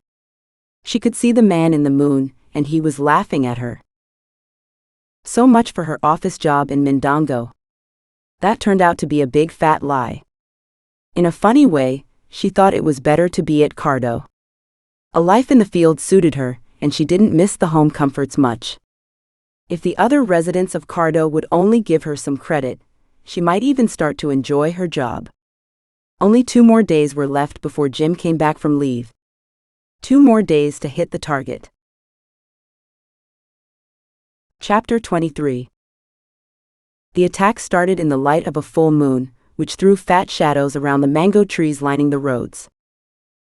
She could see the man in the moon, and he was laughing at her. So much for her office job in Mondongo. That turned out to be a big fat lie. In a funny way, she thought it was better to be at Cardo. A life in the field suited her, and she didn't miss the home comforts much. If the other residents of Cardo would only give her some credit, she might even start to enjoy her job. Only 2 more days were left before Jim came back from leave. 2 more days to hit the target. Chapter 23. The attack started in the light of a full moon, which threw fat shadows around the mango trees lining the roads.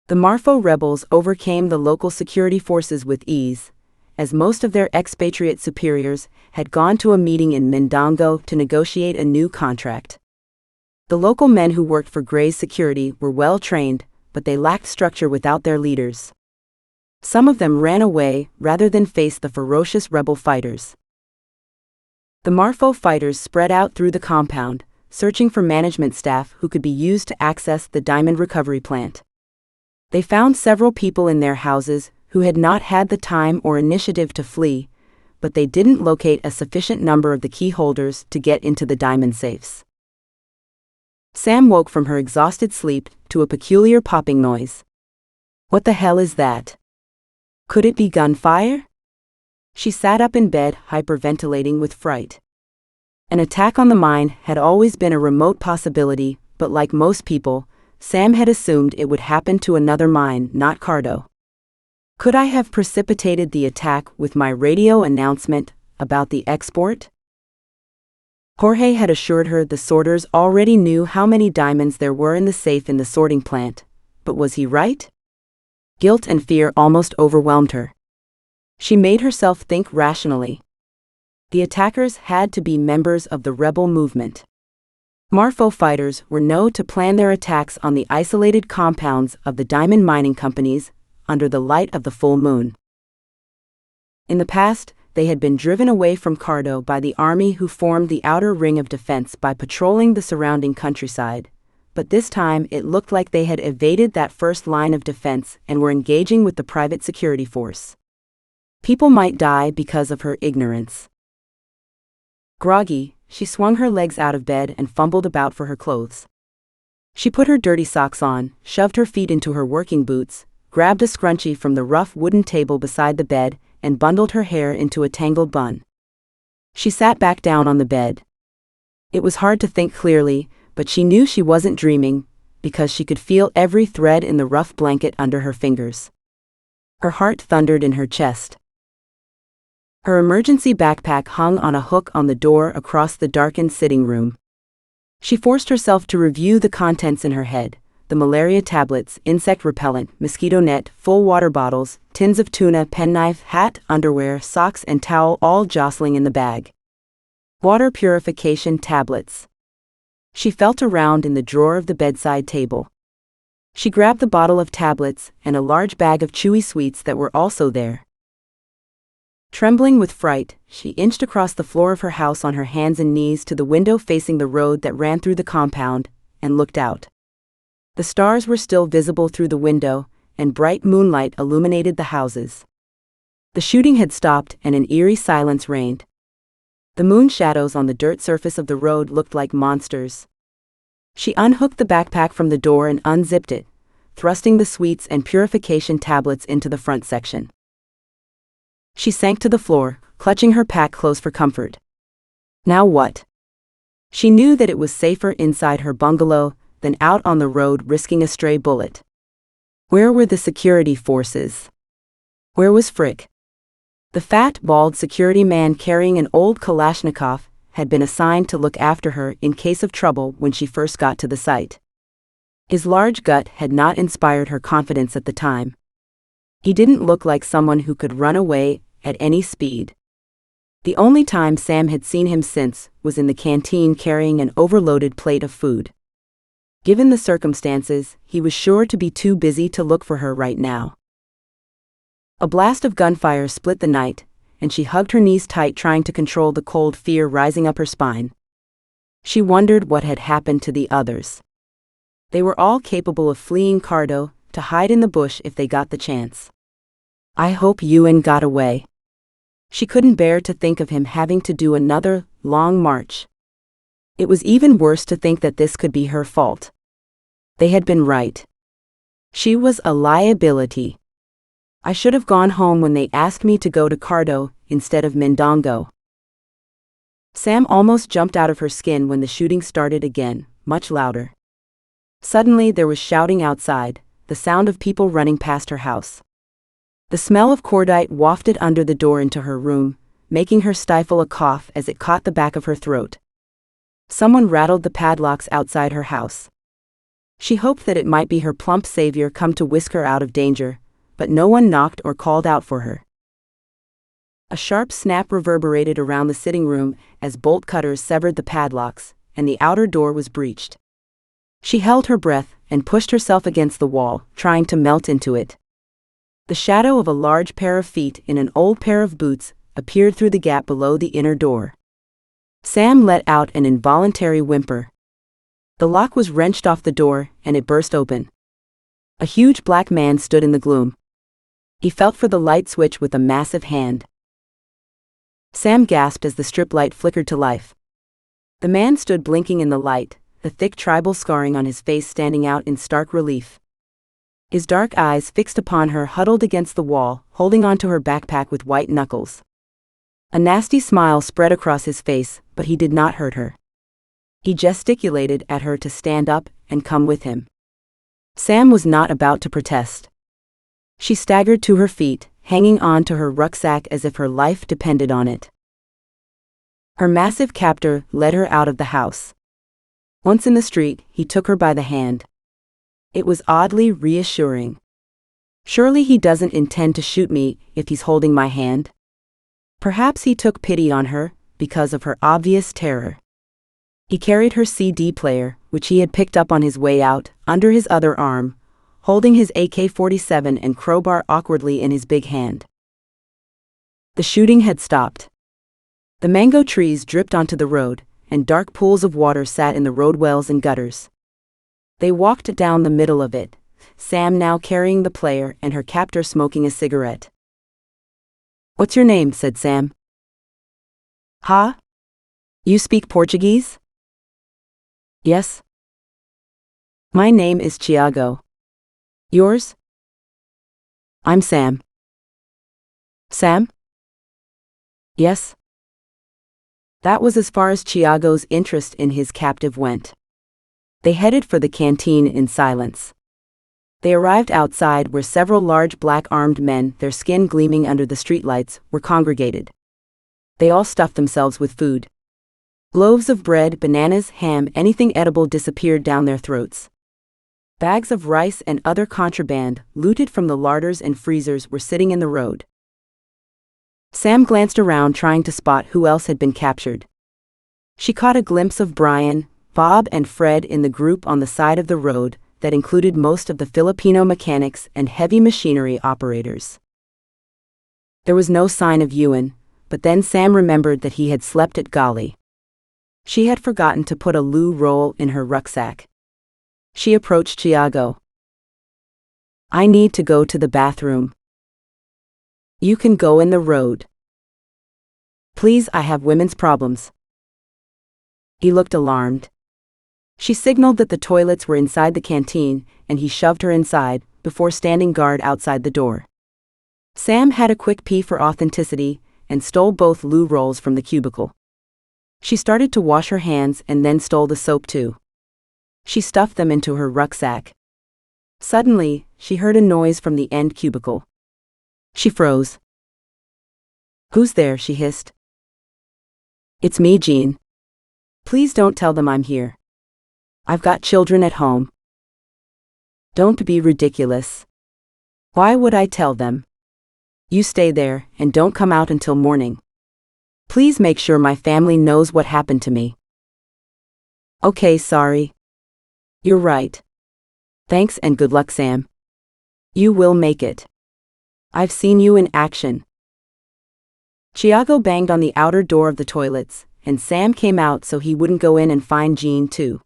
The Marfo rebels overcame the local security forces with ease, as most of their expatriate superiors had gone to a meeting in Mondongo to negotiate a new contract. The local men who worked for Gray's security were well trained, but they lacked structure without their leaders. Some of them ran away rather than face the ferocious rebel fighters. The Marfo fighters spread out through the compound, searching for management staff who could be used to access the diamond recovery plant. They found several people in their houses who had not had the time or initiative to flee, but they didn't locate a sufficient number of the key holders to get into the diamond safes. Sam woke from her exhausted sleep to a peculiar popping noise. What the hell is that? Could it be gunfire? She sat up in bed, hyperventilating with fright. An attack on the mine had always been a remote possibility, but like most people, Sam had assumed it would happen to another mine, not Cardo. Could I have precipitated the attack with my radio announcement about the export? Jorge had assured her the sorters already knew how many diamonds there were in the safe in the sorting plant, but was he right? Guilt and fear almost overwhelmed her. She made herself think rationally. The attackers had to be members of the rebel movement. Marfo fighters were known to plan their attacks on the isolated compounds of the diamond mining companies under the light of the full moon. In the past, they had been driven away from Cardo by the army who formed the outer ring of defense by patrolling the surrounding countryside, but this time it looked like they had evaded that first line of defense and were engaging with the private security force. People might die because of her ignorance. Groggy, she swung her legs out of bed and fumbled about for her clothes. She put her dirty socks on, shoved her feet into her working boots, grabbed a scrunchie from the rough wooden table beside the bed, and bundled her hair into a tangled bun. She sat back down on the bed. It was hard to think clearly, but she knew she wasn't dreaming, because she could feel every thread in the rough blanket under her fingers. Her heart thundered in her chest. Her emergency backpack hung on a hook on the door across the darkened sitting room. She forced herself to review the contents in her head: the malaria tablets, insect repellent, mosquito net, full water bottles, tins of tuna, penknife, hat, underwear, socks and towel all jostling in the bag. Water purification tablets. She felt around in the drawer of the bedside table. She grabbed the bottle of tablets and a large bag of chewy sweets that were also there. Trembling with fright, she inched across the floor of her house on her hands and knees to the window facing the road that ran through the compound, and looked out. The stars were still visible through the window, and bright moonlight illuminated the houses. The shooting had stopped and an eerie silence reigned. The moon shadows on the dirt surface of the road looked like monsters. She unhooked the backpack from the door and unzipped it, thrusting the sweets and purification tablets into the front section. She sank to the floor, clutching her pack close for comfort. Now what? She knew that it was safer inside her bungalow than out on the road risking a stray bullet. Where were the security forces? Where was Frick? The fat, bald security man carrying an old Kalashnikov had been assigned to look after her in case of trouble when she first got to the site. His large gut had not inspired her confidence at the time. He didn't look like someone who could run away at any speed. The only time Sam had seen him since was in the canteen carrying an overloaded plate of food. Given the circumstances, he was sure to be too busy to look for her right now. A blast of gunfire split the night, and she hugged her knees tight trying to control the cold fear rising up her spine. She wondered what had happened to the others. They were all capable of fleeing Cardo, to hide in the bush if they got the chance. I hope Ewan got away. She couldn't bear to think of him having to do another long march. It was even worse to think that this could be her fault. They had been right. She was a liability. I should have gone home when they asked me to go to Cardo instead of Mindongo. Sam almost jumped out of her skin when the shooting started again, much louder. Suddenly there was shouting outside, the sound of people running past her house. The smell of cordite wafted under the door into her room, making her stifle a cough as it caught the back of her throat. Someone rattled the padlocks outside her house. She hoped that it might be her plump savior come to whisk her out of danger, but no one knocked or called out for her. A sharp snap reverberated around the sitting room as bolt cutters severed the padlocks, and the outer door was breached. She held her breath and pushed herself against the wall, trying to melt into it. The shadow of a large pair of feet in an old pair of boots appeared through the gap below the inner door. Sam let out an involuntary whimper. The lock was wrenched off the door, and it burst open. A huge black man stood in the gloom. He felt for the light switch with a massive hand. Sam gasped as the strip light flickered to life. The man stood blinking in the light, the thick tribal scarring on his face standing out in stark relief. His dark eyes fixed upon her huddled against the wall, holding onto her backpack with white knuckles. A nasty smile spread across his face, but he did not hurt her. He gesticulated at her to stand up and come with him. Sam was not about to protest. She staggered to her feet, hanging on to her rucksack as if her life depended on it. Her massive captor led her out of the house. Once in the street, he took her by the hand. It was oddly reassuring. Surely he doesn't intend to shoot me if he's holding my hand. Perhaps he took pity on her because of her obvious terror. He carried her CD player, which he had picked up on his way out, under his other arm, holding his AK-47 and crowbar awkwardly in his big hand. The shooting had stopped. The mango trees dripped onto the road, and dark pools of water sat in the road wells and gutters. They walked down the middle of it, Sam now carrying the player and her captor smoking a cigarette. "What's your name?" said Sam. "Ha? You speak Portuguese?" "Yes." "My name is Thiago. Yours?" "I'm Sam." "Sam?" "Yes." That was as far as Thiago's interest in his captive went. They headed for the canteen in silence. They arrived outside where several large black armed men, their skin gleaming under the streetlights, were congregated. They all stuffed themselves with food. Loaves of bread, bananas, ham, anything edible disappeared down their throats. Bags of rice and other contraband, looted from the larders and freezers, were sitting in the road. Sam glanced around trying to spot who else had been captured. She caught a glimpse of Brian, Bob and Fred in the group on the side of the road that included most of the Filipino mechanics and heavy machinery operators. There was no sign of Ewan, but then Sam remembered that he had slept at Gali. She had forgotten to put a loo roll in her rucksack. She approached Thiago. "I need to go to the bathroom." "You can go in the road." "Please, I have women's problems." He looked alarmed. She signaled that the toilets were inside the canteen, and he shoved her inside, before standing guard outside the door. Sam had a quick pee for authenticity, and stole both loo rolls from the cubicle. She started to wash her hands and then stole the soap too. She stuffed them into her rucksack. Suddenly, she heard a noise from the end cubicle. She froze. "Who's there?" she hissed. "It's me, Jean. Please don't tell them I'm here. I've got children at home." "Don't be ridiculous. Why would I tell them? You stay there and don't come out until morning. Please make sure my family knows what happened to me." "Okay, sorry. You're right. Thanks and good luck, Sam. You will make it. I've seen you in action." Thiago banged on the outer door of the toilets, and Sam came out so he wouldn't go in and find Jean too.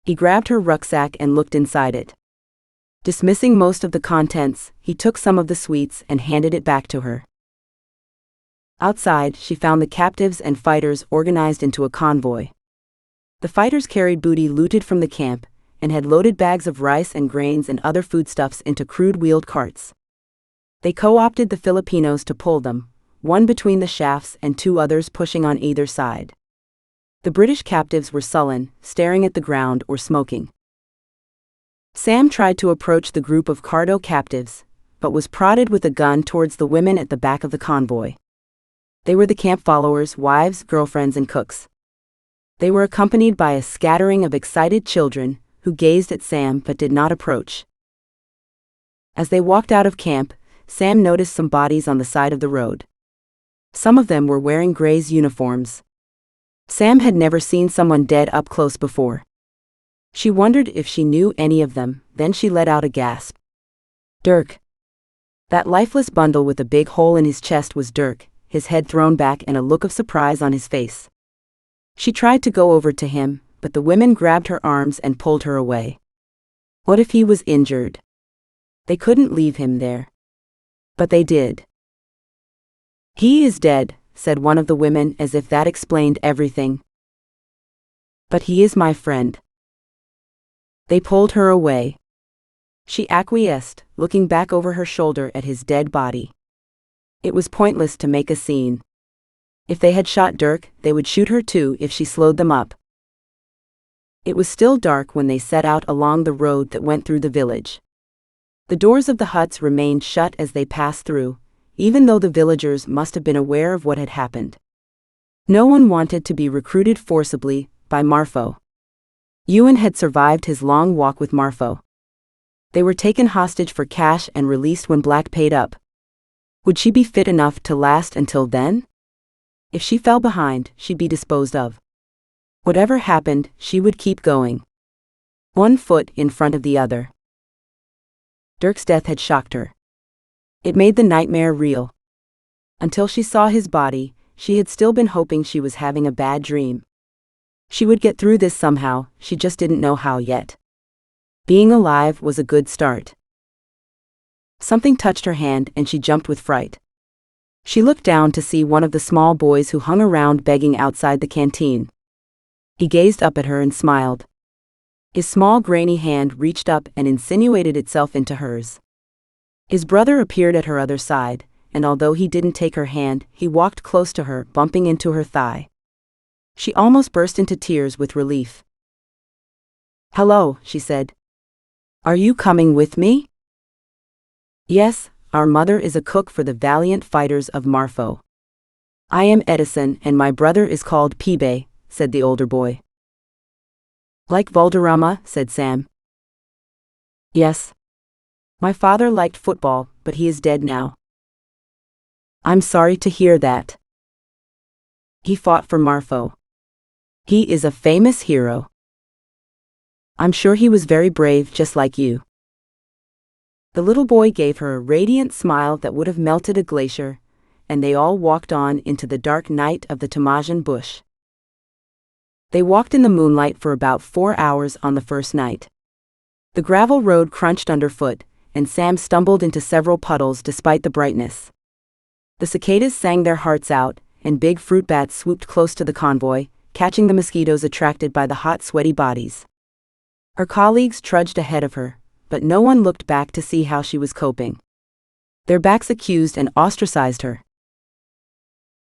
He grabbed her rucksack and looked inside it. Dismissing most of the contents, he took some of the sweets and handed it back to her. Outside, she found the captives and fighters organized into a convoy. The fighters carried booty looted from the camp, and had loaded bags of rice and grains and other foodstuffs into crude wheeled carts. They co-opted the Filipinos to pull them, one between the shafts and two others pushing on either side. The British captives were sullen, staring at the ground or smoking. Sam tried to approach the group of Cardo captives, but was prodded with a gun towards the women at the back of the convoy. They were the camp followers, wives, girlfriends, and cooks. They were accompanied by a scattering of excited children, who gazed at Sam but did not approach. As they walked out of camp, Sam noticed some bodies on the side of the road. Some of them were wearing Gray's uniforms. Sam had never seen someone dead up close before. She wondered if she knew any of them, then she let out a gasp. Dirk. That lifeless bundle with a big hole in his chest was Dirk, his head thrown back and a look of surprise on his face. She tried to go over to him, but the women grabbed her arms and pulled her away. What if he was injured? They couldn't leave him there. But they did. "He is dead," said one of the women as if that explained everything. "But he is my friend." They pulled her away. She acquiesced, looking back over her shoulder at his dead body. It was pointless to make a scene. If they had shot Dirk, they would shoot her too if she slowed them up. It was still dark when they set out along the road that went through the village. The doors of the huts remained shut as they passed through, even though the villagers must have been aware of what had happened. No one wanted to be recruited forcibly by Marfo. Ewan had survived his long walk with Marfo. They were taken hostage for cash and released when Black paid up. Would she be fit enough to last until then? If she fell behind, she'd be disposed of. Whatever happened, she would keep going. One foot in front of the other. Dirk's death had shocked her. It made the nightmare real. Until she saw his body, she had still been hoping she was having a bad dream. She would get through this somehow, she just didn't know how yet. Being alive was a good start. Something touched her hand and she jumped with fright. She looked down to see one of the small boys who hung around begging outside the canteen. He gazed up at her and smiled. His small grainy hand reached up and insinuated itself into hers. His brother appeared at her other side, and although he didn't take her hand, he walked close to her, bumping into her thigh. She almost burst into tears with relief. "Hello," she said. "Are you coming with me?" "Yes, our mother is a cook for the valiant fighters of Marfo." "I am Edison and my brother is called Pibe," said the older boy. "Like Valderrama," said Sam. "Yes. My father liked football, but he is dead now." "I'm sorry to hear that." "He fought for Marfo. He is a famous hero." "I'm sure he was very brave, just like you." The little boy gave her a radiant smile that would have melted a glacier, and they all walked on into the dark night of the Tamazian bush. They walked in the moonlight for about 4 hours on the first night. The gravel road crunched underfoot, and Sam stumbled into several puddles despite the brightness. The cicadas sang their hearts out, and big fruit bats swooped close to the convoy, catching the mosquitoes attracted by the hot, sweaty bodies. Her colleagues trudged ahead of her, but no one looked back to see how she was coping. Their backs accused and ostracized her.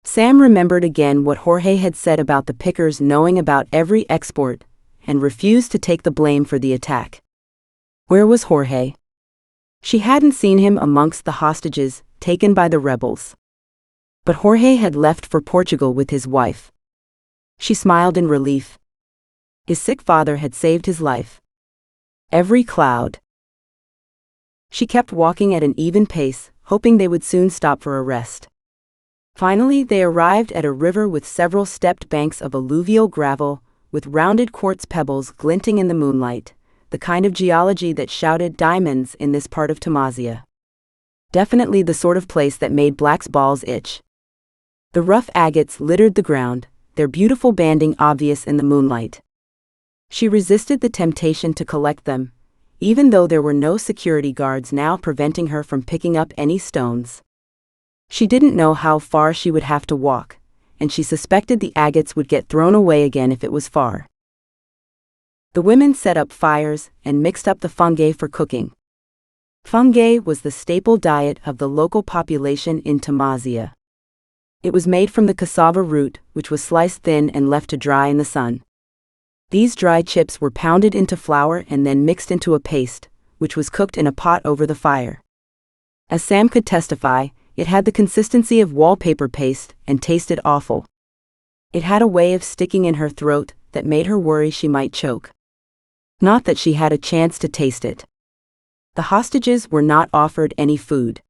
Sam remembered again what Jorge had said about the pickers knowing about every export, and refused to take the blame for the attack. Where was Jorge? She hadn't seen him amongst the hostages taken by the rebels. But Jorge had left for Portugal with his wife. She smiled in relief. His sick father had saved his life. Every cloud. She kept walking at an even pace, hoping they would soon stop for a rest. Finally, they arrived at a river with several stepped banks of alluvial gravel, with rounded quartz pebbles glinting in the moonlight, the kind of geology that shouted diamonds in this part of Tamazia. Definitely the sort of place that made Black's balls itch. The rough agates littered the ground, their beautiful banding obvious in the moonlight. She resisted the temptation to collect them, even though there were no security guards now preventing her from picking up any stones. She didn't know how far she would have to walk, and she suspected the agates would get thrown away again if it was far. The women set up fires and mixed up the fungi for cooking. Fungi was the staple diet of the local population in Tamazia. It was made from the cassava root, which was sliced thin and left to dry in the sun. These dry chips were pounded into flour and then mixed into a paste, which was cooked in a pot over the fire. As Sam could testify, it had the consistency of wallpaper paste and tasted awful. It had a way of sticking in her throat that made her worry she might choke. Not that she had a chance to taste it. The hostages were not offered any food.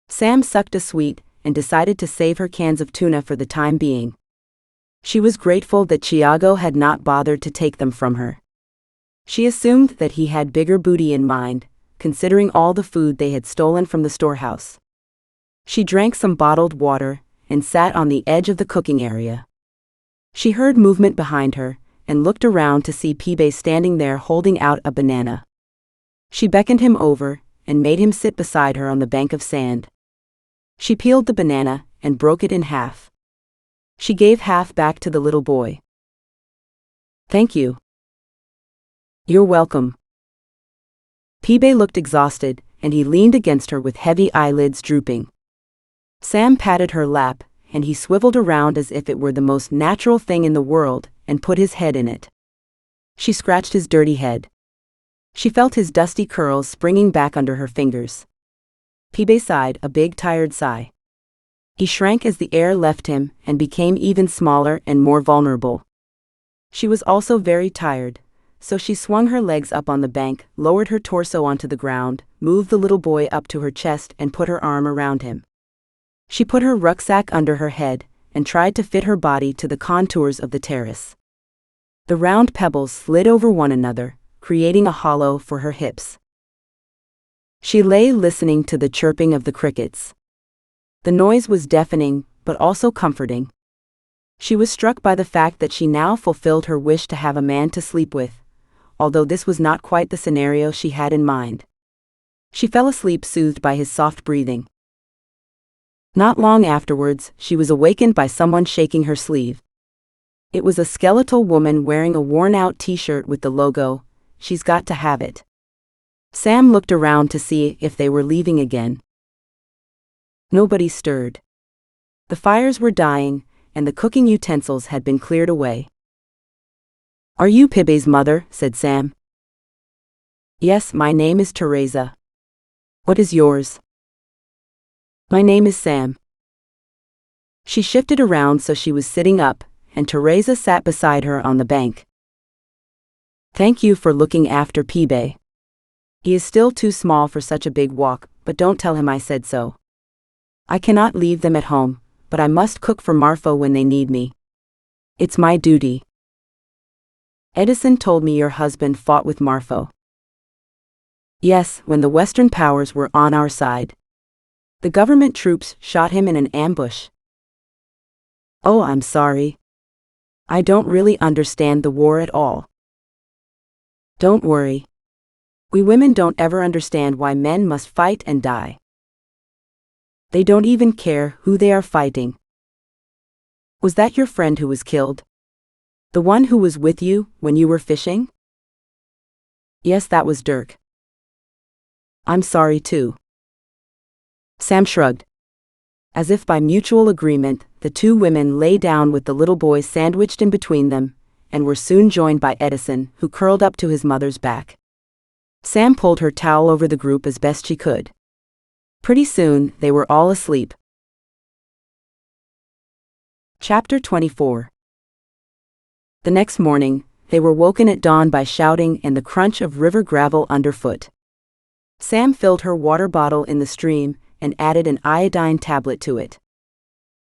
Sam sucked a sweet and decided to save her cans of tuna for the time being. She was grateful that Thiago had not bothered to take them from her. She assumed that he had bigger booty in mind, considering all the food they had stolen from the storehouse. She drank some bottled water and sat on the edge of the cooking area. She heard movement behind her and looked around to see Pibe standing there holding out a banana. She beckoned him over and made him sit beside her on the bank of sand. She peeled the banana and broke it in half. She gave half back to the little boy. "Thank you." "You're welcome." Pibe looked exhausted, and he leaned against her with heavy eyelids drooping. Sam patted her lap, and he swiveled around as if it were the most natural thing in the world, and put his head in it. She scratched his dirty head. She felt his dusty curls springing back under her fingers. Pibe sighed, a big tired sigh. He shrank as the air left him and became even smaller and more vulnerable. She was also very tired, so she swung her legs up on the bank, lowered her torso onto the ground, moved the little boy up to her chest and put her arm around him. She put her rucksack under her head and tried to fit her body to the contours of the terrace. The round pebbles slid over one another, creating a hollow for her hips. She lay listening to the chirping of the crickets. The noise was deafening, but also comforting. She was struck by the fact that she now fulfilled her wish to have a man to sleep with, although this was not quite the scenario she had in mind. She fell asleep soothed by his soft breathing. Not long afterwards, she was awakened by someone shaking her sleeve. It was a skeletal woman wearing a worn-out t-shirt with the logo, "She's got to have it." Sam looked around to see if they were leaving again. Nobody stirred. The fires were dying, and the cooking utensils had been cleared away. "Are you Pibbe's mother?" said Sam. "Yes, my name is Teresa. What is yours?" "My name is Sam." She shifted around so she was sitting up, and Teresa sat beside her on the bank. "Thank you for looking after Pibbe. He is still too small for such a big walk, but don't tell him I said so. I cannot leave them at home, but I must cook for Marfo when they need me. It's my duty." "Edison told me your husband fought with Marfo." "Yes, when the Western powers were on our side. The government troops shot him in an ambush." "Oh, I'm sorry. I don't really understand the war at all." "Don't worry. We women don't ever understand why men must fight and die. They don't even care who they are fighting." "Was that your friend who was killed? The one who was with you when you were fishing?" "Yes, that was Dirk." "I'm sorry too." Sam shrugged. As if by mutual agreement, the two women lay down with the little boy sandwiched in between them, and were soon joined by Edison, who curled up to his mother's back. Sam pulled her towel over the group as best she could. Pretty soon, they were all asleep. Chapter 24. The next morning, they were woken at dawn by shouting and the crunch of river gravel underfoot. Sam filled her water bottle in the stream and added an iodine tablet to it.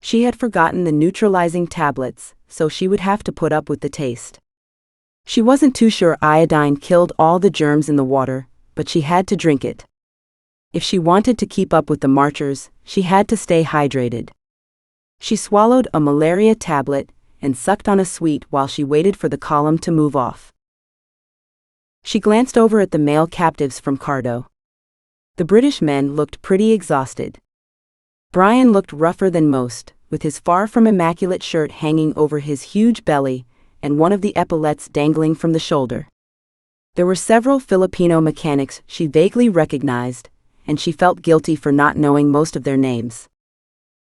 She had forgotten the neutralizing tablets, so she would have to put up with the taste. She wasn't too sure iodine killed all the germs in the water, but she had to drink it. If she wanted to keep up with the marchers, she had to stay hydrated. She swallowed a malaria tablet and sucked on a sweet while she waited for the column to move off. She glanced over at the male captives from Cardo. The British men looked pretty exhausted. Brian looked rougher than most, with his far from immaculate shirt hanging over his huge belly and one of the epaulets dangling from the shoulder. There were several Filipino mechanics she vaguely recognized, and she felt guilty for not knowing most of their names.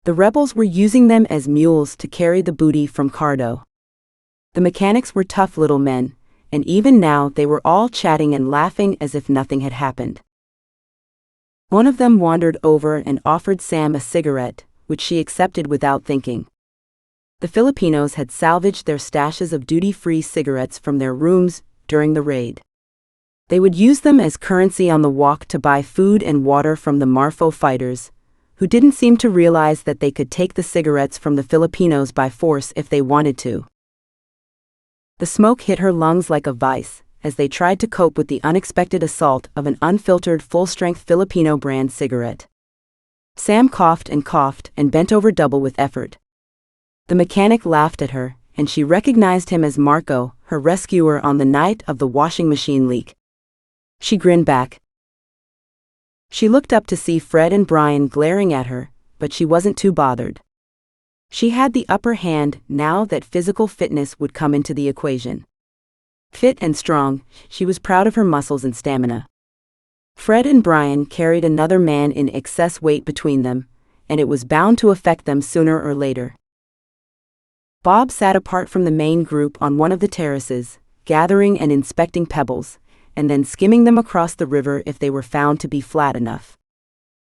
The rebels were using them as mules to carry the booty from Cardo. The mechanics were tough little men, and even now they were all chatting and laughing as if nothing had happened. One of them wandered over and offered Sam a cigarette, which she accepted without thinking. The Filipinos had salvaged their stashes of duty-free cigarettes from their rooms during the raid. They would use them as currency on the walk to buy food and water from the Marfo fighters, who didn't seem to realize that they could take the cigarettes from the Filipinos by force if they wanted to. The smoke hit her lungs like a vice, as they tried to cope with the unexpected assault of an unfiltered full-strength Filipino brand cigarette. Sam coughed and bent over double with effort. The mechanic laughed at her, and she recognized him as Marco, her rescuer on the night of the washing machine leak. She grinned back. She looked up to see Fred and Brian glaring at her, but she wasn't too bothered. She had the upper hand now that physical fitness would come into the equation. Fit and strong, she was proud of her muscles and stamina. Fred and Brian carried another man in excess weight between them, and it was bound to affect them sooner or later. Bob sat apart from the main group on one of the terraces, gathering and inspecting pebbles, and then skimming them across the river if they were found to be flat enough.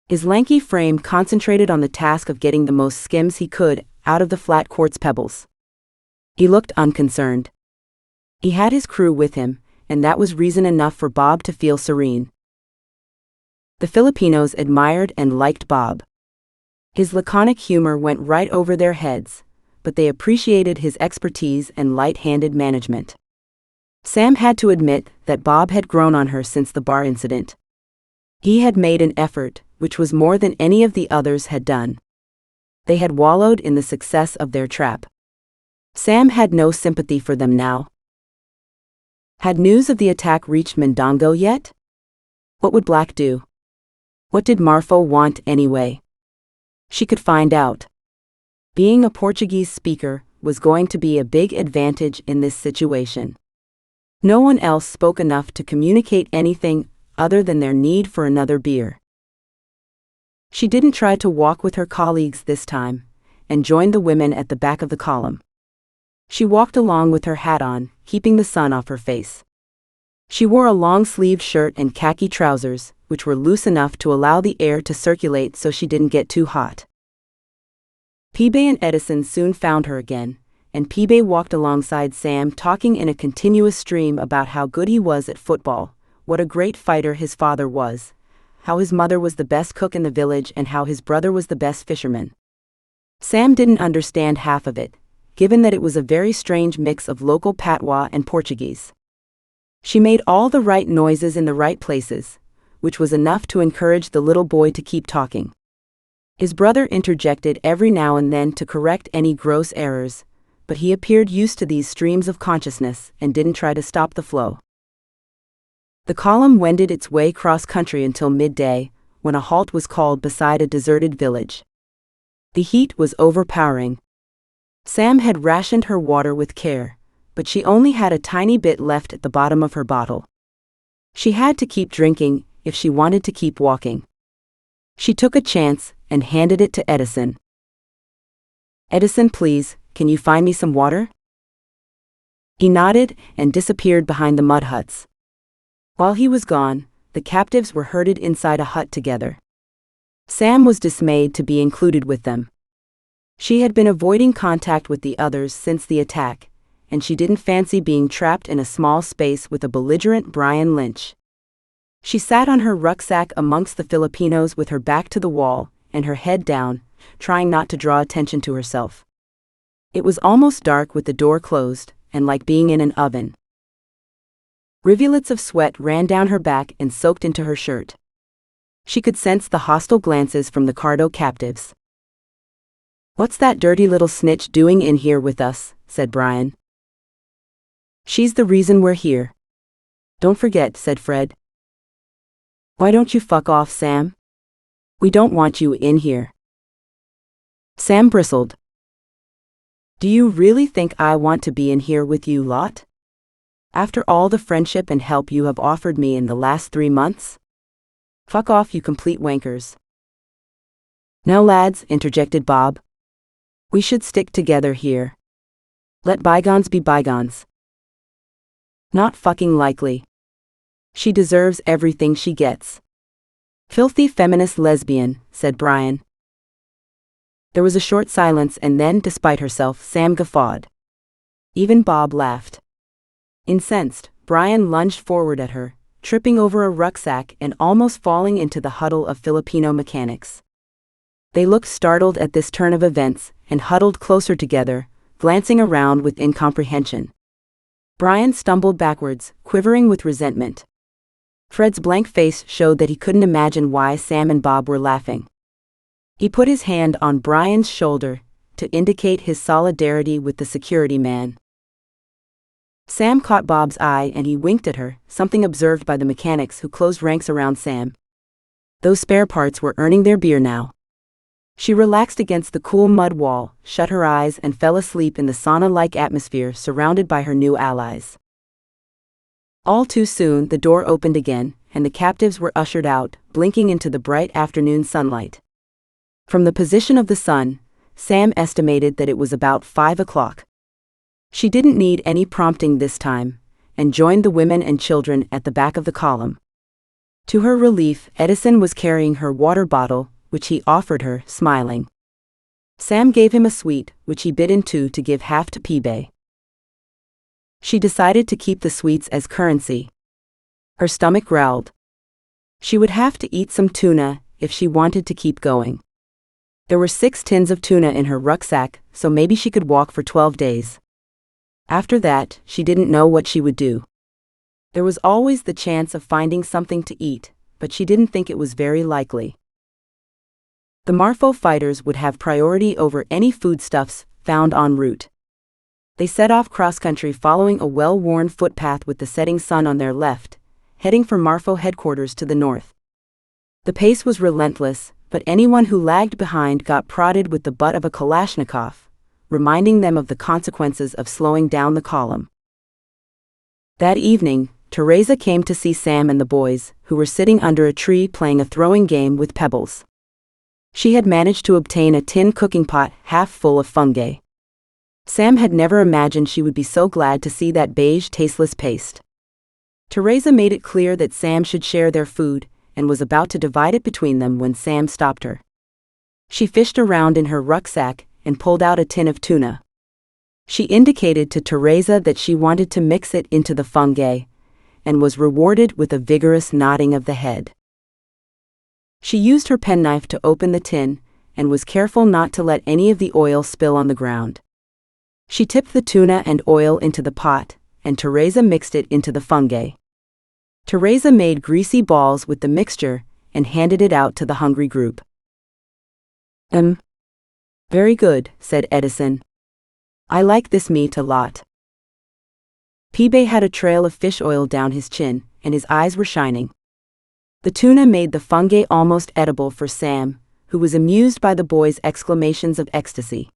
His lanky frame concentrated on the task of getting the most skims he could out of the flat quartz pebbles. He looked unconcerned. He had his crew with him, and that was reason enough for Bob to feel serene. The Filipinos admired and liked Bob. His laconic humor went right over their heads, but they appreciated his expertise and light-handed management. Sam had to admit that Bob had grown on her since the bar incident. He had made an effort, which was more than any of the others had done. They had wallowed in the success of their trap. Sam had no sympathy for them now. Had news of the attack reached Mondongo yet? What would Black do? What did Marfo want anyway? She could find out. Being a Portuguese speaker was going to be a big advantage in this situation. No one else spoke enough to communicate anything other than their need for another beer. She didn't try to walk with her colleagues this time, and joined the women at the back of the column. She walked along with her hat on, keeping the sun off her face. She wore a long-sleeved shirt and khaki trousers, which were loose enough to allow the air to circulate so she didn't get too hot. Peebe and Edison soon found her again, and Peebe walked alongside Sam, talking in a continuous stream about how good he was at football, what a great fighter his father was, how his mother was the best cook in the village, and how his brother was the best fisherman. Sam didn't understand half of it, given that it was a very strange mix of local patois and Portuguese. She made all the right noises in the right places, which was enough to encourage the little boy to keep talking. His brother interjected every now and then to correct any gross errors, but he appeared used to these streams of consciousness and didn't try to stop the flow. The column wended its way cross-country until midday, when a halt was called beside a deserted village. The heat was overpowering. Sam had rationed her water with care, but she only had a tiny bit left at the bottom of her bottle. She had to keep drinking if she wanted to keep walking. She took a chance and handed it to Edison. "Edison, please, can you find me some water?" He nodded and disappeared behind the mud huts. While he was gone, the captives were herded inside a hut together. Sam was dismayed to be included with them. She had been avoiding contact with the others since the attack, and she didn't fancy being trapped in a small space with a belligerent Brian Lynch. She sat on her rucksack amongst the Filipinos with her back to the wall and her head down, trying not to draw attention to herself. It was almost dark with the door closed, and like being in an oven. Rivulets of sweat ran down her back and soaked into her shirt. She could sense the hostile glances from the Cardo captives. "What's that dirty little snitch doing in here with us?" said Brian. "She's the reason we're here." "Don't forget," said Fred. "Why don't you fuck off, Sam? We don't want you in here." Sam bristled. "Do you really think I want to be in here with you lot? After all the friendship and help you have offered me in the last 3 months? Fuck off, you complete wankers." "Now lads," interjected Bob. "We should stick together here. Let bygones be bygones." "Not fucking likely. She deserves everything she gets." "Filthy feminist lesbian," said Brian. There was a short silence, and then, despite herself, Sam guffawed. Even Bob laughed. Incensed, Brian lunged forward at her, tripping over a rucksack and almost falling into the huddle of Filipino mechanics. They looked startled at this turn of events and huddled closer together, glancing around with incomprehension. Brian stumbled backwards, quivering with resentment. Fred's blank face showed that he couldn't imagine why Sam and Bob were laughing. He put his hand on Brian's shoulder to indicate his solidarity with the security man. Sam caught Bob's eye and he winked at her, something observed by the mechanics who closed ranks around Sam. Those spare parts were earning their beer now. She relaxed against the cool mud wall, shut her eyes, and fell asleep in the sauna-like atmosphere surrounded by her new allies. All too soon the door opened again, and the captives were ushered out, blinking into the bright afternoon sunlight. From the position of the sun, Sam estimated that it was about 5 o'clock. She didn't need any prompting this time, and joined the women and children at the back of the column. To her relief, Edison was carrying her water bottle, which he offered her, smiling. Sam gave him a sweet, which he bit in two to give half to Peebe. She decided to keep the sweets as currency. Her stomach growled. She would have to eat some tuna if she wanted to keep going. There were 6 tins of tuna in her rucksack, so maybe she could walk for 12 days. After that, she didn't know what she would do. There was always the chance of finding something to eat, but she didn't think it was very likely. The Marfo fighters would have priority over any foodstuffs found en route. They set off cross-country following a well-worn footpath with the setting sun on their left, heading for Marfo headquarters to the north. The pace was relentless, but anyone who lagged behind got prodded with the butt of a Kalashnikov, reminding them of the consequences of slowing down the column. That evening, Teresa came to see Sam and the boys, who were sitting under a tree playing a throwing game with pebbles. She had managed to obtain a tin cooking pot half full of fungi. Sam had never imagined she would be so glad to see that beige, tasteless paste. Teresa made it clear that Sam should share their food, and was about to divide it between them when Sam stopped her. She fished around in her rucksack and pulled out a tin of tuna. She indicated to Teresa that she wanted to mix it into the fungi, and was rewarded with a vigorous nodding of the head. She used her penknife to open the tin, and was careful not to let any of the oil spill on the ground. She tipped the tuna and oil into the pot, and Teresa mixed it into the fungi. Teresa made greasy balls with the mixture and handed it out to the hungry group. Very good, said Edison. I like this meat a lot. Peebay had a trail of fish oil down his chin, and his eyes were shining. The tuna made the fungi almost edible for Sam, who was amused by the boys' exclamations of ecstasy.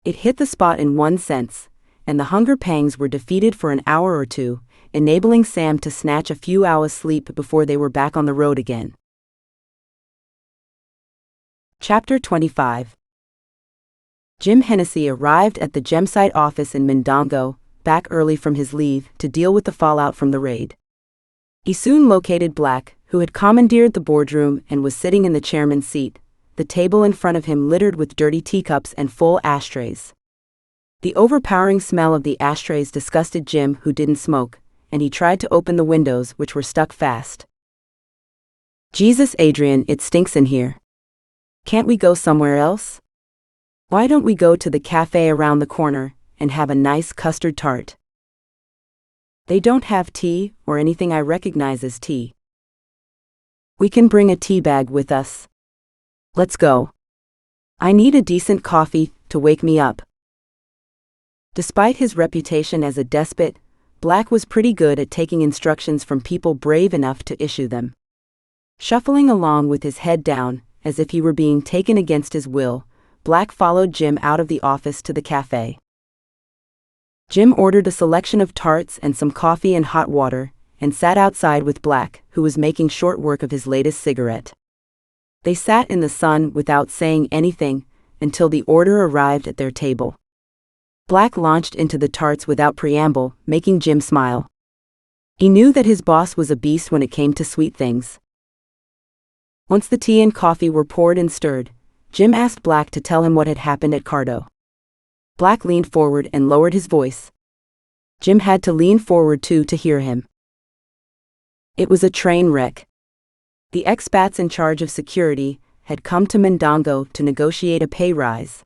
It hit the spot in one sense, and the hunger pangs were defeated for an hour or two, enabling Sam to snatch a few hours' sleep before they were back on the road again. Chapter 25. Jim Hennessy arrived at the Gemsite office in Mindongo, back early from his leave, to deal with the fallout from the raid. He soon located Black, who had commandeered the boardroom and was sitting in the chairman's seat, the table in front of him littered with dirty teacups and full ashtrays. The overpowering smell of the ashtrays disgusted Jim, who didn't smoke, and he tried to open the windows, which were stuck fast. Jesus, Adrian, it stinks in here. Can't we go somewhere else? Why don't we go to the cafe around the corner and have a nice custard tart? They don't have tea or anything I recognize as tea. We can bring a tea bag with us. Let's go. I need a decent coffee to wake me up. Despite his reputation as a despot, Black was pretty good at taking instructions from people brave enough to issue them. Shuffling along with his head down, as if he were being taken against his will, Black followed Jim out of the office to the cafe. Jim ordered a selection of tarts and some coffee and hot water, and sat outside with Black, who was making short work of his latest cigarette. They sat in the sun without saying anything, until the order arrived at their table. Black launched into the tarts without preamble, making Jim smile. He knew that his boss was a beast when it came to sweet things. Once the tea and coffee were poured and stirred, Jim asked Black to tell him what had happened at Cardo. Black leaned forward and lowered his voice. Jim had to lean forward too to hear him. It was a train wreck. The expats in charge of security had come to Mindongo to negotiate a pay rise.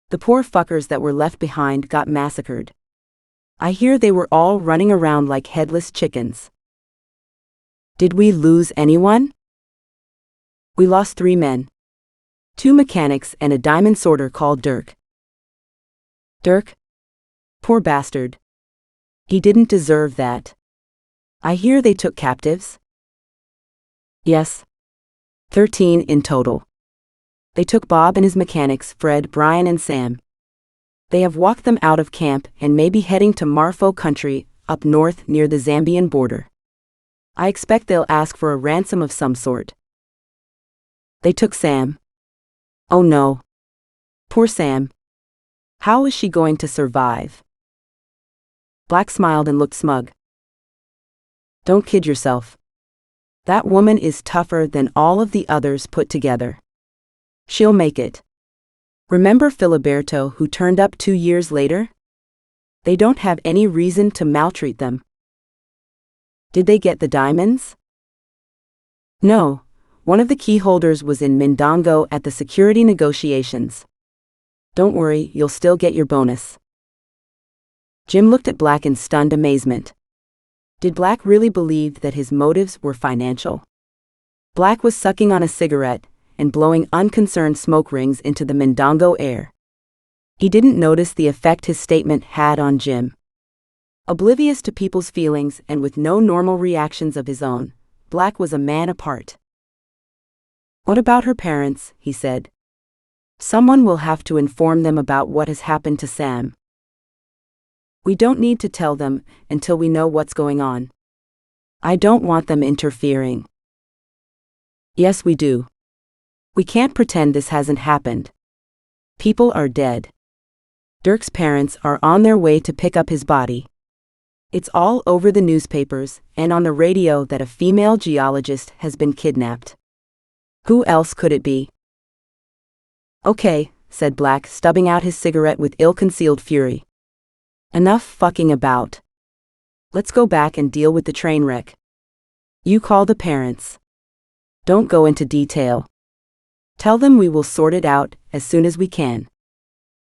The poor fuckers that were left behind got massacred. I hear they were all running around like headless chickens. Did we lose anyone? We lost 3 men. 2 mechanics and a diamond sorter called Dirk. Dirk? Poor bastard. He didn't deserve that. I hear they took captives? Yes. 13 in total. They took Bob and his mechanics, Fred, Brian and Sam. They have walked them out of camp and may be heading to Marfo country, up north near the Zambian border. I expect they'll ask for a ransom of some sort. They took Sam. Oh no. Poor Sam. How is she going to survive? Black smiled and looked smug. Don't kid yourself. That woman is tougher than all of the others put together. She'll make it. Remember Filiberto, who turned up 2 years later? They don't have any reason to maltreat them. Did they get the diamonds? No, one of the key holders was in Mindongo at the security negotiations. Don't worry, you'll still get your bonus. Jim looked at Black in stunned amazement. Did Black really believe that his motives were financial? Black was sucking on a cigarette, and blowing unconcerned smoke rings into the Mendongo air. He didn't notice the effect his statement had on Jim. Oblivious to people's feelings and with no normal reactions of his own, Black was a man apart. "What about her parents?" he said. "Someone will have to inform them about what has happened to Sam." "We don't need to tell them until we know what's going on. I don't want them interfering." "Yes, we do. We can't pretend this hasn't happened. People are dead. Dirk's parents are on their way to pick up his body. It's all over the newspapers and on the radio that a female geologist has been kidnapped. Who else could it be?" "Okay," said Black, stubbing out his cigarette with ill-concealed fury. "Enough fucking about. Let's go back and deal with the train wreck. You call the parents. Don't go into detail. Tell them we will sort it out as soon as we can.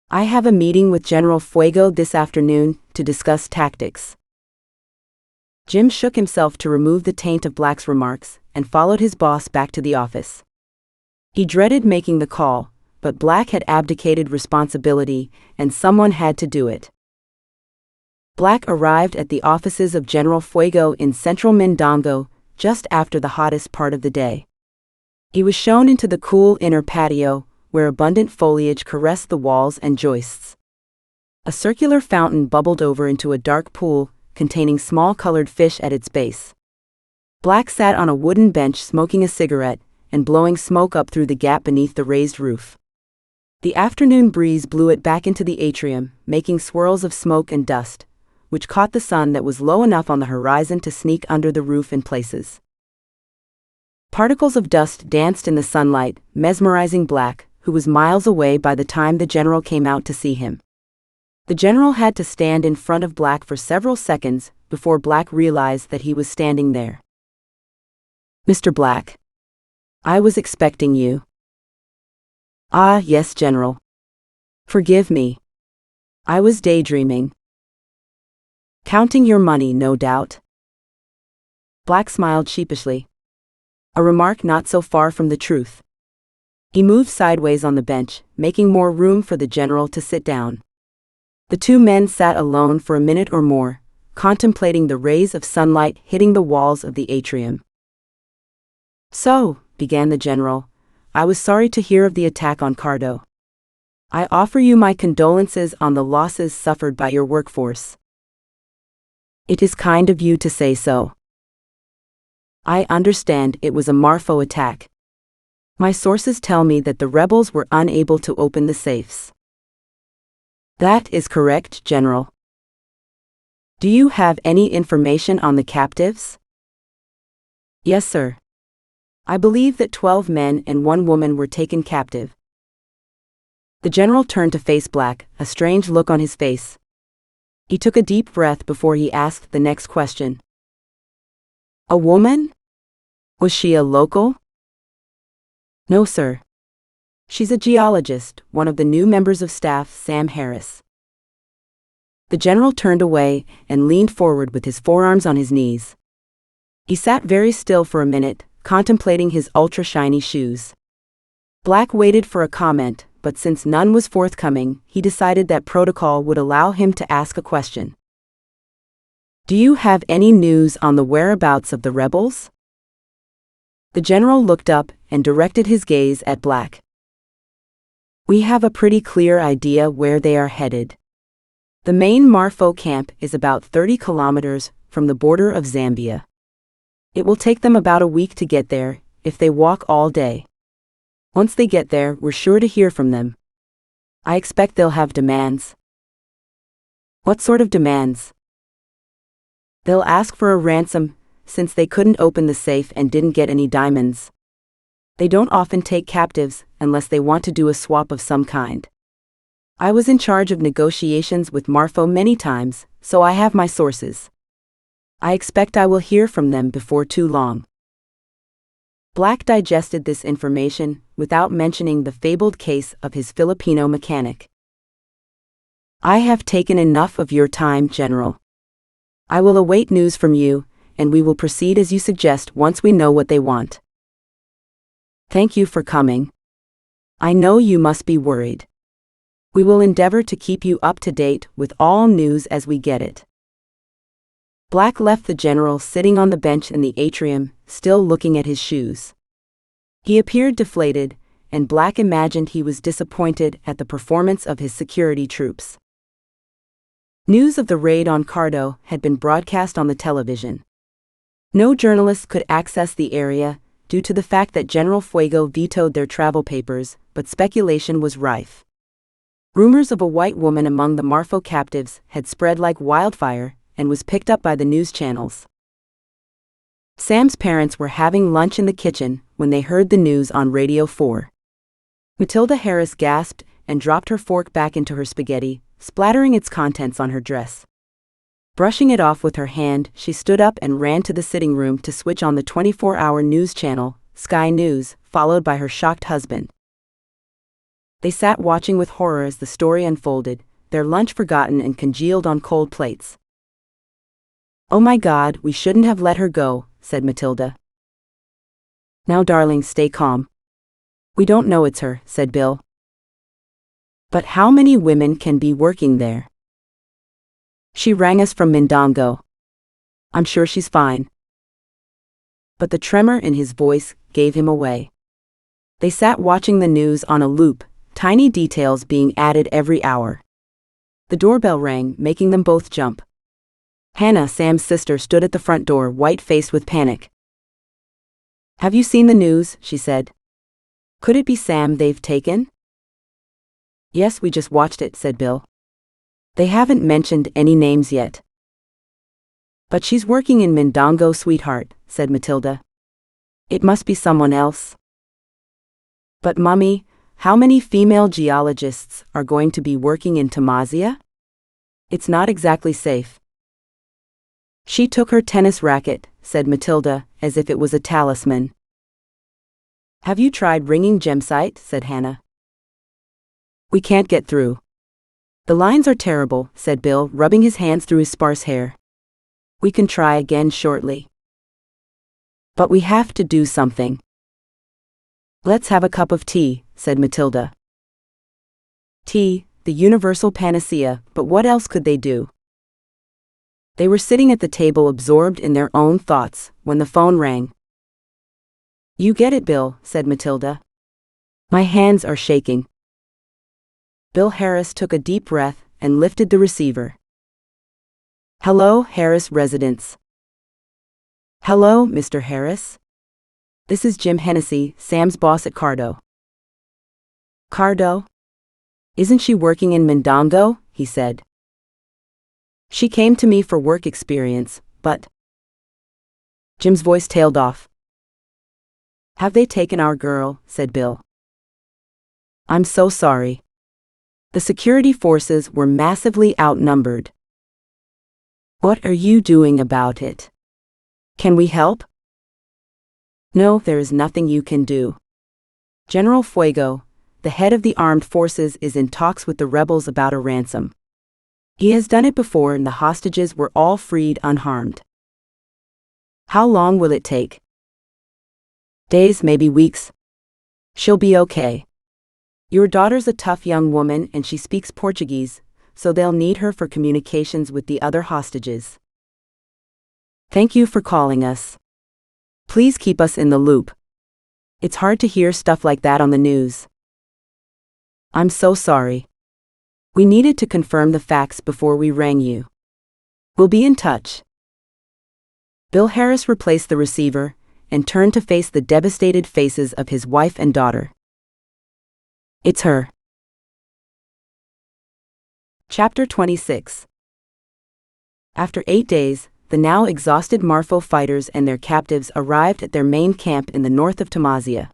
I have a meeting with General Fuego this afternoon to discuss tactics." Jim shook himself to remove the taint of Black's remarks and followed his boss back to the office. He dreaded making the call, but Black had abdicated responsibility and someone had to do it. Black arrived at the offices of General Fuego in central Mendongo just after the hottest part of the day. He was shown into the cool inner patio, where abundant foliage caressed the walls and joists. A circular fountain bubbled over into a dark pool containing small colored fish at its base. Black sat on a wooden bench smoking a cigarette and blowing smoke up through the gap beneath the raised roof. The afternoon breeze blew it back into the atrium, making swirls of smoke and dust, which caught the sun that was low enough on the horizon to sneak under the roof in places. Particles of dust danced in the sunlight, mesmerizing Black, who was miles away by the time the general came out to see him. The general had to stand in front of Black for several seconds before Black realized that he was standing there. "Mr. Black. I was expecting you." "Ah, yes, General. Forgive me. I was daydreaming." "Counting your money, no doubt." Black smiled sheepishly. A remark not so far from the truth. He moved sideways on the bench, making more room for the general to sit down. The two men sat alone for a minute or more, contemplating the rays of sunlight hitting the walls of the atrium. "So," began the general, "I was sorry to hear of the attack on Cardo. I offer you my condolences on the losses suffered by your workforce." "It is kind of you to say so. I understand it was a Marfo attack. My sources tell me that the rebels were unable to open the safes." "That is correct, General." "Do you have any information on the captives?" "Yes, sir. I believe that 12 men and 1 woman were taken captive." The general turned to face Black, a strange look on his face. He took a deep breath before he asked the next question. "A woman? Was she a local?" "No, sir. She's a geologist, one of the new members of staff, Sam Harris." The general turned away and leaned forward with his forearms on his knees. He sat very still for a minute, contemplating his ultra-shiny shoes. Black waited for a comment, but since none was forthcoming, he decided that protocol would allow him to ask a question. "Do you have any news on the whereabouts of the rebels?" The general looked up and directed his gaze at Black. "We have a pretty clear idea where they are headed. The main Marfo camp is about 30 kilometers from the border of Zambia. It will take them about a week to get there, if they walk all day. Once they get there, we're sure to hear from them. I expect they'll have demands." "What sort of demands?" "They'll ask for a ransom, since they couldn't open the safe and didn't get any diamonds. They don't often take captives unless they want to do a swap of some kind. I was in charge of negotiations with Marfo many times, so I have my sources. I expect I will hear from them before too long." Black digested this information without mentioning the fabled case of his Filipino mechanic. "I have taken enough of your time, General. I will await news from you, and we will proceed as you suggest once we know what they want." Thank you for coming. I know you must be worried. We will endeavor to keep you up to date with all news as we get it. Black left the general sitting on the bench in the atrium, still looking at his shoes. He appeared deflated, and Black imagined he was disappointed at the performance of his security troops. News of the raid on Cardo had been broadcast on the television. No journalists could access the area due to the fact that General Fuego vetoed their travel papers, but speculation was rife. Rumors of a white woman among the Marfo captives had spread like wildfire and was picked up by the news channels. Sam's parents were having lunch in the kitchen when they heard the news on Radio 4. Matilda Harris gasped and dropped her fork back into her spaghetti, splattering its contents on her dress. Brushing it off with her hand, she stood up and ran to the sitting room to switch on the 24-hour news channel, Sky News, followed by her shocked husband. They sat watching with horror as the story unfolded, their lunch forgotten and congealed on cold plates. "Oh my God, we shouldn't have let her go," said Matilda. "Now darling, stay calm. We don't know it's her," said Bill. "But how many women can be working there? She rang us from Mindongo. I'm sure she's fine." But the tremor in his voice gave him away. They sat watching the news on a loop, tiny details being added every hour. The doorbell rang, making them both jump. Hannah, Sam's sister, stood at the front door, white-faced with panic. "Have you seen the news?" she said. "Could it be Sam they've taken?" "Yes, we just watched it," said Bill. "They haven't mentioned any names yet." "But she's working in Mindongo, sweetheart," said Matilda. "It must be someone else." "But Mummy, how many female geologists are going to be working in Tamazia? It's not exactly safe." "She took her tennis racket," said Matilda, as if it was a talisman. "Have you tried ringing Gemsite?" said Hannah. "We can't get through. The lines are terrible," said Bill, rubbing his hands through his sparse hair. "We can try again shortly. But we have to do something." "Let's have a cup of tea," said Matilda. Tea, the universal panacea, but what else could they do? They were sitting at the table absorbed in their own thoughts when the phone rang. "You get it, Bill," said Matilda. "My hands are shaking." Bill Harris took a deep breath and lifted the receiver. "Hello, Harris residence." "Hello, Mr. Harris. This is Jim Hennessy, Sam's boss at Cardo." "Cardo? Isn't she working in Mindongo?" he said. "She came to me for work experience, but..." Jim's voice tailed off. "Have they taken our girl?" said Bill. "I'm so sorry. The security forces were massively outnumbered." "What are you doing about it? Can we help?" "No, there is nothing you can do. General Fuego, the head of the armed forces, is in talks with the rebels about a ransom. He has done it before and the hostages were all freed unharmed." "How long will it take?" "Days, maybe weeks. She'll be okay. Your daughter's a tough young woman and she speaks Portuguese, so they'll need her for communications with the other hostages." "Thank you for calling us. Please keep us in the loop. It's hard to hear stuff like that on the news." "I'm so sorry. We needed to confirm the facts before we rang you. We'll be in touch." Bill Harris replaced the receiver and turned to face the devastated faces of his wife and daughter. "It's her." Chapter 26. After 8 days, the now exhausted Marfo fighters and their captives arrived at their main camp in the north of Tamazia.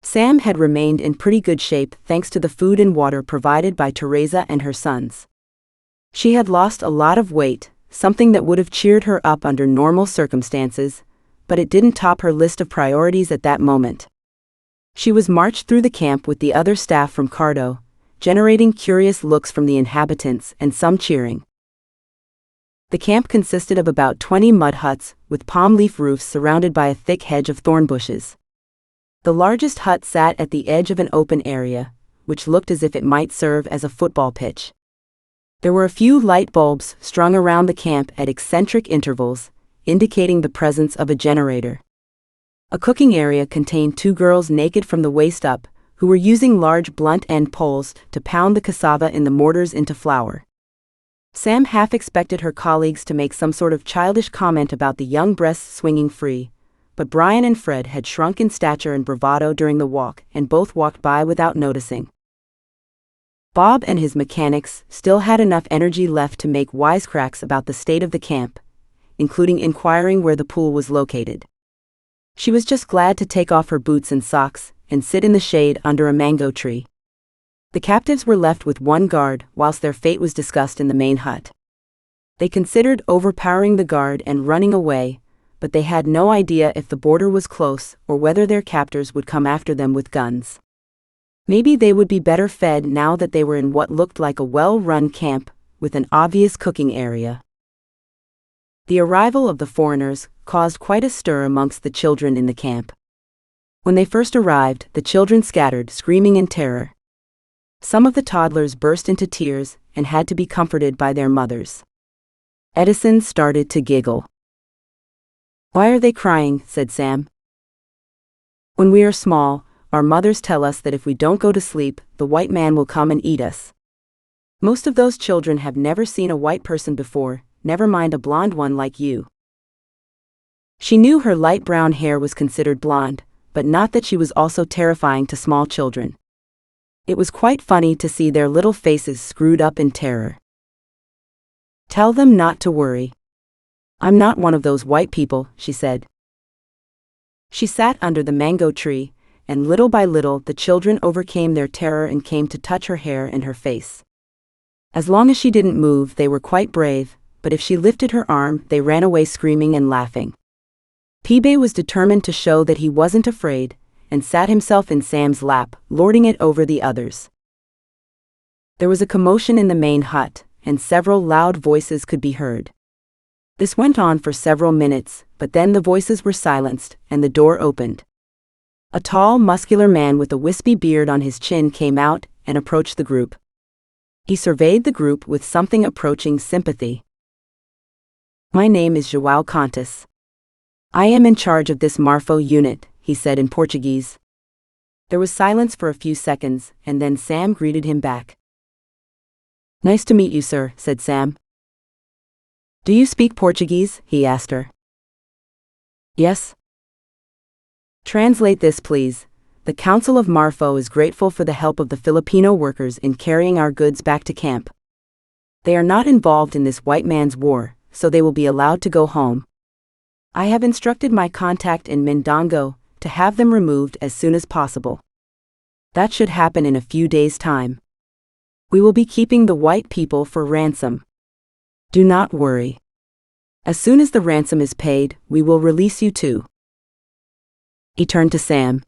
Sam had remained in pretty good shape thanks to the food and water provided by Teresa and her sons. She had lost a lot of weight, something that would have cheered her up under normal circumstances, but it didn't top her list of priorities at that moment. She was marched through the camp with the other staff from Cardo, generating curious looks from the inhabitants and some cheering. The camp consisted of about 20 mud huts with palm leaf roofs surrounded by a thick hedge of thorn bushes. The largest hut sat at the edge of an open area, which looked as if it might serve as a football pitch. There were a few light bulbs strung around the camp at eccentric intervals, indicating the presence of a generator. A cooking area contained 2 girls naked from the waist up, who were using large blunt-end poles to pound the cassava in the mortars into flour. Sam half expected her colleagues to make some sort of childish comment about the young breasts swinging free, but Brian and Fred had shrunk in stature and bravado during the walk, and both walked by without noticing. Bob and his mechanics still had enough energy left to make wisecracks about the state of the camp, including inquiring where the pool was located. She was just glad to take off her boots and socks and sit in the shade under a mango tree. The captives were left with 1 guard whilst their fate was discussed in the main hut. They considered overpowering the guard and running away, but they had no idea if the border was close or whether their captors would come after them with guns. Maybe they would be better fed now that they were in what looked like a well-run camp with an obvious cooking area. The arrival of the foreigners caused quite a stir amongst the children in the camp. When they first arrived, the children scattered, screaming in terror. Some of the toddlers burst into tears and had to be comforted by their mothers. Edison started to giggle. "Why are they crying?" said Sam. "When we are small, our mothers tell us that if we don't go to sleep, the white man will come and eat us. Most of those children have never seen a white person before, never mind a blonde one like you." She knew her light brown hair was considered blonde, but not that she was also terrifying to small children. It was quite funny to see their little faces screwed up in terror. "Tell them not to worry. I'm not one of those white people," she said. She sat under the mango tree, and little by little the children overcame their terror and came to touch her hair and her face. As long as she didn't move, they were quite brave, but if she lifted her arm, they ran away screaming and laughing. Peebay was determined to show that he wasn't afraid, and sat himself in Sam's lap, lording it over the others. There was a commotion in the main hut, and several loud voices could be heard. This went on for several minutes, but then the voices were silenced, and the door opened. A tall, muscular man with a wispy beard on his chin came out and approached the group. He surveyed the group with something approaching sympathy. "My name is João Contas. I am in charge of this Marfo unit," he said in Portuguese. There was silence for a few seconds, and then Sam greeted him back. "Nice to meet you, sir," said Sam. "Do you speak Portuguese?" he asked her. "Yes." "Translate this, please. The Council of Marfo is grateful for the help of the Filipino workers in carrying our goods back to camp. They are not involved in this white man's war, so they will be allowed to go home. I have instructed my contact in Mindongo to have them removed as soon as possible. That should happen in a few days' time. We will be keeping the white people for ransom. Do not worry. As soon as the ransom is paid, we will release you too." He turned to Sam.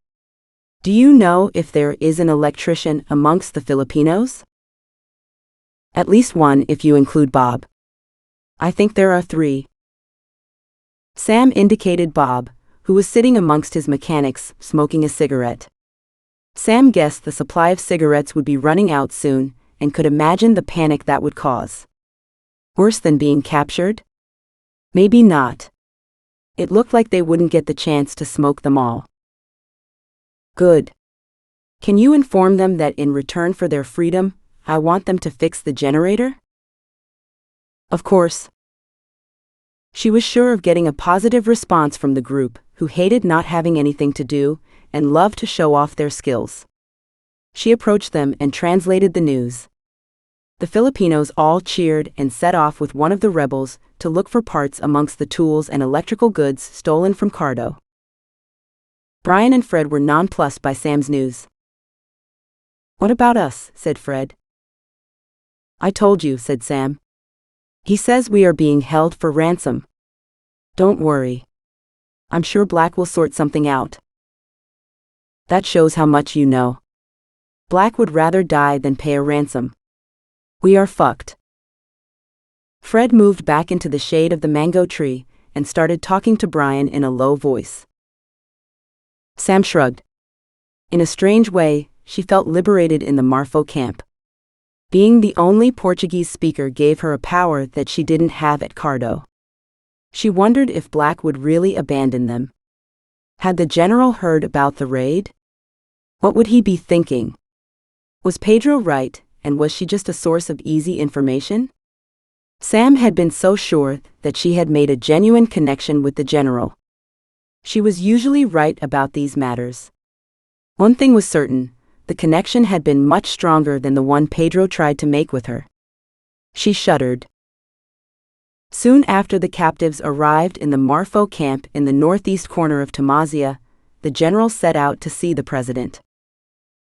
"Do you know if there is an electrician amongst the Filipinos?" "At least 1 if you include Bob. I think there are 3. Sam indicated Bob, who was sitting amongst his mechanics, smoking a cigarette. Sam guessed the supply of cigarettes would be running out soon, and could imagine the panic that would cause. Worse than being captured? Maybe not. It looked like they wouldn't get the chance to smoke them all. "Good. Can you inform them that in return for their freedom, I want them to fix the generator?" "Of course." She was sure of getting a positive response from the group, who hated not having anything to do, and loved to show off their skills. She approached them and translated the news. The Filipinos all cheered and set off with one of the rebels to look for parts amongst the tools and electrical goods stolen from Cardo. Brian and Fred were nonplussed by Sam's news. "What about us?" said Fred. "I told you," said Sam. "He says we are being held for ransom. Don't worry. I'm sure Black will sort something out." "That shows how much you know. Black would rather die than pay a ransom. We are fucked." Fred moved back into the shade of the mango tree and started talking to Brian in a low voice. Sam shrugged. In a strange way, she felt liberated in the Marfo camp. Being the only Portuguese speaker gave her a power that she didn't have at Cardo. She wondered if Black would really abandon them. Had the general heard about the raid? What would he be thinking? Was Pedro right, and was she just a source of easy information? Sam had been so sure that she had made a genuine connection with the general. She was usually right about these matters. One thing was certain, the connection had been much stronger than the one Pedro tried to make with her. She shuddered. Soon after the captives arrived in the Marfo camp in the northeast corner of Tamazia, the general set out to see the president.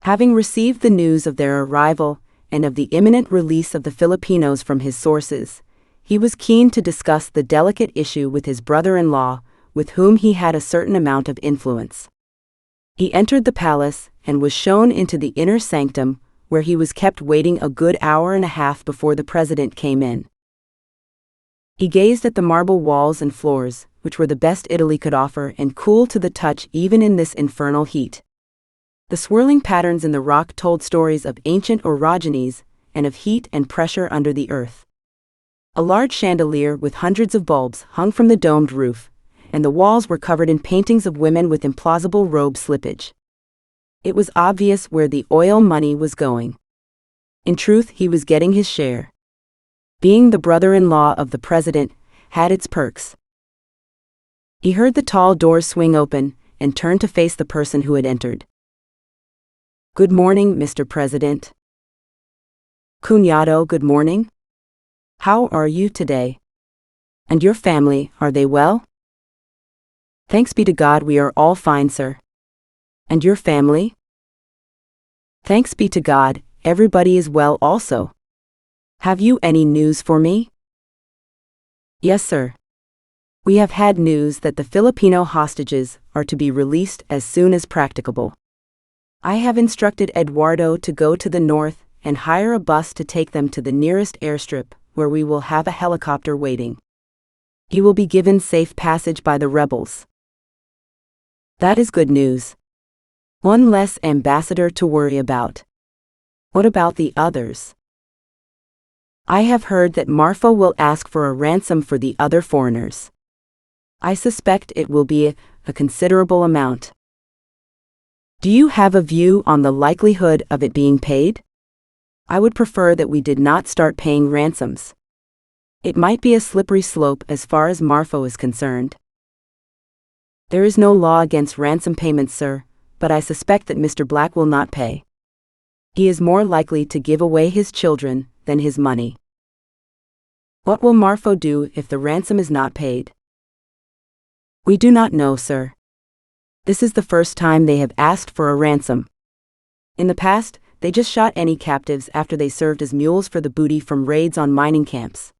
Having received the news of their arrival and of the imminent release of the Filipinos from his sources, he was keen to discuss the delicate issue with his brother-in-law, with whom he had a certain amount of influence. He entered the palace and was shown into the inner sanctum, where he was kept waiting a good hour and a half before the president came in. He gazed at the marble walls and floors, which were the best Italy could offer and cool to the touch even in this infernal heat. The swirling patterns in the rock told stories of ancient orogenies and of heat and pressure under the earth. A large chandelier with hundreds of bulbs hung from the domed roof, and the walls were covered in paintings of women with implausible robe slippage. It was obvious where the oil money was going. In truth, he was getting his share. Being the brother-in-law of the president had its perks. He heard the tall doors swing open and turned to face the person who had entered. "Good morning, Mr. President." "Cuñado, good morning. How are you today? And your family, are they well?" "Thanks be to God, we are all fine, sir." "And your family?" "Thanks be to God, everybody is well also. Have you any news for me?" "Yes, sir. We have had news that the Filipino hostages are to be released as soon as practicable. I have instructed Eduardo to go to the north and hire a bus to take them to the nearest airstrip, where we will have a helicopter waiting. He will be given safe passage by the rebels." "That is good news. One less ambassador to worry about. What about the others?" "I have heard that Marfo will ask for a ransom for the other foreigners. I suspect it will be a considerable amount. Do you have a view on the likelihood of it being paid? I would prefer that we did not start paying ransoms. It might be a slippery slope as far as Marfo is concerned." "There is no law against ransom payments, sir, but I suspect that Mr. Black will not pay. He is more likely to give away his children than his money." "What will Marfo do if the ransom is not paid?" "We do not know, sir. This is the first time they have asked for a ransom. In the past, they just shot any captives after they served as mules for the booty from raids on mining camps.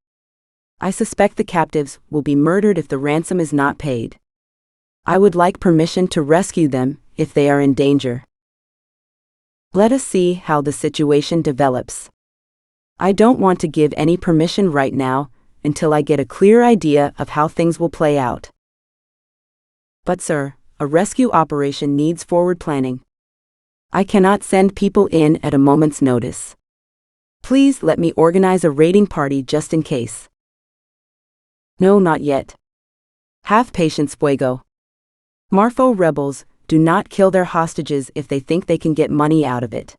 I suspect the captives will be murdered if the ransom is not paid. I would like permission to rescue them if they are in danger. Let us see how the situation develops. I don't want to give any permission right now until I get a clear idea of how things will play out." "But sir, a rescue operation needs forward planning. I cannot send people in at a moment's notice. Please let me organize a raiding party just in case." "No, not yet. Have patience, Fuego. Marfo rebels do not kill their hostages if they think they can get money out of it.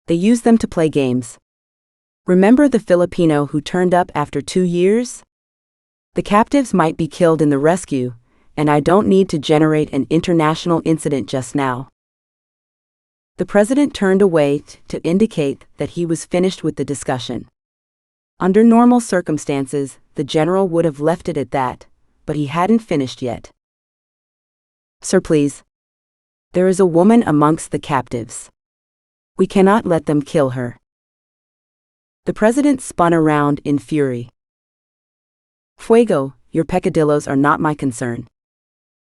They use them to play games. Remember the Filipino who turned up after 2 years? The captives might be killed in the rescue, and I don't need to generate an international incident just now." The president turned away to indicate that he was finished with the discussion. Under normal circumstances, the general would have left it at that, but he hadn't finished yet. "Sir, please. There is a woman amongst the captives. We cannot let them kill her." The president spun around in fury. "Fuego, your peccadillos are not my concern.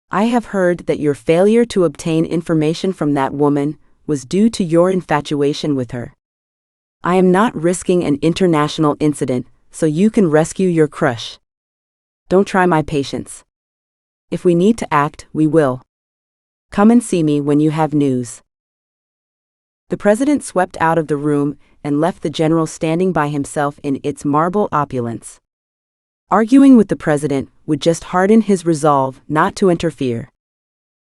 I have heard that your failure to obtain information from that woman was due to your infatuation with her. I am not risking an international incident so you can rescue your crush. Don't try my patience. If we need to act, we will. Come and see me when you have news." The president swept out of the room and left the general standing by himself in its marble opulence. Arguing with the president would just harden his resolve not to interfere.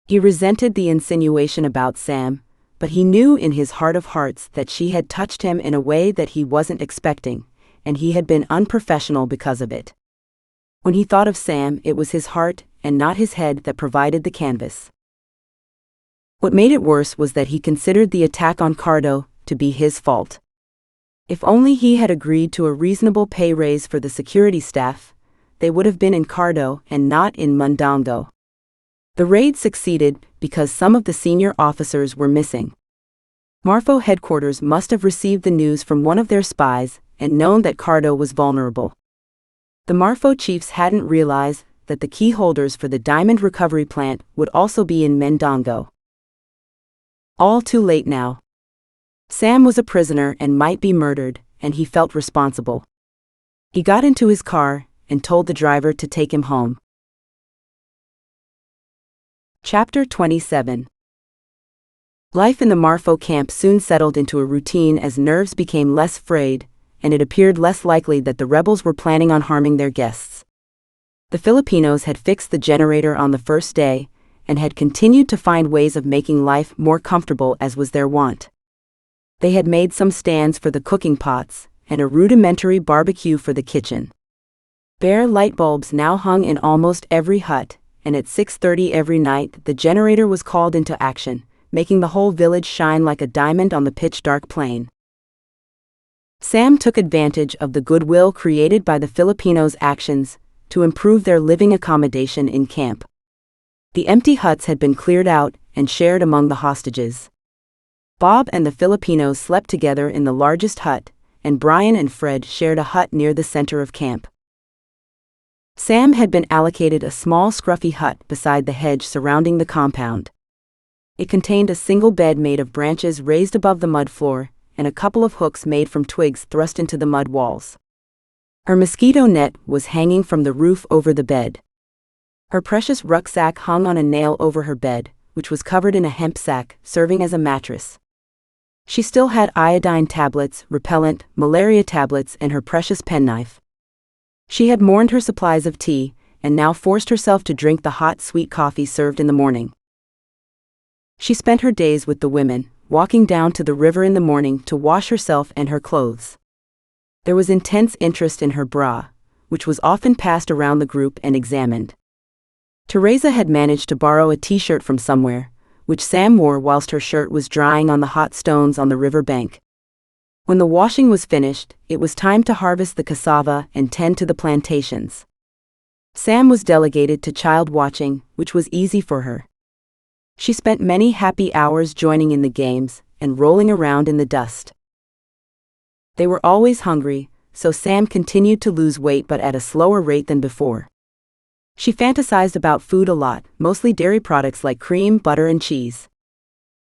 He resented the insinuation about Sam, but he knew in his heart of hearts that she had touched him in a way that he wasn't expecting, and he had been unprofessional because of it. When he thought of Sam, it was his heart and not his head that provided the canvas. What made it worse was that he considered the attack on Cardo to be his fault. If only he had agreed to a reasonable pay raise for the security staff, they would have been in Cardo and not in Mundongo. The raid succeeded because some of the senior officers were missing. Marfo headquarters must have received the news from one of their spies and known that Cardo was vulnerable. The Marfo chiefs hadn't realized that the key holders for the diamond recovery plant would also be in Mundongo. All too late now. Sam was a prisoner and might be murdered, and he felt responsible. He got into his car and told the driver to take him home. Chapter 27. Life in the Marfo camp soon settled into a routine as nerves became less frayed, and it appeared less likely that the rebels were planning on harming their guests. The Filipinos had fixed the generator on the first day, and had continued to find ways of making life more comfortable as was their wont. They had made some stands for the cooking pots, and a rudimentary barbecue for the kitchen. Bare light bulbs now hung in almost every hut, and at 6:30 every night the generator was called into action, making the whole village shine like a diamond on the pitch-dark plain. Sam took advantage of the goodwill created by the Filipinos' actions to improve their living accommodation in camp. The empty huts had been cleared out and shared among the hostages. Bob and the Filipinos slept together in the largest hut, and Brian and Fred shared a hut near the center of camp. Sam had been allocated a small scruffy hut beside the hedge surrounding the compound. It contained a single bed made of branches raised above the mud floor, and a couple of hooks made from twigs thrust into the mud walls. Her mosquito net was hanging from the roof over the bed. Her precious rucksack hung on a nail over her bed, which was covered in a hemp sack, serving as a mattress. She still had iodine tablets, repellent, malaria tablets, and her precious penknife. She had mourned her supplies of tea, and now forced herself to drink the hot, sweet coffee served in the morning. She spent her days with the women, walking down to the river in the morning to wash herself and her clothes. There was intense interest in her bra, which was often passed around the group and examined. Teresa had managed to borrow a t-shirt from somewhere, which Sam wore whilst her shirt was drying on the hot stones on the river bank. When the washing was finished, it was time to harvest the cassava and tend to the plantations. Sam was delegated to child watching, which was easy for her. She spent many happy hours joining in the games and rolling around in the dust. They were always hungry, so Sam continued to lose weight but at a slower rate than before. She fantasized about food a lot, mostly dairy products like cream, butter, and cheese.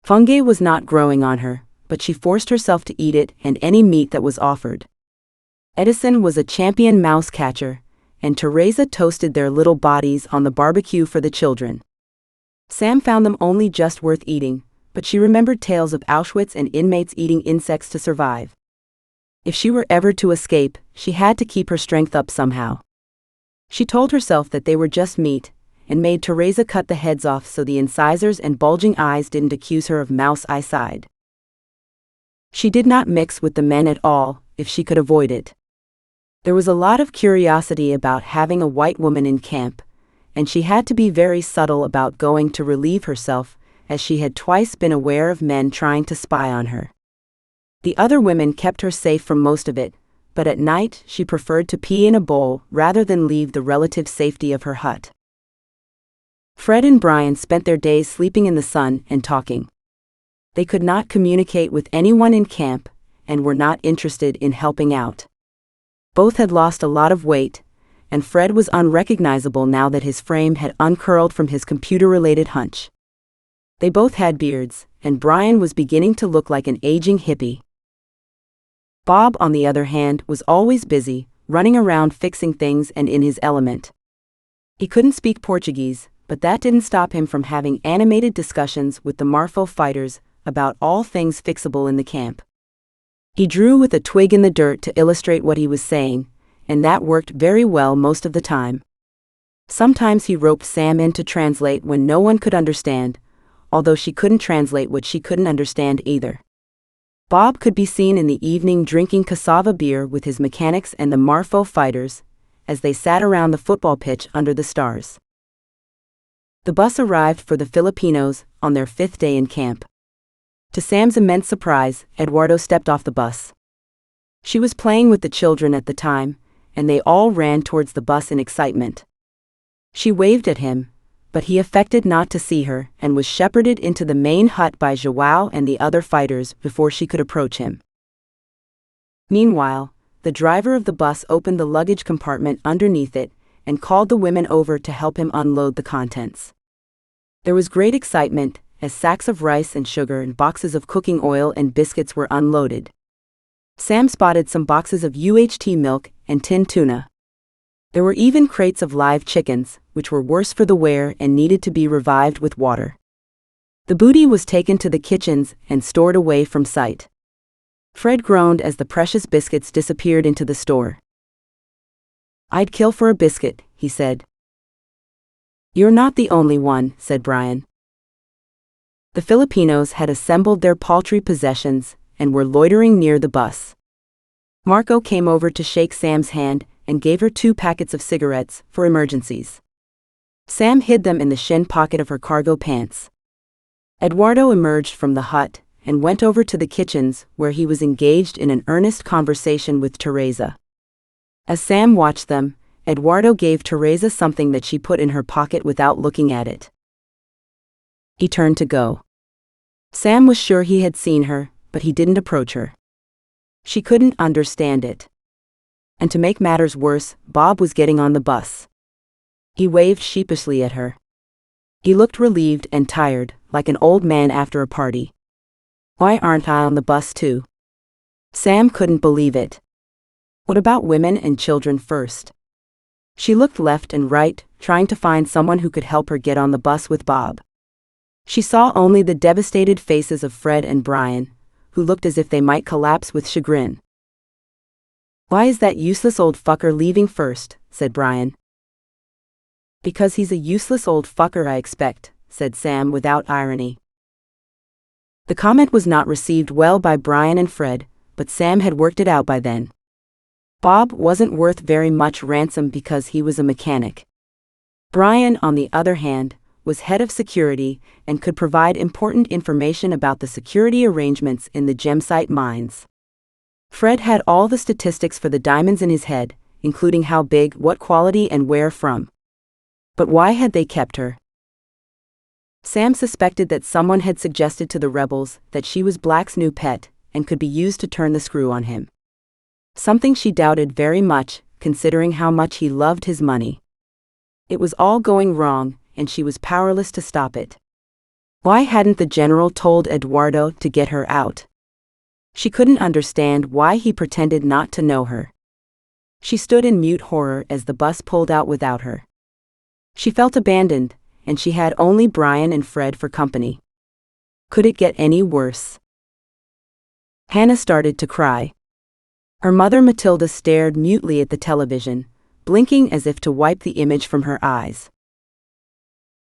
Fungi was not growing on her, but she forced herself to eat it and any meat that was offered. Edison was a champion mouse catcher, and Teresa toasted their little bodies on the barbecue for the children. Sam found them only just worth eating, but she remembered tales of Auschwitz and inmates eating insects to survive. If she were ever to escape, she had to keep her strength up somehow. She told herself that they were just meat, and made Teresa cut the heads off so the incisors and bulging eyes didn't accuse her of mouse-icide. She did not mix with the men at all, if she could avoid it. There was a lot of curiosity about having a white woman in camp, and she had to be very subtle about going to relieve herself, as she had twice been aware of men trying to spy on her. The other women kept her safe from most of it, but at night she preferred to pee in a bowl rather than leave the relative safety of her hut. Fred and Brian spent their days sleeping in the sun and talking. They could not communicate with anyone in camp, and were not interested in helping out. Both had lost a lot of weight, and Fred was unrecognizable now that his frame had uncurled from his computer-related hunch. They both had beards, and Brian was beginning to look like an aging hippie. Bob, on the other hand, was always busy, running around fixing things and in his element. He couldn't speak Portuguese, but that didn't stop him from having animated discussions with the Marfo fighters about all things fixable in the camp. He drew with a twig in the dirt to illustrate what he was saying, and that worked very well most of the time. Sometimes he roped Sam in to translate when no one could understand, although she couldn't translate what she couldn't understand either. Bob could be seen in the evening drinking cassava beer with his mechanics and the Marfo fighters, as they sat around the football pitch under the stars. The bus arrived for the Filipinos on their 5th day in camp. To Sam's immense surprise, Eduardo stepped off the bus. She was playing with the children at the time, and they all ran towards the bus in excitement. She waved at him, but he affected not to see her and was shepherded into the main hut by Joao and the other fighters before she could approach him. Meanwhile, the driver of the bus opened the luggage compartment underneath it and called the women over to help him unload the contents. There was great excitement as sacks of rice and sugar and boxes of cooking oil and biscuits were unloaded. Sam spotted some boxes of UHT milk and tinned tuna. There were even crates of live chickens, which were worse for the wear and needed to be revived with water. The booty was taken to the kitchens and stored away from sight. Fred groaned as the precious biscuits disappeared into the store. "I'd kill for a biscuit," he said. "You're not the only one," said Brian. The Filipinos had assembled their paltry possessions and were loitering near the bus. Marco came over to shake Sam's hand and gave her 2 packets of cigarettes for emergencies. Sam hid them in the shin pocket of her cargo pants. Eduardo emerged from the hut and went over to the kitchens where he was engaged in an earnest conversation with Teresa. As Sam watched them, Eduardo gave Teresa something that she put in her pocket without looking at it. He turned to go. Sam was sure he had seen her, but he didn't approach her. She couldn't understand it. And to make matters worse, Bob was getting on the bus. He waved sheepishly at her. He looked relieved and tired, like an old man after a party. "Why aren't I on the bus too?" Sam couldn't believe it. What about women and children first? She looked left and right, trying to find someone who could help her get on the bus with Bob. She saw only the devastated faces of Fred and Brian, who looked as if they might collapse with chagrin. "Why is that useless old fucker leaving first?" said Brian. "Because he's a useless old fucker, I expect," said Sam without irony. The comment was not received well by Brian and Fred, but Sam had worked it out by then. Bob wasn't worth very much ransom because he was a mechanic. Brian, on the other hand, was head of security and could provide important information about the security arrangements in the Gemsite mines. Fred had all the statistics for the diamonds in his head, including how big, what quality, and where from. But why had they kept her? Sam suspected that someone had suggested to the rebels that she was Black's new pet and could be used to turn the screw on him. Something she doubted very much, considering how much he loved his money. It was all going wrong, and she was powerless to stop it. Why hadn't the general told Eduardo to get her out? She couldn't understand why he pretended not to know her. She stood in mute horror as the bus pulled out without her. She felt abandoned, and she had only Brian and Fred for company. Could it get any worse? Hannah started to cry. Her mother Matilda stared mutely at the television, blinking as if to wipe the image from her eyes.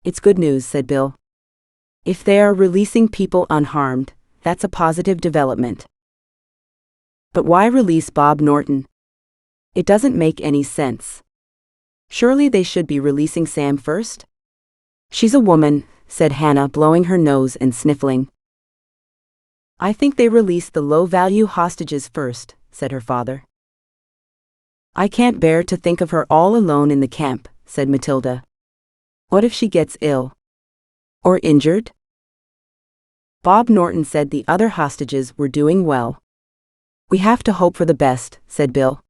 "It's good news," said Bill. "If they are releasing people unharmed, that's a positive development." "But why release Bob Norton? It doesn't make any sense. Surely they should be releasing Sam first?" "She's a woman," said Hannah, blowing her nose and sniffling. "I think they released the low-value hostages first," said her father. "I can't bear to think of her all alone in the camp," said Matilda. "What if she gets ill? Or injured?" Bob Norton said the other hostages were doing well. "We have to hope for the best," said Bill.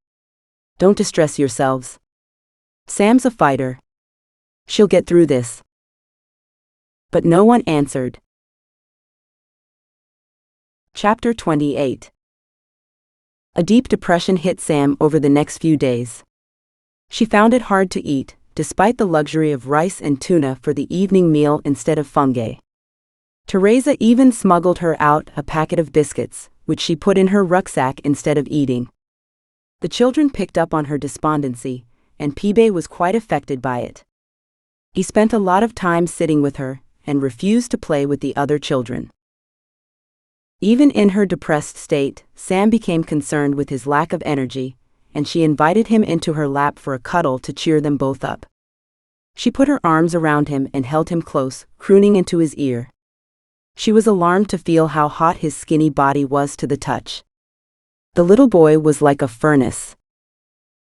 "Don't distress yourselves. Sam's a fighter. She'll get through this." But no one answered. Chapter 28. A deep depression hit Sam over the next few days. She found it hard to eat, despite the luxury of rice and tuna for the evening meal instead of fungi. Teresa even smuggled her out a packet of biscuits, which she put in her rucksack instead of eating. The children picked up on her despondency, and Pibe was quite affected by it. He spent a lot of time sitting with her, and refused to play with the other children. Even in her depressed state, Sam became concerned with his lack of energy, and she invited him into her lap for a cuddle to cheer them both up. She put her arms around him and held him close, crooning into his ear. She was alarmed to feel how hot his skinny body was to the touch. The little boy was like a furnace.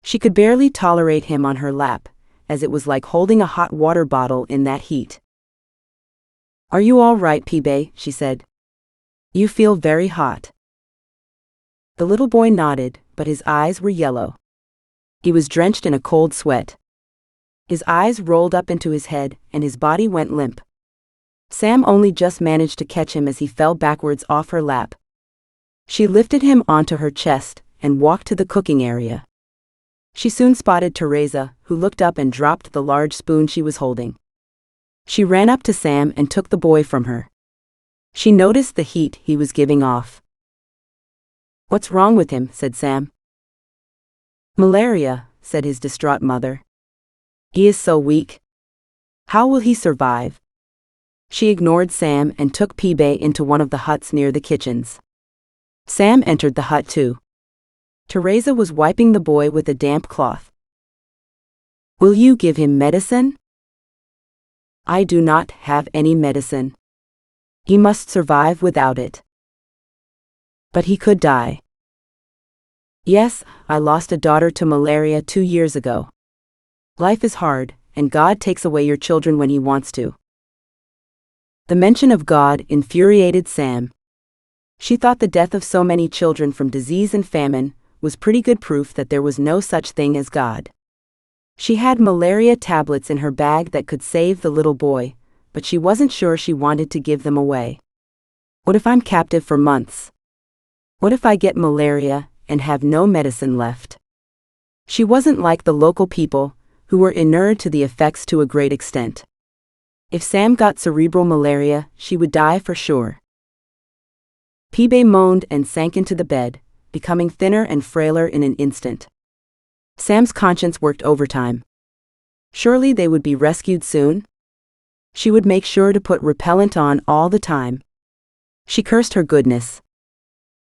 She could barely tolerate him on her lap, as it was like holding a hot water bottle in that heat. "Are you all right, Pibe?" she said. "You feel very hot." The little boy nodded, but his eyes were yellow. He was drenched in a cold sweat. His eyes rolled up into his head, and his body went limp. Sam only just managed to catch him as he fell backwards off her lap. She lifted him onto her chest and walked to the cooking area. She soon spotted Teresa, who looked up and dropped the large spoon she was holding. She ran up to Sam and took the boy from her. She noticed the heat he was giving off. "What's wrong with him?" said Sam. "Malaria," said his distraught mother. "He is so weak. How will he survive?" She ignored Sam and took Pibe into one of the huts near the kitchens. Sam entered the hut too. Teresa was wiping the boy with a damp cloth. "Will you give him medicine?" "I do not have any medicine. He must survive without it." "But he could die." "Yes, I lost a daughter to malaria 2 years ago. Life is hard, and God takes away your children when He wants to." The mention of God infuriated Sam. She thought the death of so many children from disease and famine was pretty good proof that there was no such thing as God. She had malaria tablets in her bag that could save the little boy, but she wasn't sure she wanted to give them away. What if I'm captive for months? What if I get malaria and have no medicine left? She wasn't like the local people, who were inured to the effects to a great extent. If Sam got cerebral malaria, she would die for sure. Pibe moaned and sank into the bed, becoming thinner and frailer in an instant. Sam's conscience worked overtime. Surely they would be rescued soon? She would make sure to put repellent on all the time. She cursed her goodness.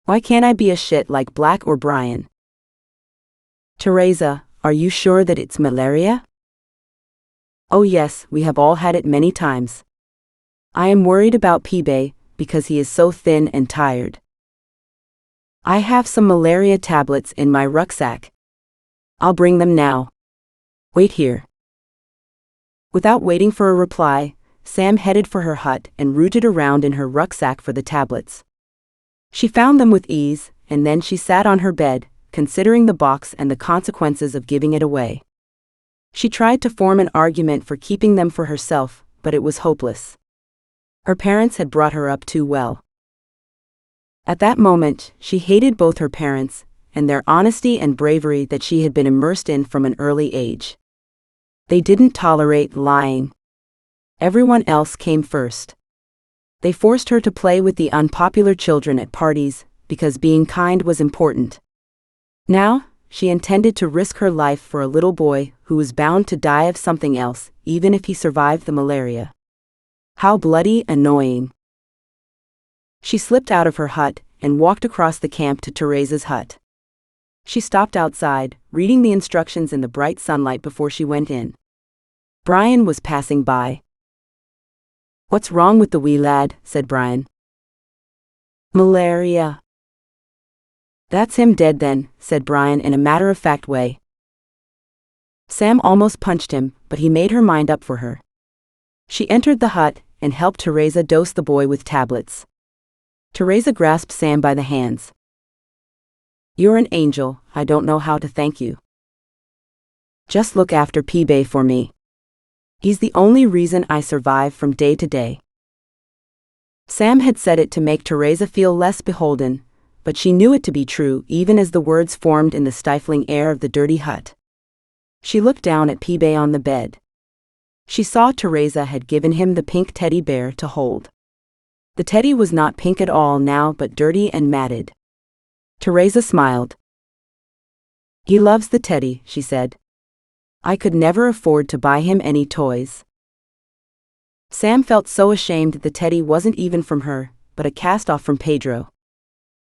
Why can't I be a shit like Black or Brian? "Teresa, are you sure that it's malaria?" "Oh yes, we have all had it many times. I am worried about Pibe, because he is so thin and tired. I have some malaria tablets in my rucksack. I'll bring them now. Wait here." Without waiting for a reply, Sam headed for her hut and rooted around in her rucksack for the tablets. She found them with ease, and then she sat on her bed, considering the box and the consequences of giving it away. She tried to form an argument for keeping them for herself, but it was hopeless. Her parents had brought her up too well. At that moment, she hated both her parents and their honesty and bravery that she had been immersed in from an early age. They didn't tolerate lying. Everyone else came first. They forced her to play with the unpopular children at parties, because being kind was important. Now, she intended to risk her life for a little boy who was bound to die of something else, even if he survived the malaria. How bloody annoying. She slipped out of her hut and walked across the camp to Teresa's hut. She stopped outside, reading the instructions in the bright sunlight before she went in. Brian was passing by. "What's wrong with the wee lad?" said Brian. "Malaria." "That's him dead then," said Brian in a matter-of-fact way. Sam almost punched him, but he made her mind up for her. She entered the hut and helped Teresa dose the boy with tablets. Teresa grasped Sam by the hands. "You're an angel, I don't know how to thank you. Just look after Pibe for me. He's the only reason I survive from day to day." Sam had said it to make Teresa feel less beholden, but she knew it to be true even as the words formed in the stifling air of the dirty hut. She looked down at Pibe on the bed. She saw Teresa had given him the pink teddy bear to hold. The teddy was not pink at all now but dirty and matted. Teresa smiled. He loves the teddy, she said. I could never afford to buy him any toys. Sam felt so ashamed the teddy wasn't even from her, but a cast-off from Pedro.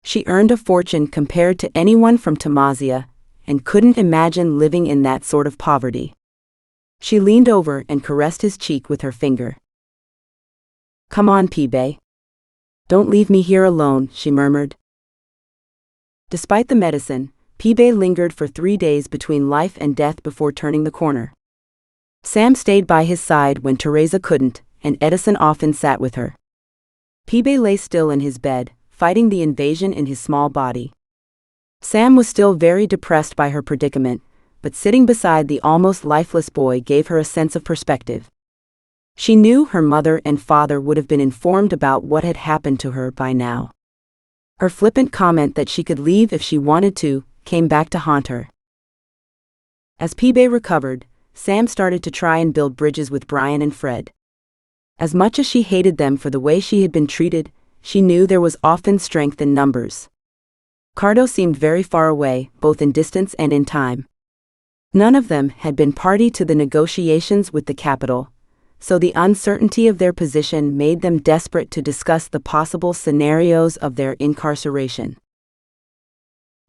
She earned a fortune compared to anyone from Tamazia, and couldn't imagine living in that sort of poverty. She leaned over and caressed his cheek with her finger. Come on, P-Bay. Don't leave me here alone, she murmured. Despite the medicine, P-Bay lingered for 3 days between life and death before turning the corner. Sam stayed by his side when Teresa couldn't, and Edison often sat with her. P-Bay lay still in his bed, fighting the invasion in his small body. Sam was still very depressed by her predicament, but sitting beside the almost lifeless boy gave her a sense of perspective. She knew her mother and father would have been informed about what had happened to her by now. Her flippant comment that she could leave if she wanted to came back to haunt her. As P-Bay recovered, Sam started to try and build bridges with Brian and Fred. As much as she hated them for the way she had been treated, she knew there was often strength in numbers. Cardo seemed very far away, both in distance and in time. None of them had been party to the negotiations with the capital, so the uncertainty of their position made them desperate to discuss the possible scenarios of their incarceration.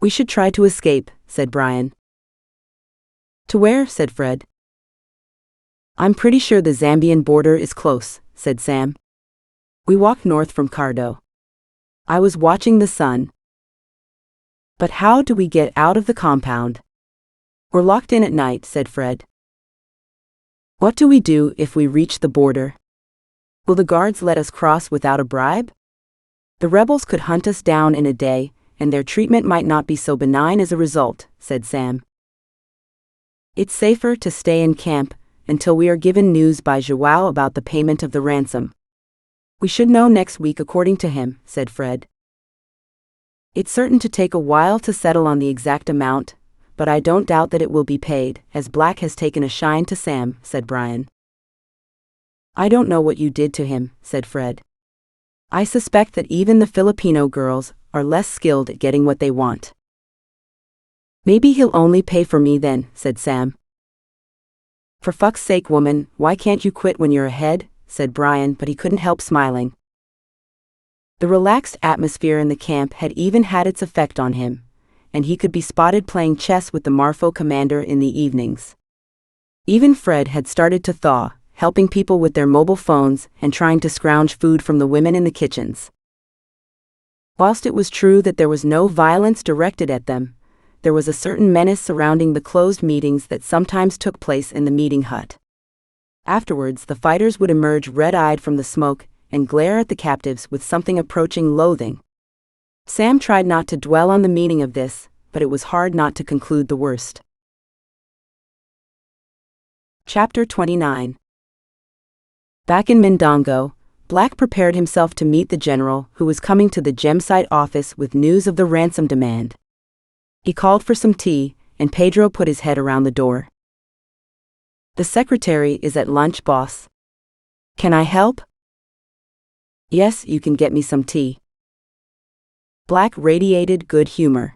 We should try to escape, said Brian. To where? Said Fred. I'm pretty sure the Zambian border is close, said Sam. We walked north from Cardo. I was watching the sun. But how do we get out of the compound? We're locked in at night, said Fred. What do we do if we reach the border? Will the guards let us cross without a bribe? The rebels could hunt us down in a day, and their treatment might not be so benign as a result, said Sam. It's safer to stay in camp until we are given news by Joao about the payment of the ransom. We should know next week according to him, said Fred. It's certain to take a while to settle on the exact amount, but I don't doubt that it will be paid, as Black has taken a shine to Sam, said Brian. I don't know what you did to him, said Fred. I suspect that even the Filipino girls are less skilled at getting what they want. Maybe he'll only pay for me then, said Sam. For fuck's sake, woman, why can't you quit when you're ahead, said Brian, but he couldn't help smiling. The relaxed atmosphere in the camp had even had its effect on him, and he could be spotted playing chess with the Marfo commander in the evenings. Even Fred had started to thaw, helping people with their mobile phones and trying to scrounge food from the women in the kitchens. Whilst it was true that there was no violence directed at them, there was a certain menace surrounding the closed meetings that sometimes took place in the meeting hut. Afterwards, the fighters would emerge red-eyed from the smoke and glare at the captives with something approaching loathing. Sam tried not to dwell on the meaning of this, but it was hard not to conclude the worst. Chapter 29. Back in Mindongo, Black prepared himself to meet the general who was coming to the Gemsite office with news of the ransom demand. He called for some tea, and Pedro put his head around the door. The secretary is at lunch, boss. Can I help? Yes, you can get me some tea. Black radiated good humor.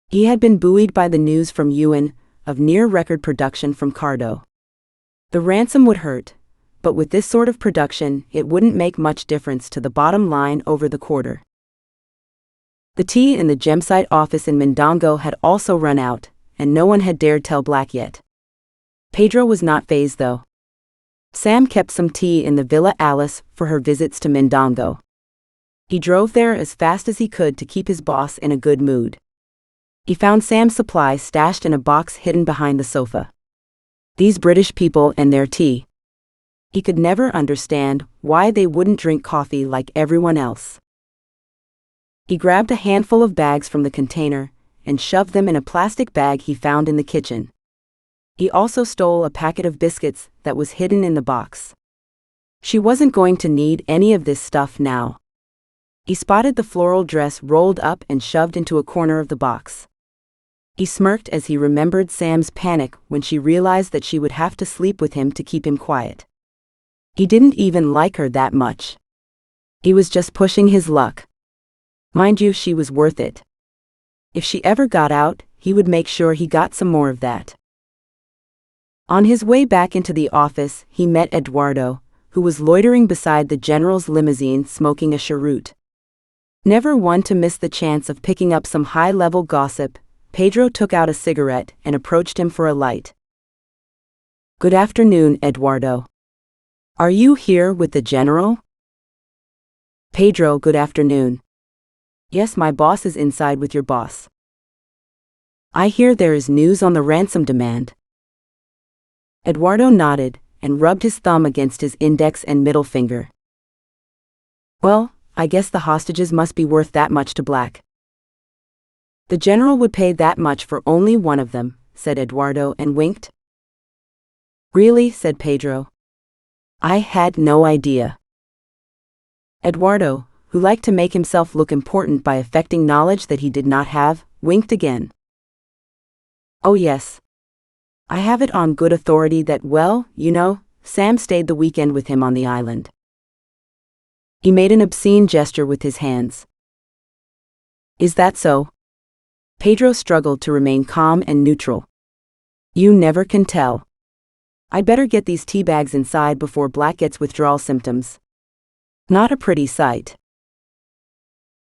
He had been buoyed by the news from Ewan of near-record production from Cardo. The ransom would hurt, but with this sort of production it wouldn't make much difference to the bottom line over the quarter. The tea in the Gemsite office in Mindongo had also run out, and no one had dared tell Black yet. Pedro was not fazed though. Sam kept some tea in the Villa Alice for her visits to Mindongo. He drove there as fast as he could to keep his boss in a good mood. He found Sam's supplies stashed in a box hidden behind the sofa. These British people and their tea. He could never understand why they wouldn't drink coffee like everyone else. He grabbed a handful of bags from the container and shoved them in a plastic bag he found in the kitchen. He also stole a packet of biscuits that was hidden in the box. She wasn't going to need any of this stuff now. He spotted the floral dress rolled up and shoved into a corner of the box. He smirked as he remembered Sam's panic when she realized that she would have to sleep with him to keep him quiet. He didn't even like her that much. He was just pushing his luck. Mind you, she was worth it. If she ever got out, he would make sure he got some more of that. On his way back into the office, he met Eduardo, who was loitering beside the general's limousine smoking a cheroot. Never one to miss the chance of picking up some high-level gossip, Pedro took out a cigarette and approached him for a light. "Good afternoon, Eduardo. Are you here with the general?" "Pedro, good afternoon. Yes, my boss is inside with your boss. I hear there is news on the ransom demand." Eduardo nodded and rubbed his thumb against his index and middle finger. "Well, I guess the hostages must be worth that much to Black." "The general would pay that much for only one of them," said Eduardo and winked. "Really?" said Pedro. "I had no idea." Eduardo, who liked to make himself look important by affecting knowledge that he did not have, winked again. "Oh yes. I have it on good authority that, well, you know, Sam stayed the weekend with him on the island." He made an obscene gesture with his hands. "Is that so?" Pedro struggled to remain calm and neutral. "You never can tell. I'd better get these tea bags inside before Black gets withdrawal symptoms. Not a pretty sight."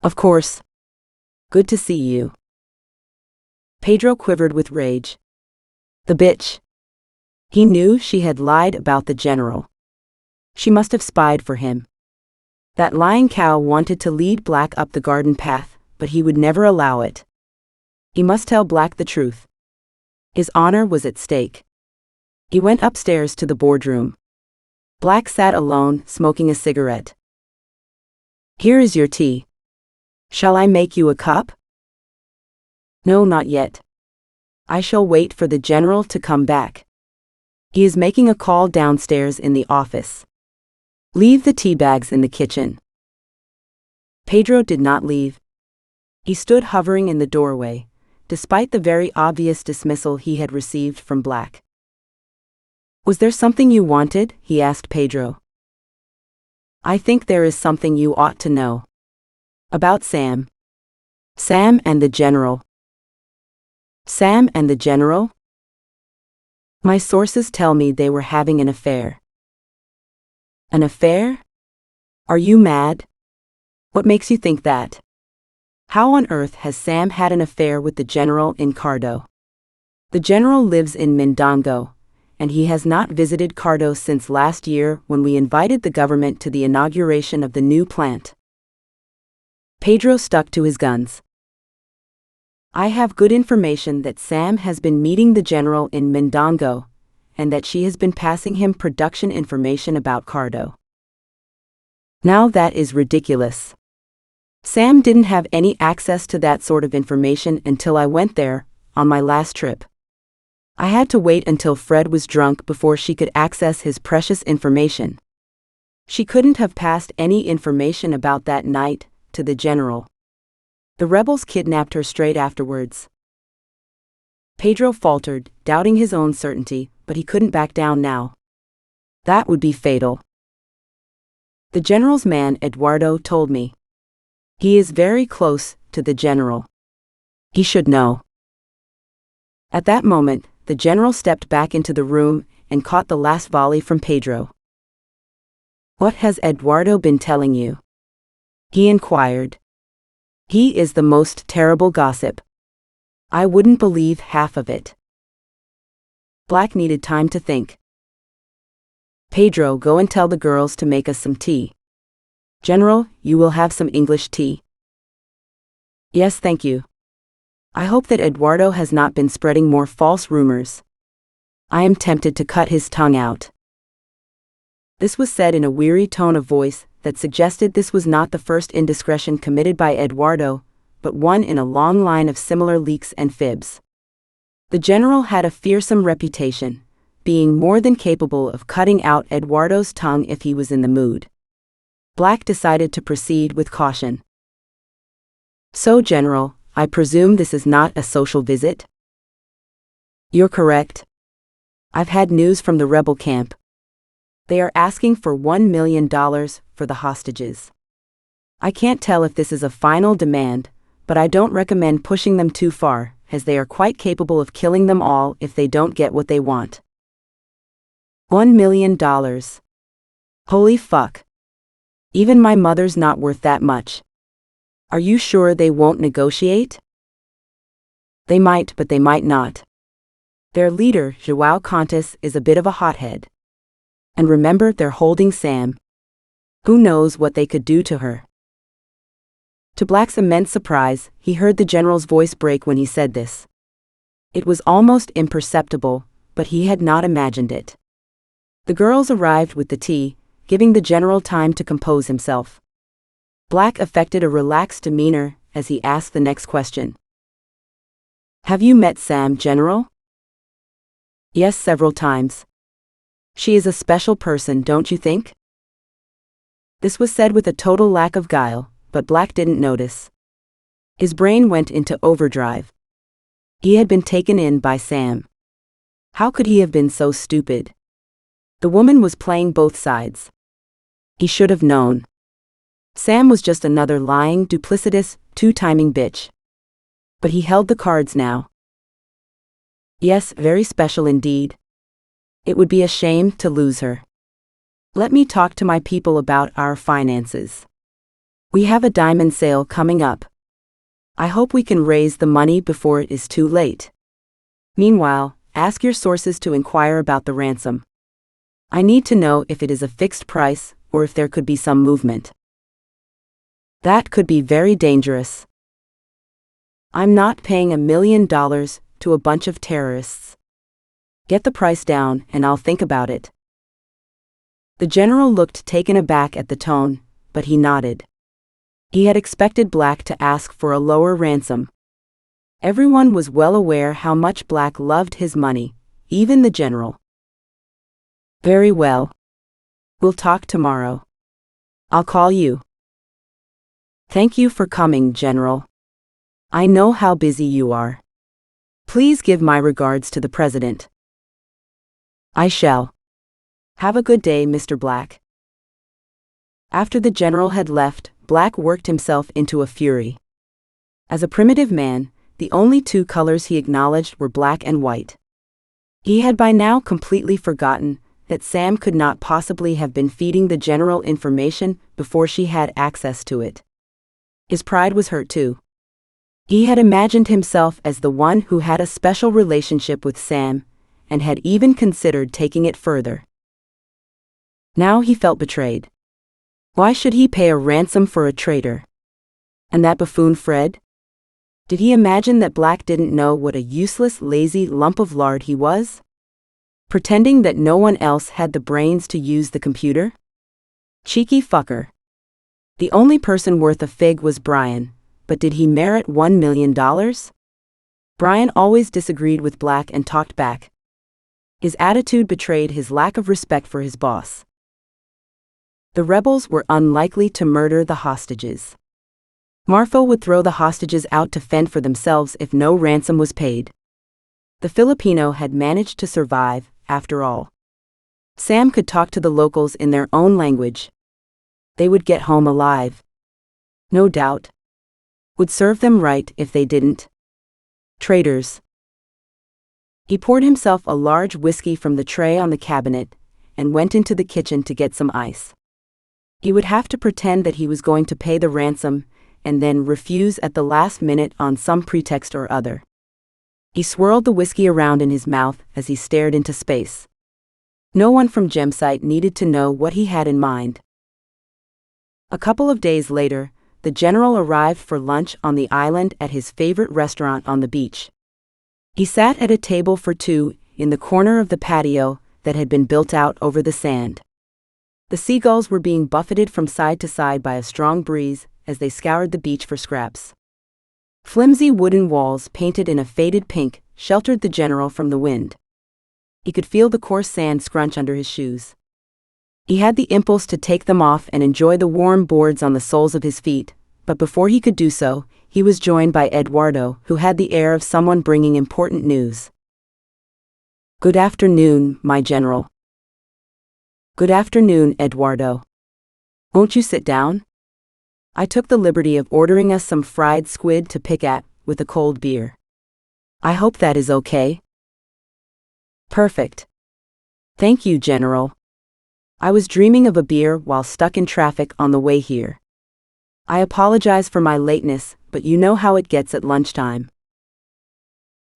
"Of course. Good to see you." Pedro quivered with rage. The bitch. He knew she had lied about the general. She must have spied for him. That lying cow wanted to lead Black up the garden path, but he would never allow it. He must tell Black the truth. His honor was at stake. He went upstairs to the boardroom. Black sat alone, smoking a cigarette. "Here is your tea. Shall I make you a cup?" "No, not yet. I shall wait for the general to come back. He is making a call downstairs in the office. Leave the tea bags in the kitchen." Pedro did not leave. He stood hovering in the doorway, despite the very obvious dismissal he had received from Black. "Was there something you wanted?" he asked Pedro. "I think there is something you ought to know. About Sam." "Sam and the general." "Sam and the general?" "My sources tell me they were having an affair." "An affair? Are you mad? What makes you think that? How on earth has Sam had an affair with the general in Cardo? The general lives in Mindongo, and he has not visited Cardo since last year when we invited the government to the inauguration of the new plant." Pedro stuck to his guns. "I have good information that Sam has been meeting the general in Mindongo, and that she has been passing him production information about Cardo." "Now that is ridiculous. Sam didn't have any access to that sort of information until I went there, on my last trip. I had to wait until Fred was drunk before she could access his precious information. She couldn't have passed any information about that night to the general. The rebels kidnapped her straight afterwards." Pedro faltered, doubting his own certainty, but he couldn't back down now. That would be fatal. "The general's man, Eduardo, told me. He is very close to the general. He should know." At that moment, the general stepped back into the room and caught the last volley from Pedro. "What has Eduardo been telling you?" he inquired. "He is the most terrible gossip. I wouldn't believe half of it." Black needed time to think. "Pedro, go and tell the girls to make us some tea. General, you will have some English tea?" "Yes, thank you. I hope that Eduardo has not been spreading more false rumors. I am tempted to cut his tongue out." This was said in a weary tone of voice that suggested this was not the first indiscretion committed by Eduardo, but one in a long line of similar leaks and fibs. The general had a fearsome reputation, being more than capable of cutting out Eduardo's tongue if he was in the mood. Black decided to proceed with caution. "So, General, I presume this is not a social visit?" "You're correct. I've had news from the rebel camp. They are asking for $1 million for the hostages. I can't tell if this is a final demand, but I don't recommend pushing them too far, as they are quite capable of killing them all if they don't get what they want. $1 million. Holy fuck. Even my mother's not worth that much. Are you sure they won't negotiate? They might, but they might not. Their leader, João Contas, is a bit of a hothead. And remember, they're holding Sam. Who knows what they could do to her? To Black's immense surprise, he heard the general's voice break when he said this. It was almost imperceptible, but he had not imagined it. The girls arrived with the tea, giving the general time to compose himself. Black affected a relaxed demeanor as he asked the next question. Have you met Sam, General? Yes, several times. She is a special person, don't you think? This was said with a total lack of guile, but Black didn't notice. His brain went into overdrive. He had been taken in by Sam. How could he have been so stupid? The woman was playing both sides. He should have known. Sam was just another lying, duplicitous, two-timing bitch. But he held the cards now. Yes, very special indeed. It would be a shame to lose her. Let me talk to my people about our finances. We have a diamond sale coming up. I hope we can raise the money before it is too late. Meanwhile, ask your sources to inquire about the ransom. I need to know if it is a fixed price or if there could be some movement. That could be very dangerous. I'm not paying $1 million to a bunch of terrorists. Get the price down and I'll think about it. The general looked taken aback at the tone, but he nodded. He had expected Black to ask for a lower ransom. Everyone was well aware how much Black loved his money, even the general. Very well. We'll talk tomorrow. I'll call you. Thank you for coming, General. I know how busy you are. Please give my regards to the President. I shall. Have a good day, Mr. Black. After the general had left, Black worked himself into a fury. As a primitive man, the only two colors he acknowledged were black and white. He had by now completely forgotten that Sam could not possibly have been feeding the general information before she had access to it. His pride was hurt too. He had imagined himself as the one who had a special relationship with Sam, and had even considered taking it further. Now he felt betrayed. Why should he pay a ransom for a traitor? And that buffoon Fred? Did he imagine that Black didn't know what a useless, lazy lump of lard he was? Pretending that no one else had the brains to use the computer? Cheeky fucker. The only person worth a fig was Brian, but did he merit $1 million? Brian always disagreed with Black and talked back. His attitude betrayed his lack of respect for his boss. The rebels were unlikely to murder the hostages. Marfo would throw the hostages out to fend for themselves if no ransom was paid. The Filipino had managed to survive, after all. Sam could talk to the locals in their own language. They would get home alive. No doubt. Would serve them right if they didn't. Traitors. He poured himself a large whiskey from the tray on the cabinet, and went into the kitchen to get some ice. He would have to pretend that he was going to pay the ransom, and then refuse at the last minute on some pretext or other. He swirled the whiskey around in his mouth as he stared into space. No one from Gemsite needed to know what he had in mind. A couple of days later, the general arrived for lunch on the island at his favorite restaurant on the beach. He sat at a table for two in the corner of the patio that had been built out over the sand. The seagulls were being buffeted from side to side by a strong breeze as they scoured the beach for scraps. Flimsy wooden walls painted in a faded pink sheltered the general from the wind. He could feel the coarse sand scrunch under his shoes. He had the impulse to take them off and enjoy the warm boards on the soles of his feet, but before he could do so, he was joined by Eduardo, who had the air of someone bringing important news. Good afternoon, my general. Good afternoon, Eduardo. Won't you sit down? I took the liberty of ordering us some fried squid to pick at, with a cold beer. I hope that is okay. Perfect. Thank you, General. I was dreaming of a beer while stuck in traffic on the way here. I apologize for my lateness, but you know how it gets at lunchtime.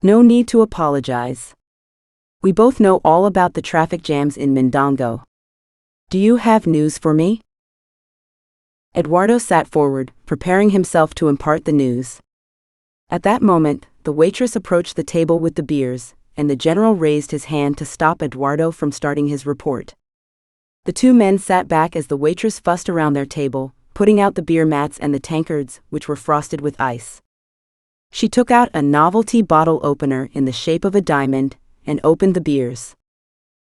No need to apologize. We both know all about the traffic jams in Mindongo. Do you have news for me? Eduardo sat forward, preparing himself to impart the news. At that moment, the waitress approached the table with the beers, and the general raised his hand to stop Eduardo from starting his report. The two men sat back as the waitress fussed around their table, putting out the beer mats and the tankards, which were frosted with ice. She took out a novelty bottle opener in the shape of a diamond, and opened the beers.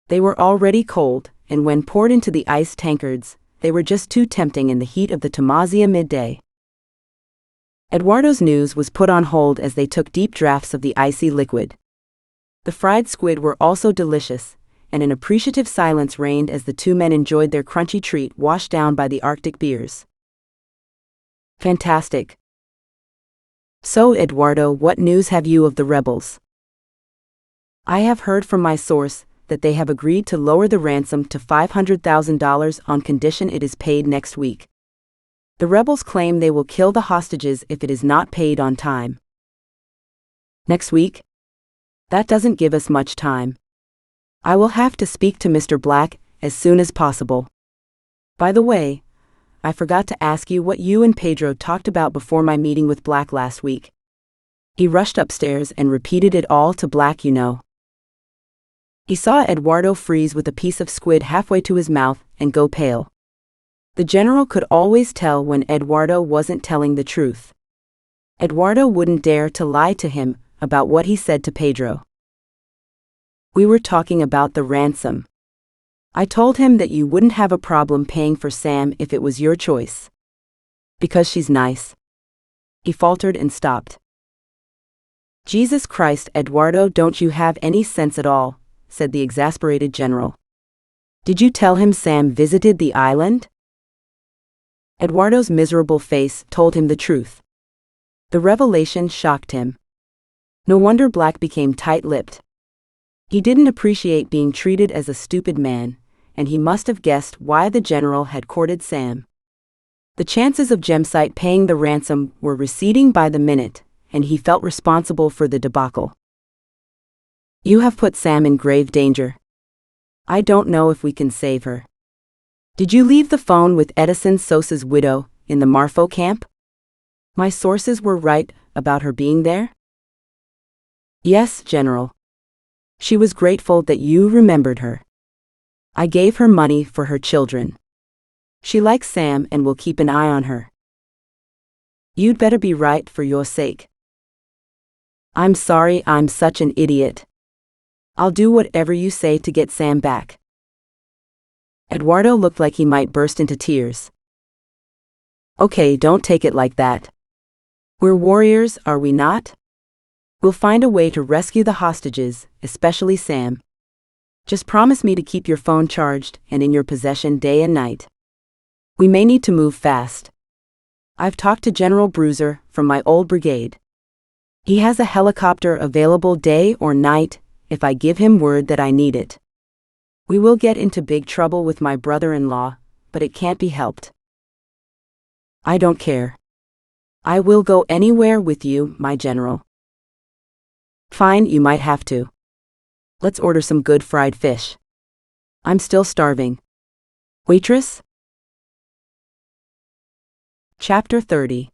They were already cold, and when poured into the ice tankards, they were just too tempting in the heat of the Tamazia midday. Eduardo's news was put on hold as they took deep draughts of the icy liquid. The fried squid were also delicious, and an appreciative silence reigned as the two men enjoyed their crunchy treat washed down by the Arctic beers. Fantastic. So, Eduardo, what news have you of the rebels? I have heard from my source that they have agreed to lower the ransom to $500,000 on condition it is paid next week. The rebels claim they will kill the hostages if it is not paid on time. Next week? That doesn't give us much time. I will have to speak to Mr. Black as soon as possible. By the way, I forgot to ask you what you and Pedro talked about before my meeting with Black last week. He rushed upstairs and repeated it all to Black, you know. He saw Eduardo freeze with a piece of squid halfway to his mouth and go pale. The general could always tell when Eduardo wasn't telling the truth. Eduardo wouldn't dare to lie to him about what he said to Pedro. We were talking about the ransom. I told him that you wouldn't have a problem paying for Sam if it was your choice. Because she's nice. He faltered and stopped. Jesus Christ, Eduardo, don't you have any sense at all, said the exasperated general. Did you tell him Sam visited the island? Eduardo's miserable face told him the truth. The revelation shocked him. No wonder Black became tight-lipped. He didn't appreciate being treated as a stupid man, and he must have guessed why the general had courted Sam. The chances of Gemsite paying the ransom were receding by the minute, and he felt responsible for the debacle. You have put Sam in grave danger. I don't know if we can save her. Did you leave the phone with Edison Sosa's widow in the Marfo camp? My sources were right about her being there? Yes, General. She was grateful that you remembered her. I gave her money for her children. She likes Sam and will keep an eye on her. You'd better be right for your sake. I'm sorry I'm such an idiot. I'll do whatever you say to get Sam back. Eduardo looked like he might burst into tears. Okay, don't take it like that. We're warriors, are we not? We'll find a way to rescue the hostages, especially Sam. Just promise me to keep your phone charged and in your possession day and night. We may need to move fast. I've talked to General Bruiser from my old brigade. He has a helicopter available day or night if I give him word that I need it. We will get into big trouble with my brother-in-law, but it can't be helped. I don't care. I will go anywhere with you, my general. Fine, you might have to. Let's order some good fried fish. I'm still starving. Waitress? Chapter 30.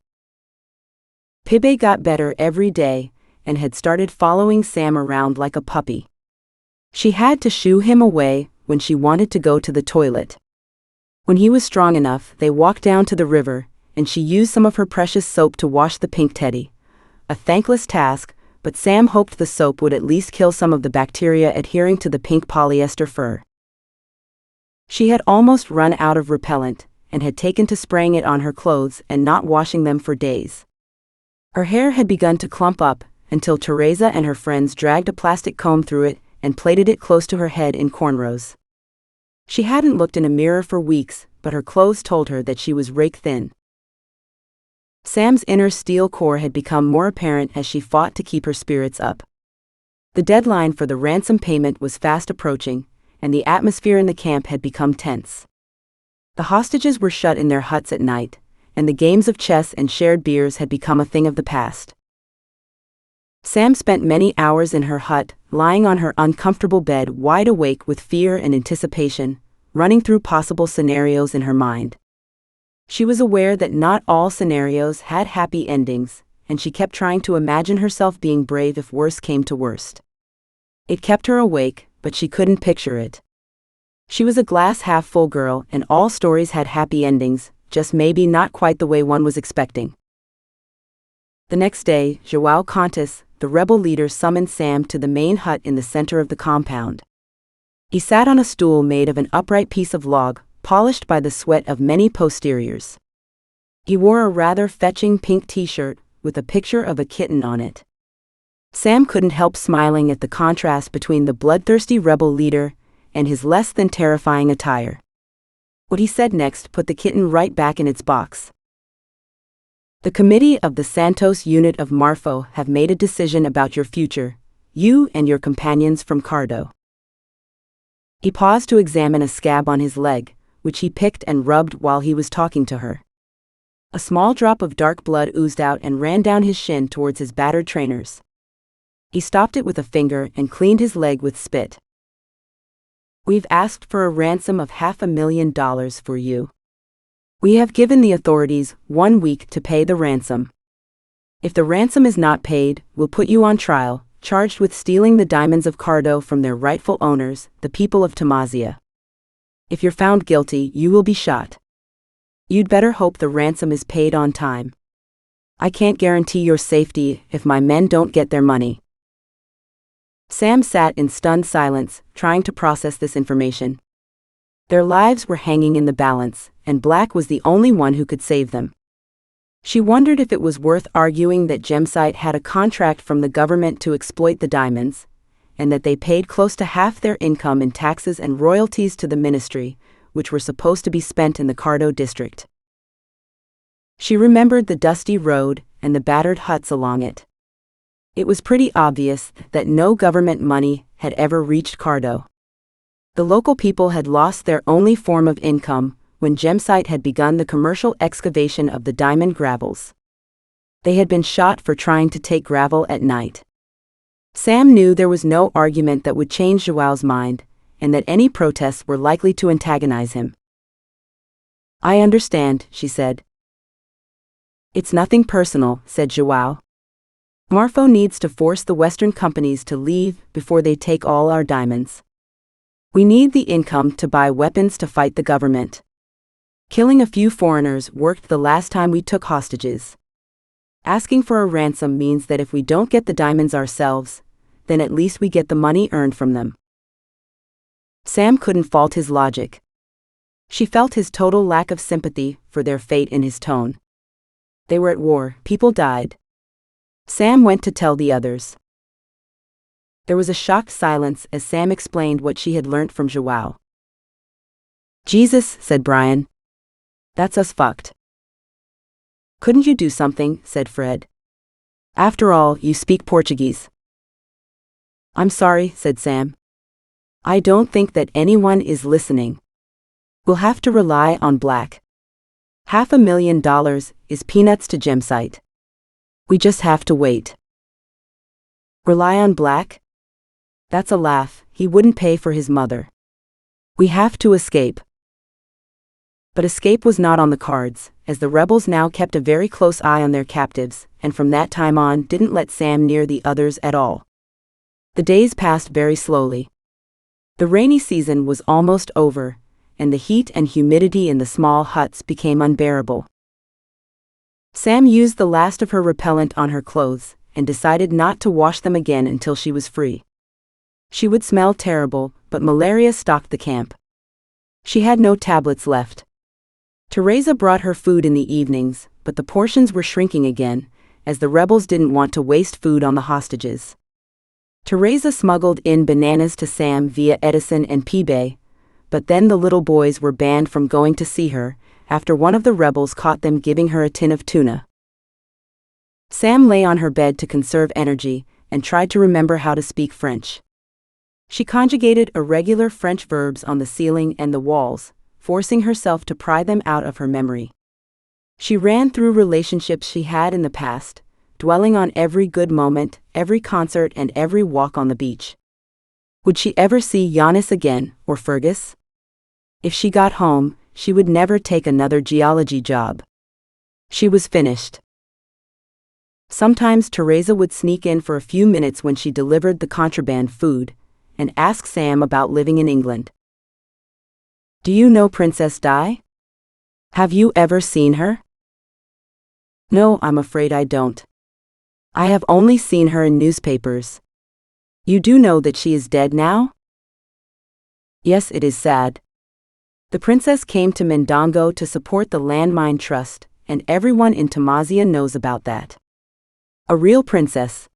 Pibe got better every day and had started following Sam around like a puppy. She had to shoo him away when she wanted to go to the toilet. When he was strong enough, they walked down to the river, and she used some of her precious soap to wash the pink teddy. A thankless task, but Sam hoped the soap would at least kill some of the bacteria adhering to the pink polyester fur. She had almost run out of repellent, and had taken to spraying it on her clothes and not washing them for days. Her hair had begun to clump up, until Teresa and her friends dragged a plastic comb through it and plaited it close to her head in cornrows. She hadn't looked in a mirror for weeks, but her clothes told her that she was rake thin. Sam's inner steel core had become more apparent as she fought to keep her spirits up. The deadline for the ransom payment was fast approaching, and the atmosphere in the camp had become tense. The hostages were shut in their huts at night, and the games of chess and shared beers had become a thing of the past. Sam spent many hours in her hut, lying on her uncomfortable bed, wide awake with fear and anticipation, running through possible scenarios in her mind. She was aware that not all scenarios had happy endings, and she kept trying to imagine herself being brave if worse came to worst. It kept her awake, but she couldn't picture it. She was a glass-half-full girl, and all stories had happy endings, just maybe not quite the way one was expecting. The next day, João Contas, the rebel leader, summoned Sam to the main hut in the center of the compound. He sat on a stool made of an upright piece of log, polished by the sweat of many posteriors. He wore a rather fetching pink t-shirt, with a picture of a kitten on it. Sam couldn't help smiling at the contrast between the bloodthirsty rebel leader and his less than terrifying attire. What he said next put the kitten right back in its box. The committee of the Santos unit of Marfo have made a decision about your future, you and your companions from Cardo. He paused to examine a scab on his leg, which he picked and rubbed while he was talking to her. A small drop of dark blood oozed out and ran down his shin towards his battered trainers. He stopped it with a finger and cleaned his leg with spit. We've asked for a ransom of $500,000 for you. We have given the authorities 1 week to pay the ransom. If the ransom is not paid, we'll put you on trial, charged with stealing the diamonds of Cardo from their rightful owners, the people of Tamazia. If you're found guilty, you will be shot. You'd better hope the ransom is paid on time. I can't guarantee your safety if my men don't get their money. Sam sat in stunned silence, trying to process this information. Their lives were hanging in the balance, and Black was the only one who could save them. She wondered if it was worth arguing that Gemsite had a contract from the government to exploit the diamonds, and that they paid close to half their income in taxes and royalties to the ministry, which were supposed to be spent in the Cardo district. She remembered the dusty road and the battered huts along it. It was pretty obvious that no government money had ever reached Cardo. The local people had lost their only form of income when Gemsite had begun the commercial excavation of the diamond gravels. They had been shot for trying to take gravel at night. Sam knew there was no argument that would change Joao's mind, and that any protests were likely to antagonize him. I understand, she said. It's nothing personal, said Joao. Marfo needs to force the Western companies to leave before they take all our diamonds. We need the income to buy weapons to fight the government. Killing a few foreigners worked the last time we took hostages. Asking for a ransom means that if we don't get the diamonds ourselves, then at least we get the money earned from them. Sam couldn't fault his logic. She felt his total lack of sympathy for their fate in his tone. They were at war, people died. Sam went to tell the others. There was a shocked silence as Sam explained what she had learnt from Joao. Jesus, said Brian. That's us fucked. Couldn't you do something, said Fred. After all, you speak Portuguese. I'm sorry, said Sam. I don't think that anyone is listening. We'll have to rely on Black. $500,000 is peanuts to Gemsite. We just have to wait. Rely on Black? That's a laugh, he wouldn't pay for his mother. We have to escape. But escape was not on the cards, as the rebels now kept a very close eye on their captives, and from that time on didn't let Sam near the others at all. The days passed very slowly. The rainy season was almost over, and the heat and humidity in the small huts became unbearable. Sam used the last of her repellent on her clothes, and decided not to wash them again until she was free. She would smell terrible, but malaria stalked the camp. She had no tablets left. Teresa brought her food in the evenings, but the portions were shrinking again, as the rebels didn't want to waste food on the hostages. Teresa smuggled in bananas to Sam via Edison and Peebay, but then the little boys were banned from going to see her, after one of the rebels caught them giving her a tin of tuna. Sam lay on her bed to conserve energy and tried to remember how to speak French. She conjugated irregular French verbs on the ceiling and the walls, forcing herself to pry them out of her memory. She ran through relationships she had in the past, dwelling on every good moment, every concert, and every walk on the beach. Would she ever see Giannis again, or Fergus? If she got home, she would never take another geology job. She was finished. Sometimes Teresa would sneak in for a few minutes when she delivered the contraband food, and ask Sam about living in England. Do you know Princess Di? Have you ever seen her? No, I'm afraid I don't. I have only seen her in newspapers. You do know that she is dead now? Yes, it is sad. The princess came to Mendongo to support the landmine trust, and everyone in Tamazia knows about that. A real princess.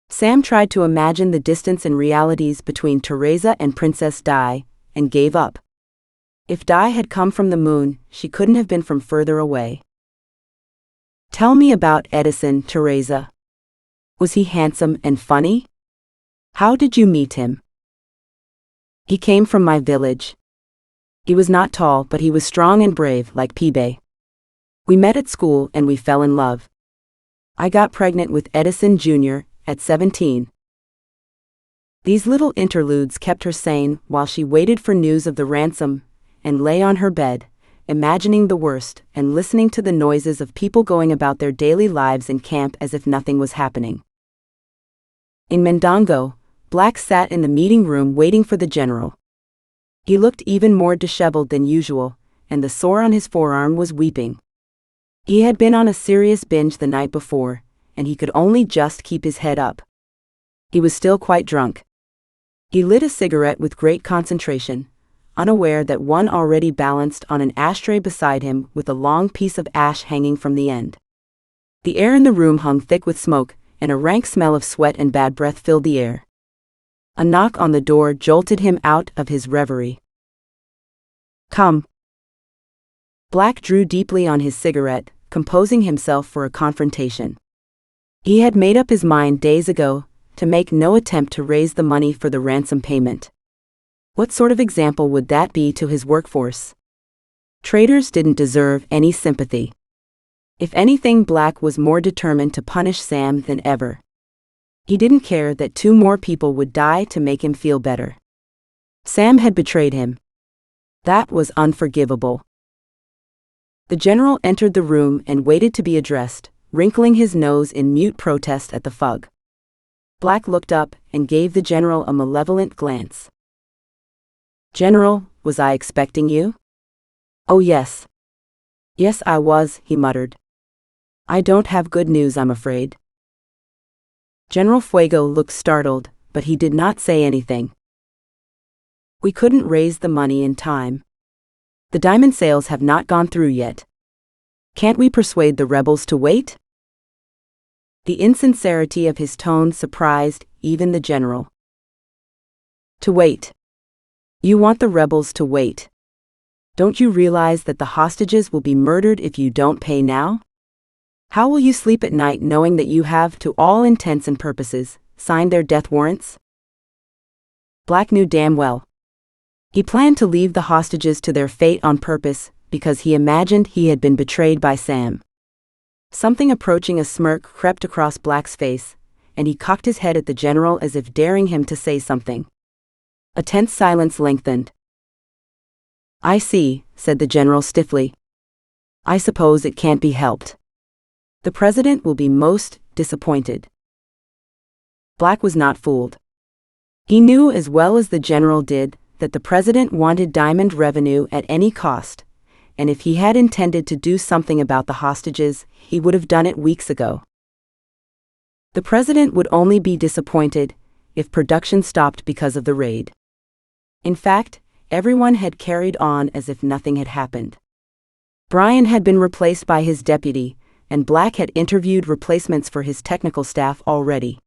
Sam tried to imagine the distance and realities between Teresa and Princess Di, and gave up. If Di had come from the moon, she couldn't have been from further away. Tell me about Edison, Teresa. Was he handsome and funny? How did you meet him? He came from my village. He was not tall, but he was strong and brave, like Pibe. We met at school and we fell in love. I got pregnant with Edison Jr. at 17. These little interludes kept her sane while she waited for news of the ransom, and lay on her bed, imagining the worst and listening to the noises of people going about their daily lives in camp as if nothing was happening. In Mendongo, Black sat in the meeting room waiting for the general. He looked even more disheveled than usual, and the sore on his forearm was weeping. He had been on a serious binge the night before, and he could only just keep his head up. He was still quite drunk. He lit a cigarette with great concentration, unaware that one already balanced on an ashtray beside him with a long piece of ash hanging from the end. The air in the room hung thick with smoke, and a rank smell of sweat and bad breath filled the air. A knock on the door jolted him out of his reverie. Come. Black drew deeply on his cigarette, composing himself for a confrontation. He had made up his mind days ago to make no attempt to raise the money for the ransom payment. What sort of example would that be to his workforce? Traitors didn't deserve any sympathy. If anything, Black was more determined to punish Sam than ever. He didn't care that 2 more people would die to make him feel better. Sam had betrayed him. That was unforgivable. The general entered the room and waited to be addressed, wrinkling his nose in mute protest at the fug. Black looked up and gave the general a malevolent glance. General, was I expecting you? Oh yes. Yes, I was, he muttered. I don't have good news, I'm afraid. General Fuego looked startled, but he did not say anything. We couldn't raise the money in time. The diamond sales have not gone through yet. Can't we persuade the rebels to wait? The insincerity of his tone surprised even the general. To wait. You want the rebels to wait. Don't you realize that the hostages will be murdered if you don't pay now? How will you sleep at night knowing that you have, to all intents and purposes, signed their death warrants? Black knew damn well. He planned to leave the hostages to their fate on purpose because he imagined he had been betrayed by Sam. Something approaching a smirk crept across Black's face, and he cocked his head at the general as if daring him to say something. A tense silence lengthened. I see, said the general stiffly. I suppose it can't be helped. The president will be most disappointed. Black was not fooled. He knew as well as the general did that the president wanted diamond revenue at any cost, and if he had intended to do something about the hostages, he would have done it weeks ago. The president would only be disappointed if production stopped because of the raid. In fact, everyone had carried on as if nothing had happened. Brian had been replaced by his deputy, and Black had interviewed replacements for his technical staff already.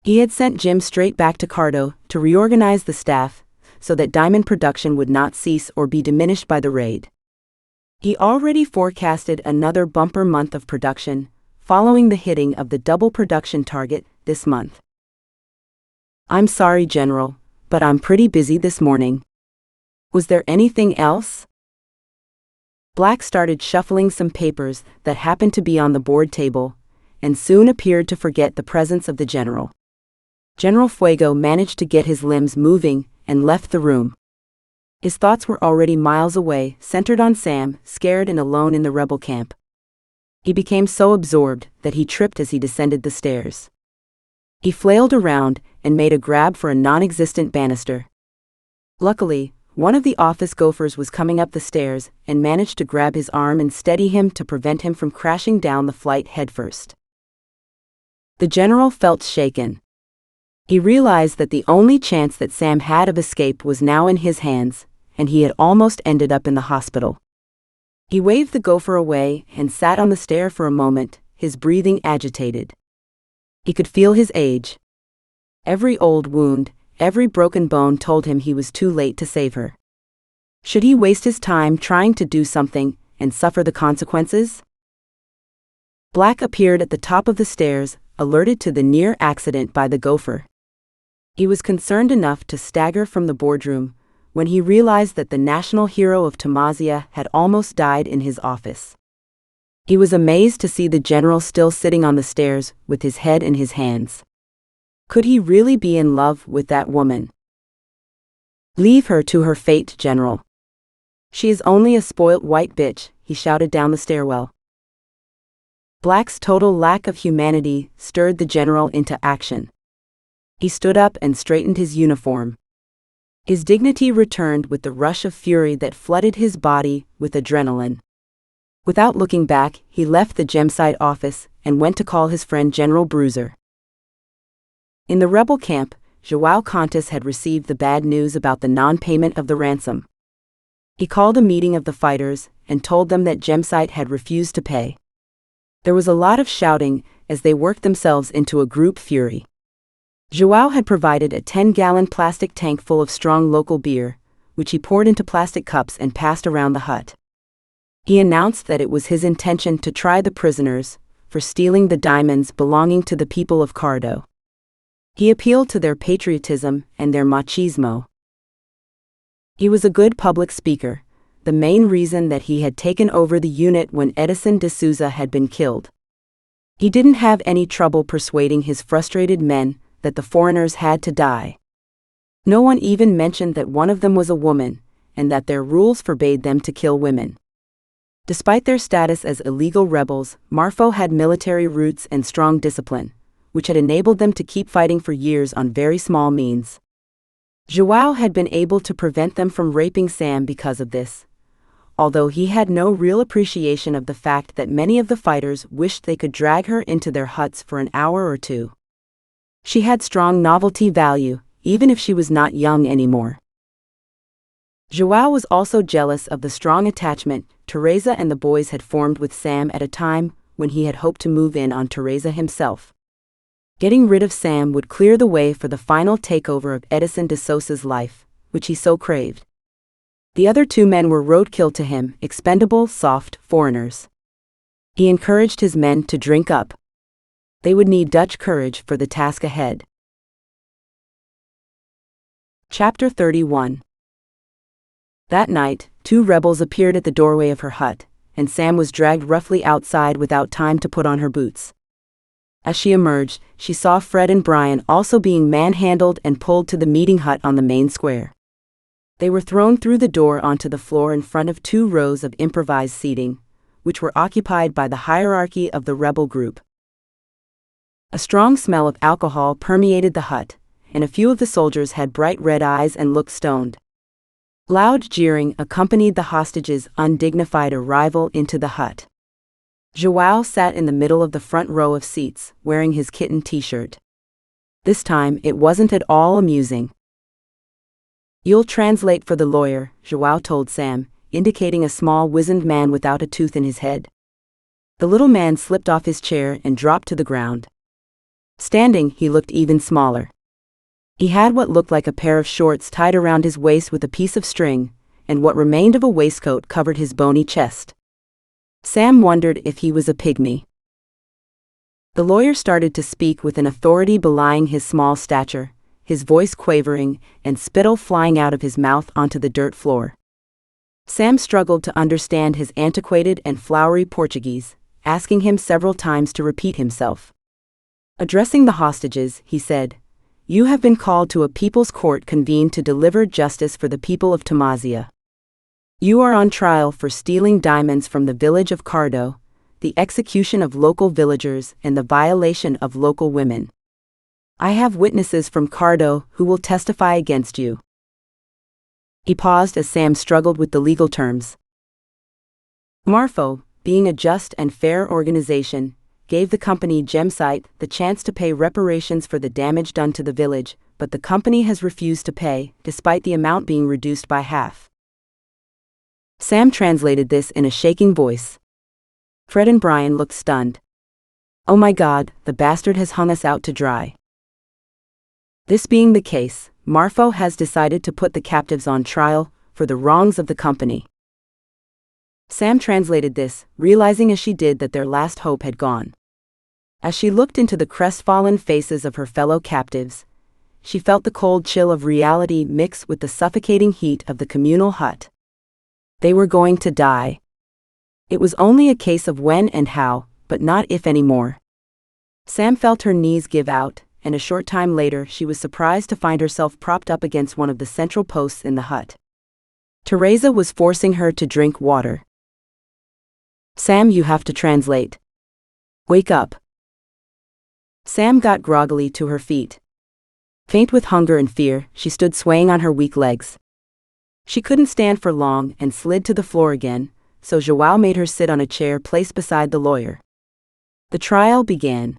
He had sent Jim straight back to Cardo to reorganize the staff so that diamond production would not cease or be diminished by the raid. He already forecasted another bumper month of production, following the hitting of the double production target this month. "I'm sorry, General, but I'm pretty busy this morning. Was there anything else?" Black started shuffling some papers that happened to be on the board table, and soon appeared to forget the presence of the general. General Fuego managed to get his limbs moving and left the room. His thoughts were already miles away, centered on Sam, scared and alone in the rebel camp. He became so absorbed that he tripped as he descended the stairs. He flailed around and made a grab for a non-existent banister. Luckily, one of the office gophers was coming up the stairs and managed to grab his arm and steady him to prevent him from crashing down the flight headfirst. The general felt shaken. He realized that the only chance that Sam had of escape was now in his hands, and he had almost ended up in the hospital. He waved the gopher away and sat on the stair for a moment, his breathing agitated. He could feel his age. Every old wound, every broken bone told him he was too late to save her. Should he waste his time trying to do something and suffer the consequences? Black appeared at the top of the stairs, alerted to the near accident by the gopher. He was concerned enough to stagger from the boardroom when he realized that the national hero of Tamazia had almost died in his office. He was amazed to see the general still sitting on the stairs with his head in his hands. Could he really be in love with that woman? "Leave her to her fate, General. She is only a spoilt white bitch," he shouted down the stairwell. Black's total lack of humanity stirred the general into action. He stood up and straightened his uniform. His dignity returned with the rush of fury that flooded his body with adrenaline. Without looking back, he left the Gemsite office and went to call his friend General Bruiser. In the rebel camp, João Contas had received the bad news about the non-payment of the ransom. He called a meeting of the fighters and told them that Gemsite had refused to pay. There was a lot of shouting as they worked themselves into a group fury. João had provided a 10-gallon plastic tank full of strong local beer, which he poured into plastic cups and passed around the hut. He announced that it was his intention to try the prisoners for stealing the diamonds belonging to the people of Cardo. He appealed to their patriotism and their machismo. He was a good public speaker, the main reason that he had taken over the unit when Edison de Souza had been killed. He didn't have any trouble persuading his frustrated men that the foreigners had to die. No one even mentioned that one of them was a woman, and that their rules forbade them to kill women. Despite their status as illegal rebels, Marfo had military roots and strong discipline, which had enabled them to keep fighting for years on very small means. João had been able to prevent them from raping Sam because of this, although he had no real appreciation of the fact that many of the fighters wished they could drag her into their huts for an hour or two. She had strong novelty value, even if she was not young anymore. João was also jealous of the strong attachment Teresa and the boys had formed with Sam at a time when he had hoped to move in on Teresa himself. Getting rid of Sam would clear the way for the final takeover of Edison de Souza's life, which he so craved. The other two men were roadkill to him, expendable, soft foreigners. He encouraged his men to drink up. They would need Dutch courage for the task ahead. Chapter 31. That night, two rebels appeared at the doorway of her hut, and Sam was dragged roughly outside without time to put on her boots. As she emerged, she saw Fred and Brian also being manhandled and pulled to the meeting hut on the main square. They were thrown through the door onto the floor in front of 2 rows of improvised seating, which were occupied by the hierarchy of the rebel group. A strong smell of alcohol permeated the hut, and a few of the soldiers had bright red eyes and looked stoned. Loud jeering accompanied the hostages' undignified arrival into the hut. João sat in the middle of the front row of seats, wearing his kitten t-shirt. This time, it wasn't at all amusing. "You'll translate for the lawyer," João told Sam, indicating a small wizened man without a tooth in his head. The little man slipped off his chair and dropped to the ground. Standing, he looked even smaller. He had what looked like a pair of shorts tied around his waist with a piece of string, and what remained of a waistcoat covered his bony chest. Sam wondered if he was a pygmy. The lawyer started to speak with an authority belying his small stature, his voice quavering and spittle flying out of his mouth onto the dirt floor. Sam struggled to understand his antiquated and flowery Portuguese, asking him several times to repeat himself. Addressing the hostages, he said, "You have been called to a people's court convened to deliver justice for the people of Tamazia. You are on trial for stealing diamonds from the village of Cardo, the execution of local villagers and the violation of local women. I have witnesses from Cardo who will testify against you." He paused as Sam struggled with the legal terms. Marfo, being a just and fair organization, gave the company Gemsite the chance to pay reparations for the damage done to the village, but the company has refused to pay, despite the amount being reduced by half. Sam translated this in a shaking voice. Fred and Brian looked stunned. "Oh my God, the bastard has hung us out to dry." This being the case, Marfo has decided to put the captives on trial for the wrongs of the company. Sam translated this, realizing as she did that their last hope had gone. As she looked into the crestfallen faces of her fellow captives, she felt the cold chill of reality mix with the suffocating heat of the communal hut. They were going to die. It was only a case of when and how, but not if anymore. Sam felt her knees give out, and a short time later she was surprised to find herself propped up against one of the central posts in the hut. Teresa was forcing her to drink water. "Sam, you have to translate. Wake up." Sam got groggily to her feet. Faint with hunger and fear, she stood swaying on her weak legs. She couldn't stand for long and slid to the floor again, so Joao made her sit on a chair placed beside the lawyer. The trial began.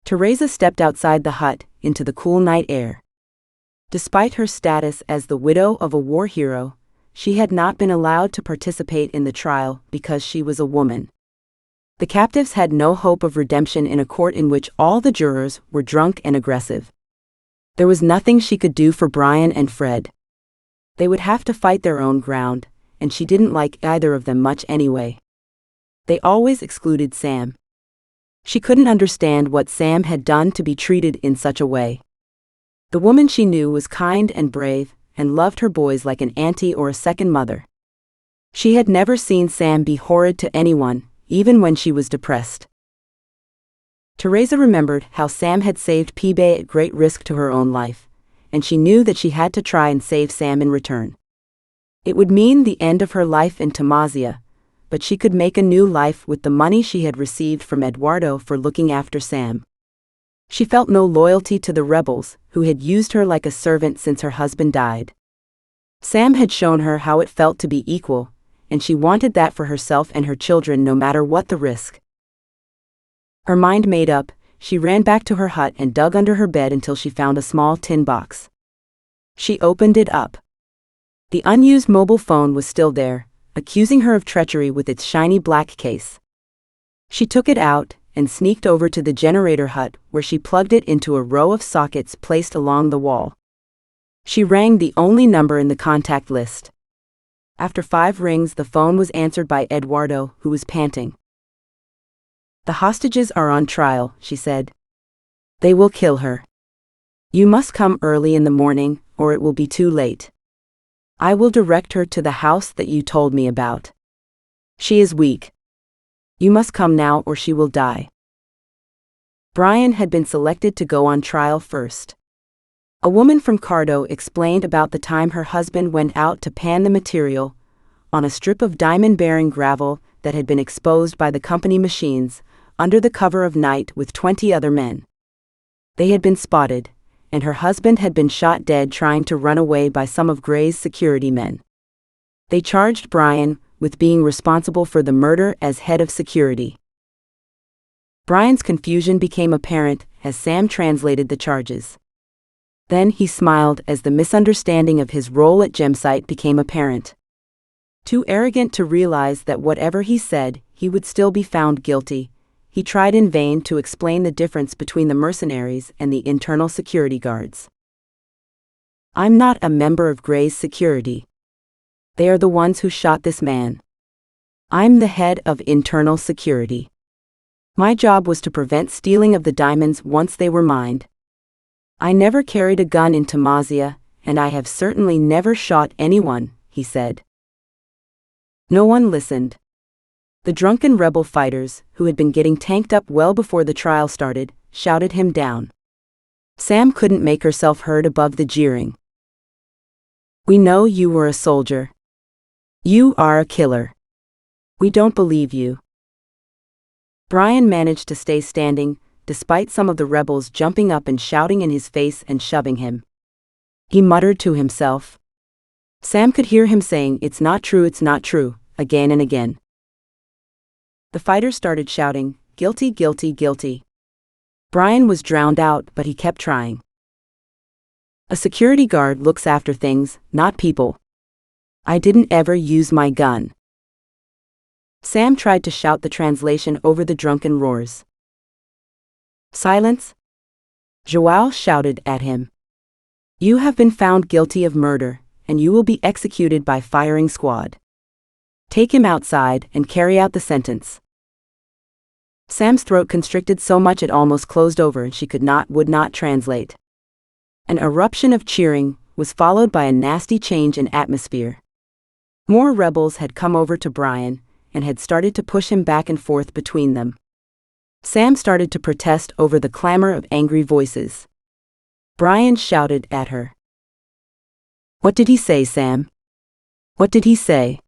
Teresa stepped outside the hut, into the cool night air. Despite her status as the widow of a war hero, she had not been allowed to participate in the trial because she was a woman. The captives had no hope of redemption in a court in which all the jurors were drunk and aggressive. There was nothing she could do for Brian and Fred. They would have to fight their own ground, and she didn't like either of them much anyway. They always excluded Sam. She couldn't understand what Sam had done to be treated in such a way. The woman she knew was kind and brave, and loved her boys like an auntie or a second mother. She had never seen Sam be horrid to anyone, even when she was depressed. Teresa remembered how Sam had saved Pibe at great risk to her own life, and she knew that she had to try and save Sam in return. It would mean the end of her life in Tamazia, but she could make a new life with the money she had received from Eduardo for looking after Sam. She felt no loyalty to the rebels, who had used her like a servant since her husband died. Sam had shown her how it felt to be equal, and she wanted that for herself and her children no matter what the risk. Her mind made up, she ran back to her hut and dug under her bed until she found a small tin box. She opened it up. The unused mobile phone was still there, accusing her of treachery with its shiny black case. She took it out and sneaked over to the generator hut where she plugged it into a row of sockets placed along the wall. She rang the only number in the contact list. After 5 rings, the phone was answered by Eduardo, who was panting. "The hostages are on trial," she said. "They will kill her. You must come early in the morning, or it will be too late. I will direct her to the house that you told me about. She is weak. You must come now or she will die." Brian had been selected to go on trial first. A woman from Cardo explained about the time her husband went out to pan the material on a strip of diamond-bearing gravel that had been exposed by the company machines under the cover of night with 20 other men. They had been spotted, and her husband had been shot dead trying to run away by some of Gray's security men. They charged Brian with being responsible for the murder as head of security. Brian's confusion became apparent as Sam translated the charges. Then he smiled as the misunderstanding of his role at Gemsite became apparent. Too arrogant to realize that whatever he said, he would still be found guilty, he tried in vain to explain the difference between the mercenaries and the internal security guards. "I'm not a member of Gray's security. They are the ones who shot this man. I'm the head of internal security. My job was to prevent stealing of the diamonds once they were mined. I never carried a gun in Tamazia, and I have certainly never shot anyone, he said. No one listened. The drunken rebel fighters, who had been getting tanked up well before the trial started, shouted him down. Sam couldn't make herself heard above the jeering. We know you were a soldier. You are a killer. We don't believe you. Brian managed to stay standing, despite some of the rebels jumping up and shouting in his face and shoving him. He muttered to himself. Sam could hear him saying, "It's not true," again and again. The fighters started shouting, "Guilty, guilty, guilty." Brian was drowned out, but he kept trying. A security guard looks after things, not people. I didn't ever use my gun. Sam tried to shout the translation over the drunken roars. Silence! Joao shouted at him. You have been found guilty of murder, and you will be executed by firing squad. Take him outside and carry out the sentence. Sam's throat constricted so much it almost closed over and she would not translate. An eruption of cheering was followed by a nasty change in atmosphere. More rebels had come over to Brian and had started to push him back and forth between them. Sam started to protest over the clamor of angry voices. Brian shouted at her. What did he say, Sam? What did he say?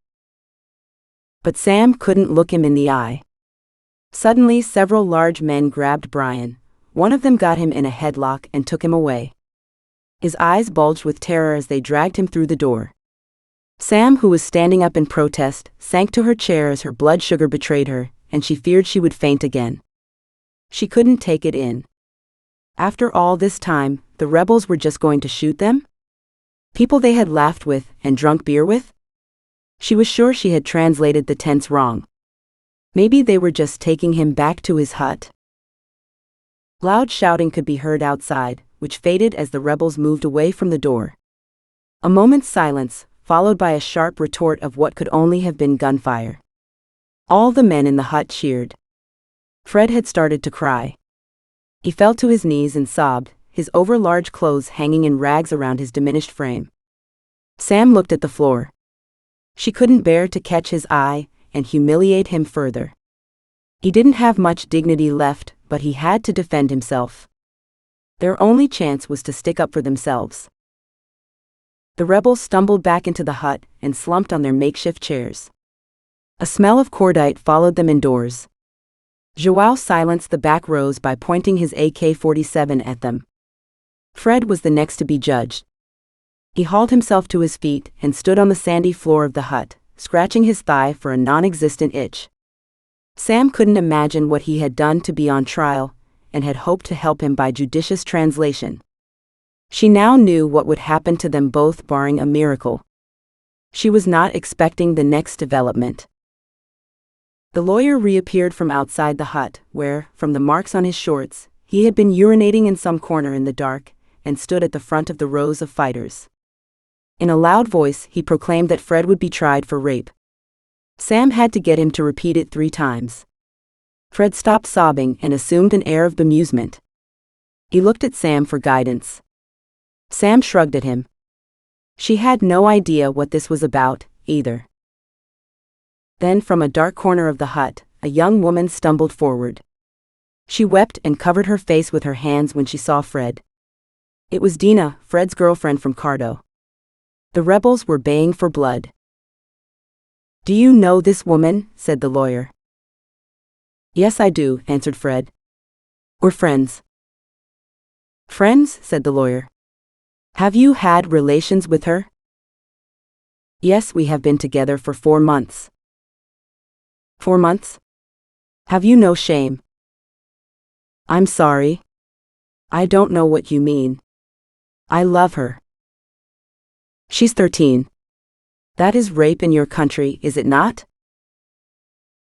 But Sam couldn't look him in the eye. Suddenly, several large men grabbed Brian. One of them got him in a headlock and took him away. His eyes bulged with terror as they dragged him through the door. Sam, who was standing up in protest, sank to her chair as her blood sugar betrayed her, and she feared she would faint again. She couldn't take it in. After all this time, the rebels were just going to shoot them? People they had laughed with and drunk beer with? She was sure she had translated the tense wrong. Maybe they were just taking him back to his hut. Loud shouting could be heard outside, which faded as the rebels moved away from the door. A moment's silence, followed by a sharp retort of what could only have been gunfire. All the men in the hut cheered. Fred had started to cry. He fell to his knees and sobbed, his overlarge clothes hanging in rags around his diminished frame. Sam looked at the floor. She couldn't bear to catch his eye and humiliate him further. He didn't have much dignity left, but he had to defend himself. Their only chance was to stick up for themselves. The rebels stumbled back into the hut and slumped on their makeshift chairs. A smell of cordite followed them indoors. Joao silenced the back rows by pointing his AK-47 at them. Fred was the next to be judged. He hauled himself to his feet and stood on the sandy floor of the hut, scratching his thigh for a non-existent itch. Sam couldn't imagine what he had done to be on trial, and had hoped to help him by judicious translation. She now knew what would happen to them both barring a miracle. She was not expecting the next development. The lawyer reappeared from outside the hut, where, from the marks on his shorts, he had been urinating in some corner in the dark, and stood at the front of the rows of fighters. In a loud voice, he proclaimed that Fred would be tried for rape. Sam had to get him to repeat it 3 times. Fred stopped sobbing and assumed an air of bemusement. He looked at Sam for guidance. Sam shrugged at him. She had no idea what this was about, either. Then from a dark corner of the hut, a young woman stumbled forward. She wept and covered her face with her hands when she saw Fred. It was Dina, Fred's girlfriend from Cardo. The rebels were baying for blood. Do you know this woman? Said the lawyer. Yes, I do, answered Fred. We're friends. Friends? Said the lawyer. Have you had relations with her? Yes, we have been together for 4 months. 4 months? Have you no shame? I'm sorry. I don't know what you mean. I love her. She's 13. That is rape in your country, is it not?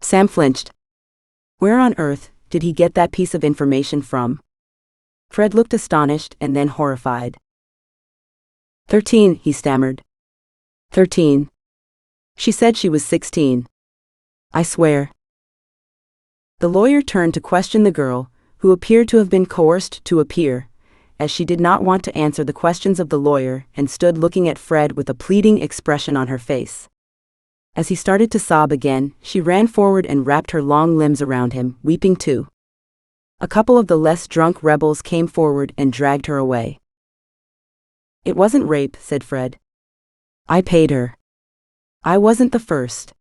Sam flinched. Where on earth did he get that piece of information from? Fred looked astonished and then horrified. 13, he stammered. 13. She said she was 16. I swear. The lawyer turned to question the girl, who appeared to have been coerced to appear, as she did not want to answer the questions of the lawyer and stood looking at Fred with a pleading expression on her face. As he started to sob again, she ran forward and wrapped her long limbs around him, weeping too. A couple of the less drunk rebels came forward and dragged her away. "It wasn't rape," said Fred. "I paid her. I wasn't the first.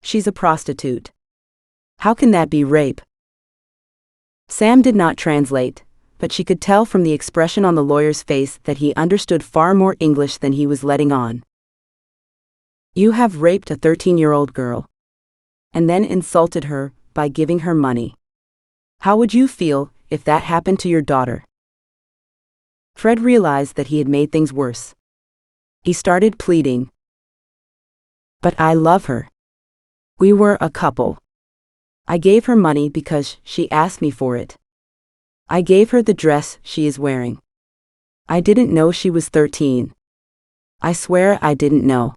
She's a prostitute. How can that be rape?" Sam did not translate, but she could tell from the expression on the lawyer's face that he understood far more English than he was letting on. "You have raped a 13-year-old girl. And then insulted her by giving her money. How would you feel if that happened to your daughter?" Fred realized that he had made things worse. He started pleading. "But I love her. We were a couple. I gave her money because she asked me for it. I gave her the dress she is wearing. I didn't know she was 13. I swear I didn't know."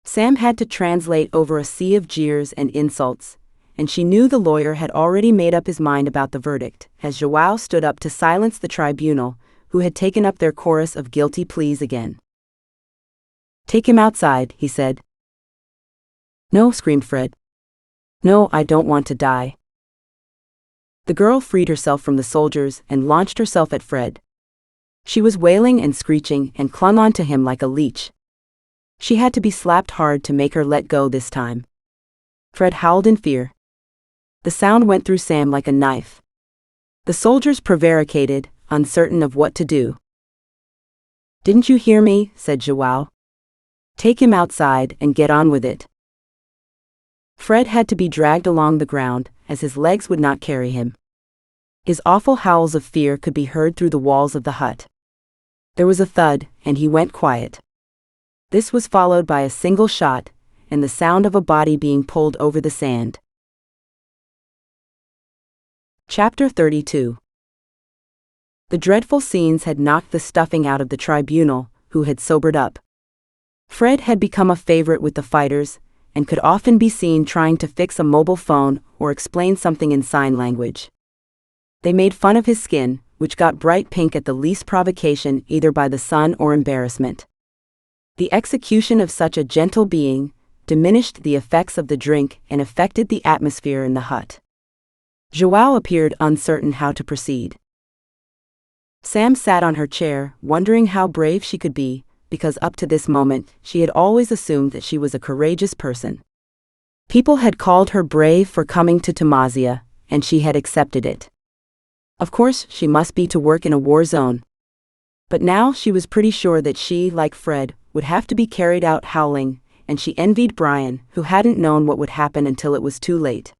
Sam had to translate over a sea of jeers and insults, and she knew the lawyer had already made up his mind about the verdict, as Joao stood up to silence the tribunal, who had taken up their chorus of guilty pleas again. "Take him outside," he said. "No," screamed Fred. "No, I don't want to die." The girl freed herself from the soldiers and launched herself at Fred. She was wailing and screeching and clung on to him like a leech. She had to be slapped hard to make her let go this time. Fred howled in fear. The sound went through Sam like a knife. The soldiers prevaricated, uncertain of what to do. "Didn't you hear me?" said Joao. "Take him outside and get on with it." Fred had to be dragged along the ground, as his legs would not carry him. His awful howls of fear could be heard through the walls of the hut. There was a thud, and he went quiet. This was followed by a single shot, and the sound of a body being pulled over the sand. Chapter 32. The dreadful scenes had knocked the stuffing out of the tribunal, who had sobered up. Fred had become a favorite with the fighters, and could often be seen trying to fix a mobile phone or explain something in sign language. They made fun of his skin, which got bright pink at the least provocation, either by the sun or embarrassment. The execution of such a gentle being diminished the effects of the drink and affected the atmosphere in the hut. Joao appeared uncertain how to proceed. Sam sat on her chair, wondering how brave she could be, because up to this moment she had always assumed that she was a courageous person. People had called her brave for coming to Tamazia, and she had accepted it. Of course, she must be to work in a war zone. But now she was pretty sure that she, like Fred, would have to be carried out howling, and she envied Brian, who hadn't known what would happen until it was too late.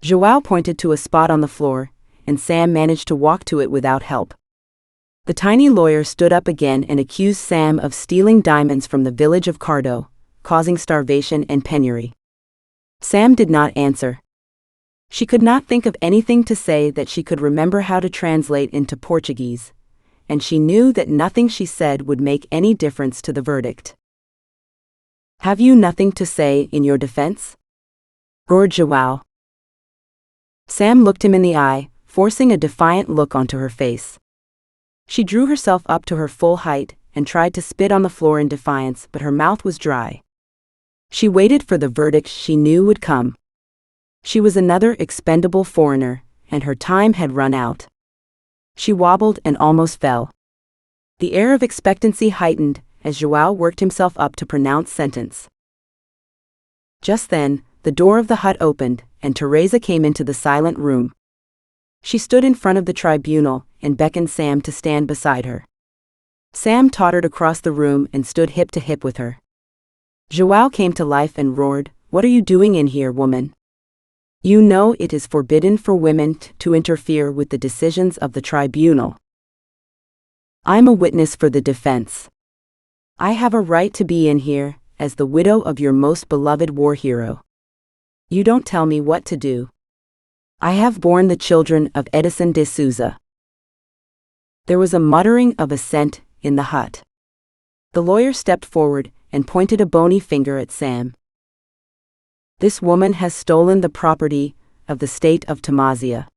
Joao pointed to a spot on the floor, and Sam managed to walk to it without help. The tiny lawyer stood up again and accused Sam of stealing diamonds from the village of Cardo, causing starvation and penury. Sam did not answer. She could not think of anything to say that she could remember how to translate into Portuguese, and she knew that nothing she said would make any difference to the verdict. "Have you nothing to say in your defense?" roared Joao. Sam looked him in the eye, forcing a defiant look onto her face. She drew herself up to her full height and tried to spit on the floor in defiance, but her mouth was dry. She waited for the verdict she knew would come. She was another expendable foreigner, and her time had run out. She wobbled and almost fell. The air of expectancy heightened as Joao worked himself up to pronounce sentence. Just then, the door of the hut opened, and Teresa came into the silent room. She stood in front of the tribunal and beckoned Sam to stand beside her. Sam tottered across the room and stood hip to hip with her. Joao came to life and roared, "What are you doing in here, woman? You know it is forbidden for women to interfere with the decisions of the tribunal. I'm a witness for the defense. I have a right to be in here, as the widow of your most beloved war hero. You don't tell me what to do. I have borne the children of Edison de Souza." There was a muttering of assent in the hut. The lawyer stepped forward and pointed a bony finger at Sam. This woman has stolen the property of the state of Tamazia.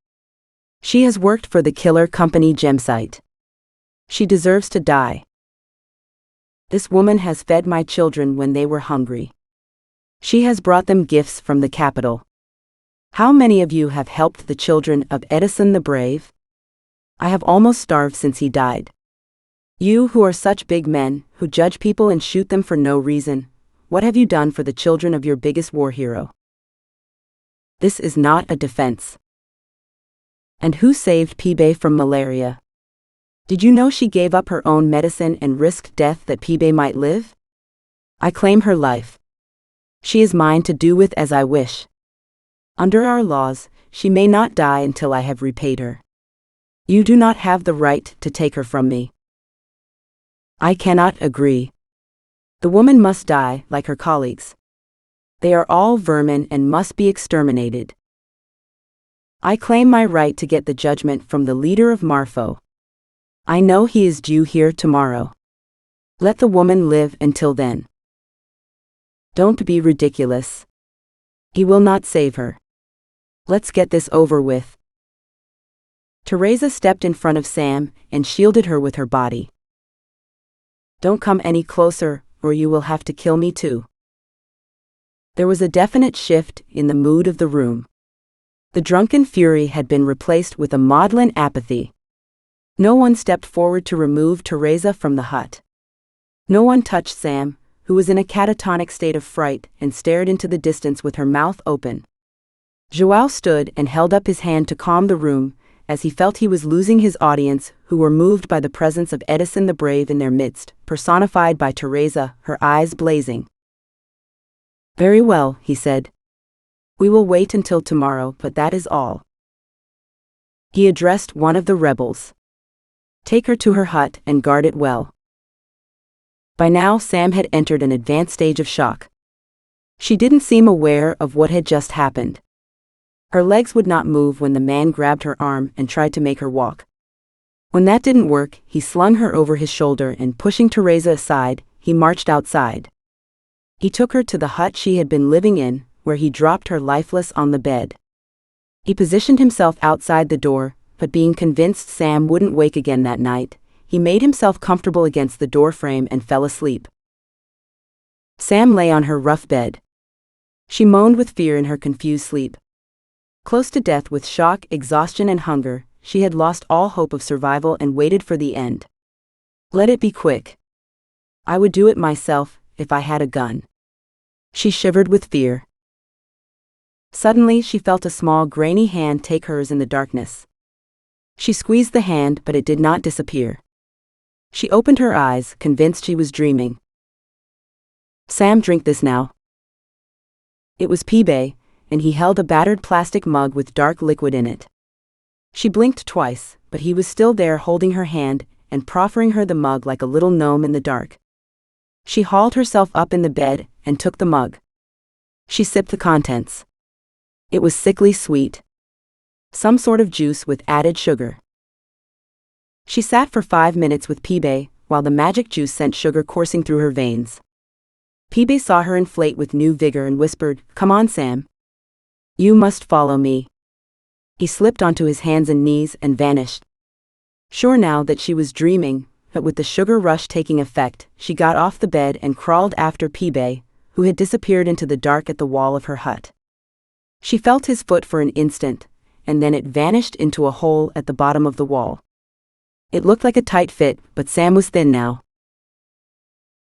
She has worked for the killer company Gemsite. She deserves to die. This woman has fed my children when they were hungry. She has brought them gifts from the capital. How many of you have helped the children of Edison the Brave? I have almost starved since he died. You who are such big men, who judge people and shoot them for no reason, what have you done for the children of your biggest war hero? This is not a defense. And who saved Pibe from malaria? Did you know she gave up her own medicine and risked death that Pibe might live? I claim her life. She is mine to do with as I wish. Under our laws, she may not die until I have repaid her. You do not have the right to take her from me. I cannot agree. The woman must die, like her colleagues. They are all vermin and must be exterminated. I claim my right to get the judgment from the leader of Marfo. I know he is due here tomorrow. Let the woman live until then. Don't be ridiculous. He will not save her. Let's get this over with. Teresa stepped in front of Sam and shielded her with her body. Don't come any closer, or you will have to kill me too. There was a definite shift in the mood of the room. The drunken fury had been replaced with a maudlin apathy. No one stepped forward to remove Teresa from the hut. No one touched Sam, who was in a catatonic state of fright and stared into the distance with her mouth open. João stood and held up his hand to calm the room, as he felt he was losing his audience, who were moved by the presence of Edison the Brave in their midst, personified by Teresa, her eyes blazing. Very well, he said. We will wait until tomorrow, but that is all. He addressed one of the rebels. Take her to her hut and guard it well. By now Sam had entered an advanced stage of shock. She didn't seem aware of what had just happened. Her legs would not move when the man grabbed her arm and tried to make her walk. When that didn't work, he slung her over his shoulder and, pushing Teresa aside, he marched outside. He took her to the hut she had been living in, where he dropped her lifeless on the bed. He positioned himself outside the door, but being convinced Sam wouldn't wake again that night, he made himself comfortable against the door frame and fell asleep. Sam lay on her rough bed. She moaned with fear in her confused sleep. Close to death with shock, exhaustion and hunger, she had lost all hope of survival and waited for the end. Let it be quick. I would do it myself, if I had a gun. She shivered with fear. Suddenly she felt a small grainy hand take hers in the darkness. She squeezed the hand, but it did not disappear. She opened her eyes, convinced she was dreaming. Sam, drink this now. It was Pibe, and he held a battered plastic mug with dark liquid in it. She blinked twice, but he was still there holding her hand and proffering her the mug like a little gnome in the dark. She hauled herself up in the bed and took the mug. She sipped the contents. It was sickly sweet. Some sort of juice with added sugar. She sat for 5 minutes with Pibe, while the magic juice sent sugar coursing through her veins. Pibe saw her inflate with new vigor and whispered, "Come on, Sam. You must follow me." He slipped onto his hands and knees and vanished. Sure now that she was dreaming, but with the sugar rush taking effect, she got off the bed and crawled after Pibe, who had disappeared into the dark at the wall of her hut. She felt his foot for an instant, and then it vanished into a hole at the bottom of the wall. It looked like a tight fit, but Sam was thin now.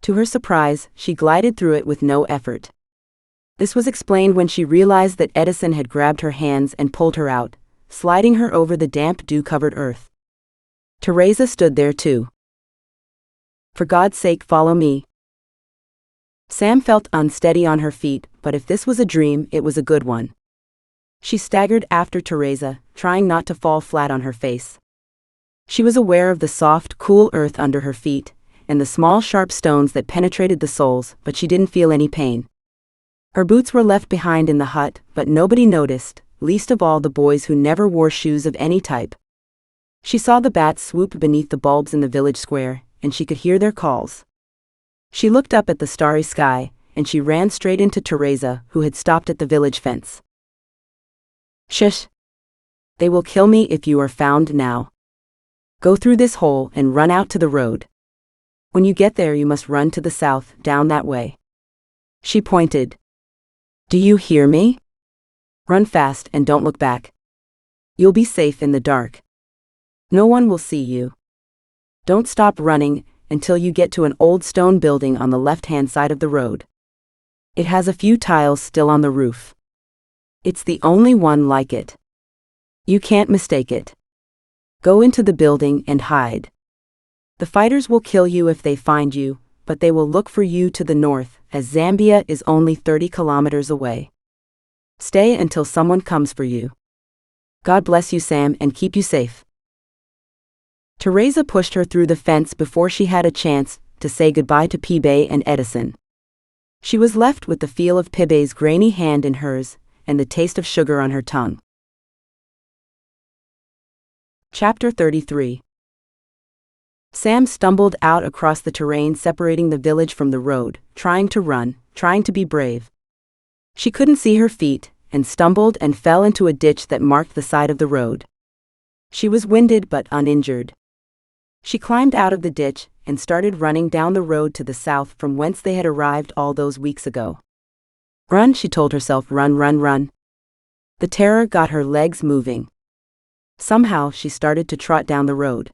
To her surprise, she glided through it with no effort. This was explained when she realized that Edison had grabbed her hands and pulled her out, sliding her over the damp dew-covered earth. Teresa stood there too. For God's sake, follow me. Sam felt unsteady on her feet, but if this was a dream, it was a good one. She staggered after Teresa, trying not to fall flat on her face. She was aware of the soft, cool earth under her feet, and the small sharp stones that penetrated the soles, but she didn't feel any pain. Her boots were left behind in the hut, but nobody noticed, least of all the boys who never wore shoes of any type. She saw the bats swoop beneath the bulbs in the village square, and she could hear their calls. She looked up at the starry sky, and she ran straight into Teresa, who had stopped at the village fence. "Shush! They will kill me if you are found now. Go through this hole and run out to the road. When you get there you must run to the south, down that way." She pointed. "Do you hear me? Run fast and don't look back. You'll be safe in the dark. No one will see you. Don't stop running until you get to an old stone building on the left-hand side of the road. It has a few tiles still on the roof. It's the only one like it. You can't mistake it. Go into the building and hide. The fighters will kill you if they find you, but they will look for you to the north, as Zambia is only 30 kilometers away. Stay until someone comes for you. God bless you, Sam, and keep you safe." Teresa pushed her through the fence before she had a chance to say goodbye to Pibe and Edison. She was left with the feel of Pibe's grainy hand in hers and the taste of sugar on her tongue. Chapter 33. Sam stumbled out across the terrain separating the village from the road, trying to run, trying to be brave. She couldn't see her feet, and stumbled and fell into a ditch that marked the side of the road. She was winded but uninjured. She climbed out of the ditch and started running down the road to the south from whence they had arrived all those weeks ago. "Run," she told herself, "run, run, run." The terror got her legs moving. Somehow she started to trot down the road.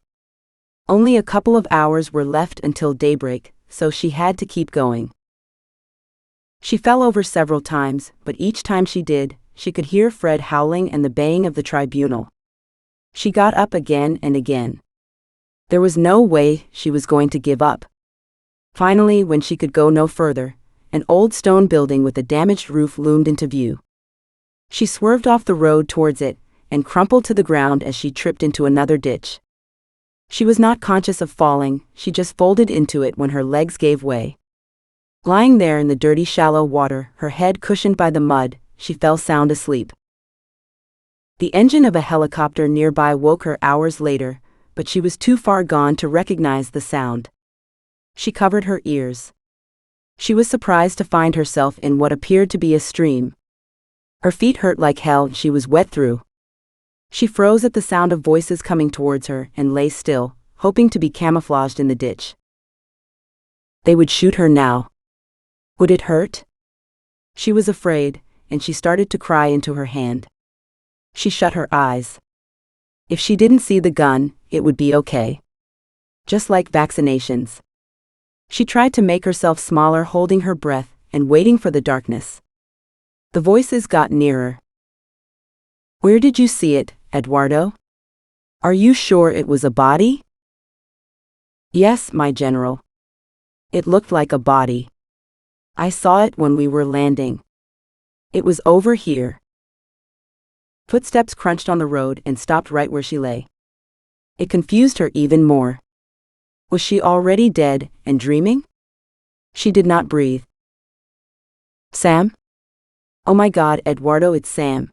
Only a couple of hours were left until daybreak, so she had to keep going. She fell over several times, but each time she did, she could hear Fred howling and the baying of the tribunal. She got up again and again. There was no way she was going to give up. Finally, when she could go no further, an old stone building with a damaged roof loomed into view. She swerved off the road towards it, and crumpled to the ground as she tripped into another ditch. She was not conscious of falling, she just folded into it when her legs gave way. Lying there in the dirty shallow water, her head cushioned by the mud, she fell sound asleep. The engine of a helicopter nearby woke her hours later, but she was too far gone to recognize the sound. She covered her ears. She was surprised to find herself in what appeared to be a stream. Her feet hurt like hell, she was wet through. She froze at the sound of voices coming towards her and lay still, hoping to be camouflaged in the ditch. They would shoot her now. Would it hurt? She was afraid, and she started to cry into her hand. She shut her eyes. If she didn't see the gun, it would be okay. Just like vaccinations. She tried to make herself smaller, holding her breath and waiting for the darkness. The voices got nearer. "Where did you see it, Eduardo? Are you sure it was a body?" "Yes, my general. It looked like a body. I saw it when we were landing. It was over here." Footsteps crunched on the road and stopped right where she lay. It confused her even more. Was she already dead and dreaming? She did not breathe. "Sam? Oh my God, Eduardo, it's Sam.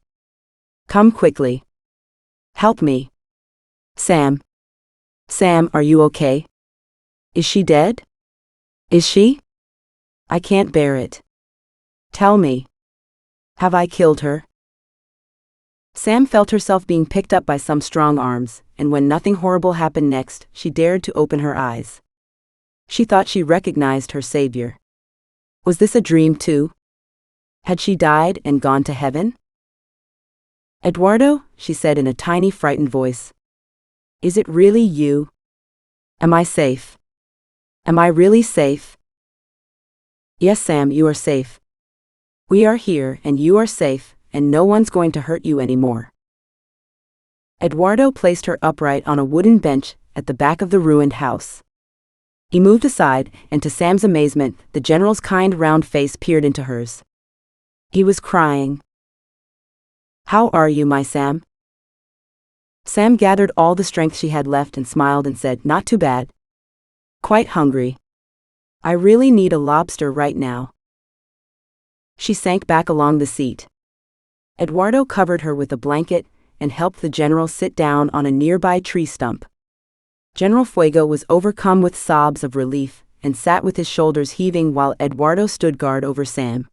Come quickly. Help me. Sam. Sam, are you okay? Is she dead? Is she? I can't bear it. Tell me. Have I killed her?" Sam felt herself being picked up by some strong arms, and when nothing horrible happened next, she dared to open her eyes. She thought she recognized her savior. Was this a dream too? Had she died and gone to heaven? "Eduardo," she said in a tiny, frightened voice. "Is it really you? Am I safe? Am I really safe?" "Yes, Sam, you are safe. We are here and you are safe, and no one's going to hurt you anymore." Eduardo placed her upright on a wooden bench at the back of the ruined house. He moved aside, and to Sam's amazement, the general's kind round face peered into hers. He was crying. "How are you, my Sam?" Sam gathered all the strength she had left and smiled and said, "Not too bad. Quite hungry. I really need a lobster right now." She sank back along the seat. Eduardo covered her with a blanket and helped the general sit down on a nearby tree stump. General Fuego was overcome with sobs of relief and sat with his shoulders heaving while Eduardo stood guard over Sam.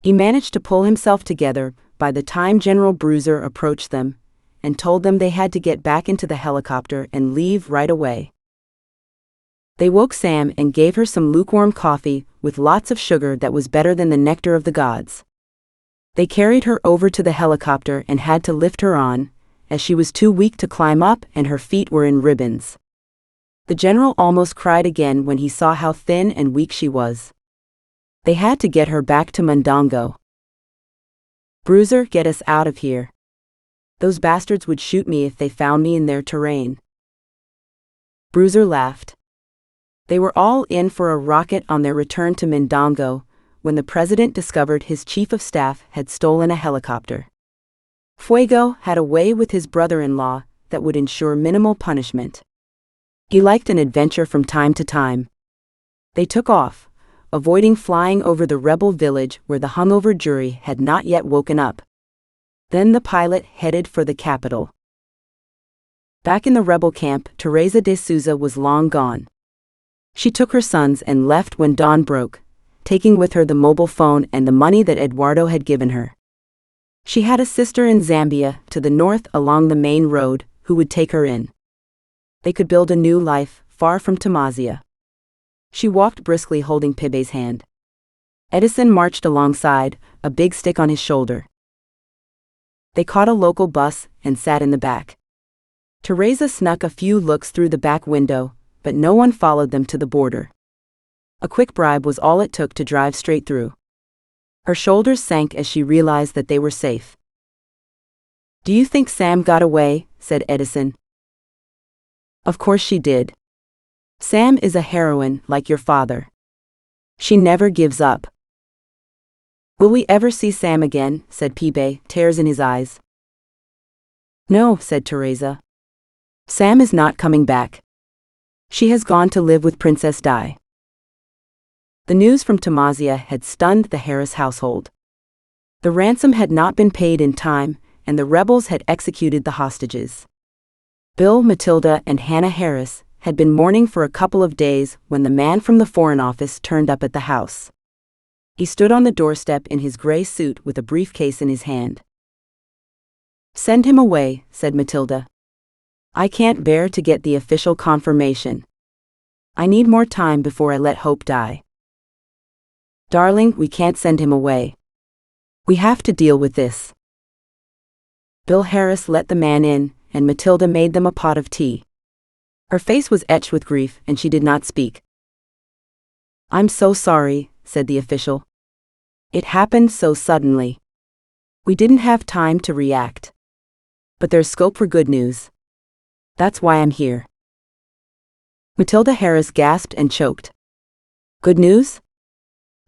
He managed to pull himself together by the time General Bruiser approached them and told them they had to get back into the helicopter and leave right away. They woke Sam and gave her some lukewarm coffee with lots of sugar that was better than the nectar of the gods. They carried her over to the helicopter and had to lift her on, as she was too weak to climb up and her feet were in ribbons. The general almost cried again when he saw how thin and weak she was. They had to get her back to Mondongo. "Bruiser, get us out of here. Those bastards would shoot me if they found me in their terrain." Bruiser laughed. They were all in for a rocket on their return to Mondongo when the president discovered his chief of staff had stolen a helicopter. Fuego had a way with his brother-in-law that would ensure minimal punishment. He liked an adventure from time to time. They took off, avoiding flying over the rebel village where the hungover jury had not yet woken up. Then the pilot headed for the capital. Back in the rebel camp, Teresa de Souza was long gone. She took her sons and left when dawn broke, taking with her the mobile phone and the money that Eduardo had given her. She had a sister in Zambia, to the north along the main road, who would take her in. They could build a new life, far from Tamazia. She walked briskly holding Pibe's hand. Edison marched alongside, a big stick on his shoulder. They caught a local bus and sat in the back. Teresa snuck a few looks through the back window, but no one followed them to the border. A quick bribe was all it took to drive straight through. Her shoulders sank as she realized that they were safe. "Do you think Sam got away?" said Edison. "Of course she did. Sam is a heroine like your father. She never gives up." "Will we ever see Sam again?" said Pibe, tears in his eyes. "No," said Teresa. "Sam is not coming back. She has gone to live with Princess Di." The news from Tamazia had stunned the Harris household. The ransom had not been paid in time, and the rebels had executed the hostages. Bill, Matilda, and Hannah Harris had been mourning for a couple of days when the man from the Foreign Office turned up at the house. He stood on the doorstep in his gray suit with a briefcase in his hand. "Send him away," said Matilda. "I can't bear to get the official confirmation. I need more time before I let hope die." "Darling, we can't send him away. We have to deal with this." Bill Harris let the man in, and Matilda made them a pot of tea. Her face was etched with grief, and she did not speak. "I'm so sorry," said the official. "It happened so suddenly. We didn't have time to react. But there's scope for good news. That's why I'm here." Matilda Harris gasped and choked. "Good news?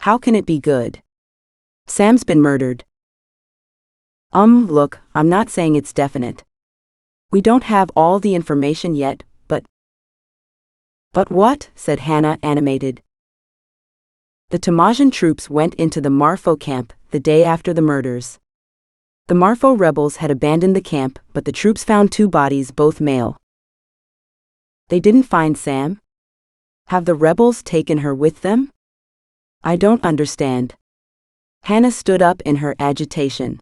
How can it be good? Sam's been murdered." Look, I'm not saying it's definite. We don't have all the information yet, but..." "But what?" said Hannah, animated. "The Tamazian troops went into the Marfo camp the day after the murders. The Marfo rebels had abandoned the camp, but the troops found 2 bodies, both male." "They didn't find Sam? Have the rebels taken her with them? I don't understand." Hannah stood up in her agitation.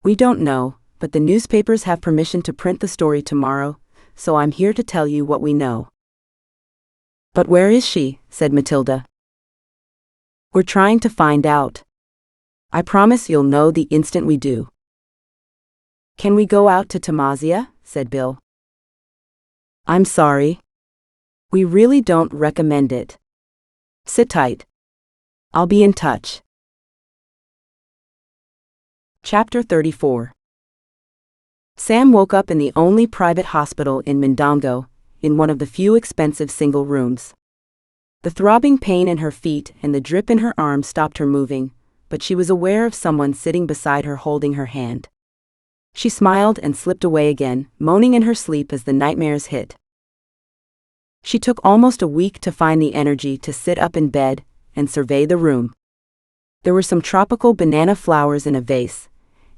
"We don't know, but the newspapers have permission to print the story tomorrow, so I'm here to tell you what we know." "But where is she?" said Matilda. "We're trying to find out. I promise you'll know the instant we do." "Can we go out to Tamazia?" said Bill. "I'm sorry. We really don't recommend it. Sit tight. I'll be in touch." Chapter 34. Sam woke up in the only private hospital in Mondongo, in one of the few expensive single rooms. The throbbing pain in her feet and the drip in her arm stopped her moving, but she was aware of someone sitting beside her holding her hand. She smiled and slipped away again, moaning in her sleep as the nightmares hit. She took almost a week to find the energy to sit up in bed and survey the room. There were some tropical banana flowers in a vase,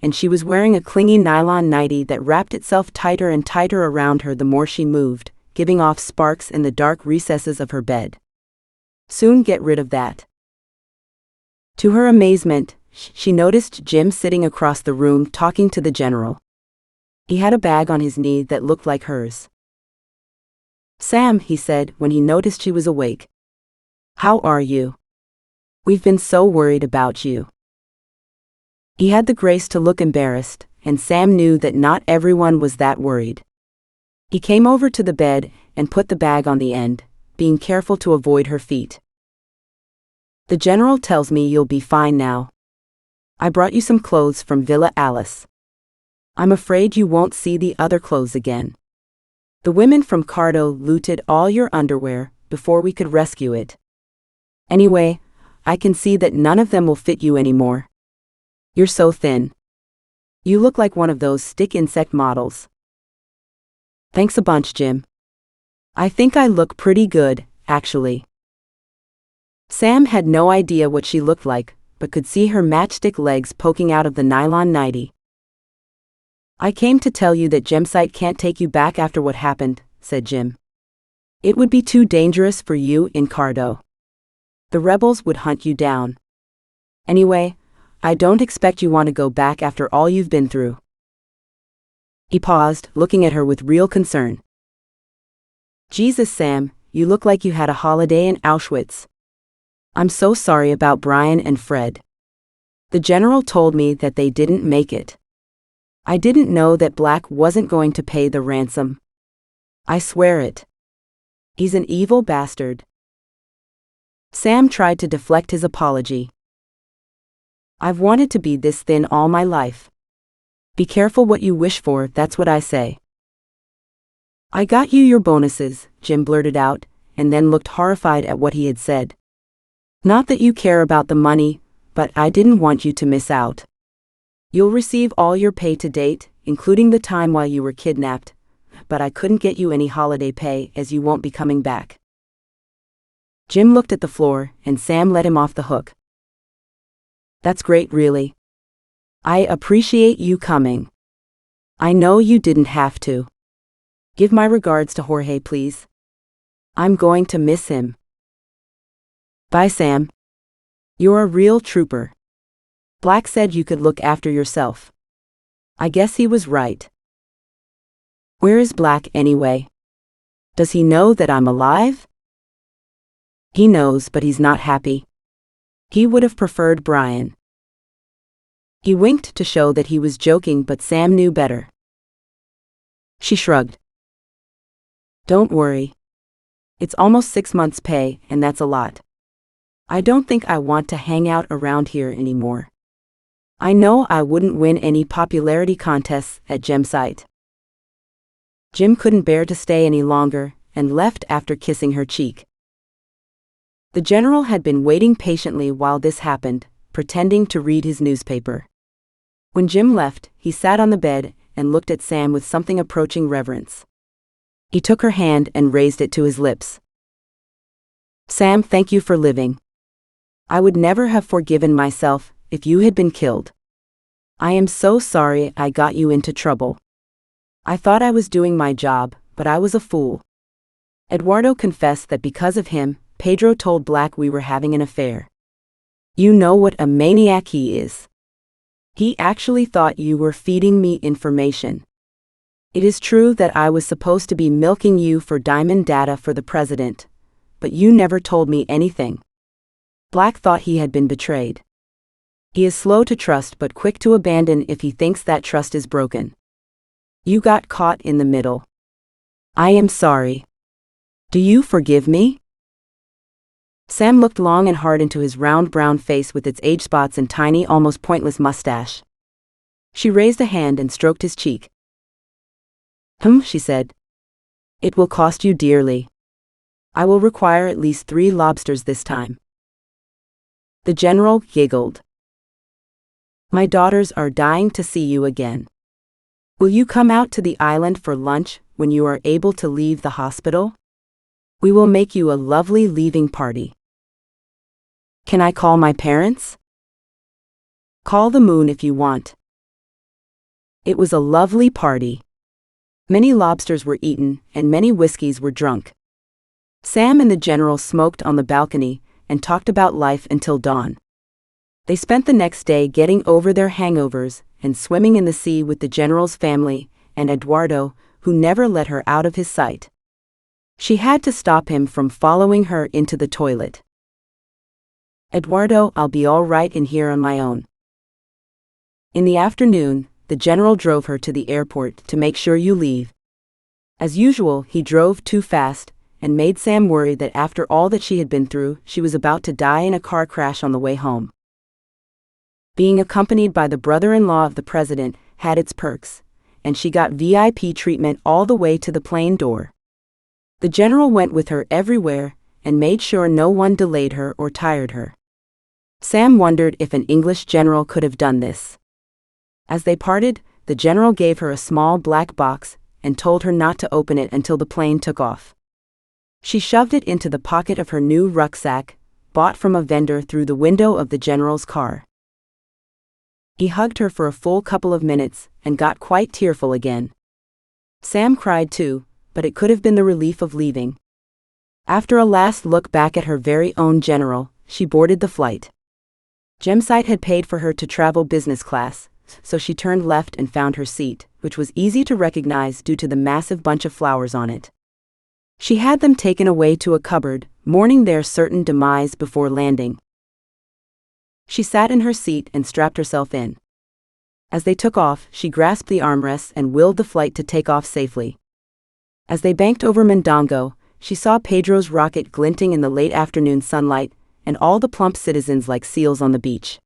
and she was wearing a clingy nylon nightie that wrapped itself tighter and tighter around her the more she moved, giving off sparks in the dark recesses of her bed. Soon get rid of that. To her amazement, she noticed Jim sitting across the room talking to the general. He had a bag on his knee that looked like hers. "Sam," he said when he noticed she was awake. "How are you? We've been so worried about you." He had the grace to look embarrassed, and Sam knew that not everyone was that worried. He came over to the bed and put the bag on the end, being careful to avoid her feet. "The general tells me you'll be fine now. I brought you some clothes from Villa Alice. I'm afraid you won't see the other clothes again. The women from Cardo looted all your underwear before we could rescue it. Anyway, I can see that none of them will fit you anymore. You're so thin. You look like one of those stick insect models." "Thanks a bunch, Jim. I think I look pretty good, actually." Sam had no idea what she looked like, but could see her matchstick legs poking out of the nylon nightie. "I came to tell you that Gemsite can't take you back after what happened," said Jim. "It would be too dangerous for you in Cardo. The rebels would hunt you down. Anyway, I don't expect you want to go back after all you've been through." He paused, looking at her with real concern. "Jesus, Sam, you look like you had a holiday in Auschwitz. I'm so sorry about Brian and Fred. The general told me that they didn't make it. I didn't know that Black wasn't going to pay the ransom. I swear it. He's an evil bastard." Sam tried to deflect his apology. "I've wanted to be this thin all my life. Be careful what you wish for, that's what I say." "I got you your bonuses," Jim blurted out, and then looked horrified at what he had said. "Not that you care about the money, but I didn't want you to miss out. You'll receive all your pay to date, including the time while you were kidnapped, but I couldn't get you any holiday pay as you won't be coming back." Jim looked at the floor, and Sam let him off the hook. "That's great, really. I appreciate you coming. I know you didn't have to. Give my regards to Jorge, please. I'm going to miss him." "Bye, Sam. You're a real trooper. Black said you could look after yourself. I guess he was right." "Where is Black anyway? Does he know that I'm alive?" "He knows, but he's not happy. He would have preferred Brian." He winked to show that he was joking, but Sam knew better. She shrugged. "Don't worry. It's almost 6 months' pay, and that's a lot. I don't think I want to hang out around here anymore. I know I wouldn't win any popularity contests at Gemsite." Jim couldn't bear to stay any longer, and left after kissing her cheek. The general had been waiting patiently while this happened, pretending to read his newspaper. When Jim left, he sat on the bed and looked at Sam with something approaching reverence. He took her hand and raised it to his lips. "Sam, thank you for living. I would never have forgiven myself if you had been killed. I am so sorry I got you into trouble. I thought I was doing my job, but I was a fool. Eduardo confessed that because of him, Pedro told Black we were having an affair. You know what a maniac he is. He actually thought you were feeding me information. It is true that I was supposed to be milking you for diamond data for the president, but you never told me anything. Black thought he had been betrayed. He is slow to trust but quick to abandon if he thinks that trust is broken. You got caught in the middle. I am sorry. Do you forgive me?" Sam looked long and hard into his round brown face with its age spots and tiny, almost pointless mustache. She raised a hand and stroked his cheek. She said. "It will cost you dearly. I will require at least 3 lobsters this time." The general giggled. "My daughters are dying to see you again. Will you come out to the island for lunch when you are able to leave the hospital? We will make you a lovely leaving party." "Can I call my parents?" "Call the moon if you want." It was a lovely party. Many lobsters were eaten, and many whiskeys were drunk. Sam and the general smoked on the balcony and talked about life until dawn. They spent the next day getting over their hangovers and swimming in the sea with the general's family and Eduardo, who never let her out of his sight. She had to stop him from following her into the toilet. "Eduardo, I'll be all right in here on my own." In the afternoon, the general drove her to the airport to make sure you leave. As usual, he drove too fast and made Sam worry that after all that she had been through, she was about to die in a car crash on the way home. Being accompanied by the brother-in-law of the president had its perks, and she got VIP treatment all the way to the plane door. The general went with her everywhere and made sure no one delayed her or tired her. Sam wondered if an English general could have done this. As they parted, the general gave her a small black box and told her not to open it until the plane took off. She shoved it into the pocket of her new rucksack, bought from a vendor, through the window of the general's car. He hugged her for a full couple of minutes and got quite tearful again. Sam cried too, but it could have been the relief of leaving. After a last look back at her very own general, she boarded the flight. Gemsite had paid for her to travel business class, so she turned left and found her seat, which was easy to recognize due to the massive bunch of flowers on it. She had them taken away to a cupboard, mourning their certain demise before landing. She sat in her seat and strapped herself in. As they took off, she grasped the armrests and willed the flight to take off safely. As they banked over Mondongo, she saw Pedro's rocket glinting in the late afternoon sunlight, and all the plump citizens like seals on the beach.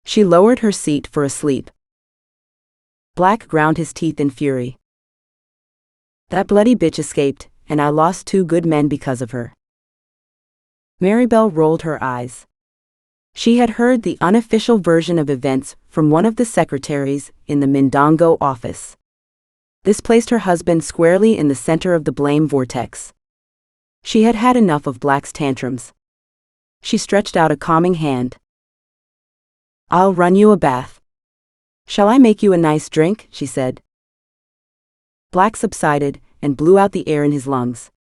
She lowered her seat for a sleep. Black ground his teeth in fury. "That bloody bitch escaped, and I lost 2 good men because of her." Maribel rolled her eyes. She had heard the unofficial version of events from one of the secretaries in the Mondongo office. This placed her husband squarely in the center of the blame vortex. She had had enough of Black's tantrums. She stretched out a calming hand. "I'll run you a bath." "Shall I make you a nice drink?" she said. Black subsided and blew out the air in his lungs.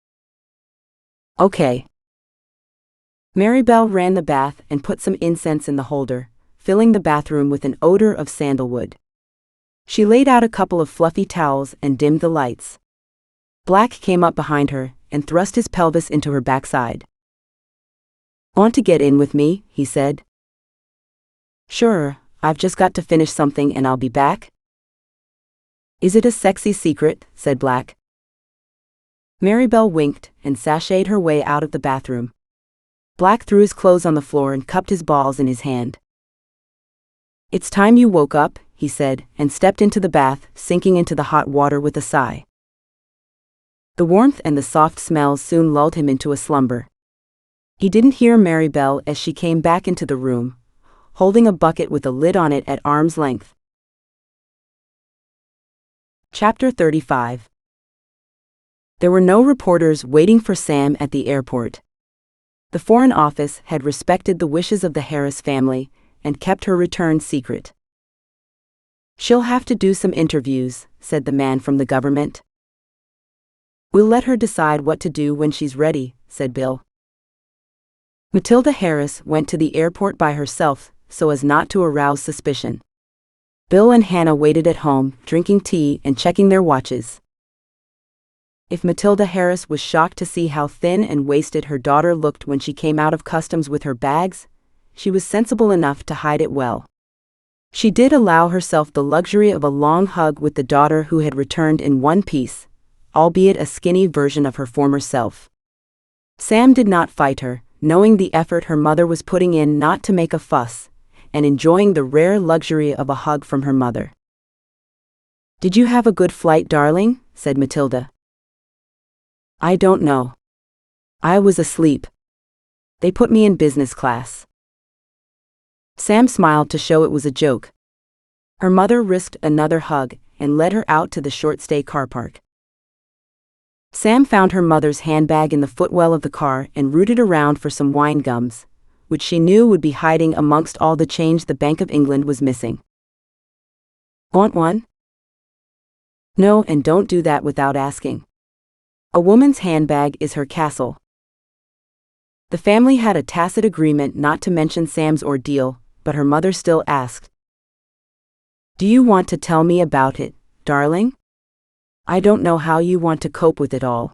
"Okay." Maribel ran the bath and put some incense in the holder, filling the bathroom with an odor of sandalwood. She laid out a couple of fluffy towels and dimmed the lights. Black came up behind her and thrust his pelvis into her backside. "Want to get in with me?" he said. "Sure, I've just got to finish something and I'll be back." "Is it a sexy secret?" said Black. Maribel winked and sashayed her way out of the bathroom. Black threw his clothes on the floor and cupped his balls in his hand. "It's time you woke up," he said, and stepped into the bath, sinking into the hot water with a sigh. The warmth and the soft smells soon lulled him into a slumber. He didn't hear Maribel as she came back into the room, holding a bucket with a lid on it at arm's length. Chapter 35. There were no reporters waiting for Sam at the airport. The Foreign Office had respected the wishes of the Harris family and kept her return secret. "She'll have to do some interviews," said the man from the government. "We'll let her decide what to do when she's ready," said Bill. Matilda Harris went to the airport by herself so as not to arouse suspicion. Bill and Hannah waited at home, drinking tea and checking their watches. If Matilda Harris was shocked to see how thin and wasted her daughter looked when she came out of customs with her bags, she was sensible enough to hide it well. She did allow herself the luxury of a long hug with the daughter who had returned in one piece, albeit a skinny version of her former self. Sam did not fight her, knowing the effort her mother was putting in not to make a fuss, and enjoying the rare luxury of a hug from her mother. "Did you have a good flight, darling?" said Matilda. "I don't know. I was asleep. They put me in business class." Sam smiled to show it was a joke. Her mother risked another hug and led her out to the short-stay car park. Sam found her mother's handbag in the footwell of the car and rooted around for some wine gums, which she knew would be hiding amongst all the change the Bank of England was missing. "Want one?" No, and don't do that without asking. A woman's handbag is her castle. The family had a tacit agreement not to mention Sam's ordeal, but her mother still asked. Do you want to tell me about it, darling? I don't know how you want to cope with it all.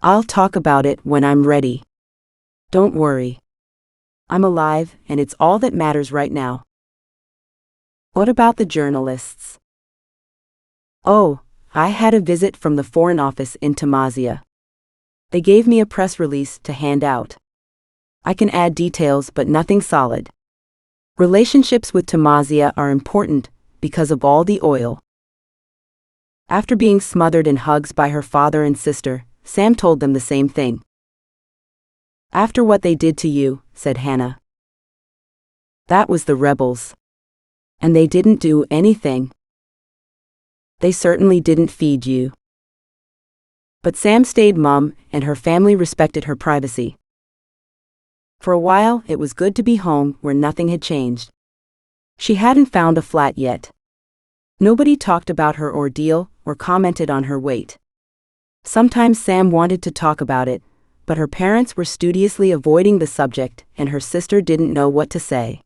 I'll talk about it when I'm ready. Don't worry. I'm alive, and it's all that matters right now. What about the journalists? Oh, I had a visit from the Foreign Office in Tamazia. They gave me a press release to hand out. I can add details but nothing solid. Relationships with Tamazia are important because of all the oil. After being smothered in hugs by her father and sister, Sam told them the same thing. After what they did to you, said Hannah. That was the rebels. And they didn't do anything. They certainly didn't feed you. But Sam stayed mum, and her family respected her privacy. For a while, it was good to be home where nothing had changed. She hadn't found a flat yet. Nobody talked about her ordeal or commented on her weight. Sometimes Sam wanted to talk about it, but her parents were studiously avoiding the subject, and her sister didn't know what to say.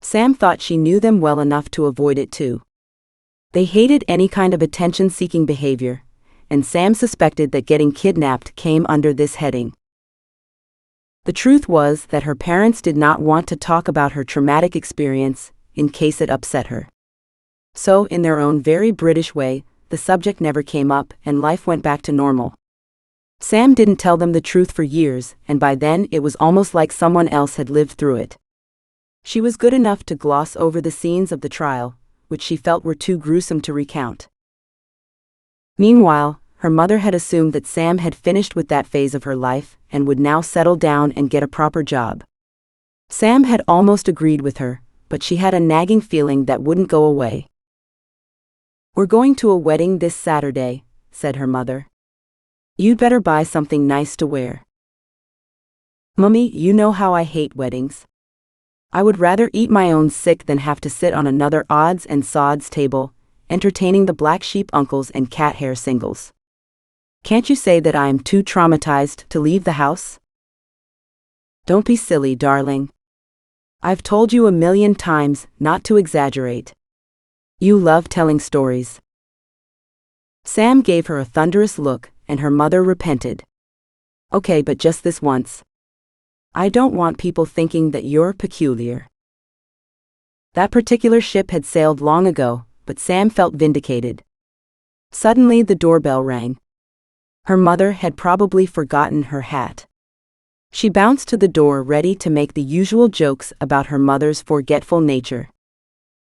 Sam thought she knew them well enough to avoid it too. They hated any kind of attention-seeking behavior, and Sam suspected that getting kidnapped came under this heading. The truth was that her parents did not want to talk about her traumatic experience, in case it upset her. So, in their own very British way, the subject never came up and life went back to normal. Sam didn't tell them the truth for years, and by then it was almost like someone else had lived through it. She was good enough to gloss over the scenes of the trial, which she felt were too gruesome to recount. Meanwhile, her mother had assumed that Sam had finished with that phase of her life and would now settle down and get a proper job. Sam had almost agreed with her, but she had a nagging feeling that wouldn't go away. We're going to a wedding this Saturday, said her mother. You'd better buy something nice to wear. Mummy, you know how I hate weddings. I would rather eat my own sick than have to sit on another odds and sods table, entertaining the black sheep uncles and cat hair singles. Can't you say that I am too traumatized to leave the house? Don't be silly, darling. I've told you 1,000,000 times not to exaggerate. You love telling stories. Sam gave her a thunderous look, and her mother repented. Okay, but just this once. I don't want people thinking that you're peculiar. That particular ship had sailed long ago, but Sam felt vindicated. Suddenly the doorbell rang. Her mother had probably forgotten her hat. She bounced to the door ready to make the usual jokes about her mother's forgetful nature.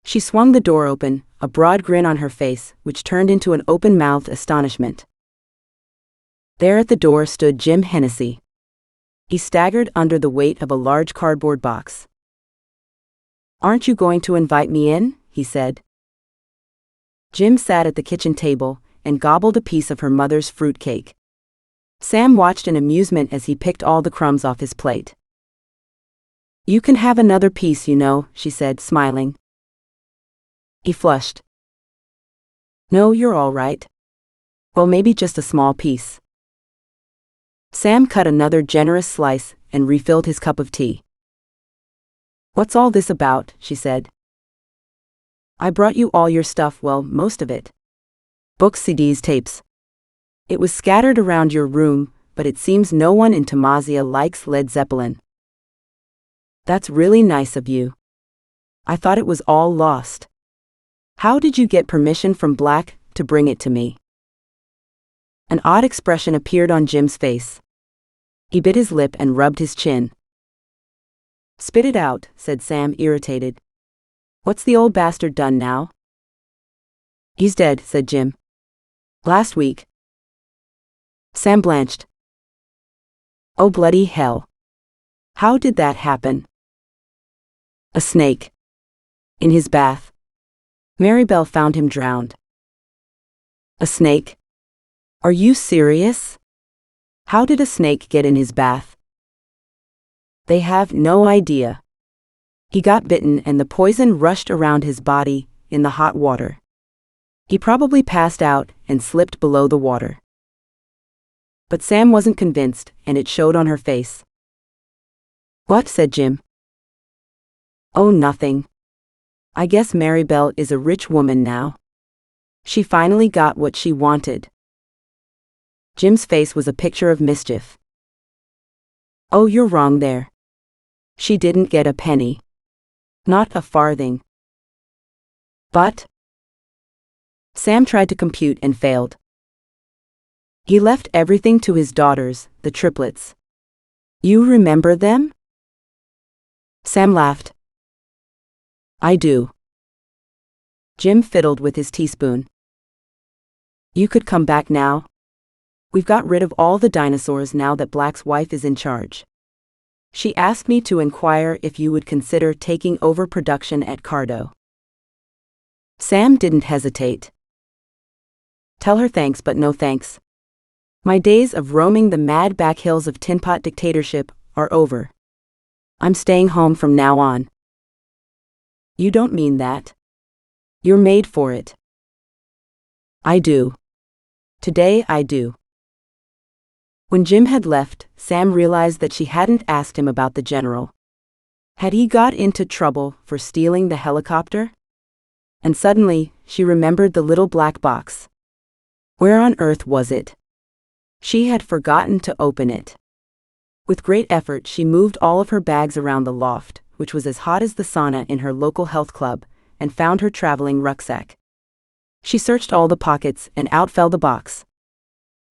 She swung the door open, a broad grin on her face, which turned into an open-mouthed astonishment. There at the door stood Jim Hennessy. He staggered under the weight of a large cardboard box. Aren't you going to invite me in? He said. Jim sat at the kitchen table and gobbled a piece of her mother's fruitcake. Sam watched in amusement as he picked all the crumbs off his plate. You can have another piece, you know, she said, smiling. He flushed. No, you're all right. Well, maybe just a small piece. Sam cut another generous slice and refilled his cup of tea. What's all this about? She said. I brought you all your stuff, well, most of it. Books, CDs, tapes. It was scattered around your room, but it seems no one in Tamazia likes Led Zeppelin. That's really nice of you. I thought it was all lost. How did you get permission from Black to bring it to me? An odd expression appeared on Jim's face. He bit his lip and rubbed his chin. Spit it out, said Sam, irritated. What's the old bastard done now? He's dead, said Jim. Last week. Sam blanched. Oh, bloody hell. How did that happen? A snake. In his bath. Maribel found him drowned. A snake? Are you serious? How did a snake get in his bath? They have no idea. He got bitten and the poison rushed around his body, in the hot water. He probably passed out and slipped below the water. But Sam wasn't convinced, and it showed on her face. "What?" said Jim. "Oh, nothing. I guess Maribel is a rich woman now. She finally got what she wanted." Jim's face was a picture of mischief. "Oh, you're wrong there. She didn't get a penny. Not a farthing." "But—" Sam tried to compute and failed. "He left everything to his daughters, the triplets. You remember them?" Sam laughed. "I do." Jim fiddled with his teaspoon. "You could come back now. We've got rid of all the dinosaurs now that Black's wife is in charge. She asked me to inquire if you would consider taking over production at Cardo." Sam didn't hesitate. "Tell her thanks but no thanks. My days of roaming the mad back hills of tinpot dictatorship are over. I'm staying home from now on." "You don't mean that. You're made for it." "I do. Today I do." When Jim had left, Sam realized that she hadn't asked him about the general. Had he got into trouble for stealing the helicopter? And suddenly, she remembered the little black box. Where on earth was it? She had forgotten to open it. With great effort, she moved all of her bags around the loft, which was as hot as the sauna in her local health club, and found her traveling rucksack. She searched all the pockets, and out fell the box.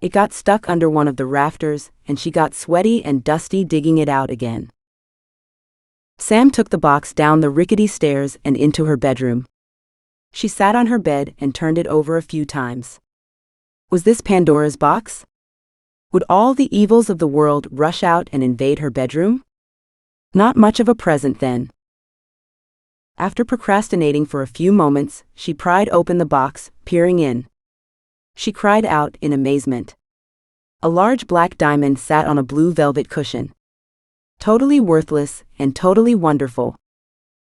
It got stuck under one of the rafters, and she got sweaty and dusty digging it out again. Sam took the box down the rickety stairs and into her bedroom. She sat on her bed and turned it over a few times. Was this Pandora's box? Would all the evils of the world rush out and invade her bedroom? Not much of a present then. After procrastinating for a few moments, she pried open the box, peering in. She cried out in amazement. A large black diamond sat on a blue velvet cushion. Totally worthless and totally wonderful.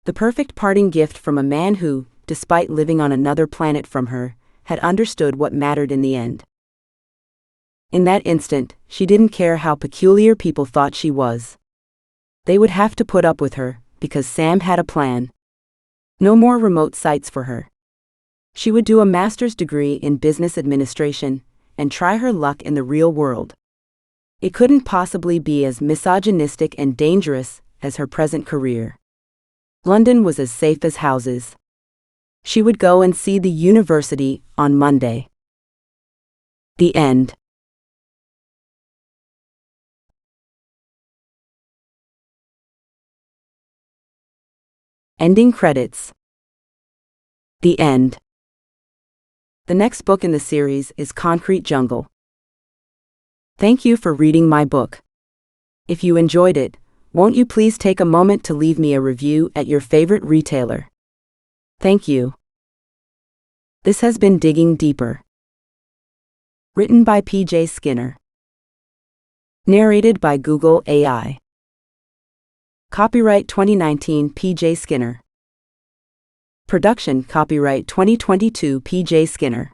The perfect parting gift from a man who, despite living on another planet from her, had understood what mattered in the end. In that instant, she didn't care how peculiar people thought she was. They would have to put up with her, because Sam had a plan. No more remote sites for her. She would do a master's degree in business administration and try her luck in the real world. It couldn't possibly be as misogynistic and dangerous as her present career. London was as safe as houses. She would go and see the university on Monday. The end. Ending credits. The end. The next book in the series is Concrete Jungle. Thank you for reading my book. If you enjoyed it, won't you please take a moment to leave me a review at your favorite retailer? Thank you. This has been Digging Deeper. Written by P.J. Skinner. Narrated by Google AI. Copyright 2019 P.J. Skinner. Production copyright 2022 P.J. Skinner.